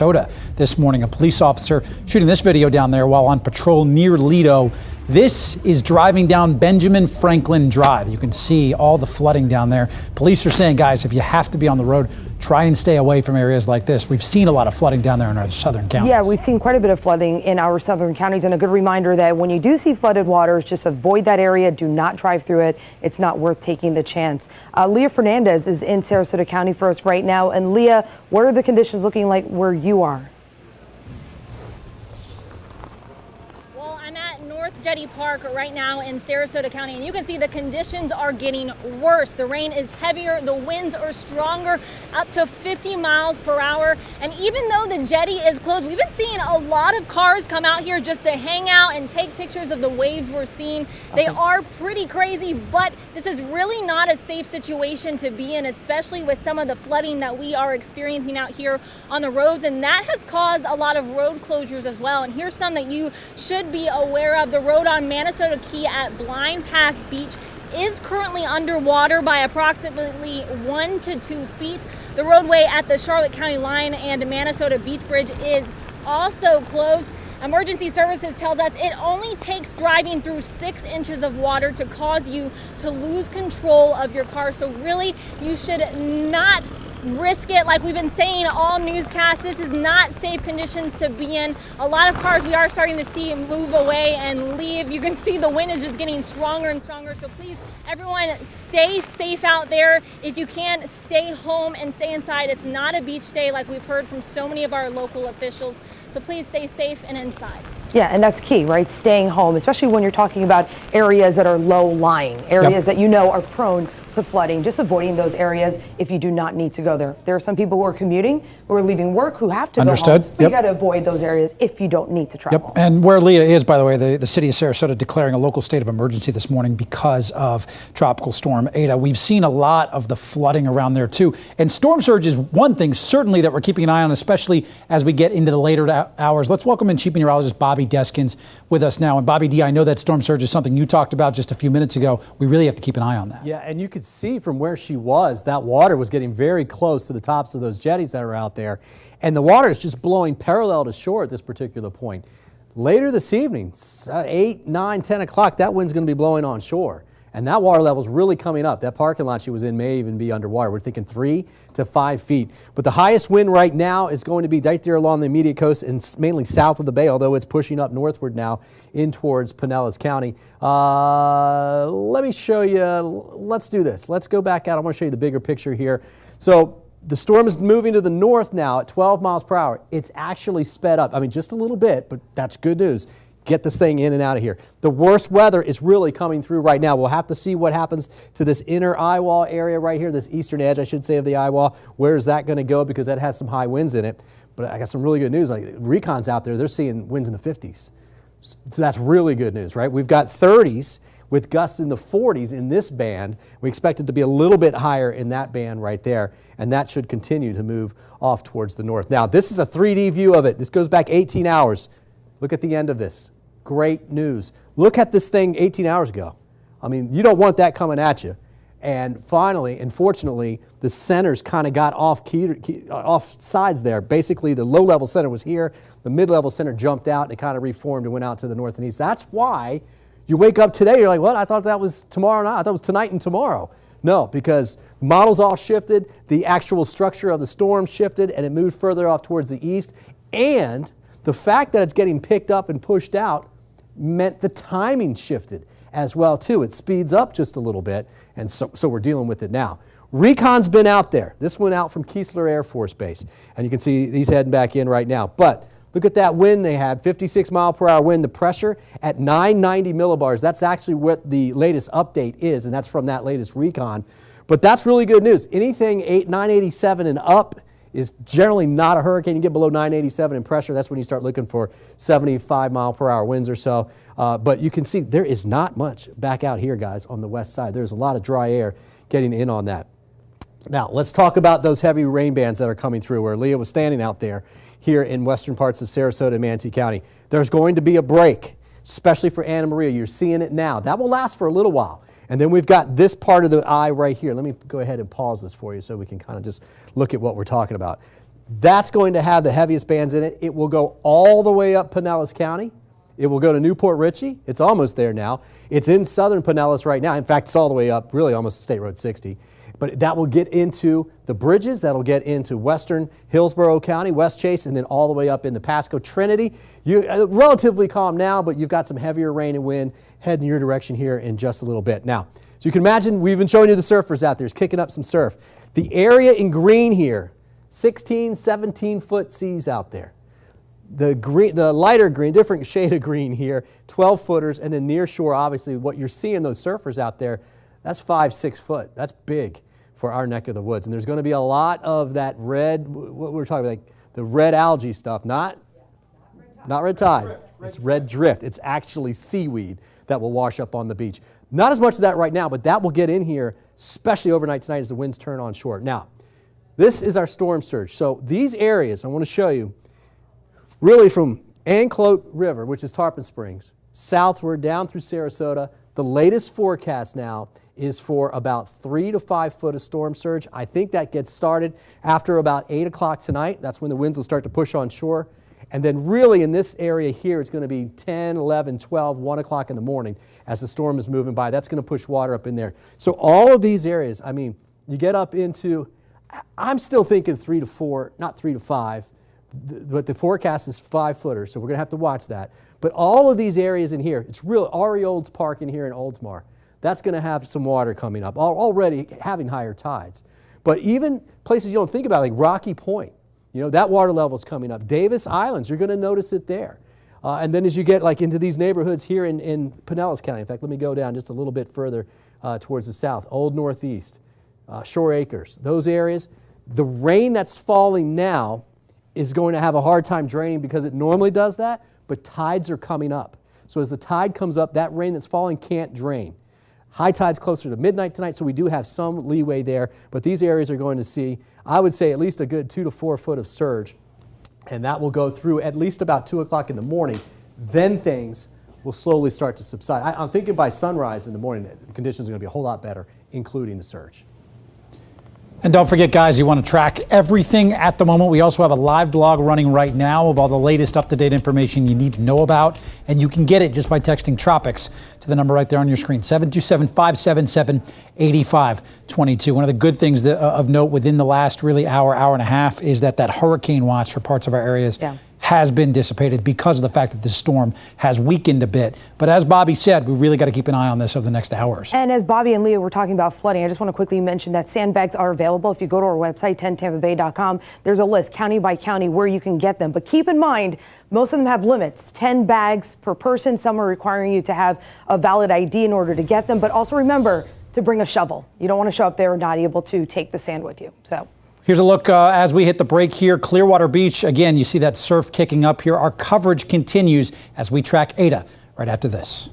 Minnesota this morning. A police officer shooting this video down there while on patrol near Lido. This is driving down Benjamin Franklin Drive. You can see all the flooding down there. Police are saying, guys, if you have to be on the road, try and stay away from areas like this. We've seen a lot of flooding down there in our southern counties. Yeah, we've seen quite a bit of flooding in our southern counties, and a good reminder that when you do see flooded waters, just avoid that area. Do not drive through it. It's not worth taking the chance. Leah Fernandez is in Sarasota County for us right now. And Leah, what are the conditions looking like where you are? Jetty Park right now in Sarasota County, and you can see the conditions are getting worse. The rain is heavier, the winds are stronger, up to 50 miles per hour. And even though the jetty is closed, we've been seeing a lot of cars come out here just to hang out and take pictures of the waves we're seeing. They are pretty crazy, but this is really not a safe situation to be in, especially with some of the flooding that we are experiencing out here on the roads, and that has caused a lot of road closures as well. And here's some that you should be aware of. The road on Manasota Key at Blind Pass Beach is currently underwater by approximately 1 to 2 feet. The roadway at the Charlotte County line and Manasota Beach Bridge is also closed. Emergency services tells us it only takes driving through 6 inches of water to cause you to lose control of your car. So really, you should not risk it. Like we've been saying all newscasts, this is not safe conditions to be in. A lot of cars we are starting to see move away and leave. You can see the wind is just getting stronger and stronger. So please, everyone, stay safe out there. If you can, stay home and stay inside. It's not a beach day like we've heard from so many of our local officials. So please stay safe and inside. Yeah, and that's key, right? Staying home, especially when you're talking about areas that are low-lying, areas that you know are prone to flooding, just avoiding those areas if you do not need to go there. There are some people who are commuting, who are leaving work, who have to go home. But you got to avoid those areas if you don't need to travel. And where Leah is, by the way, the city of Sarasota declaring a local state of emergency this morning because of Tropical Storm Eta. We've seen a lot of the flooding around there too. And storm surge is one thing certainly that we're keeping an eye on, especially as we get into the later hours. Let's welcome in Chief Meteorologist Bobby Deskins with us now. And Bobby D, I know that storm surge is something you talked about just a few minutes ago. We really have to keep an eye on that. Yeah, and you could see from where she was, that water was getting very close to the tops of those jetties that are out there. And the water is just blowing parallel to shore at this particular point. Later this evening, 8, 9, 10 o'clock, that wind's going to be blowing on shore. And that water level is really coming up. That parking lot she was in may even be underwater. We're thinking 3 to 5 feet. But the highest wind right now is going to be right there along the immediate coast and mainly south of the bay, although it's pushing up northward now in towards Pinellas County. Let me show you. Let's do this. Let's go back out. I want to show you the bigger picture here. So the storm is moving to the north now at 12 miles per hour. It's actually sped up. I mean, just a little bit, but that's good news. Get this thing in and out of here. The worst weather is really coming through right now. We'll have to see what happens to this inner eye wall area right here, this eastern edge, I should say, of the eye wall. Where is that going to go? Because that has some high winds in it. But I got some really good news. Like Recon's out there, they're seeing winds in the 50s. So that's really good news, right? We've got 30s with gusts in the 40s in this band. We expect it to be a little bit higher in that band right there, and that should continue to move off towards the north. Now, this is a 3D view of it. This goes back 18 hours. Look at the end of this. Great news. Look at this thing 18 hours ago. I mean, you don't want that coming at you. And finally, unfortunately, the centers kind of got off sides there. Basically, the low-level center was here. The mid-level center jumped out and it kind of reformed and went out to the north and east. That's why you wake up today, you're like, what? I thought that was tomorrow night. I thought it was tonight and tomorrow. No, because models all shifted. The actual structure of the storm shifted and it moved further off towards the east. And the fact that it's getting picked up and pushed out meant the timing shifted as well too. It speeds up just a little bit, and so we're dealing with it now. Recon's been out there. This went out from Keesler Air Force Base, and you can see he's heading back in right now. But look at that wind they had, 56 mile per hour wind. The pressure at 990 millibars. That's actually what the latest update is, and that's from that latest Recon. But that's really good news. Anything 987 and up is generally not a hurricane. You get below 987 in pressure, that's when you start looking for 75 mile per hour winds or so. But you can see there is not much back out here, guys, on the west side. There's a lot of dry air getting in on that. Now, let's talk about those heavy rain bands that are coming through where Leah was standing out there here in western parts of Sarasota and Manatee County. There's going to be a break, especially for Anna Maria. You're seeing it now. That will last for a little while. And then we've got this part of the eye right here. Let me go ahead and pause this for you so we can kind of just look at what we're talking about. That's going to have the heaviest bands in it. It will go all the way up Pinellas County. It will go to Newport Richey. It's almost there now. It's in southern Pinellas right now. In fact, it's all the way up, really almost to State Road 60. But that will get into the bridges. That'll get into western Hillsborough County, West Chase, and then all the way up into Pasco. Trinity, relatively calm now, but you've got some heavier rain and wind heading your direction here in just a little bit. Now, so you can imagine, we've been showing you the surfers out there. It's kicking up some surf. The area in green here, 16, 17-foot seas out there. The green, the lighter green, different shade of green here, 12-footers, and then near shore, obviously, what you're seeing, those surfers out there, that's 5, 6 foot. That's big for our neck of the woods. And there's going to be a lot of that red, what we're talking about, like the red algae stuff, not red tide. It's red drift. It's actually seaweed that will wash up on the beach. Not as much of that right now, but that will get in here, especially overnight tonight as the winds turn on shore. Now, this is our storm surge. So these areas, I want to show you, really from Anclote River, which is Tarpon Springs, southward down through Sarasota. The latest forecast now is for about 3 to 5 foot of storm surge. I think that gets started after about 8 o'clock tonight. That's when the winds will start to push on shore. And then really in this area here, it's going to be 10, 11, 12, 1 o'clock in the morning as the storm is moving by. That's going to push water up in there. So all of these areas, I mean, you get up into, I'm still thinking 3 to 4, not 3 to 5, but the forecast is 5 footers, so we're going to have to watch that. But all of these areas in here, it's real, Ari Olds Park in here in Oldsmar, that's going to have some water coming up, already having higher tides. But even places you don't think about, like Rocky Point, you know, that water level is coming up. Davis Islands, you're going to notice it there. And then as you get like into these neighborhoods here in Pinellas County, in fact, let me go down just a little bit further towards the south, Old Northeast, Shore Acres, those areas, the rain that's falling now is going to have a hard time draining because it normally does that, but tides are coming up. So as the tide comes up, that rain that's falling can't drain. High tide's closer to midnight tonight, so we do have some leeway there, but these areas are going to see, I would say, at least a good 2 to 4 foot of surge, and that will go through at least about 2 o'clock in the morning. Then things will slowly start to subside. I'm thinking by sunrise in the morning, the conditions are going to be a whole lot better, including the surge. And don't forget, guys, you want to track everything at the moment. We also have a live blog running right now of all the latest up-to-date information you need to know about. And you can get it just by texting Tropics to the number right there on your screen, 727-577-8522. One of the good things of note within the last really hour and a half is that hurricane watch for parts of our areas has been dissipated because of the fact that the storm has weakened a bit. But as Bobby said, we really got to keep an eye on this over the next hours. And as Bobby and Leah were talking about flooding, I just want to quickly mention that sandbags are available. If you go to our website, 10tampabay.com, there's a list county by county where you can get them. But keep in mind, most of them have limits, 10 bags per person. Some are requiring you to have a valid ID in order to get them. But also remember to bring a shovel. You don't want to show up there and not able to take the sand with you. So. Here's a look as we hit the break here. Clearwater Beach, again, you see that surf kicking up here. Our coverage continues as we track Eta right after this.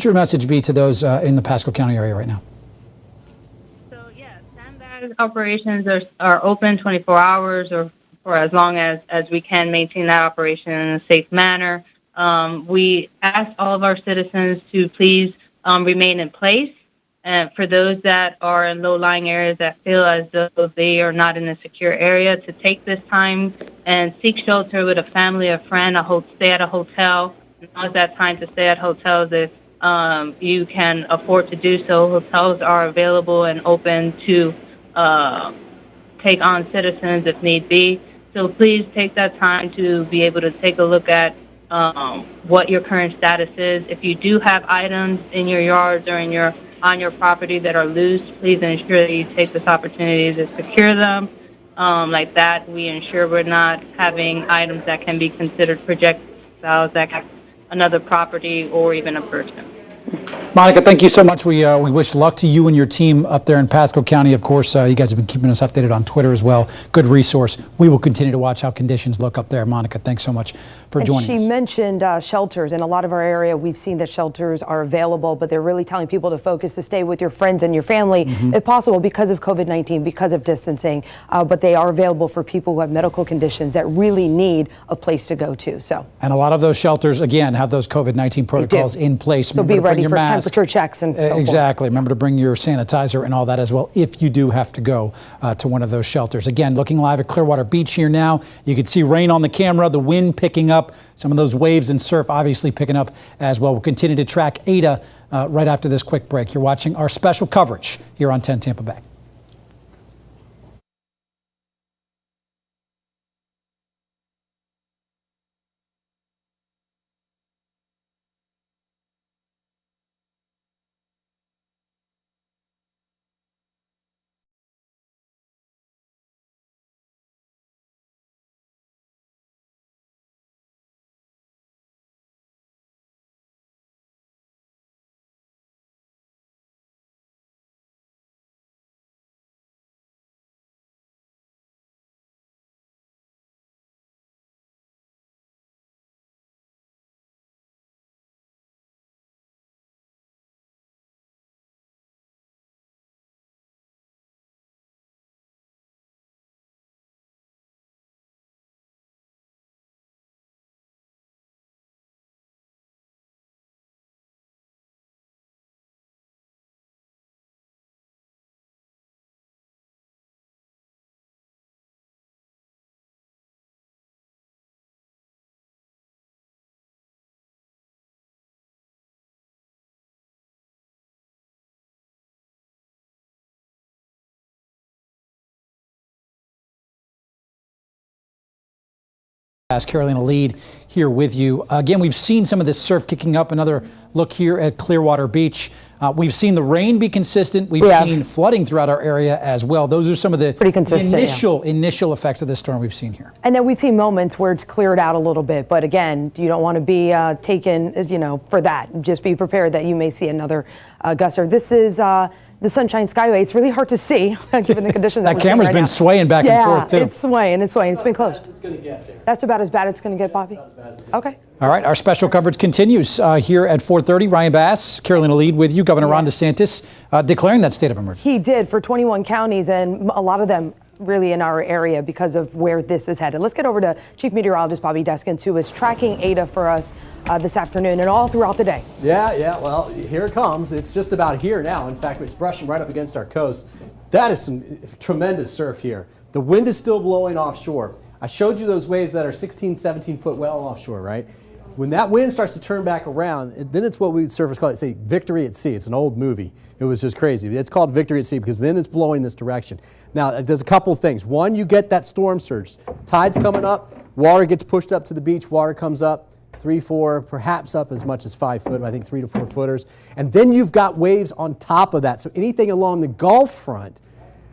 What's your message be to those in the Pasco County area right now? Operations are open 24 hours or for as long as we can maintain that operation in a safe manner. We ask all of our citizens to please remain in place. And for those that are in low-lying areas that feel as though they are not in a secure area, to take this time and seek shelter with a family, a friend, stay at a hotel. Now is that time to stay at hotels if you can afford to do so. Hotels are available and open to take on citizens if need be. So please take that time to be able to take a look at what your current status is. If you do have items in your yards or on your property that are loose, please ensure that you take this opportunity to secure them. Like that, we ensure we're not having items that can be considered projectiles that have another property or even a person. Monica, thank you so much. We wish luck to you and your team up there in Pasco County. Of course, you guys have been keeping us updated on Twitter as well. Good resource. We will continue to watch how conditions look up there. Monica, thanks so much for joining us. She mentioned shelters. In a lot of our area, we've seen that shelters are available, but they're really telling people to focus, to stay with your friends and your family, if possible, because of COVID-19, because of distancing. But they are available for people who have medical conditions that really need a place to go to. And a lot of those shelters, again, have those COVID-19 protocols in place. So be ready for temperature checks and so forth. Exactly. Remember to bring your sanitizer and all that as well if you do have to go to one of those shelters. Again, looking live at Clearwater Beach here now. You can see rain on the camera, the wind picking up, some of those waves and surf obviously picking up as well. We'll continue to track Eta right after this quick break. You're watching our special coverage here on 10 Tampa Bay. As Carolina Lead here with you. Again, we've seen some of this surf kicking up. Another look here at Clearwater Beach. We've seen the rain be consistent. We've seen flooding throughout our area as well. Those are some of the initial effects of this storm we've seen here. And then we've seen moments where it's cleared out a little bit. But again, you don't want to be taken, for that. Just be prepared that you may see another gust. This is the Sunshine Skyway. It's really hard to see given the conditions. That camera's been swaying back and forth too. Yeah, it's swaying. It's been close. That's about as bad as it's going to get, Bobby? Okay. All right, our special coverage continues here at 4:30. Ryan Bass, Carolina Lead with you. Governor Ron DeSantis declaring that state of emergency. He did for 21 counties, and a lot of them really in our area because of where this is headed. Let's get over to Chief Meteorologist Bobby Deskins, who is tracking Eta for us this afternoon and all throughout the day. Yeah, well, here it comes. It's just about here now. In fact, it's brushing right up against our coast. That is some tremendous surf here. The wind is still blowing offshore. I showed you those waves that are 16, 17 foot well offshore, right? When that wind starts to turn back around, then it's what we surfers call it, say, victory at sea. It's an old movie. It was just crazy. It's called victory at sea because then it's blowing this direction. Now, it does a couple of things. One, you get that storm surge. Tide's coming up, water gets pushed up to the beach, water comes up, 3, 4, perhaps up as much as 5 foot, I think 3 to 4 footers. And then you've got waves on top of that. So anything along the Gulf front,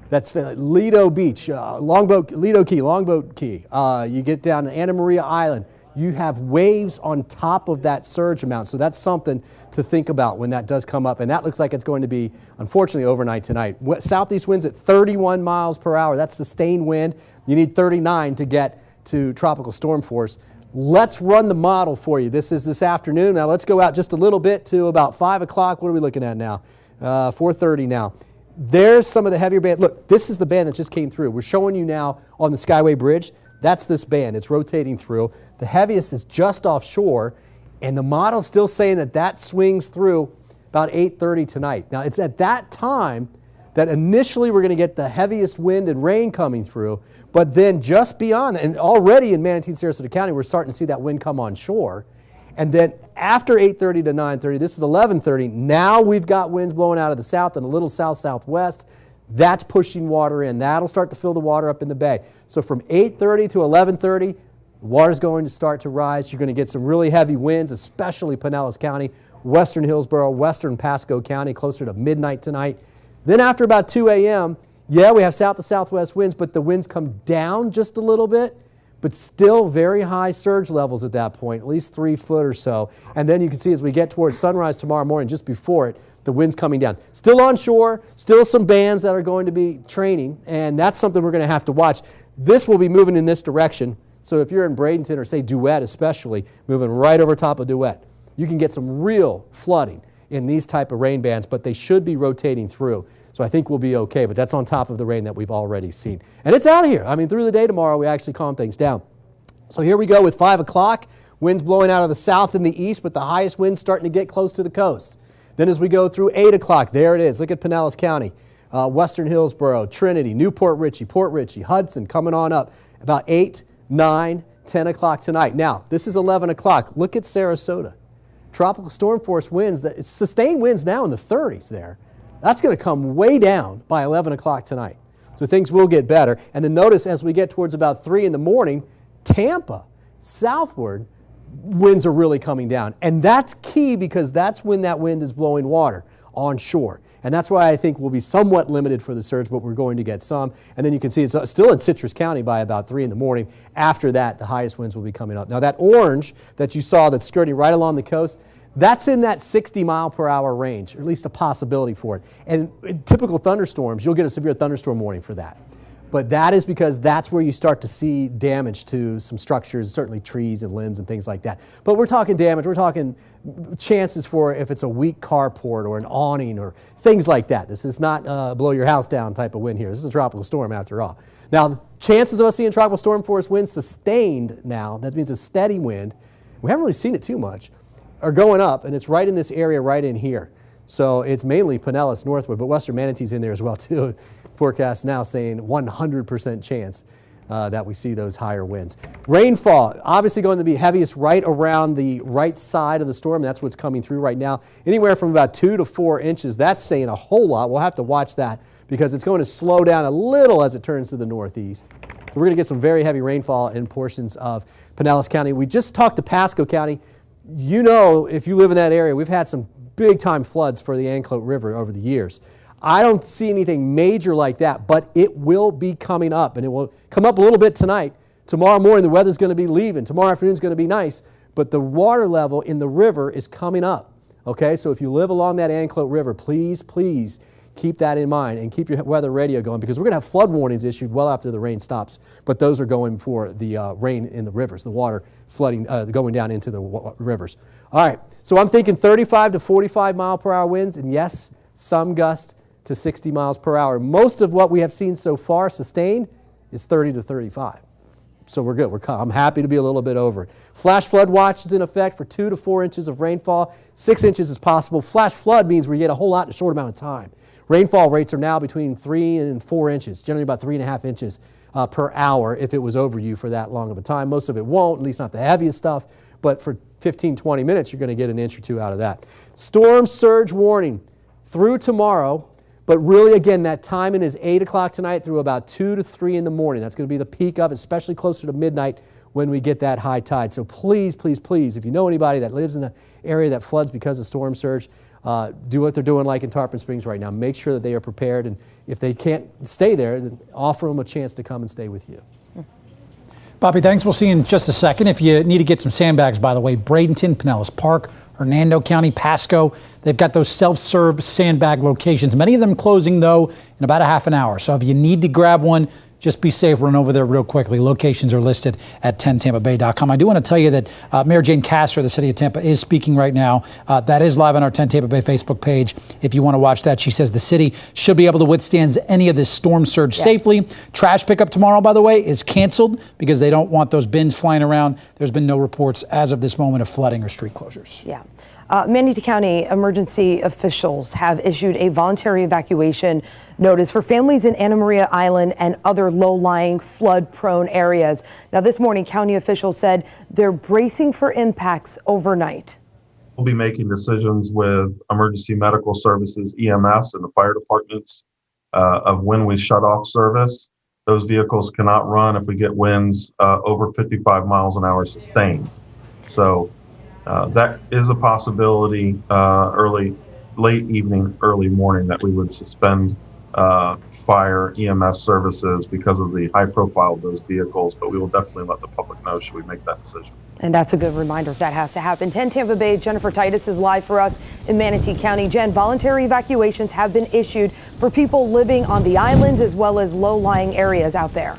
that's Lido Beach, Lido Key, Longboat Key. You get down to Anna Maria Island. You have waves on top of that surge amount. So that's something to think about when that does come up. And that looks like it's going to be, unfortunately, overnight tonight. Southeast winds at 31 miles per hour. That's sustained wind. You need 39 to get to tropical storm force. Let's run the model for you. This is this afternoon. Now let's go out just a little bit to about 5 o'clock. What are we looking at now? 4:30 now. There's some of the heavier band. Look, this is the band that just came through. We're showing you now on the Skyway Bridge. That's this band. It's rotating through. The heaviest is just offshore, and the model's still saying that that swings through about 8:30 tonight. Now, it's at that time that initially we're going to get the heaviest wind and rain coming through, but then just beyond, and already in Manatee and Sarasota County, we're starting to see that wind come on shore. And then after 8:30 to 9:30, this is 11:30, now we've got winds blowing out of the south and a little south-southwest. That's pushing water in. That'll start to fill the water up in the bay. So from 8:30 to 11:30, the water's going to start to rise. You're going to get some really heavy winds, especially Pinellas County, western Hillsborough, western Pasco County, closer to midnight tonight. Then after about 2 a.m., yeah, we have south to southwest winds, but the winds come down just a little bit, but still very high surge levels at that point, at least 3 foot or so. And then you can see as we get towards sunrise tomorrow morning, just before it, the wind's coming down. Still on shore, still some bands that are going to be training, and that's something we're going to have to watch. This will be moving in this direction. So if you're in Bradenton or say Duet especially, moving right over top of Duet, you can get some real flooding in these type of rain bands, but they should be rotating through. So I think we'll be okay, but that's on top of the rain that we've already seen. And it's out of here. I mean, through the day tomorrow, we actually calm things down. So here we go with 5 o'clock. Winds blowing out of the south and the east, but the highest winds starting to get close to the coast. Then as we go through 8 o'clock, there it is. Look at Pinellas County, western Hillsborough, Trinity, Newport Richey, Port Richey, Hudson coming on up about 8, 9, 10 o'clock tonight. Now, this is 11 o'clock. Look at Sarasota. Tropical storm force winds, sustained winds now in the 30s there. That's going to come way down by 11 o'clock tonight. So things will get better. And then notice as we get towards about 3 in the morning, Tampa, southward, winds are really coming down. And that's key because that's when that wind is blowing water on shore. And that's why I think we'll be somewhat limited for the surge, but we're going to get some. And then you can see it's still in Citrus County by about 3 in the morning. After that, the highest winds will be coming up. Now that orange that you saw that's skirting right along the coast, that's in that 60 mile per hour range, or at least a possibility for it. And in typical thunderstorms, you'll get a severe thunderstorm warning for that. But that is because that's where you start to see damage to some structures, certainly trees and limbs and things like that. But we're talking damage, we're talking chances for if it's a weak carport or an awning or things like that. This is not blow your house down type of wind here. This is a tropical storm after all. Now, the chances of us seeing tropical storm force winds sustained now, that means a steady wind, we haven't really seen it too much, are going up, and it's right in this area right in here. So it's mainly Pinellas northward, but western Manatee's in there as well too. Forecast now saying 100% chance that we see those higher winds. Rainfall, obviously going to be heaviest right around the right side of the storm. That's what's coming through right now. Anywhere from about 2 to 4 inches. That's saying a whole lot. We'll have to watch that because it's going to slow down a little as it turns to the northeast. So we're going to get some very heavy rainfall in portions of Pinellas County. We just talked to Pasco County. You know, if you live in that area, we've had some big time floods for the Anclote River over the years. I don't see anything major like that, but it will be coming up, and it will come up a little bit tonight. Tomorrow morning, the weather's going to be leaving. Tomorrow afternoon is going to be nice, but the water level in the river is coming up. Okay, so if you live along that Anclote River, please, please keep that in mind and keep your weather radio going because we're going to have flood warnings issued well after the rain stops, but those are going for the rain in the rivers, the water flooding, going down into the rivers. All right, so I'm thinking 35 to 45 mile per hour winds, and yes, some gust to 60 miles per hour. Most of what we have seen so far sustained is 30 to 35. So we're good. I'm happy to be a little bit over it. Flash flood watch is in effect for 2 to 4 inches of rainfall. 6 inches is possible. Flash flood means we get a whole lot in a short amount of time. Rainfall rates are now between 3 and 4 inches, generally about 3.5 inches per hour if it was over you for that long of a time. Most of it won't, at least not the heaviest stuff, but for 15, 20 minutes, you're going to get an inch or two out of that. Storm surge warning through tomorrow. But really, again, that timing is 8 o'clock tonight through about 2 to 3 in the morning. That's going to be the peak of it, especially closer to midnight when we get that high tide. So please, please, please, if you know anybody that lives in the area that floods because of storm surge, do what they're doing like in Tarpon Springs right now. Make sure that they are prepared. And if they can't stay there, then offer them a chance to come and stay with you. Bobby, thanks. We'll see you in just a second. If you need to get some sandbags, by the way, Bradenton, Pinellas Park, Hernando County, Pasco, they've got those self-serve sandbag locations. Many of them closing, though, in about a half an hour. So if you need to grab one, just be safe. Run over there real quickly. Locations are listed at 10tampabay.com. I do want to tell you that Mayor Jane Castor of the city of Tampa is speaking right now. That is live on our 10 Tampa Bay Facebook page if you want to watch that. She says the city should be able to withstand any of this storm surge safely. Trash pickup tomorrow, by the way, is canceled because they don't want those bins flying around. There's been no reports as of this moment of flooding or street closures. Yeah. Manatee County emergency officials have issued a voluntary evacuation notice for families in Anna Maria Island and other low-lying flood-prone areas. Now, this morning, county officials said they're bracing for impacts overnight. We'll be making decisions with emergency medical services, EMS, and the fire departments of when we shut off service. Those vehicles cannot run if we get winds over 55 miles an hour sustained. So that is a possibility late evening, early morning that we would suspend fire EMS services because of the high profile of those vehicles, but we will definitely let the public know should we make that decision. And that's a good reminder if that has to happen. 10 Tampa Bay, Jennifer Titus is live for us in Manatee County. Jen, voluntary evacuations have been issued for people living on the islands as well as low-lying areas out there.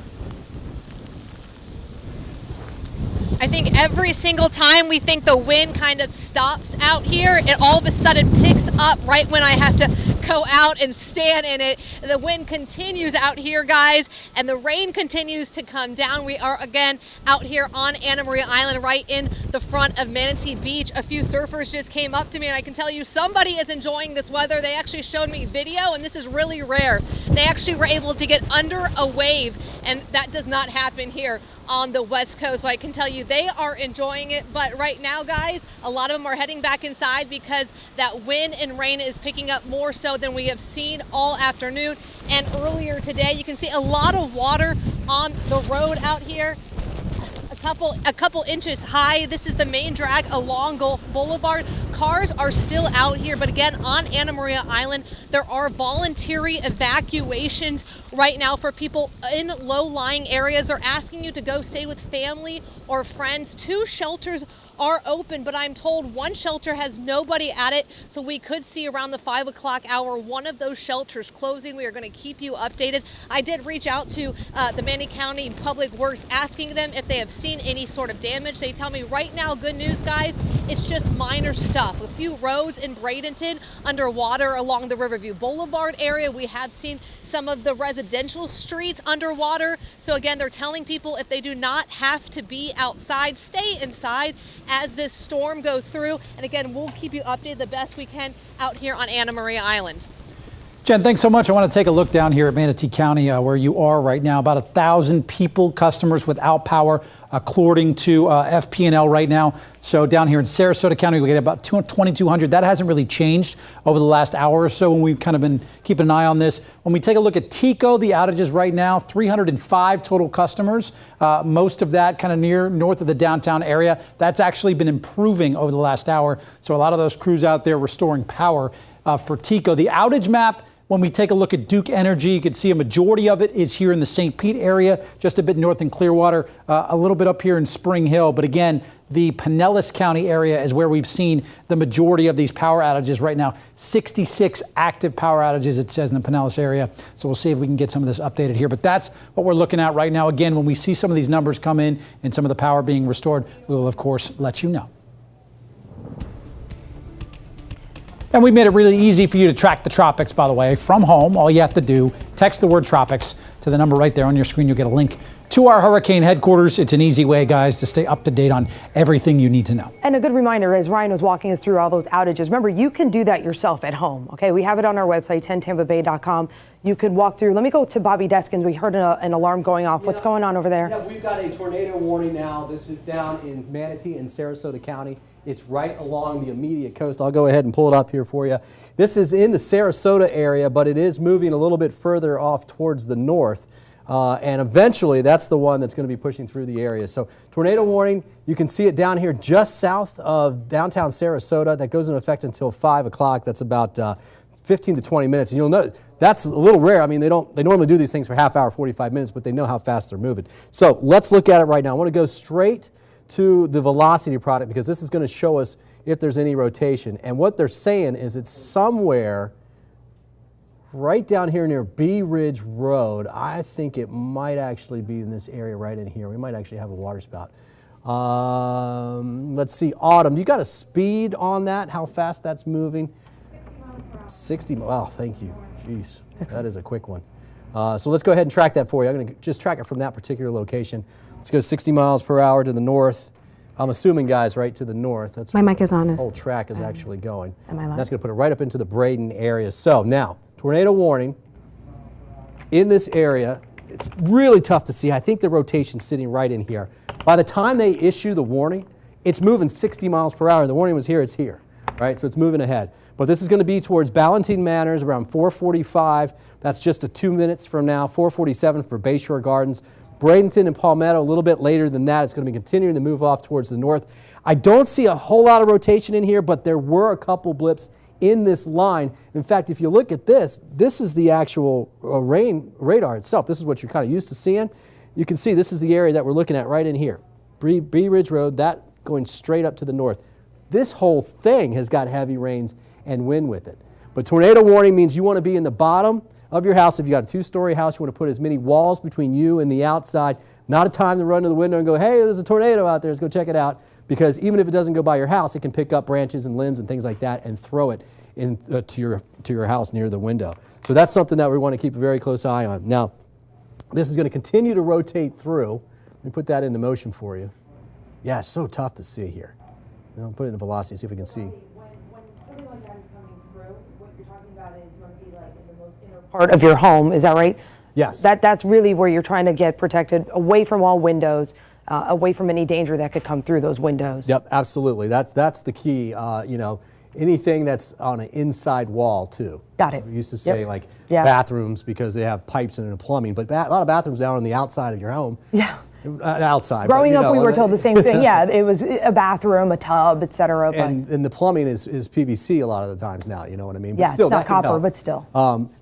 I think every single time we think the wind kind of stops out here, it all of a sudden picks up right when I have to go out and stand in it. The wind continues out here, guys, and the rain continues to come down. We are again out here on Anna Maria Island, right in the front of Manatee Beach. A few surfers just came up to me, and I can tell you somebody is enjoying this weather. They actually showed me video, and this is really rare. They actually were able to get under a wave, and that does not happen here on the West Coast. So I can tell you they are enjoying it, but right now, guys, a lot of them are heading back inside because that wind and rain is picking up more so than we have seen all afternoon. And earlier today, you can see a lot of water on the road out here. A couple inches high. This is the main drag along Gulf Boulevard. Cars are still out here, but again, on Anna Maria Island, there are voluntary evacuations right now for people in low-lying areas. They're asking you to go stay with family or friends. 2 shelters are open, but I'm told one shelter has nobody at it, so we could see around the 5 o'clock hour one of those shelters closing. We are going to keep you updated. I did reach out to the Manatee County Public Works asking them if they have seen any sort of damage. They tell me right now, good news, guys, it's just minor stuff. A few roads in Bradenton underwater along the Riverview Boulevard area. We have seen some of the residential streets underwater. So again, they're telling people if they do not have to be outside, stay inside as this storm goes through. And again, we'll keep you updated the best we can out here on Anna Maria Island. Jen, thanks so much. I want to take a look down here at Manatee County where you are right now. About 1,000 people, customers without power, according to FP&L right now. So down here in Sarasota County, we get about 2,200. That hasn't really changed over the last hour or so when we've kind of been keeping an eye on this. When we take a look at TECO, the outages right now, 305 total customers. Most of that kind of north of the downtown area. That's actually been improving over the last hour. So a lot of those crews out there restoring power for TECO. The outage map, when we take a look at Duke Energy, you can see a majority of it is here in the St. Pete area, just a bit north in Clearwater, a little bit up here in Spring Hill. But again, the Pinellas County area is where we've seen the majority of these power outages right now. 66 active power outages, it says, in the Pinellas area. So we'll see if we can get some of this updated here. But that's what we're looking at right now. Again, when we see some of these numbers come in and some of the power being restored, we will, of course, let you know. And we made it really easy for you to track the tropics, by the way, from home. All you have to do, text the word tropics to the number right there on your screen. You'll get a link to our hurricane headquarters. It's an easy way, guys, to stay up to date on everything you need to know. And a good reminder, as Ryan was walking us through all those outages, remember, you can do that yourself at home. Okay, we have it on our website, 10tampabay.com. You could walk through. Let me go to Bobby Deskins. We heard an alarm going off. What's going on over there? Yeah, we've got a tornado warning now. This is down in Manatee and Sarasota County. It's right along the immediate coast. I'll go ahead and pull it up here for you. This is in the Sarasota area, but it is moving a little bit further off towards the north. And eventually, that's the one that's going to be pushing through the area. So tornado warning, you can see it down here just south of downtown Sarasota. That goes into effect until 5 o'clock. That's about 15 to 20 minutes. And you'll note that's a little rare. I mean, they normally do these things for half hour, 45 minutes, but they know how fast they're moving. So let's look at it right now. I want to go straight to the velocity product because this is going to show us if there's any rotation. And what they're saying is it's somewhere right down here near Bee Ridge Road. I think it might actually be in this area right in here. We might actually have a water spout. Let's see, Autumn, you got a speed on that, how fast that's moving? 60 miles per hour. 60, wow, thank you. Jeez, that is a quick one. So let's go ahead and track that for you. I'm going to just track it from that particular location. Let's go 60 miles per hour to the north. I'm assuming, guys, right to the north. That's my mic is on. This whole track is actually going. Am I live? That's going to put it right up into the Braden area. So now, tornado warning in this area. It's really tough to see. I think the rotation's sitting right in here. By the time they issue the warning, it's moving 60 miles per hour. The warning was here, it's here, right? So it's moving ahead. But this is going to be towards Ballantine Manors around 4:45. That's just 2 minutes from now. 4:47 for Bayshore Gardens. Bradenton and Palmetto a little bit later than that. It's going to be continuing to move off towards the north. I don't see a whole lot of rotation in here, but there were a couple blips in this line. In fact, if you look at this, this is the actual rain radar itself. This is what you're kind of used to seeing. You can see this is the area that we're looking at right in here. Bee Ridge Road, that going straight up to the north. This whole thing has got heavy rains and wind with it. But tornado warning means you want to be in the bottom of your house. If you got a 2-story house, you want to put as many walls between you and the outside. Not a time to run to the window and go, hey, there's a tornado out there, let's go check it out. Because even if it doesn't go by your house, it can pick up branches and limbs and things like that and throw it to your house near the window. So that's something that we want to keep a very close eye on. Now, this is going to continue to rotate through. Let me put that into motion for you. Yeah, it's so tough to see here. I'll put it in velocity, see if we can see. When something like that is coming through, what you're talking about is going to be like in the most inner part of your home, is that right? Yes. That's really where you're trying to get protected, away from all windows, away from any danger that could come through those windows. Yep, absolutely. That's the key. Anything that's on an inside wall too. Got it. We used to say Yeah. bathrooms because they have pipes and plumbing, but a lot of bathrooms down on the outside of your home. Yeah. Outside. Growing up, we were told the same thing. Yeah, it was a bathroom, a tub, etc. And the plumbing is PVC a lot of the times now. You know what I mean? But yeah, still, it's not that can copper, help. but still.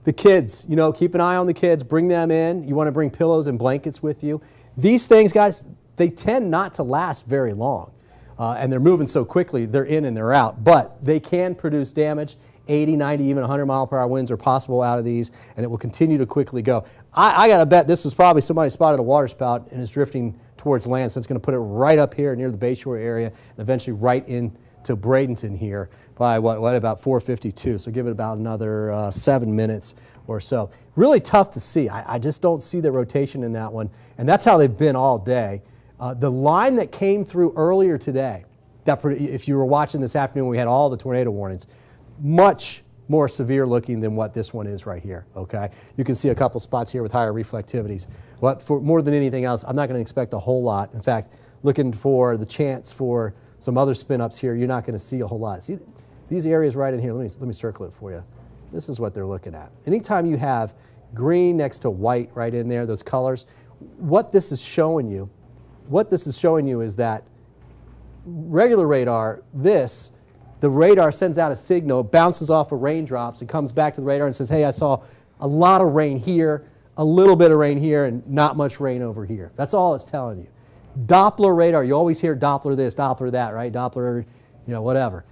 The kids, keep an eye on the kids. Bring them in. You want to bring pillows and blankets with you. These things, guys, they tend not to last very long. And they're moving so quickly, they're in and they're out. But they can produce damage. 80, 90, even 100 mile per hour winds are possible out of these, and it will continue to quickly go. I got to bet this was probably somebody spotted a water spout and is drifting towards land, so it's going to put it right up here near the Bayshore area and eventually right into Bradenton here by about 4:52. So give it about another 7 minutes or so. Really tough to see. I just don't see the rotation in that one, and that's how they've been all day. The line that came through earlier today, if you were watching this afternoon, we had all the tornado warnings, much more severe looking than what this one is right here, okay? You can see a couple spots here with higher reflectivities. But for more than anything else, I'm not going to expect a whole lot. In fact, looking for the chance for some other spin-ups here, you're not going to see a whole lot. See, these areas right in here, let me circle it for you. This is what they're looking at. Anytime you have green next to white right in there, those colors, what this is showing you is that regular radar, the radar sends out a signal, bounces off of raindrops, and comes back to the radar and says, hey, I saw a lot of rain here, a little bit of rain here, and not much rain over here. That's all it's telling you. Doppler radar, you always hear Doppler this, Doppler that, right? Doppler, whatever.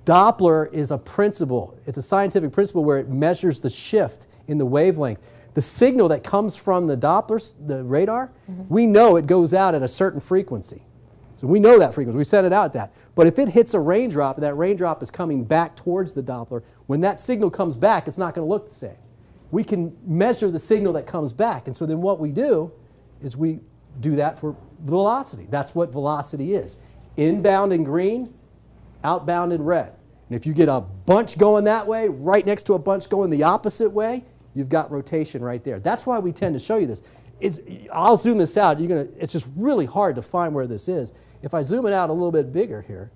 Doppler is a principle. It's a scientific principle where it measures the shift in the wavelength. The signal that comes from the Doppler, the radar, we know it goes out at a certain frequency. So we know that frequency. We set it out at that. But if it hits a raindrop and that raindrop is coming back towards the Doppler, when that signal comes back, it's not going to look the same. We can measure the signal that comes back. And so then what we do is we do that for velocity. That's what velocity is. Inbound in green, outbound in red. And if you get a bunch going that way, right next to a bunch going the opposite way, you've got rotation right there. That's why we tend to show you this. I'll zoom this out. It's just really hard to find where this is. If I zoom it out a little bit bigger here,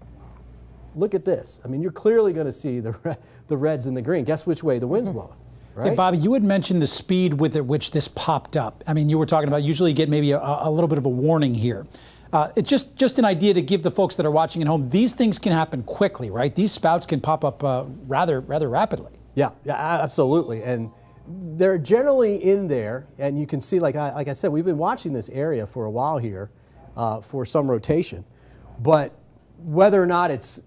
look at this. I mean, you're clearly going to see the reds and the green. Guess which way the wind's blowing, right? Hey, Bobby, you had mentioned the speed with which this popped up. I mean, you were talking about usually you get maybe a little bit of a warning here. It's just an idea to give the folks that are watching at home. These things can happen quickly, right? These spouts can pop up rather rapidly. Yeah, absolutely. And they're generally in there, and you can see, like I said, we've been watching this area for a while here for some rotation. But whether or not it's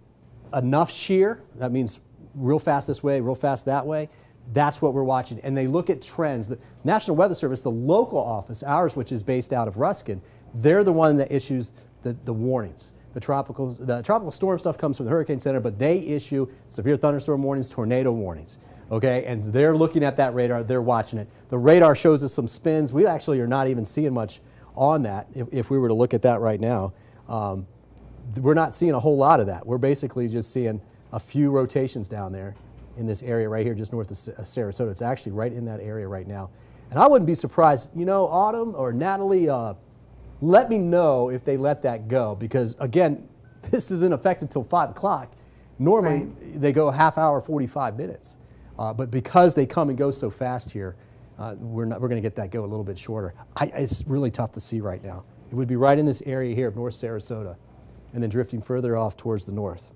enough shear, that means real fast this way, real fast that way, That's what we're watching. And they look at trends. The National Weather Service, the local office, ours, which is based out of Ruskin, they're the one that issues the warnings. The tropical storm stuff comes from the Hurricane Center, but they issue severe thunderstorm warnings, tornado warnings. Okay, and they're looking at that radar, they're watching it. The radar shows us some spins. We actually are not even seeing much on that if we were to look at that right now. We're not seeing a whole lot of that. We're basically just seeing a few rotations down there in this area right here just north of Sarasota. It's actually right in that area right now. And I wouldn't be surprised, you know, Autumn or Natalie, let me know if they let that go, because again, this is in effect until 5 o'clock. Normally they go a half hour, 45 minutes. But because they come and go so fast here, we're going to get that go a little bit shorter. It's really tough to see right now. It would be right in this area here of North Sarasota and then drifting further off towards the north.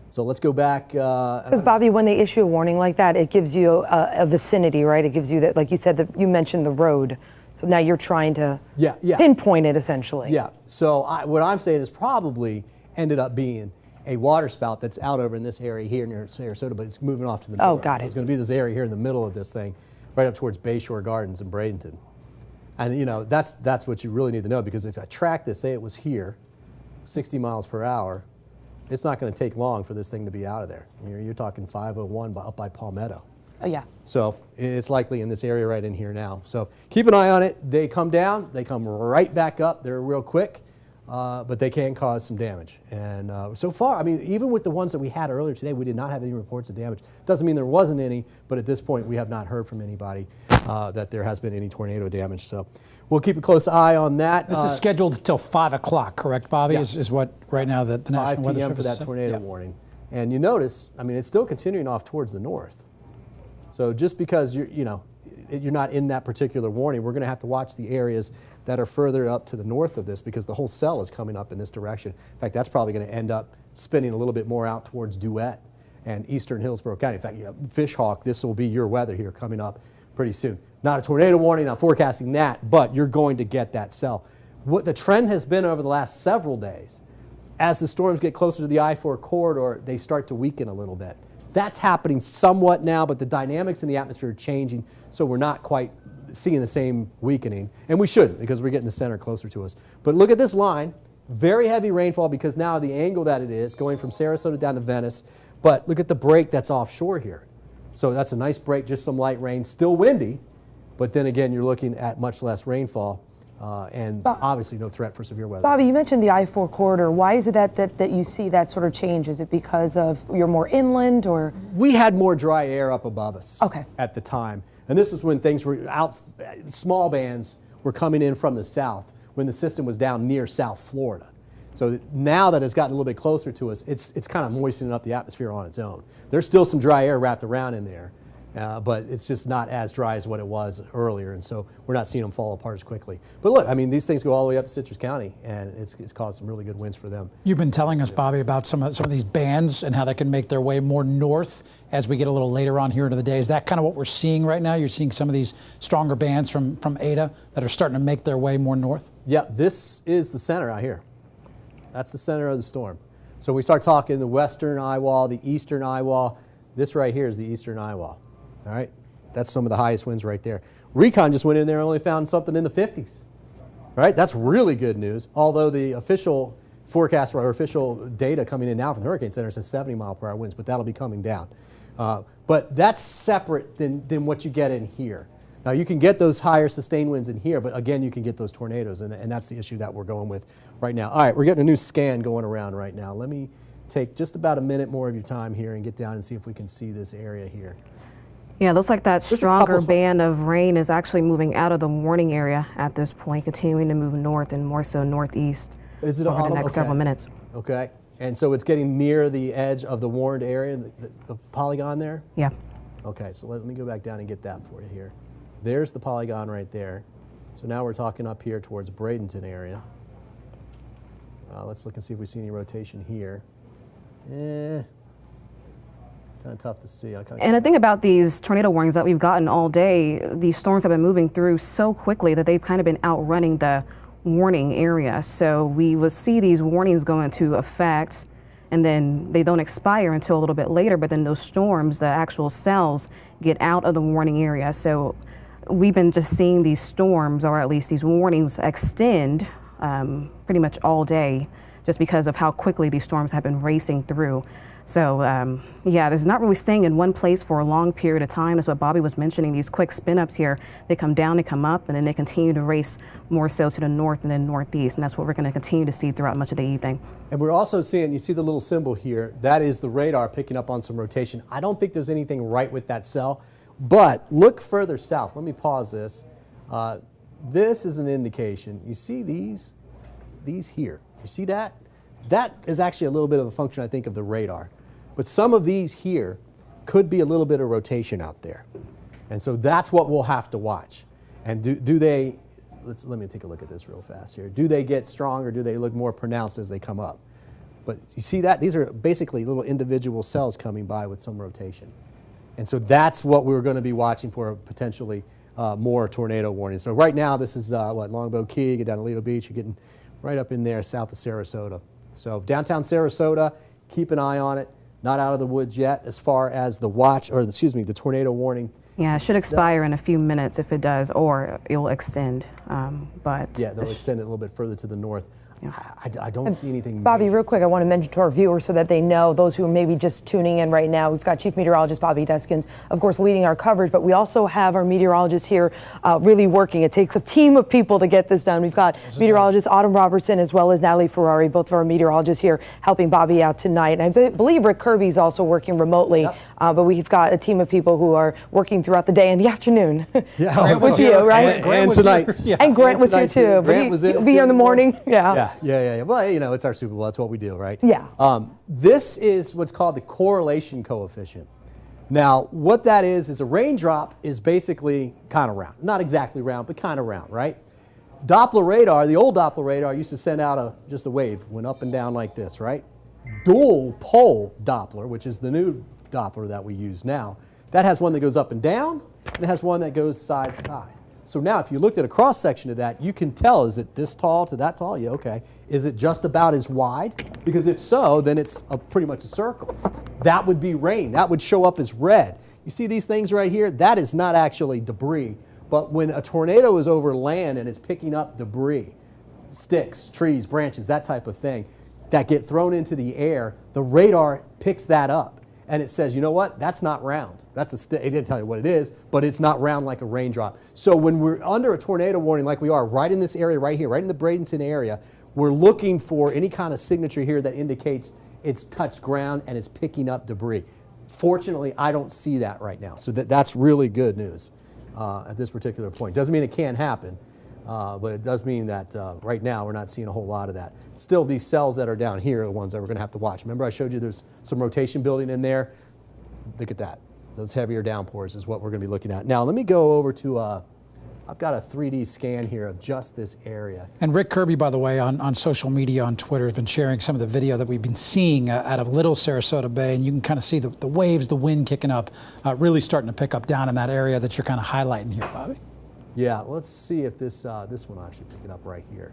So let's go back. Because Bobby, when they issue a warning like that, it gives you a vicinity, right? It gives you that, like you said, that you mentioned the road. So now you're trying to pinpoint it essentially. Yeah. So what I'm saying is probably ended up being a water spout that's out over in this area here near Sarasota, but it's moving off to the north. Oh, got it. So it's going to be this area here in the middle of this thing, right up towards Bayshore Gardens in Bradenton. And you know, that's what you really need to know, because if I track this, say it was here, 60 miles per hour, it's not going to take long for this thing to be out of there. You're talking 501 up by Palmetto. Oh, yeah. So it's likely in this area right in here now. So keep an eye on it. They come down, they come right back up. They're real quick, but they can cause some damage. And so far, I mean, even with the ones that we had earlier today, we did not have any reports of damage. Doesn't mean there wasn't any, but at this point, we have not heard from anybody that there has been any tornado damage. So we'll keep a close eye on that. This is scheduled until 5 o'clock, correct, Bobby? Yeah. Is what right now the National Weather 5 p.m. Service for that tornado warning. And you notice, I mean, it's still continuing off towards the north. So just because you're not in that particular warning, we're going to have to watch the areas that are further up to the north of this, because the whole cell is coming up in this direction. In fact, that's probably going to end up spinning a little bit more out towards Duet and eastern Hillsborough County. In fact, Fishhawk, this will be your weather here coming up pretty soon. Not a tornado warning, not forecasting that, but you're going to get that cell. What the trend has been over the last several days, as the storms get closer to the I-4 corridor, they start to weaken a little bit. That's happening somewhat now, but the dynamics in the atmosphere are changing, so we're not quite seeing the same weakening. And we shouldn't, because we're getting the center closer to us. But look at this line, very heavy rainfall, because now the angle that it is, going from Sarasota down to Venice, but look at the break that's offshore here. So that's a nice break, just some light rain, still windy, but then again, you're looking at much less rainfall. And obviously no threat for severe weather. Bobby, you mentioned the I-4 corridor. Why is it that you see that sort of change? Is it because of you're more inland, or? We had more dry air up above us Okay. at the time. And this is when things were out, small bands were coming in from the south, when the system was down near South Florida. So now that it's gotten a little bit closer to us, it's kind of moistening up the atmosphere on its own. There's still some dry air wrapped around in there. But it's just not as dry as what it was earlier, and so we're not seeing them fall apart as quickly. But look, I mean, these things go all the way up to Citrus County, and it's caused some really good winds for them. You've been telling us, Bobby, about some of these bands and how they can make their way more north as we get a little later on here into the day. Is that kind of what we're seeing right now? You're seeing some of these stronger bands from Eta that are starting to make their way more north? Yeah, this is the center out here. That's the center of the storm. So we start talking the western eye wall, the eastern eye wall. This right here is the eastern eye wall. All right, that's some of the highest winds right there. Recon just went in there and only found something in the 50s. All right, that's really good news. Although the official forecast or official data coming in now from the Hurricane Center says 70 mile per hour winds, but that'll be coming down. But that's separate than what you get in here. Now you can get those higher sustained winds in here, but again, you can get those tornadoes, and that's the issue that we're going with right now. All right, we're getting a new scan going around right now. Let me take just about a minute more of your time here and get down and see if we can see this area here. Yeah, it looks like that stronger band of rain is actually moving out of the warning area at this point, continuing to move north and more so northeast over the next several minutes. Okay, and so it's getting near the edge of the warned area, the polygon there? Yeah. Okay, so let me go back down and get that for you here. There's the polygon right there. So now we're talking up here towards Bradenton area. Let's look and see if we see any rotation here. Kind of tough to see. And the thing about these tornado warnings that we've gotten all day, these storms have been moving through so quickly that they've kind of been outrunning the warning area. So we will see these warnings go into effect and then they don't expire until a little bit later, but then those storms, the actual cells, get out of the warning area. So we've been just seeing these storms, or at least these warnings, extend pretty much all day just because of how quickly these storms have been racing through. So yeah, there's not really staying in one place for a long period of time. That's what Bobby was mentioning, these quick spin ups here. They come down, they come up, and then they continue to race more so to the north and then northeast. And that's what we're going to continue to see throughout much of the evening. And we're also seeing, you see the little symbol here, that is the radar picking up on some rotation. I don't think there's anything right with that cell, but look further south. Let me pause this. This is an indication. You see these here. You see that? That is actually a little bit of a function, I think, of the radar. But some of these here could be a little bit of rotation out there. And so that's what we'll have to watch. And do they, let me take a look at this real fast here. Do they get stronger? Do they look more pronounced as they come up? But you see that? These are basically little individual cells coming by with some rotation. And so that's what we're going to be watching for, potentially more tornado warnings. So right now, this is Longbow Key, get down to Lido Beach, you're getting right up in there south of Sarasota. So downtown Sarasota, keep an eye on it. Not out of the woods yet as far as the watch, or excuse me, the tornado warning. Yeah, it should expire in a few minutes if it does, or it'll extend. But yeah, they'll extend it a little bit further to the north. Yeah. I don't see anything. Bobby, major. real quick, I want to mention to our viewers so that they know, those who are maybe just tuning in right now, we've got Chief Meteorologist Bobby Deskins, of course, leading our coverage, but we also have our meteorologists here really working. It takes a team of people to get this done. We've got meteorologist Autumn Robertson as well as Natalie Ferrari, both of our meteorologists here helping Bobby out tonight. And I believe Rick Kirby's also working remotely, yep. But we've got a team of people who are working throughout the day and the afternoon. Yeah, Grant was you, right? And tonight. Yeah. And Grant was here too. Grant was in. He'll be here in the morning. Yeah. Well, you know, it's our Super Bowl. That's what we do, right? Yeah. This is what's called the correlation coefficient. Now, what that is a raindrop is basically kind of round. Not exactly round, but kind of round, right? Doppler radar, the old Doppler radar used to send out just a wave, went up and down like this, right? Dual pole Doppler, which is the new Doppler that we use now, that has one that goes up and down, and it has one that goes side to side. So now if you looked at a cross section of that, you can tell, is it this tall to that tall? Yeah, okay. Is it just about as wide? Because if so, then it's pretty much a circle. That would be rain. That would show up as red. You see these things right here? That is not actually debris. But when a tornado is over land and is picking up debris, sticks, trees, branches, that type of thing, that get thrown into the air, the radar picks that up. And it says, you know what? That's not round. That's a stick. It didn't tell you what it is, but it's not round like a raindrop. So when we're under a tornado warning like we are right in this area right here, right in the Bradenton area, we're looking for any kind of signature here that indicates it's touched ground and it's picking up debris. Fortunately, I don't see that right now. So that's really good news at this particular point. Doesn't mean it can't happen, but it does mean that right now we're not seeing a whole lot of that. Still, these cells that are down here are the ones that we're going to have to watch. Remember I showed you there's some rotation building in there? Look at that. Those heavier downpours is what we're going to be looking at. Now let me go over to, I've got a 3D scan here of just this area. And Rick Kirby, by the way, on social media, on Twitter, has been sharing some of the video that we've been seeing out of Little Sarasota Bay, and you can kind of see the waves, the wind kicking up, really starting to pick up down in that area that you're kind of highlighting here, Bobby. Yeah, let's see if this one actually picking up right here.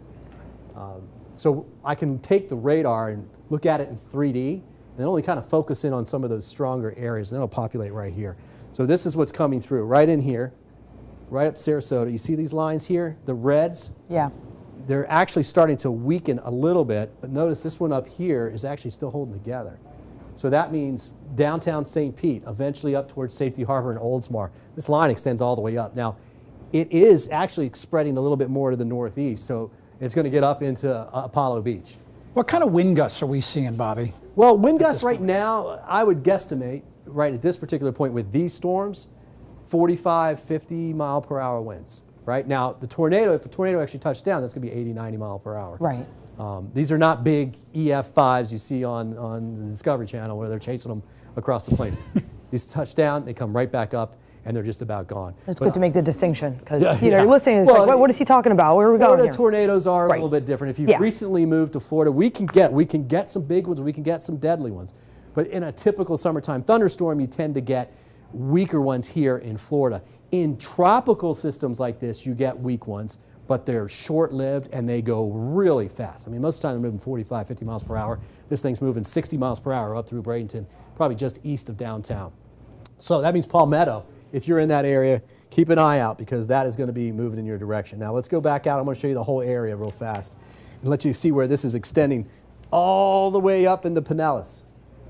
So I can take the radar and look at it in 3D and only kind of focus in on some of those stronger areas, and it'll populate right here. So this is what's coming through right in here, right up Sarasota. You see these lines here, the reds? Yeah. They're actually starting to weaken a little bit, but notice this one up here is actually still holding together. So that means downtown St. Pete, eventually up towards Safety Harbor and Oldsmar. This line extends all the way up. Now, it is actually spreading a little bit more to the northeast, so it's going to get up into Apollo Beach. What kind of wind gusts are we seeing, Bobby? Well, wind gusts right now, I would guesstimate, right at this particular point with these storms, 45, 50 mile per hour winds. Right now, the tornado, if a tornado actually touched down, that's going to be 80, 90 mile per hour. Right. These are not big EF5s you see on the Discovery Channel where they're chasing them across the place. These touch down, they come right back up, and they're just about gone. It's good to make the distinction because you're listening. It's like, what is he talking about? Where are we going here? Florida tornadoes are a little bit different. If you've recently moved to Florida, we can get some big ones, we can get some deadly ones. But in a typical summertime thunderstorm, you tend to get weaker ones here in Florida. In tropical systems like this, you get weak ones. but they're short-lived and they go really fast. I mean, most of the time they're moving 45, 50 miles per hour. This thing's moving 60 miles per hour up through Bradenton, probably just east of downtown. So that means Palmetto, if you're in that area, keep an eye out because that is going to be moving in your direction. Now let's go back out. I'm going to show you the whole area real fast and let you see where this is extending all the way up into Pinellas.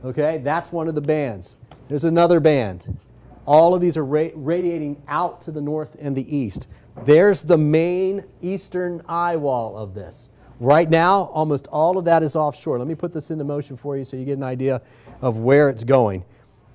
Okay, that's one of the bands. There's another band. All of these are radiating out to the north and the east. There's the main eastern eye wall of this. Right now, almost all of that is offshore. Let me put this into motion for you so you get an idea of where it's going.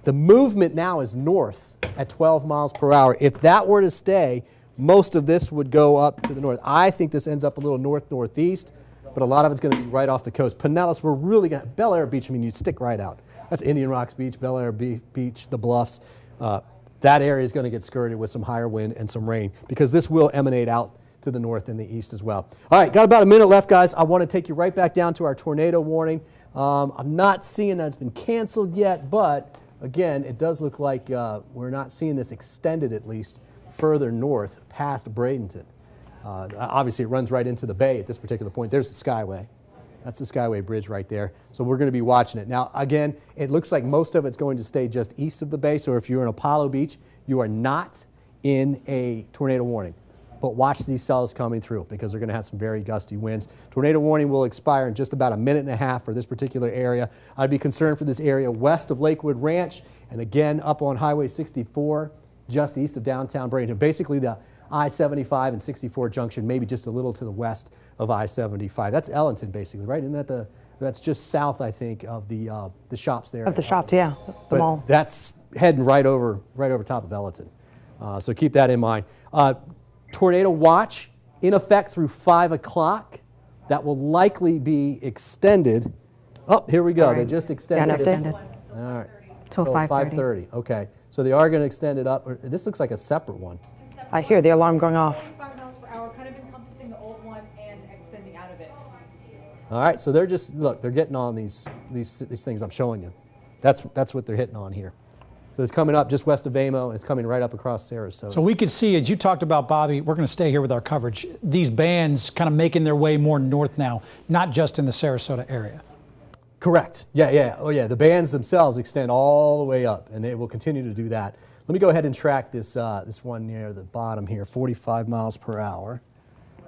The movement now is north at 12 miles per hour. If that were to stay, most of this would go up to the north. I think this ends up a little north-northeast, but a lot of it's going to be right off the coast. Pinellas, we're really going to, Bel Air Beach, I mean, you stick right out. That's Indian Rocks Beach, Bel Air Beach, the Bluffs. That area is going to get skirted with some higher wind and some rain because this will emanate out to the north and the east as well. All right, got about a minute left, guys. I want to take you right back down to our tornado warning. I'm not seeing that it's been canceled yet, but again, it does look like we're not seeing this extended at least further north past Bradenton. Obviously, it runs right into the bay at this particular point. There's the Skyway. That's the Skyway Bridge right there. So we're going to be watching it. Now, again, it looks like most of it's going to stay just east of the bay. So if you're in Apollo Beach, you are not in a tornado warning. But watch these cells coming through because they're going to have some very gusty winds. Tornado warning will expire in just about a minute and a half for this particular area. I'd be concerned for this area west of Lakewood Ranch and again up on Highway 64 just east of downtown Bradenton. Basically the I-75 and 64 junction, maybe just a little to the west of I-75. That's Ellington, basically, right? Isn't that that's just south, I think, of the shops there. Of the shops, yeah, the mall. That's heading right over top of Ellington. So keep that in mind. Tornado watch in effect through 5 o'clock. That will likely be extended. Oh, here we go. Right. They just extended it. All right. Till 5:30. Okay. So they are going to extend it up. This looks like a separate one. I hear the alarm going off. 5 miles per hour, kind of encompassing the old one and extending out of it. All right, so they're just, look, they're getting on these things I'm showing you. That's what they're hitting on here. So it's coming up just west of Vamo, and it's coming right up across Sarasota. So we could see, as you talked about, Bobby, we're going to stay here with our coverage, these bands kind of making their way more north now, not just in the Sarasota area. Correct. Yeah. Oh, yeah. The bands themselves extend all the way up, and they will continue to do that. Let me go ahead and track this this one near the bottom here, 45 miles per hour.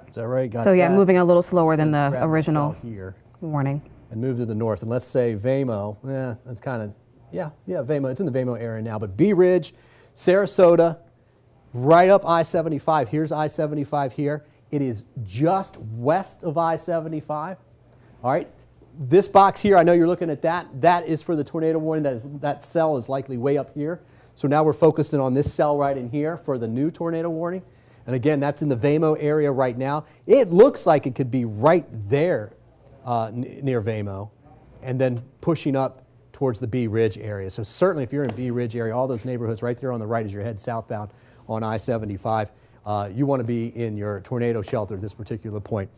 Is that right? Got so yeah, that. moving a little slower than the original here warning. And move to the north. And let's say Vamo. That's kind of, yeah, Vamo. It's in the Vamo area now. But Bee Ridge, Sarasota, right up I-75. Here's I-75 here. It is just west of I-75. All right. This box here, I know you're looking at that. That is for the tornado warning. That cell is likely way up here. So now we're focusing on this cell right in here for the new tornado warning. And again, that's in the Vamo area right now. It looks like it could be right there near Vamo and then pushing up towards the Bee Ridge area. So certainly if you're in Bee Ridge area, all those neighborhoods right there on the right as you head southbound on I-75, you want to be in your tornado shelter at this particular point.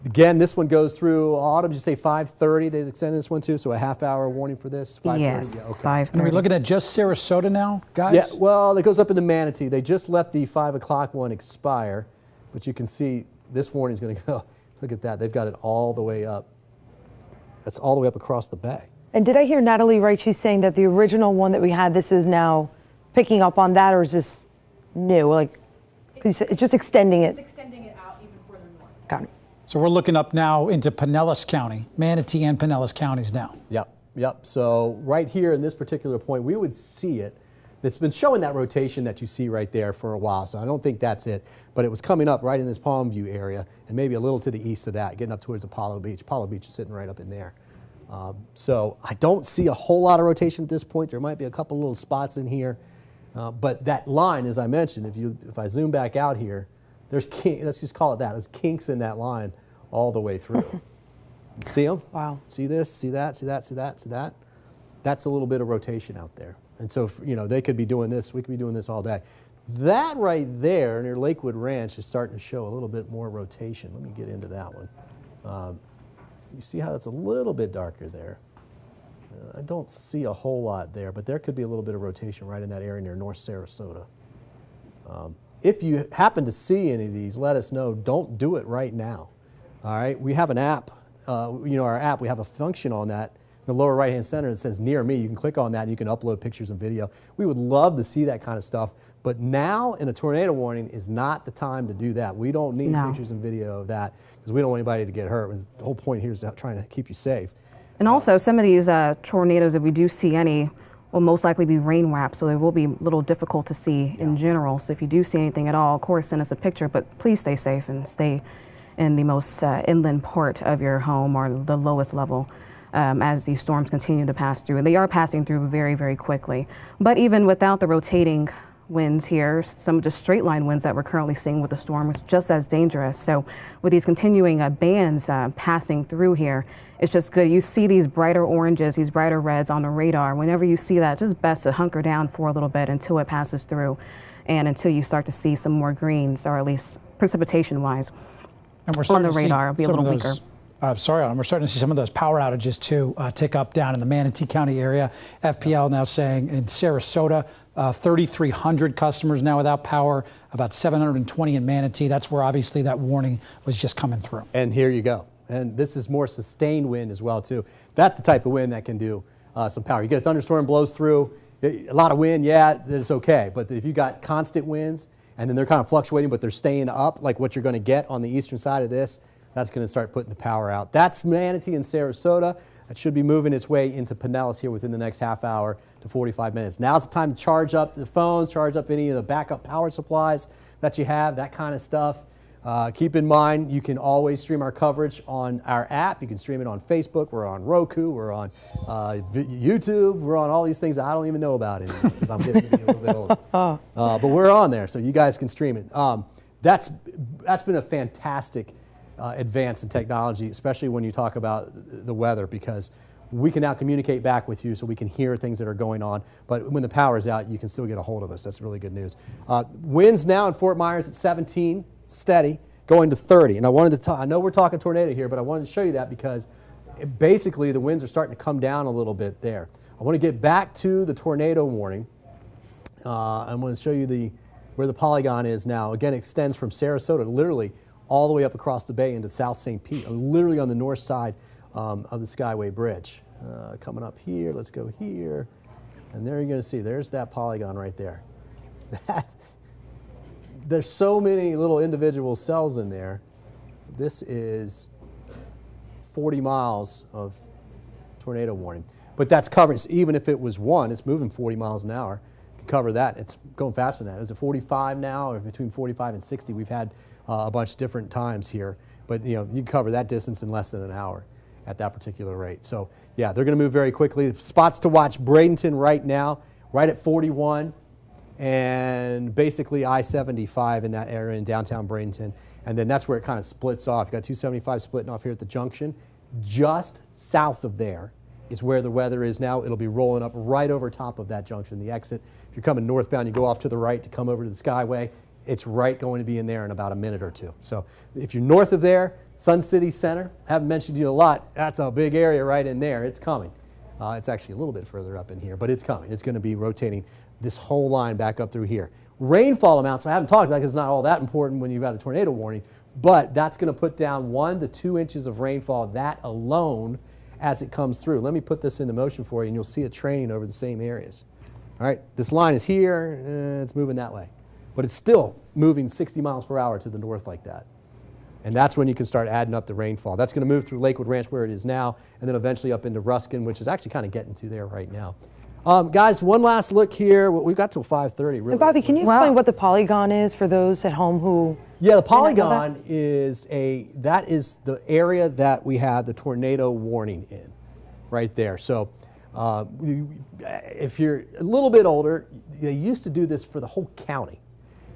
Again, this one goes through autumn. Did you say 5:30? They extended this one too, so a half-hour warning for this. 5:30? Yes, yeah, okay. 5:30. Are we looking at just Sarasota now, guys? Yeah. Well, it goes up into Manatee. They just let the 5 o'clock one expire, but you can see this warning is going to go. Look at that. They've got it all the way up. That's all the way up across the bay. And did I hear Natalie right? She's saying that the original one that we had, this is now picking up on that, or is this new? Like, it's just extending it. It's extending it out even further north. Got it. So we're looking up now into Pinellas County, Manatee and Pinellas counties now. Yep. So right here in this particular point, we would see it. It's been showing that rotation that you see right there for a while, so I don't think that's it. But it was coming up right in this Palm View area and maybe a little to the east of that, getting up towards Apollo Beach. Apollo Beach is sitting right up in there. So I don't see a whole lot of rotation at this point. There might be a couple little spots in here. But that line, as I mentioned, if I zoom back out here, there's let's just call it that. There's kinks in that line all the way through. See them? Wow. See this? See that? See that? See that? See that? That's a little bit of rotation out there. And so, they could be doing this. We could be doing this all day. That right there near Lakewood Ranch is starting to show a little bit more rotation. Let me get into that one. You see how that's a little bit darker there? I don't see a whole lot there, but there could be a little bit of rotation right in that area near North Sarasota. if you happen to see any of these, let us know. Don't do it right now. All right, we have an app. Our app, we have a function on that in the lower right-hand center that says Near Me. You can click on that and you can upload pictures and video. We would love to see that kind of stuff, but now in a tornado warning is not the time to do that. We don't need pictures and video of that because we don't want anybody to get hurt. The whole point here is trying to keep you safe. And also, some of these tornadoes, if we do see any, will most likely be rain wrapped, so they will be a little difficult to see in general. So if you do see anything at all, of course, send us a picture, but please stay safe and stay in the most inland part of your home or the lowest level as these storms continue to pass through. And they are passing through very, very quickly. But even without the rotating winds here, some of the straight line winds that we're currently seeing with the storm is just as dangerous. So with these continuing bands passing through here, it's just good. You see these brighter oranges, these brighter reds on the radar. Whenever you see that, it's just best to hunker down for a little bit until it passes through and until you start to see some more greens, or at least precipitation wise. And we're starting on the radar, it'll be a little weaker. We're starting to see some of those power outages too tick up down in the Manatee County area. FPL now saying in Sarasota, 3,300 customers now without power, about 720 in Manatee. That's where obviously that warning was just coming through. And here you go. And this is more sustained wind as well too. That's the type of wind that can do some power. You get a thunderstorm blows through, a lot of wind, then it's okay. But if you got constant winds and then they're kind of fluctuating, but they're staying up, like what you're going to get on the eastern side of this, that's going to start putting the power out. That's Manatee and Sarasota. That should be moving its way into Pinellas here within the next half hour to 45 minutes. Now's the time to charge up the phones, charge up any of the backup power supplies that you have, that kind of stuff. Keep in mind, you can always stream our coverage on our app. You can stream it on Facebook. We're on Roku. We're on YouTube. We're on all these things that I don't even know about anymore because I'm getting to be a little bit older. But we're on there, so you guys can stream it. That's been a fantastic advance in technology, especially when you talk about the weather, because we can now communicate back with you so we can hear things that are going on. But when the power's out, you can still get a hold of us. That's really good news. Winds now in Fort Myers at 17, steady, going to 30. And I wanted to I know we're talking tornado here, but I wanted to show you that because basically the winds are starting to come down a little bit there. I want to get back to the tornado warning. I'm going to show you where the polygon is now. Again, it extends from Sarasota literally all the way up across the bay into South St. Pete, literally on the north side of the Skyway Bridge. Coming up here, let's go here. And there you're going to see, there's that polygon right there. There's so many little individual cells in there. This is 40 miles of tornado warning. But that's covering, so even if it was one, it's moving 40 miles an hour. You can cover that. It's going faster than that. Is it 45 now, or between 45 and 60? We've had a bunch of different times here. But you can cover that distance in less than an hour at that particular rate. So yeah, they're going to move very quickly. Spots to watch: Bradenton right now, right at 41. And basically I-75 in that area in downtown Bradenton. And then that's where it kind of splits off. You've got 275 splitting off here at the junction. Just south of there is where the weather is now. It'll be rolling up right over top of that junction, the exit. If you're coming northbound, you go off to the right to come over to the Skyway. It's right going to be in there in about a minute or two. So if you're north of there, Sun City Center, haven't mentioned you a lot. That's a big area right in there. It's coming. It's actually a little bit further up in here, but it's coming. It's going to be rotating this whole line back up through here. Rainfall amounts, I haven't talked about because it's not all that important when you've got a tornado warning, but that's going to put down 1 to 2 inches of rainfall, that alone, as it comes through. Let me put this into motion for you, and you'll see it training over the same areas. All right, this line is here, it's moving that way, but it's still moving 60 miles per hour to the north like that. And that's when you can start adding up the rainfall. That's going to move through Lakewood Ranch where it is now, and then eventually up into Ruskin, which is actually kind of getting to there right now. Guys, one last look here. We've got till 5:30. Really. And Bobby, can you explain what the polygon is for those at home who? Yeah, the polygon is that is the area that we have the tornado warning in, right there. So, if you're a little bit older, they used to do this for the whole county.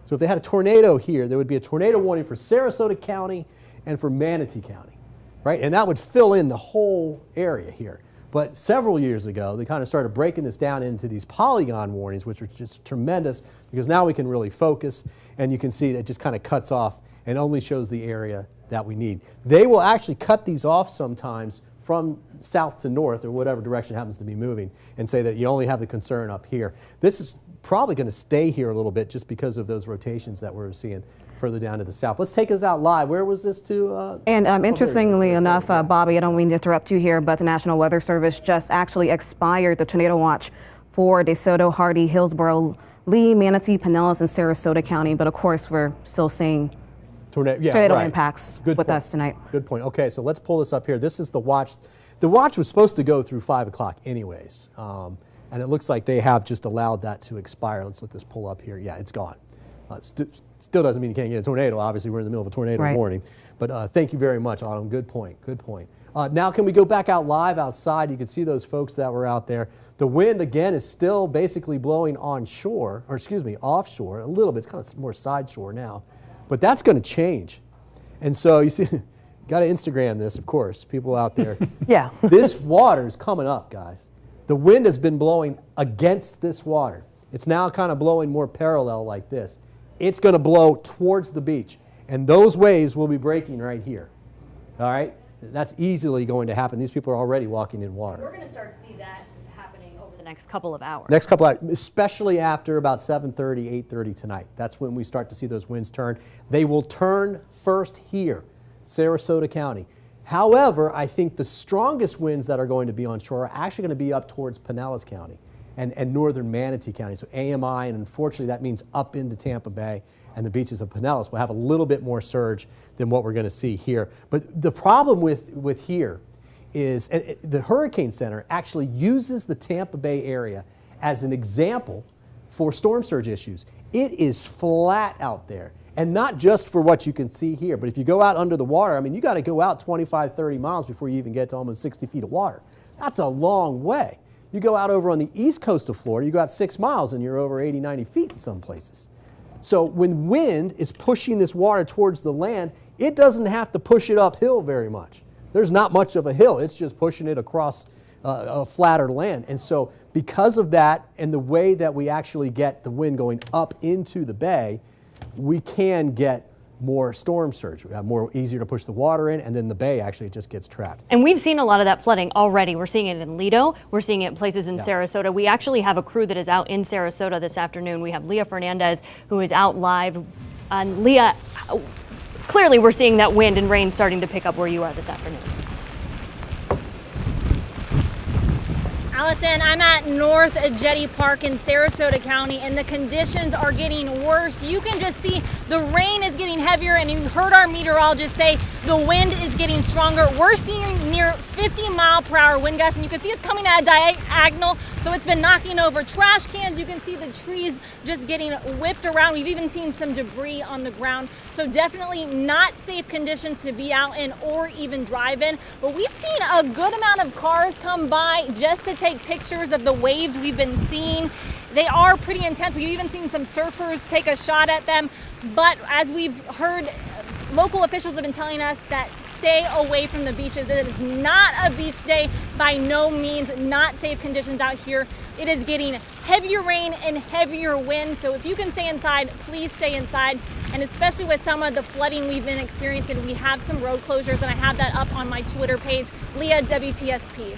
So if they had a tornado here, there would be a tornado warning for Sarasota County and for Manatee County, right? And that would fill in the whole area here. But several years ago, they kind of started breaking this down into these polygon warnings, which are just tremendous because now we can really focus, and you can see that it just kind of cuts off and only shows the area that we need. They will actually cut these off sometimes from south to north or whatever direction happens to be moving and say that you only have the concern up here. This is probably going to stay here a little bit just because of those rotations that we're seeing further down to the south. Let's take us out live. Where was this to? And interestingly enough, Bobby, I don't mean to interrupt you here, but the National Weather Service just actually expired the tornado watch for DeSoto, Hardy, Hillsborough, Lee, Manatee, Pinellas, and Sarasota County. But of course, we're still seeing tornado impacts with us tonight. Good point. Okay, so let's pull this up here. This is the watch. The watch was supposed to go through 5 o'clock anyways. And it looks like they have just allowed that to expire. Let's let this pull up here. Yeah, it's gone. Still doesn't mean you can't get a tornado. Obviously, we're in the middle of a tornado warning. But thank you very much, Autumn. Good point. Good point. Now, can we go back out live outside? You can see those folks that were out there. The wind, again, is still basically blowing onshore, or excuse me, offshore a little bit. It's kind of more side shore now. But that's going to change. And so you see, got to Instagram this, of course, people out there. Yeah. This water is coming up, guys. The wind has been blowing against this water. It's now kind of blowing more parallel like this. It's going to blow towards the beach. And those waves will be breaking right here. All right? That's easily going to happen. These people are already walking in water. We're going to start to see that happening over the next couple of hours. Next couple of hours, especially after about 7:30, 8:30 tonight. That's when we start to see those winds turn. They will turn first here, Sarasota County. However, I think the strongest winds that are going to be onshore are actually going to be up towards Pinellas County and northern Manatee County. So AMI, and unfortunately that means up into Tampa Bay and the beaches of Pinellas will have a little bit more surge than what we're going to see here. But the problem with here is the Hurricane Center actually uses the Tampa Bay area as an example for storm surge issues. It is flat out there. And not just for what you can see here, but if you go out under the water, I mean, you got to go out 25, 30 miles before you even get to almost 60 feet of water. That's a long way. You go out over on the east coast of Florida, you go out 6 miles and you're over 80, 90 feet in some places. So when wind is pushing this water towards the land, it doesn't have to push it uphill very much. There's not much of a hill. It's just pushing it across a flatter land. And so because of that and the way that we actually get the wind going up into the bay, we can get more storm surge. We have more easier to push the water in, and then the bay actually just gets trapped. And we've seen a lot of that flooding already. We're seeing it in Lido. We're seeing it in places in Sarasota. We actually have a crew that is out in Sarasota this afternoon. We have Leah Fernandez, who is out live. Leah, clearly we're seeing that wind and rain starting to pick up where you are this afternoon. Allison, I'm at North Jetty Park in Sarasota County, and the conditions are getting worse. You can just see the rain is getting heavier, and you heard our meteorologist say the wind is getting stronger. We're seeing near 50-mile-per-hour wind gusts, and you can see it's coming at a diagonal, so it's been knocking over trash cans. You can see the trees just getting whipped around. We've even seen some debris on the ground, so definitely not safe conditions to be out in or even drive in. But we've seen a good amount of cars come by just to take pictures of the waves we've been seeing. They are pretty intense. We've even seen some surfers take a shot at them. But as we've heard, local officials have been telling us that stay away from the beaches. It is not a beach day, by no means. Not safe conditions out here. It is getting heavier rain and heavier wind. So if you can stay inside, please stay inside. And especially with some of the flooding we've been experiencing, we have some road closures, and I have that up on my Twitter page, Leah WTSP.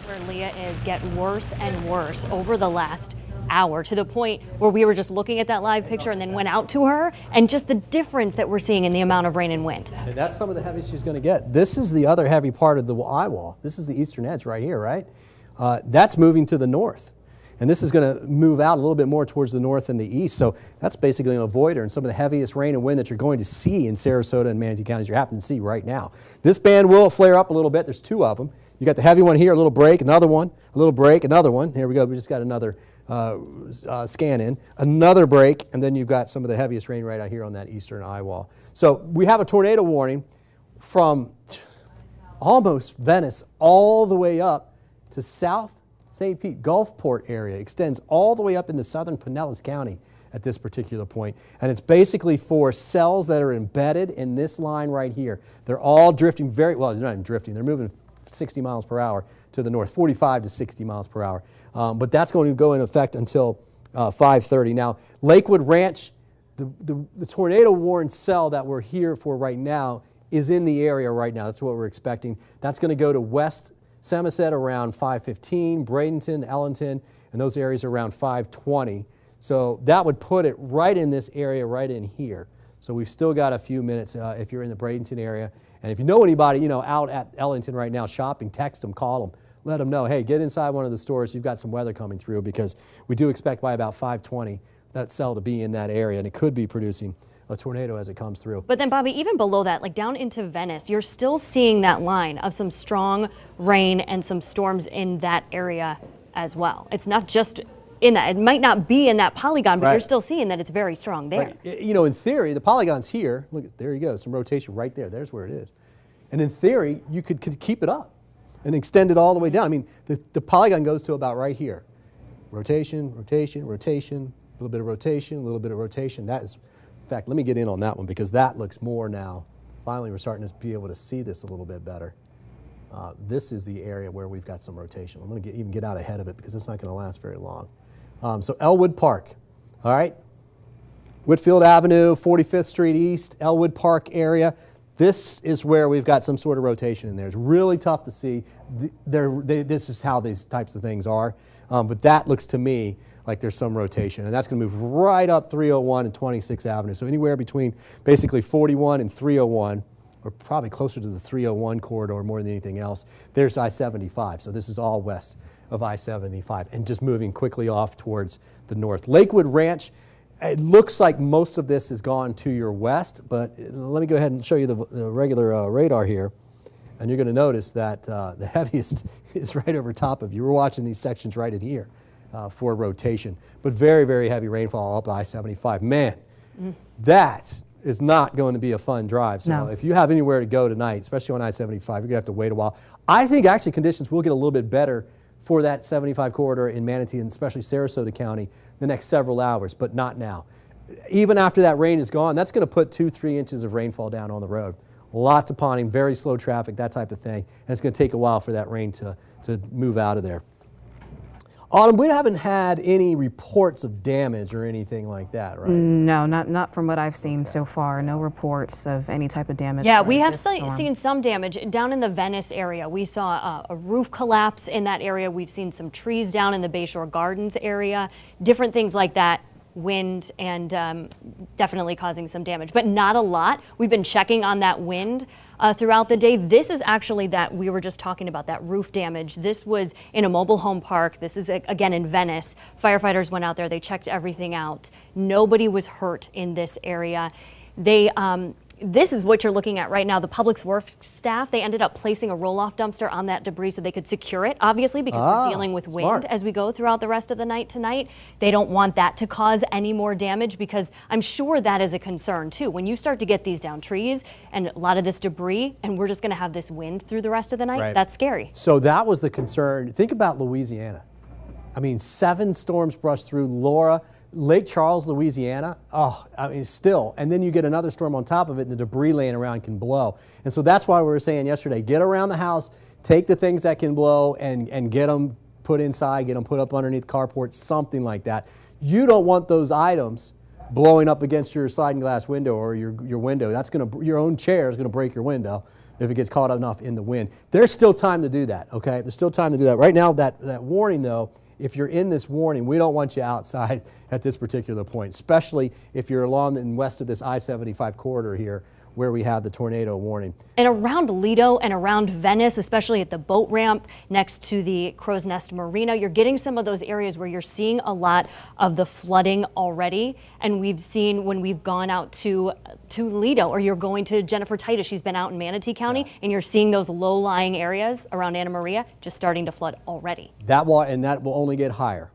Where Leah is get worse and worse over the last hour, to the point where we were just looking at that live picture and then went out to her, and just the difference that we're seeing in the amount of rain and wind. And that's some of the heaviest she's going to get. This is the other heavy part of the eye wall. This is the eastern edge right here, right? That's moving to the north. And this is going to move out a little bit more towards the north and the east. So that's basically an avoider, and some of the heaviest rain and wind that you're going to see in Sarasota and Manatee counties you're happening to see right now. This band will flare up a little bit. There's two of them. You got the heavy one here, a little break, another one, a little break, another one. Here we go. We just got another scan in, another break, and then you've got some of the heaviest rain right out here on that eastern eye wall. So we have a tornado warning from almost Venice all the way up to South St. Pete, Gulfport area. Extends all the way up into southern Pinellas County at this particular point. And it's basically for cells that are embedded in this line right here. They're all drifting very, well, they're not even drifting, they're moving 60 miles per hour to the north, 45 to 60 miles per hour. But that's going to go in effect until 5:30. Now, Lakewood Ranch, the tornado warned cell that we're here for right now is in the area right now. That's what we're expecting. That's going to go to West Samoset around 5:15, Bradenton, Ellington, and and those areas are around 520. So that would put it right in this area, right in here. So we've still got a few minutes if you're in the Bradenton area. And if you know anybody, out at Ellington right now shopping, text them, call them, let them know, hey, get inside one of the stores. You've got some weather coming through, because we do expect by about 520 that cell to be in that area, and it could be producing a tornado as it comes through. But then, Bobby, even below that, like down into Venice, you're still seeing that line of some strong rain and some storms in that area as well. It's not just in that. It might not be in that polygon, but you're still seeing that it's very strong there. Right. In theory, the polygon's here. Look, there you go. Some rotation right there. There's where it is. And in theory, you could keep it up and extend it all the way down. I mean, the polygon goes to about right here. Rotation, rotation, rotation, a little bit of rotation, a little bit of rotation. That is, in fact, let me get in on that one, because that looks more now. Finally, we're starting to be able to see this a little bit better. This is the area where we've got some rotation. I'm going to even get out ahead of it, because it's not going to last very long. So Elwood Park, all right? Whitfield Avenue, 45th Street East, Elwood Park area. This is where we've got some sort of rotation in there. It's really tough to see. This is how these types of things are. But that looks to me like there's some rotation. And that's going to move right up 301 and 26th Avenue. So anywhere between basically 41 and 301, or probably closer to the 301 corridor more than anything else, there's I-75. So this is all west of I-75, and just moving quickly off towards the north. Lakewood Ranch, it looks like most of this has gone to your west, but let me go ahead and show you the regular radar here, and you're going to notice that the heaviest is right over top of you. We're watching these sections right in here for rotation, but very, very heavy rainfall up I-75. Man, that is not going to be a fun drive. So if you have anywhere to go tonight, especially on I-75, you're going to have to wait a while. I think actually conditions will get a little bit better for that 75 corridor in Manatee, and especially Sarasota County, the next several hours, but not now. Even after that rain is gone, that's going to put 2-3 inches of rainfall down on the road. Lots of ponding, very slow traffic, that type of thing, and it's going to take a while for that rain to move out of there. Autumn, we haven't had any reports of damage or anything like that, right? No, not from what I've seen so far. No reports of any type of damage. Yeah, we have seen some damage down in the Venice area. We saw a roof collapse in that area. We've seen some trees down in the Bayshore Gardens area, different things like that. Wind and definitely causing some damage, but not a lot. We've been checking on that wind throughout the day. This is actually that we were just talking about, that roof damage. This was in a mobile home park. This is again in Venice. Firefighters went out there. They checked everything out. Nobody was hurt in this area. They this is what you're looking at right now. The public works staff, they ended up placing a roll-off dumpster on that debris so they could secure it, obviously, because we're dealing with wind as we go throughout the rest of the night tonight. They don't want that to cause any more damage, because I'm sure that is a concern too. When you start to get these down trees and a lot of this debris, and we're just going to have this wind through the rest of the night, that's scary. So that was the concern. Think about Louisiana. I mean, 7 storms brushed through Laura, Lake Charles, Louisiana, I mean, still. And then you get another storm on top of it, and the debris laying around can blow. And so that's why we were saying yesterday, get around the house, take the things that can blow and get them put inside, get them put up underneath carports, something like that. You don't want those items blowing up against your sliding glass window or your window. That's your own chair is going to break your window if it gets caught enough in the wind. There's still time to do that, okay? There's still time to do that. Right now, that warning, though, if you're in this warning, we don't want you outside at this particular point, especially if you're along and west of this I-75 corridor here where we have the tornado warning. And around Lido and around Venice, especially at the boat ramp next to the Crow's Nest Marina, you're getting some of those areas where you're seeing a lot of the flooding already. And we've seen when we've gone out to Lido, or you're going to Jennifer Titus, she's been out in Manatee County, and you're seeing those low-lying areas around Anna Maria just starting to flood already. That will only get higher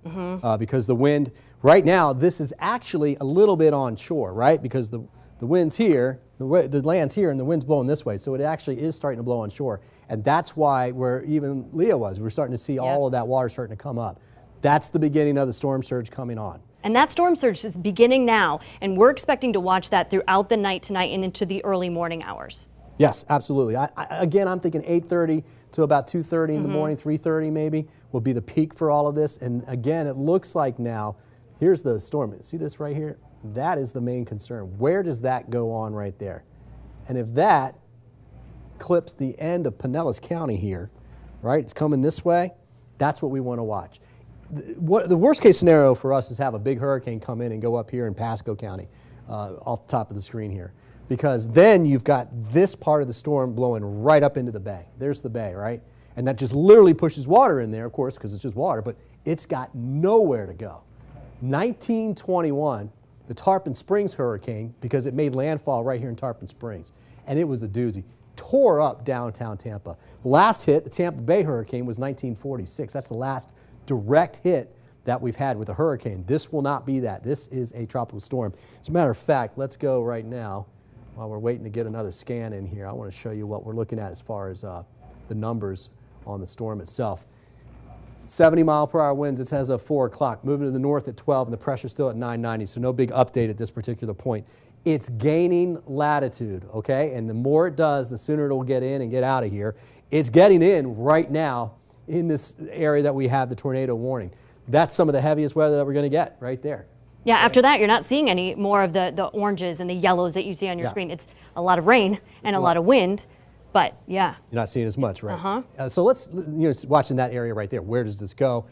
because the wind, right now, this is actually a little bit onshore, right? Because the wind's here, the land's here, and the wind's blowing this way. So it actually is starting to blow onshore. And that's why where even Leo was, we're starting to see all of that water starting to come up. That's the beginning of the storm surge coming on. And that storm surge is beginning now, and we're expecting to watch that throughout the night tonight and into the early morning hours. Yes, absolutely. Again, I'm thinking 8:30 to about 2:30 in the morning, 3:30 maybe, will be the peak for all of this. And again, it looks like now, here's the storm. See this right here? That is the main concern. Where does that go on right there? And if that clips the end of Pinellas County here, right, it's coming this way, that's what we want to watch. the worst case scenario for us is have a big hurricane come in and go up here in Pasco County, off the top of the screen here. Because then you've got this part of the storm blowing right up into the bay. There's the bay, right? And that just literally pushes water in there, of course, because it's just water, but it's got nowhere to go. 1921, the Tarpon Springs hurricane, because it made landfall right here in Tarpon Springs, and it was a doozy, tore up downtown Tampa. Last hit, the Tampa Bay hurricane, was 1946. That's the last direct hit that we've had with a hurricane. This will not be that. This is a tropical storm. As a matter of fact, let's go right now. While we're waiting to get another scan in here, I want to show you what we're looking at as far as the numbers on the storm itself. 70-mile-per-hour winds, it says at 4 o'clock, moving to the north at 12, and the pressure's still at 990, so no big update at this particular point. It's gaining latitude, okay? And the more it does, the sooner it'll get in and get out of here. It's getting in right now in this area that we have the tornado warning. That's some of the heaviest weather that we're going to get right there. Yeah, after that, you're not seeing any more of the oranges and the yellows that you see on your screen. It's a lot of rain and a lot of wind, but yeah. You're not seeing as much, right? So let's, watching that area right there, where does this go?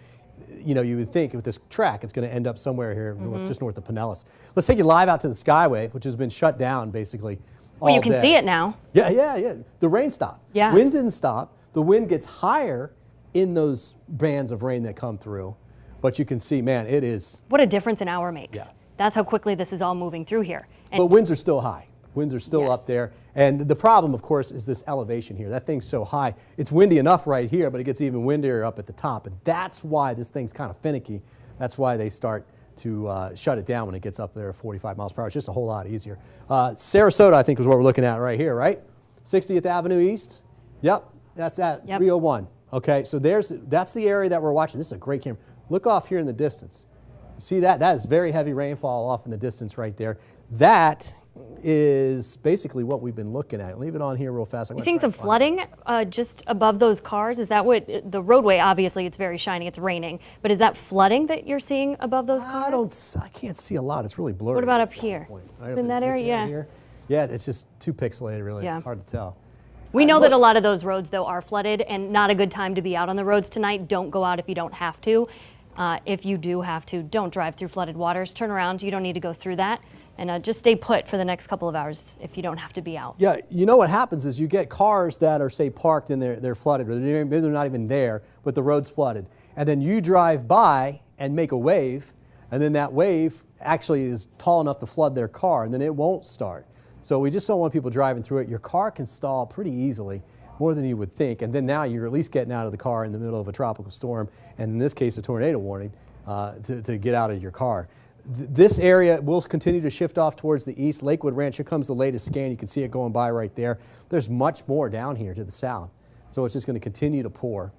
You would think with this track, it's going to end up somewhere here, just north of Pinellas. Let's take you live out to the Skyway, which has been shut down basically all Well, you can day. see it now. Yeah. The rain stopped. Yeah. Wind didn't stop. The wind gets higher in those bands of rain that come through. But you can see, man, it is. What a difference an hour makes. Yeah. That's how quickly this is all moving through here. But winds are still high. Winds are still up there. And the problem, of course, is this elevation here. That thing's so high. It's windy enough right here, but it gets even windier up at the top. And that's why this thing's kind of finicky. That's why they start to shut it down when it gets up there at 45 miles per hour. It's just a whole lot easier. Sarasota, I think, is what we're looking at right here, right? 60th Avenue East. Yep, that's at 301. Okay, so that's the area that we're watching. This is a great camera. Look off here in the distance. You see that? That is very heavy rainfall off in the distance right there. That is basically what we've been looking at. Leave it on here real fast. You're seeing some flooding just above those cars? Is that what, the roadway, obviously it's very shiny, it's raining, but is that flooding that you're seeing above those cars? I can't see a lot. It's really blurry. What about up here? In that area, yeah. Here. Yeah, it's just too pixelated, really. Yeah. It's hard to tell. We know that a lot of those roads, though, are flooded and not a good time to be out on the roads tonight. Don't go out if you don't have to. If you do have to, don't drive through flooded waters. Turn around. You don't need to go through that. And just stay put for the next couple of hours if you don't have to be out. Yeah, you know what happens is you get cars that are, say, parked and they're flooded, or maybe they're not even there, but the road's flooded. And then you drive by and make a wave, and then that wave actually is tall enough to flood their car, and then it won't start. So we just don't want people driving through it. Your car can stall pretty easily, more than you would think. And then now you're at least getting out of the car in the middle of a tropical storm, and in this case, a tornado warning, to get out of your car. This area will continue to shift off towards the east. Lakewood Ranch, here comes the latest scan. You can see it going by right there. There's much more down here to the south. So it's just going to continue to pour.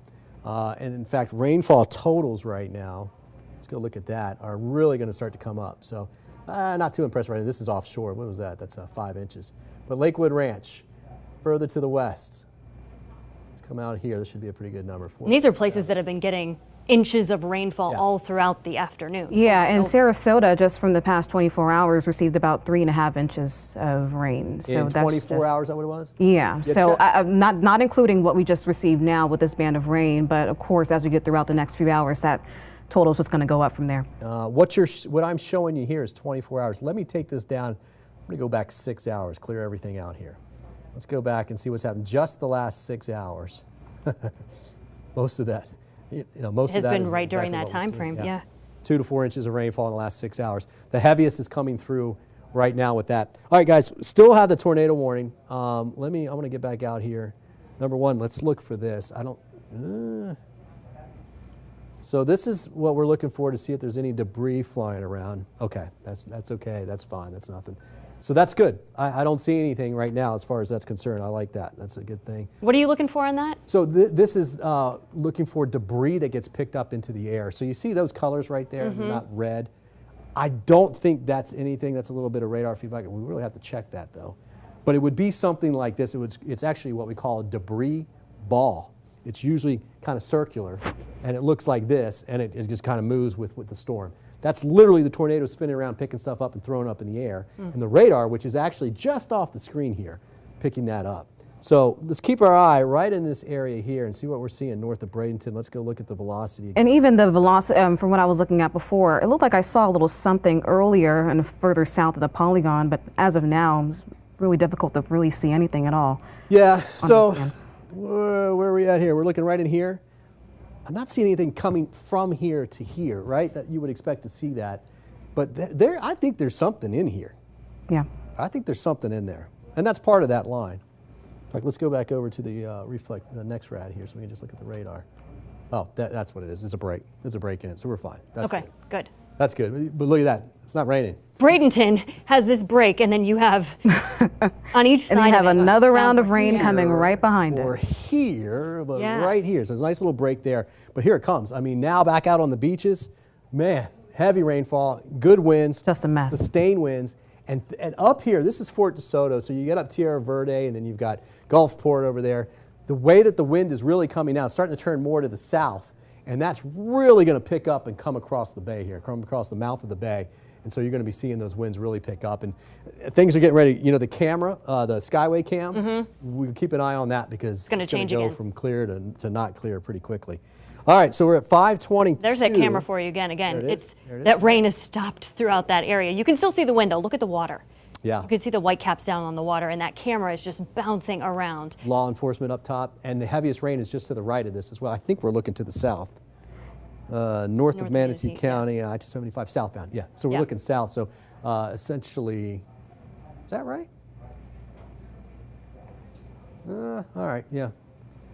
And in fact, rainfall totals right now, let's go look at that, are really going to start to come up. So not too impressed right now. This is offshore. What was that? That's 5 inches. But Lakewood Ranch, further to the west. Let's come out here. This should be a pretty good number. And these are places that have been getting inches of rainfall all throughout the afternoon. Yeah, and Sarasota, just from the past 24 hours, received about 3.5 inches of rain. So in 24 hours, is that what it was? Yeah, so not including what we just received now with this band of rain, but of course, as we get throughout the next few hours, that total is just going to go up from there. What I'm showing you here is 24 hours. Let me take this down. I'm going to go back 6 hours, clear everything out here. Let's go back and see what's happened just the last 6 hours. Most of that. Most of that has been right during that time frame, yeah. 2 to 4 inches of rainfall in the last 6 hours. The heaviest is coming through right now with that. All right, guys, still have the tornado warning. I'm going to get back out here. Number one, let's look for this. So this is what we're looking for to see if there's any debris flying around. Okay, that's okay. That's fine. That's nothing. So that's good. I don't see anything right now as far as that's concerned. I like that. That's a good thing. What are you looking for on that? So this is looking for debris that gets picked up into the air. So you see those colors right there, not red. I don't think that's anything. That's a little bit of radar feedback. We really have to check that though. But it would be something like this. It's actually what we call a debris ball. It's usually kind of circular, and it looks like this, and it just kind of moves with the storm. That's literally the tornado spinning around, picking stuff up and throwing up in the air. And the radar, which is actually just off the screen here, picking that up. So let's keep our eye right in this area here and see what we're seeing north of Bradenton. Let's go look at the velocity. And even the velocity, from what I was looking at before, it looked like I saw a little something earlier and further south of the polygon, but as of now, it's really difficult to really see anything at all. Yeah, so where are we at here? We're looking right in here. I'm not seeing anything coming from here to here, right? That you would expect to see that. But I think there's something in here. Yeah. I think there's something in there. And that's part of that line. In fact, let's go back over to the the next rad here so we can just look at the radar. Oh, that's what it is. It's a break. There's a break in it, so we're fine. That's okay, good. That's good. But look at that. It's not raining. Bradenton has this break, and then you have on each side. And you have of it, another round of rain coming right behind Or it. here, but Yeah. right here. So there's a nice little break there. But here it comes. I mean, now back out on the beaches, man, heavy rainfall, good winds. Just a mess. Sustained winds. And up here, this is Fort DeSoto, so you get up Tierra Verde, and then you've got Gulfport over there. The way that the wind is really coming now, it's starting to turn more to the south, and that's really going to pick up and come across the bay here, come across the mouth of the bay. And so you're going to be seeing those winds really pick up. And things are getting ready. You know, the camera, the Skyway cam, we keep an eye on that because it's going to go again. from clear to not clear pretty quickly. All right, so we're at 5:22. There's that camera for you again. There it is. That rain has stopped throughout that area. You can still see the window. Look at the water. Yeah. You can see the white caps down on the water, and that camera is just bouncing around. Law enforcement up top, and the heaviest rain is just to the right of this as well. I think we're looking to the south. North of Manatee County, I-275 southbound. Yeah, so we're looking south. So essentially, is that right? All right, yeah.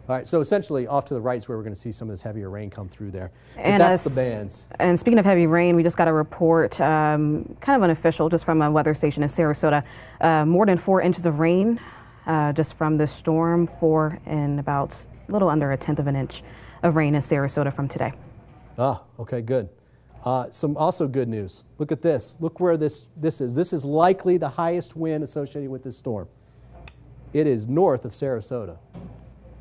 All right, so essentially off to the right is where we're going to see some of this heavier rain come through there. But And that's the bands. And speaking of heavy rain, we just got a report, kind of unofficial, just from a weather station in Sarasota. More than 4 inches of rain just from this storm, 4 and about a little under 1/10 of an inch of rain in Sarasota from today. Oh, okay, good. Some also good news. Look at this. Look where this is. This is likely the highest wind associated with this storm. It is north of Sarasota.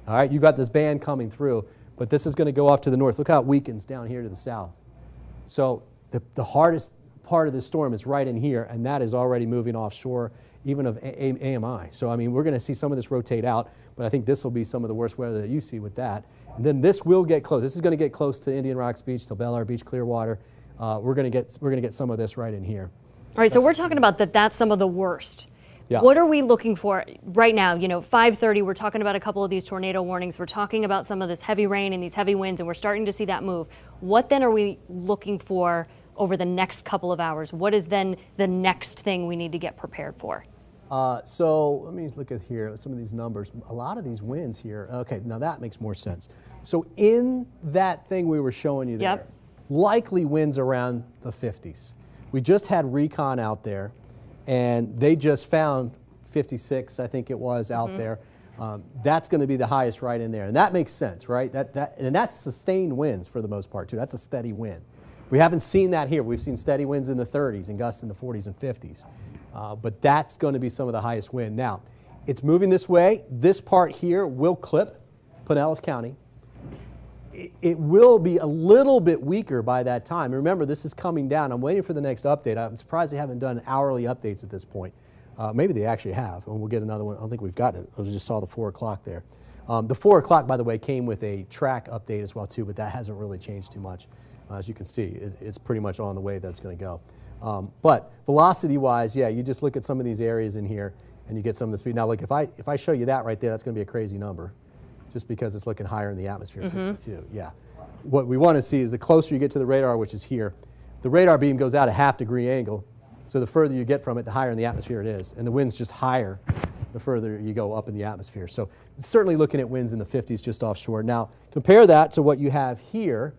All right, you've got this band coming through, but this is going to go off to the north. Look how it weakens down here to the south. So the hardest part of this storm is right in here, and that is already moving offshore, even of AMI. So, I mean, we're going to see some of this rotate out, but I think this will be some of the worst weather that you see with that. And then this will get close. This is going to get close to Indian Rocks Beach, to Bel Air Beach, Clearwater. We're going to get some of this right in here. All right, so we're talking about that's some of the worst. Yeah. What are we looking for right now? You know, 5:30, we're talking about a couple of these tornado warnings. We're talking about some of this heavy rain and these heavy winds, and we're starting to see that move. What then are we looking for over the next couple of hours? What is then the next thing we need to get prepared for? So let me look at here, some of these numbers. A lot of these winds here. Okay, now that makes more sense. So in that thing we were showing you there, likely winds around the 50s. We just had recon out there, and they just found 56, I think it was, out there. That's going to be the highest right in there, and that makes sense, right? And that's sustained winds for the most part too. That's a steady wind. We haven't seen that here. We've seen steady winds in the 30s and gusts in the 40s and 50s, but that's going to be some of the highest wind. Now, it's moving this way. This part here will clip Pinellas County. It will be a little bit weaker by that time. Remember, this is coming down. I'm waiting for the next update. I'm surprised they haven't done hourly updates at this point. Maybe they actually have, and we'll get another one. I don't think we've gotten it. I just saw the 4 o'clock there. The 4 o'clock, by the way, came with a track update as well, too, but that hasn't really changed too much. As you can see, it's pretty much on the way that's going to go. But velocity-wise, yeah, you just look at some of these areas in here, and you get some of the speed. Now, look, if I show you that right there, that's going to be a crazy number, just because it's looking higher in the atmosphere, 62. Yeah. What we want to see is the closer you get to the radar, which is here, the radar beam goes out a half-degree angle, so the further you get from it, the higher in the atmosphere it is, and the wind's just higher the further you go up in the atmosphere. So certainly looking at winds in the 50s just offshore. Now, compare that to what you have here,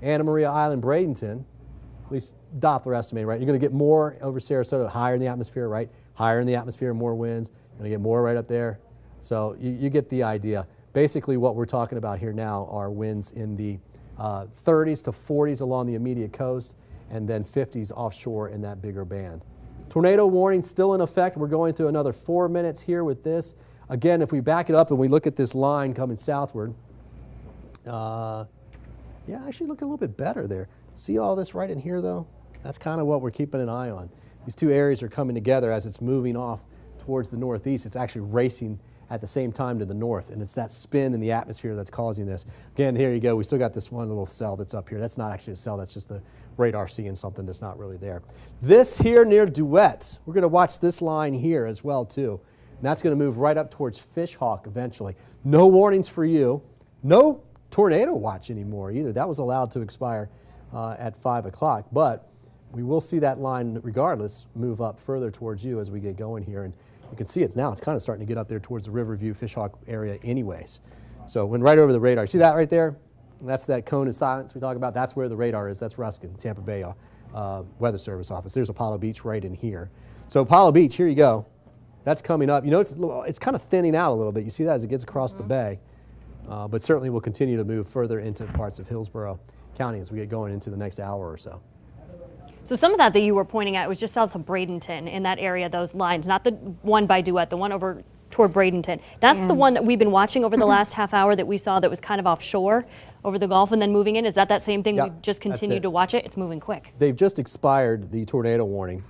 Anna Maria Island, Bradenton, at least Doppler estimate, right? You're going to get more over Sarasota, higher in the atmosphere, right? Higher in the atmosphere, more winds. You're going to get more right up there. So you get the idea. Basically, what we're talking about here now are winds in the 30s to 40s along the immediate coast, and then 50s offshore in that bigger band. Tornado warning still in effect. We're going through another 4 minutes here with this. Again, if we back it up and we look at this line coming southward, yeah, actually look a little bit better there. See all this right in here, though? That's kind of what we're keeping an eye on. These two areas are coming together as it's moving off towards the northeast. It's actually racing at the same time to the north, and it's that spin in the atmosphere that's causing this. Again, here you go. We still got this one little cell that's up here. That's not actually a cell. That's just the radar seeing something that's not really there. This here near Duet, we're going to watch this line here as well too. And that's going to move right up towards Fishhawk eventually. No warnings for you. No tornado watch anymore either. That was allowed to expire at 5 o'clock, but we will see that line regardless move up further towards you as we get going here. And you can see it's now, it's kind of starting to get up there towards the Riverview, Fishhawk area anyways. So when right over the radar, see that right there? That's that cone of silence we talk about. That's where the radar is. That's Ruskin, Tampa Bay Weather Service office. There's Apollo Beach right in here. So Apollo Beach, here you go. That's coming up. You know, it's kind of thinning out a little bit. You see that as it gets across the bay. But certainly will continue to move further into parts of Hillsborough County as we get going into the next hour or so. So some of that you were pointing at was just south of Bradenton, in that area, those lines, not the one by Duet, the one over toward Bradenton. That's the one that we've been watching over the last half hour that we saw that was kind of offshore over the Gulf and then moving in. Is that same thing? Yep, We've just continued to watch it? It's moving quick. They've just expired the tornado warning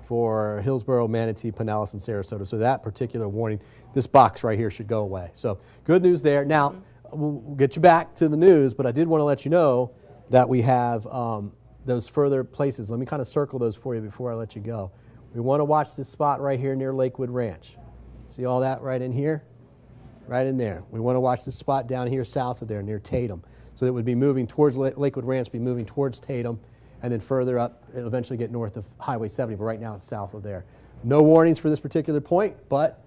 for Hillsborough, Manatee, Pinellas, and Sarasota. So that particular warning, this box right here should go away. So good news there. Now, we'll get you back to the news, but I did want to let you know that we have those further places. Let me kind of circle those for you before I let you go. We want to watch this spot right here near Lakewood Ranch. See all that right in here? Right in there. We want to watch this spot down here south of there near Tatum. So it would be moving towards Lakewood Ranch, be moving towards Tatum, and then further up, it'll eventually get north of Highway 70, but right now it's south of there. No warnings for this particular point, but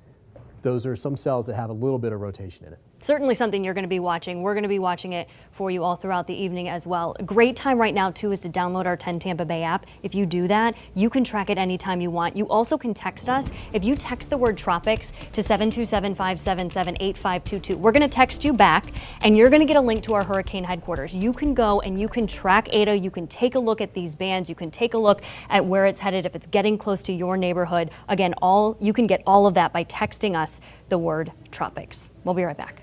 those are some cells that have a little bit of rotation in it. Certainly something you're going to be watching. We're going to be watching it for you all throughout the evening as well. A great time right now, too, is to download our 10 Tampa Bay app. If you do that, you can track it anytime you want. You also can text us. If you text the word tropics to 727-577-8522, we're going to text you back, and you're going to get a link to our hurricane headquarters. You can go and you can track Eta. You can take a look at these bands. You can take a look at where it's headed, if it's getting close to your neighborhood. Again, you can get all of that by texting us the word tropics. We'll be right back.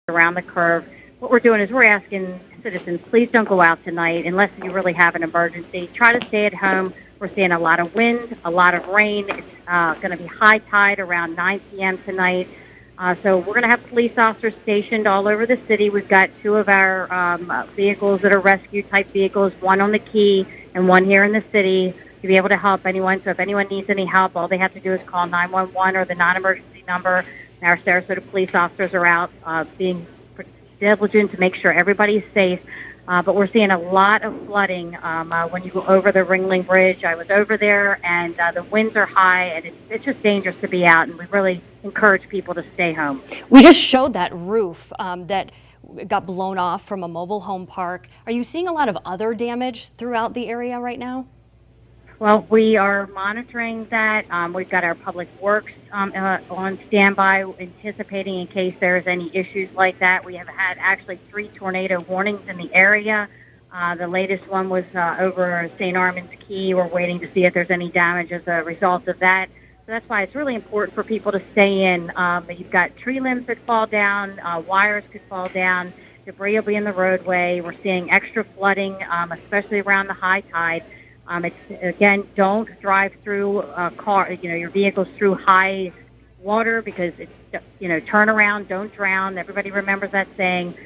around the curve. What we're doing is we're asking citizens, please don't go out tonight unless you really have an emergency. Try to stay at home. We're seeing a lot of wind, a lot of rain. It's going to be high tide around 9 p.m. tonight. So we're going to have police officers stationed all over the city. We've got 2 of our vehicles that are rescue-type vehicles, one on the Key and one here in the city, to be able to help anyone. So if anyone needs any help, all they have to do is call 911 or the non-emergency number. And our Sarasota police officers are out being diligent to make sure everybody's safe. But we're seeing a lot of flooding when you go over the Ringling Bridge. I was over there, and the winds are high, and it's just dangerous to be out, and we really encourage people to stay home. We just showed that roof that got blown off from a mobile home park. Are you seeing a lot of other damage throughout the area right now? Well, we are monitoring that. We've got our public works on standby, anticipating in case there's any issues like that. We have had actually 3 tornado warnings in the area. The latest one was over St. Armand's Key. We're waiting to see if there's any damage as a result of that. So that's why it's really important for people to stay in. You've got tree limbs that fall down, wires could fall down, debris will be in the roadway. We're seeing extra flooding, especially around the high tide. It's, again, don't drive through your vehicles through high water because it's, turn around, don't drown. Everybody remembers that saying.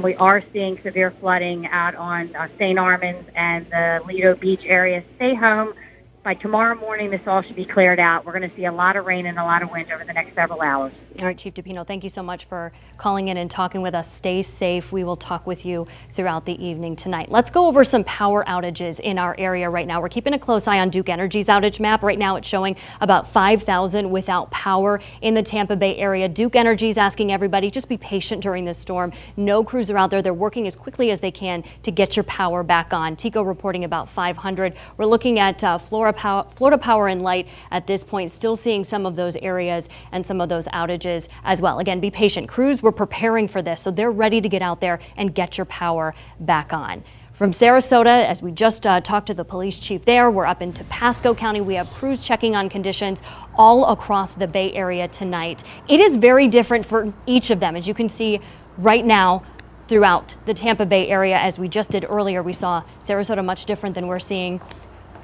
We are seeing severe flooding out on St. Armand's and the Lido Beach area. Stay home. By tomorrow morning, this all should be cleared out. We're going to see a lot of rain and a lot of wind over the next several hours. All right, Chief DePino, thank you so much for calling in and talking with us. Stay safe. We will talk with you throughout the evening tonight. Let's go over some power outages in our area right now. We're keeping a close eye on Duke Energy's outage map. Right now, it's showing about 5,000 without power in the Tampa Bay area. Duke Energy's asking everybody, just be patient during this storm. No crews are out there. They're working as quickly as they can to get your power back on. Tico reporting about 500. We're looking at Florida Power and Light at this point, still seeing some of those areas and some of those outages as well. Again, be patient. Crews were preparing for this, so they're ready to get out there and get your power back on. From Sarasota, as we just talked to the police chief there, we're up into Pasco County. We have crews checking on conditions all across the Bay Area tonight. It is very different for each of them. As you can see right now, throughout the Tampa Bay area, as we just did earlier, we saw Sarasota much different than we're seeing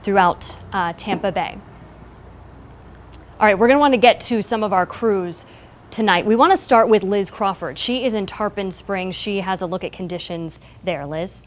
throughout Tampa Bay. All right, we're going to want to get to some of our crews tonight. We want to start with Liz Crawford. She is in Tarpon Springs. She has a look at conditions there. Liz?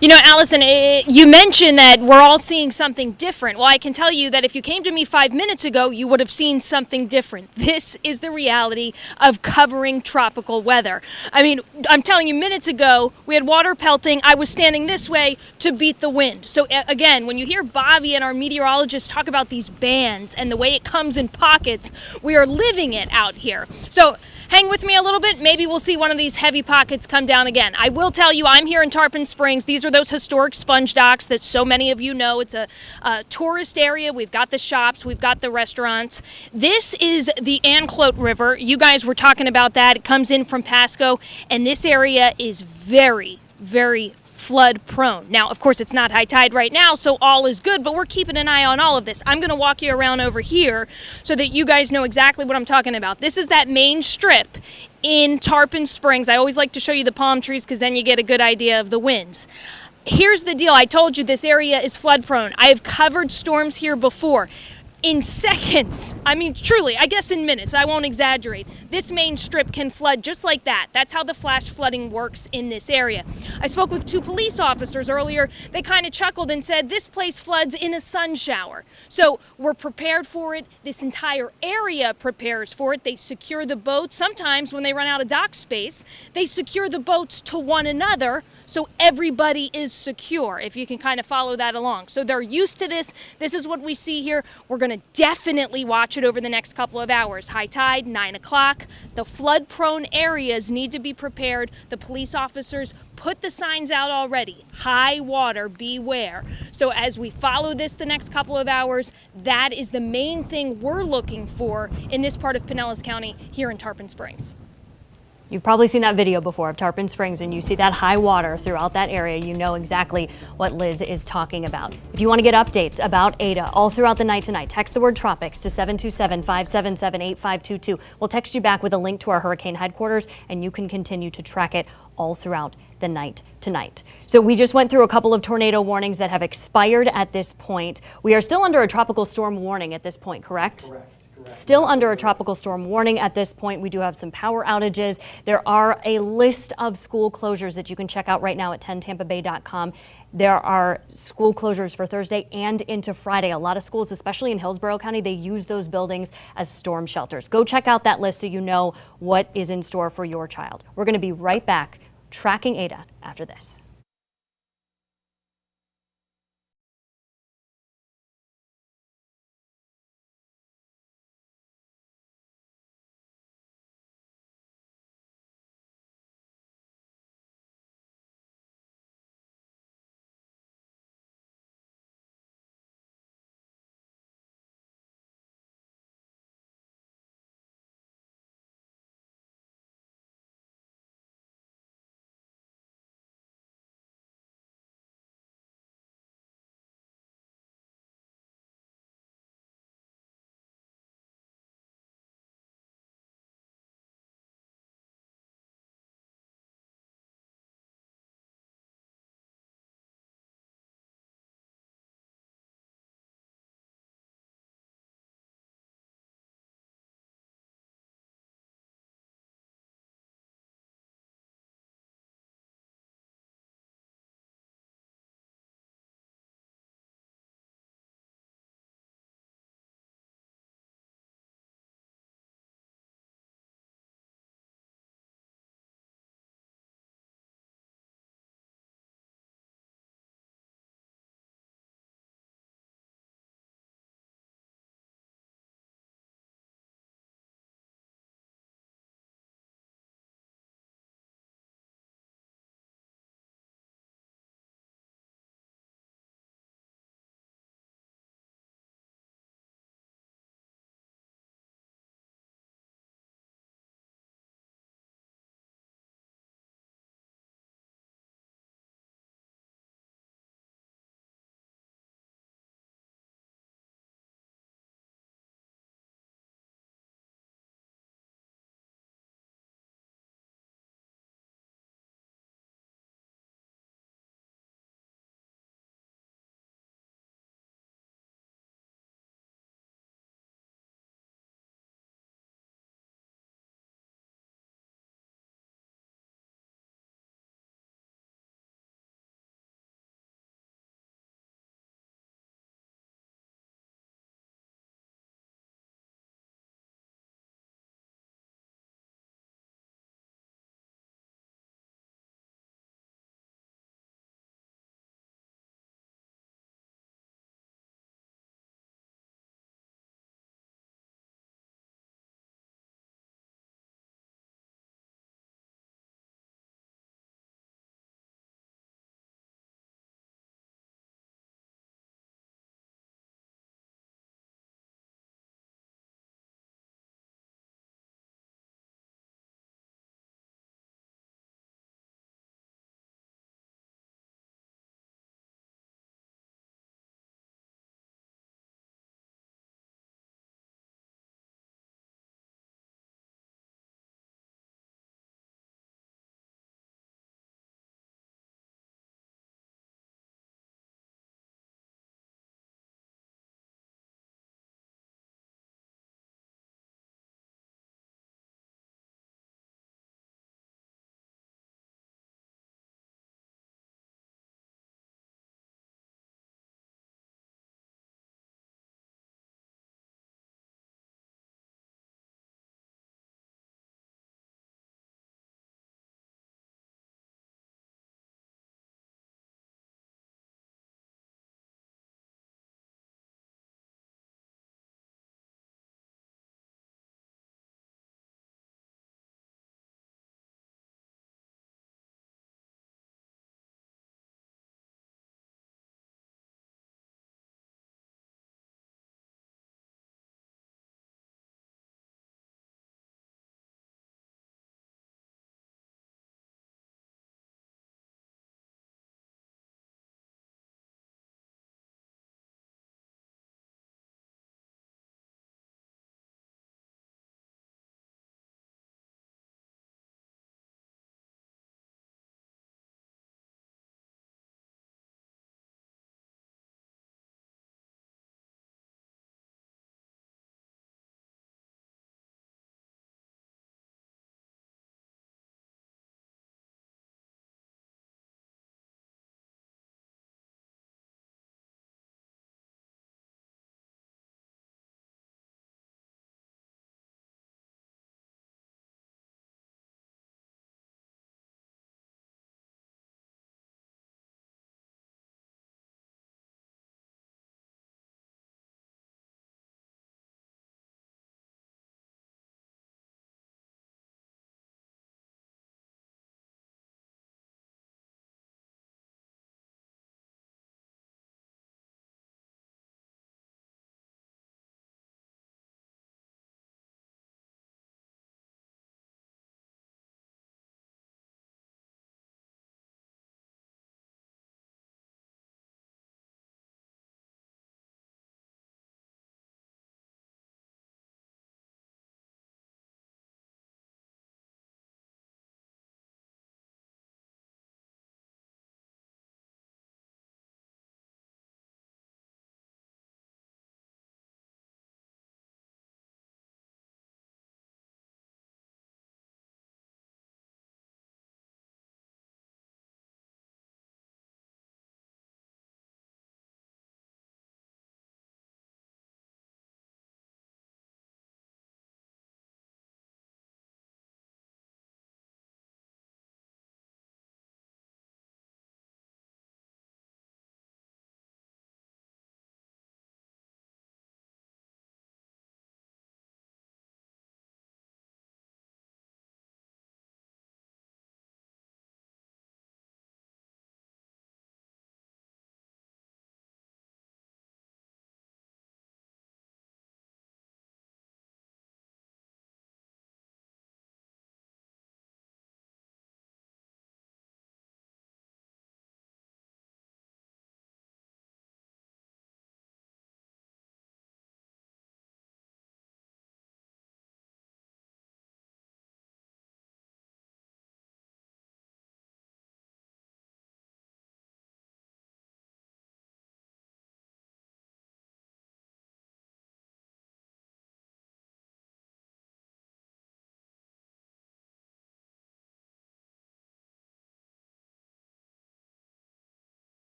You know, Allison, you mentioned that we're all seeing something different. Well, I can tell you that if you came to me 5 minutes ago, you would have seen something different. This is the reality of covering tropical weather. I mean, I'm telling you, minutes ago, we had water pelting. I was standing this way to beat the wind. So again, when you hear Bobby and our meteorologists talk about these bands and the way it comes in pockets, we are living it out here. So hang with me a little bit. Maybe we'll see one of these heavy pockets come down again. I will tell you, I'm here in Tarpon Springs. These are those historic sponge docks that so many of you know. It's a tourist area. We've got the shops. We've got the restaurants. This is the Anclote River. You guys were talking about that. It comes in from Pasco, and this area is very, very flood prone. Now, of course, it's not high tide right now, so all is good, but we're keeping an eye on all of this. I'm going to walk you around over here so that you guys know exactly what I'm talking about. This is that main strip in Tarpon Springs. I always like to show you the palm trees because then you get a good idea of the winds. Here's the deal. I told you this area is flood prone. I have covered storms here before. In seconds, I mean, truly, I guess in minutes, I won't exaggerate, this main strip can flood just like that. That's how the flash flooding works in this area. I spoke with 2 police officers earlier. They kind of chuckled and said, this place floods in a sun shower. So we're prepared for it. This entire area prepares for it. They secure the boats. Sometimes when they run out of dock space, they secure the boats to one another so everybody is secure, if you can kind of follow that along. So they're used to this. This is what we see here. We're going to definitely watch it over the next couple of hours. High tide, 9 o'clock. The flood-prone areas need to be prepared. The police officers put the signs out already. High water, beware. So as we follow this the next couple of hours, that is the main thing we're looking for in this part of Pinellas County here in Tarpon Springs. You've probably seen that video before of Tarpon Springs, and you see that high water throughout that area. You know exactly what Liz is talking about. If you want to get updates about Eta all throughout the night tonight, text the word tropics to 727-577-8522. We'll text you back with a link to our hurricane headquarters, and you can continue to track it all throughout the night tonight. So we just went through a couple of tornado warnings that have expired at this point. We are still under a tropical storm warning at this point, correct? Correct. Still under a tropical storm warning at this point. We do have some power outages. There are a list of school closures that you can check out right now at 10tampabay.com. There are school closures for Thursday and into Friday. A lot of schools, especially in Hillsborough County, they use those buildings as storm shelters. Go check out that list so you know what is in store for your child. We're going to be right back tracking Eta after this.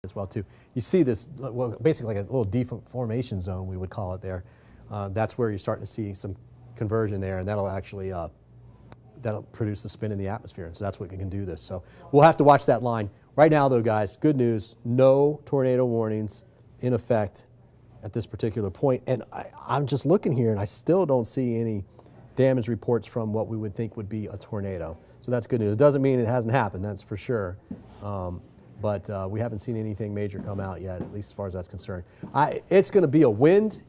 as well too. You see this, well, basically like a little deformation zone, we would call it there. That's where you're starting to see some conversion there, and that'll actually that'll produce the spin in the atmosphere, and so that's what can do this. So we'll have to watch that line. Right now, though, guys, good news: no tornado warnings in effect at this particular point. And I'm just looking here, and I still don't see any damage reports from what we would think would be a tornado. So that's good news. It doesn't mean it hasn't happened, that's for sure. But we haven't seen anything major come out yet, at least as far as that's concerned. It's going to be a wind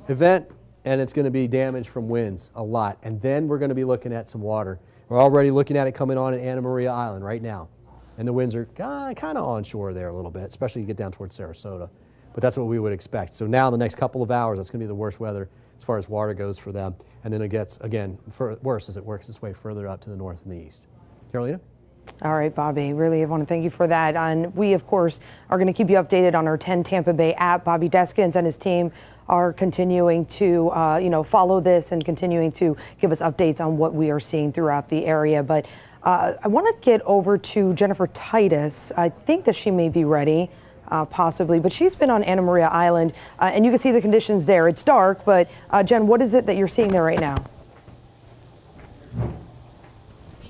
event, and it's going to be damage from winds, a lot. And then we're going to be looking at some water. We're already looking at it coming on at Anna Maria Island right now. And the winds are kind of onshore there a little bit, especially you get down towards Sarasota. But that's what we would expect. So now the next couple of hours, that's going to be the worst weather as far as water goes for them. And then it gets, again, worse as it works its way further up to the north and the east. Carolina? All right, Bobby, really want to thank you for that. And we, of course, are going to keep you updated on our 10 Tampa Bay app. Bobby Deskins and his team are continuing to, follow this and continuing to give us updates on what we are seeing throughout the area. But I want to get over to Jennifer Titus. I think that she may be ready. Possibly, but she's been on Anna Maria Island, and you can see the conditions there. It's dark, but Jen, what is it that you're seeing there right now?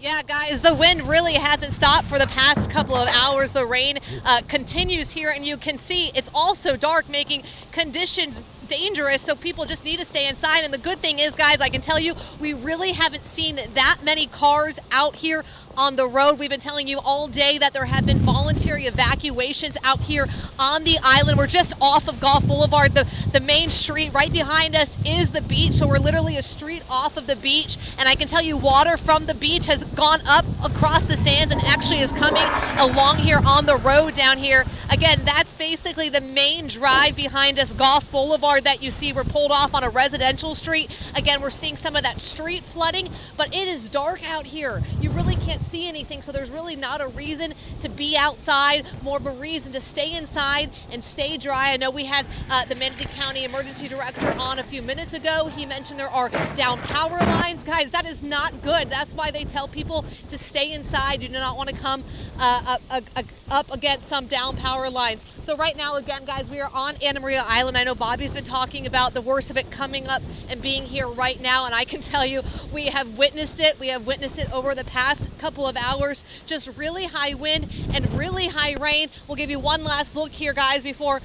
Yeah, guys, the wind really hasn't stopped for the past couple of hours. The rain continues here, and you can see it's also dark, making conditions dangerous, so people just need to stay inside. And the good thing is, guys, I can tell you, we really haven't seen that many cars out here on the road. We've been telling you all day that there have been voluntary evacuations out here on the island. We're just off of Gulf Boulevard. The main street right behind us is the beach, so we're literally a street off of the beach. And I can tell you, water from the beach has gone up across the sands and actually is coming along here on the road down here. Again, that's basically the main drive behind us, Gulf Boulevard, that you see. We're pulled off on a residential street. Again, we're seeing some of that street flooding, but it is dark out here. You really can't see anything, so there's really not a reason to be outside, more of a reason to stay inside and stay dry. I know we had the Manatee County Emergency Director on a few minutes ago. He mentioned there are down power lines. Guys, that is not good. That's why they tell people to stay inside. You do not want to come up against some down power lines. So right now, again, guys, we are on Anna Maria Island. I know Bobby's been talking about the worst of it coming up and being here right now, and I can tell you we have witnessed it. We have witnessed it over the past couple of hours. Just really high wind and really high rain. We'll give you one last look here, guys, before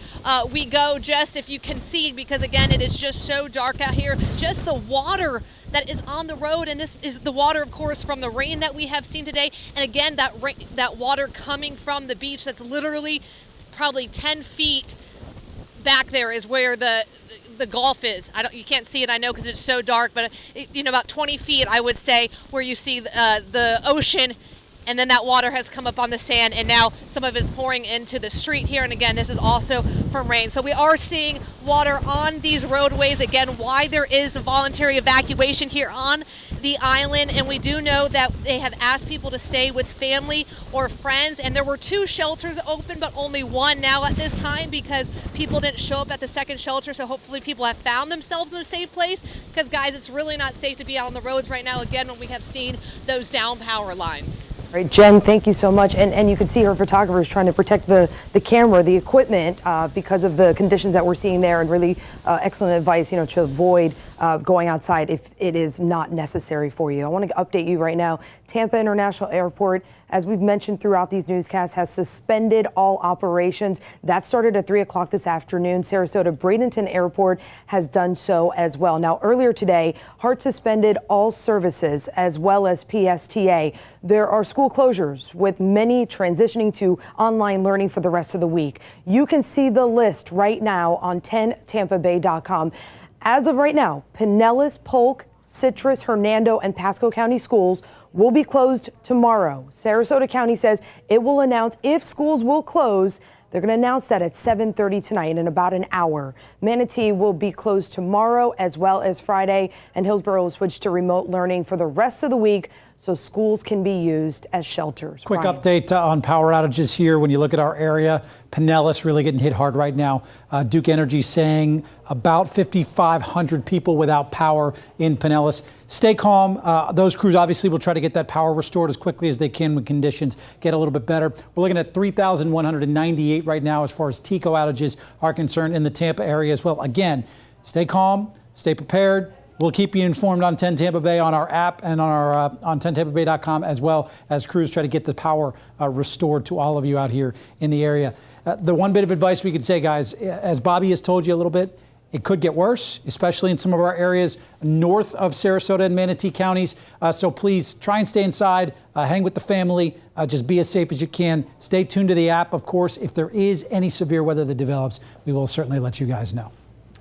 we go, just if you can see, because again, it is just so dark out here. Just the water that is on the road, and this is the water, of course, from the rain that we have seen today. And again, that water coming from the beach, that's literally probably 10 feet back there is where the Gulf is. You can't see it, I know, because it's so dark, but about 20 feet, I would say, where you see the ocean. And then that water has come up on the sand, and now some of it is pouring into the street here. And again, this is also from rain. So we are seeing water on these roadways. Again, why there is a voluntary evacuation here on the island. And we do know that they have asked people to stay with family or friends. And there were 2 shelters open, but only 1 now at this time because people didn't show up at the second shelter. So hopefully people have found themselves in a safe place, because guys, it's really not safe to be out on the roads right now, again, when we have seen those down power lines. All right, Jen, thank you so much. And you can see her photographers trying to protect the camera, the equipment, because of the conditions that we're seeing there, and really excellent advice, to avoid going outside if it is not necessary for you. I want to update you right now. Tampa International Airport, as we've mentioned throughout these newscasts, has suspended all operations. That started at 3 o'clock this afternoon. Sarasota Bradenton Airport has done so as well. Now, earlier today, HART suspended all services as well as PSTA. There are school closures, with many transitioning to online learning for the rest of the week. You can see the list right now on 10tampabay.com. As of right now, Pinellas, Polk, Citrus, Hernando, and Pasco County schools will be closed tomorrow. Sarasota County says it will announce if schools will close. They're going to announce that at 7:30 tonight, in about an hour. Manatee will be closed tomorrow as well as Friday, and Hillsborough will switch to remote learning for the rest of the week so schools can be used as shelters. Quick Ryan. update on power outages here. When you look at our area, Pinellas really getting hit hard right now. Duke Energy saying about 5,500 people without power in Pinellas. Stay calm. Those crews obviously will try to get that power restored as quickly as they can when conditions get a little bit better. We're looking at 3,198 right now as far as TECO outages are concerned in the Tampa area as well. Again, stay calm, stay prepared. We'll keep you informed on 10 Tampa Bay on our app and on our on 10tampabay.com, as well as crews try to get the power restored to all of you out here in the area. The one bit of advice we could say, guys, as Bobby has told you a little bit, it could get worse, especially in some of our areas north of Sarasota and Manatee counties. So please try and stay inside, hang with the family, just be as safe as you can. Stay tuned to the app, of course. If there is any severe weather that develops, we will certainly let you guys know.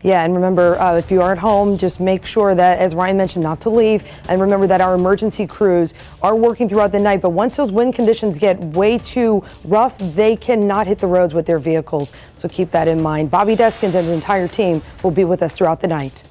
Yeah, and remember, if you are at home, just make sure that, as Ryan mentioned, not to leave. And remember that our emergency crews are working throughout the night. But once those wind conditions get way too rough, they cannot hit the roads with their vehicles. So keep that in mind. Bobby Deskins and his entire team will be with us throughout the night.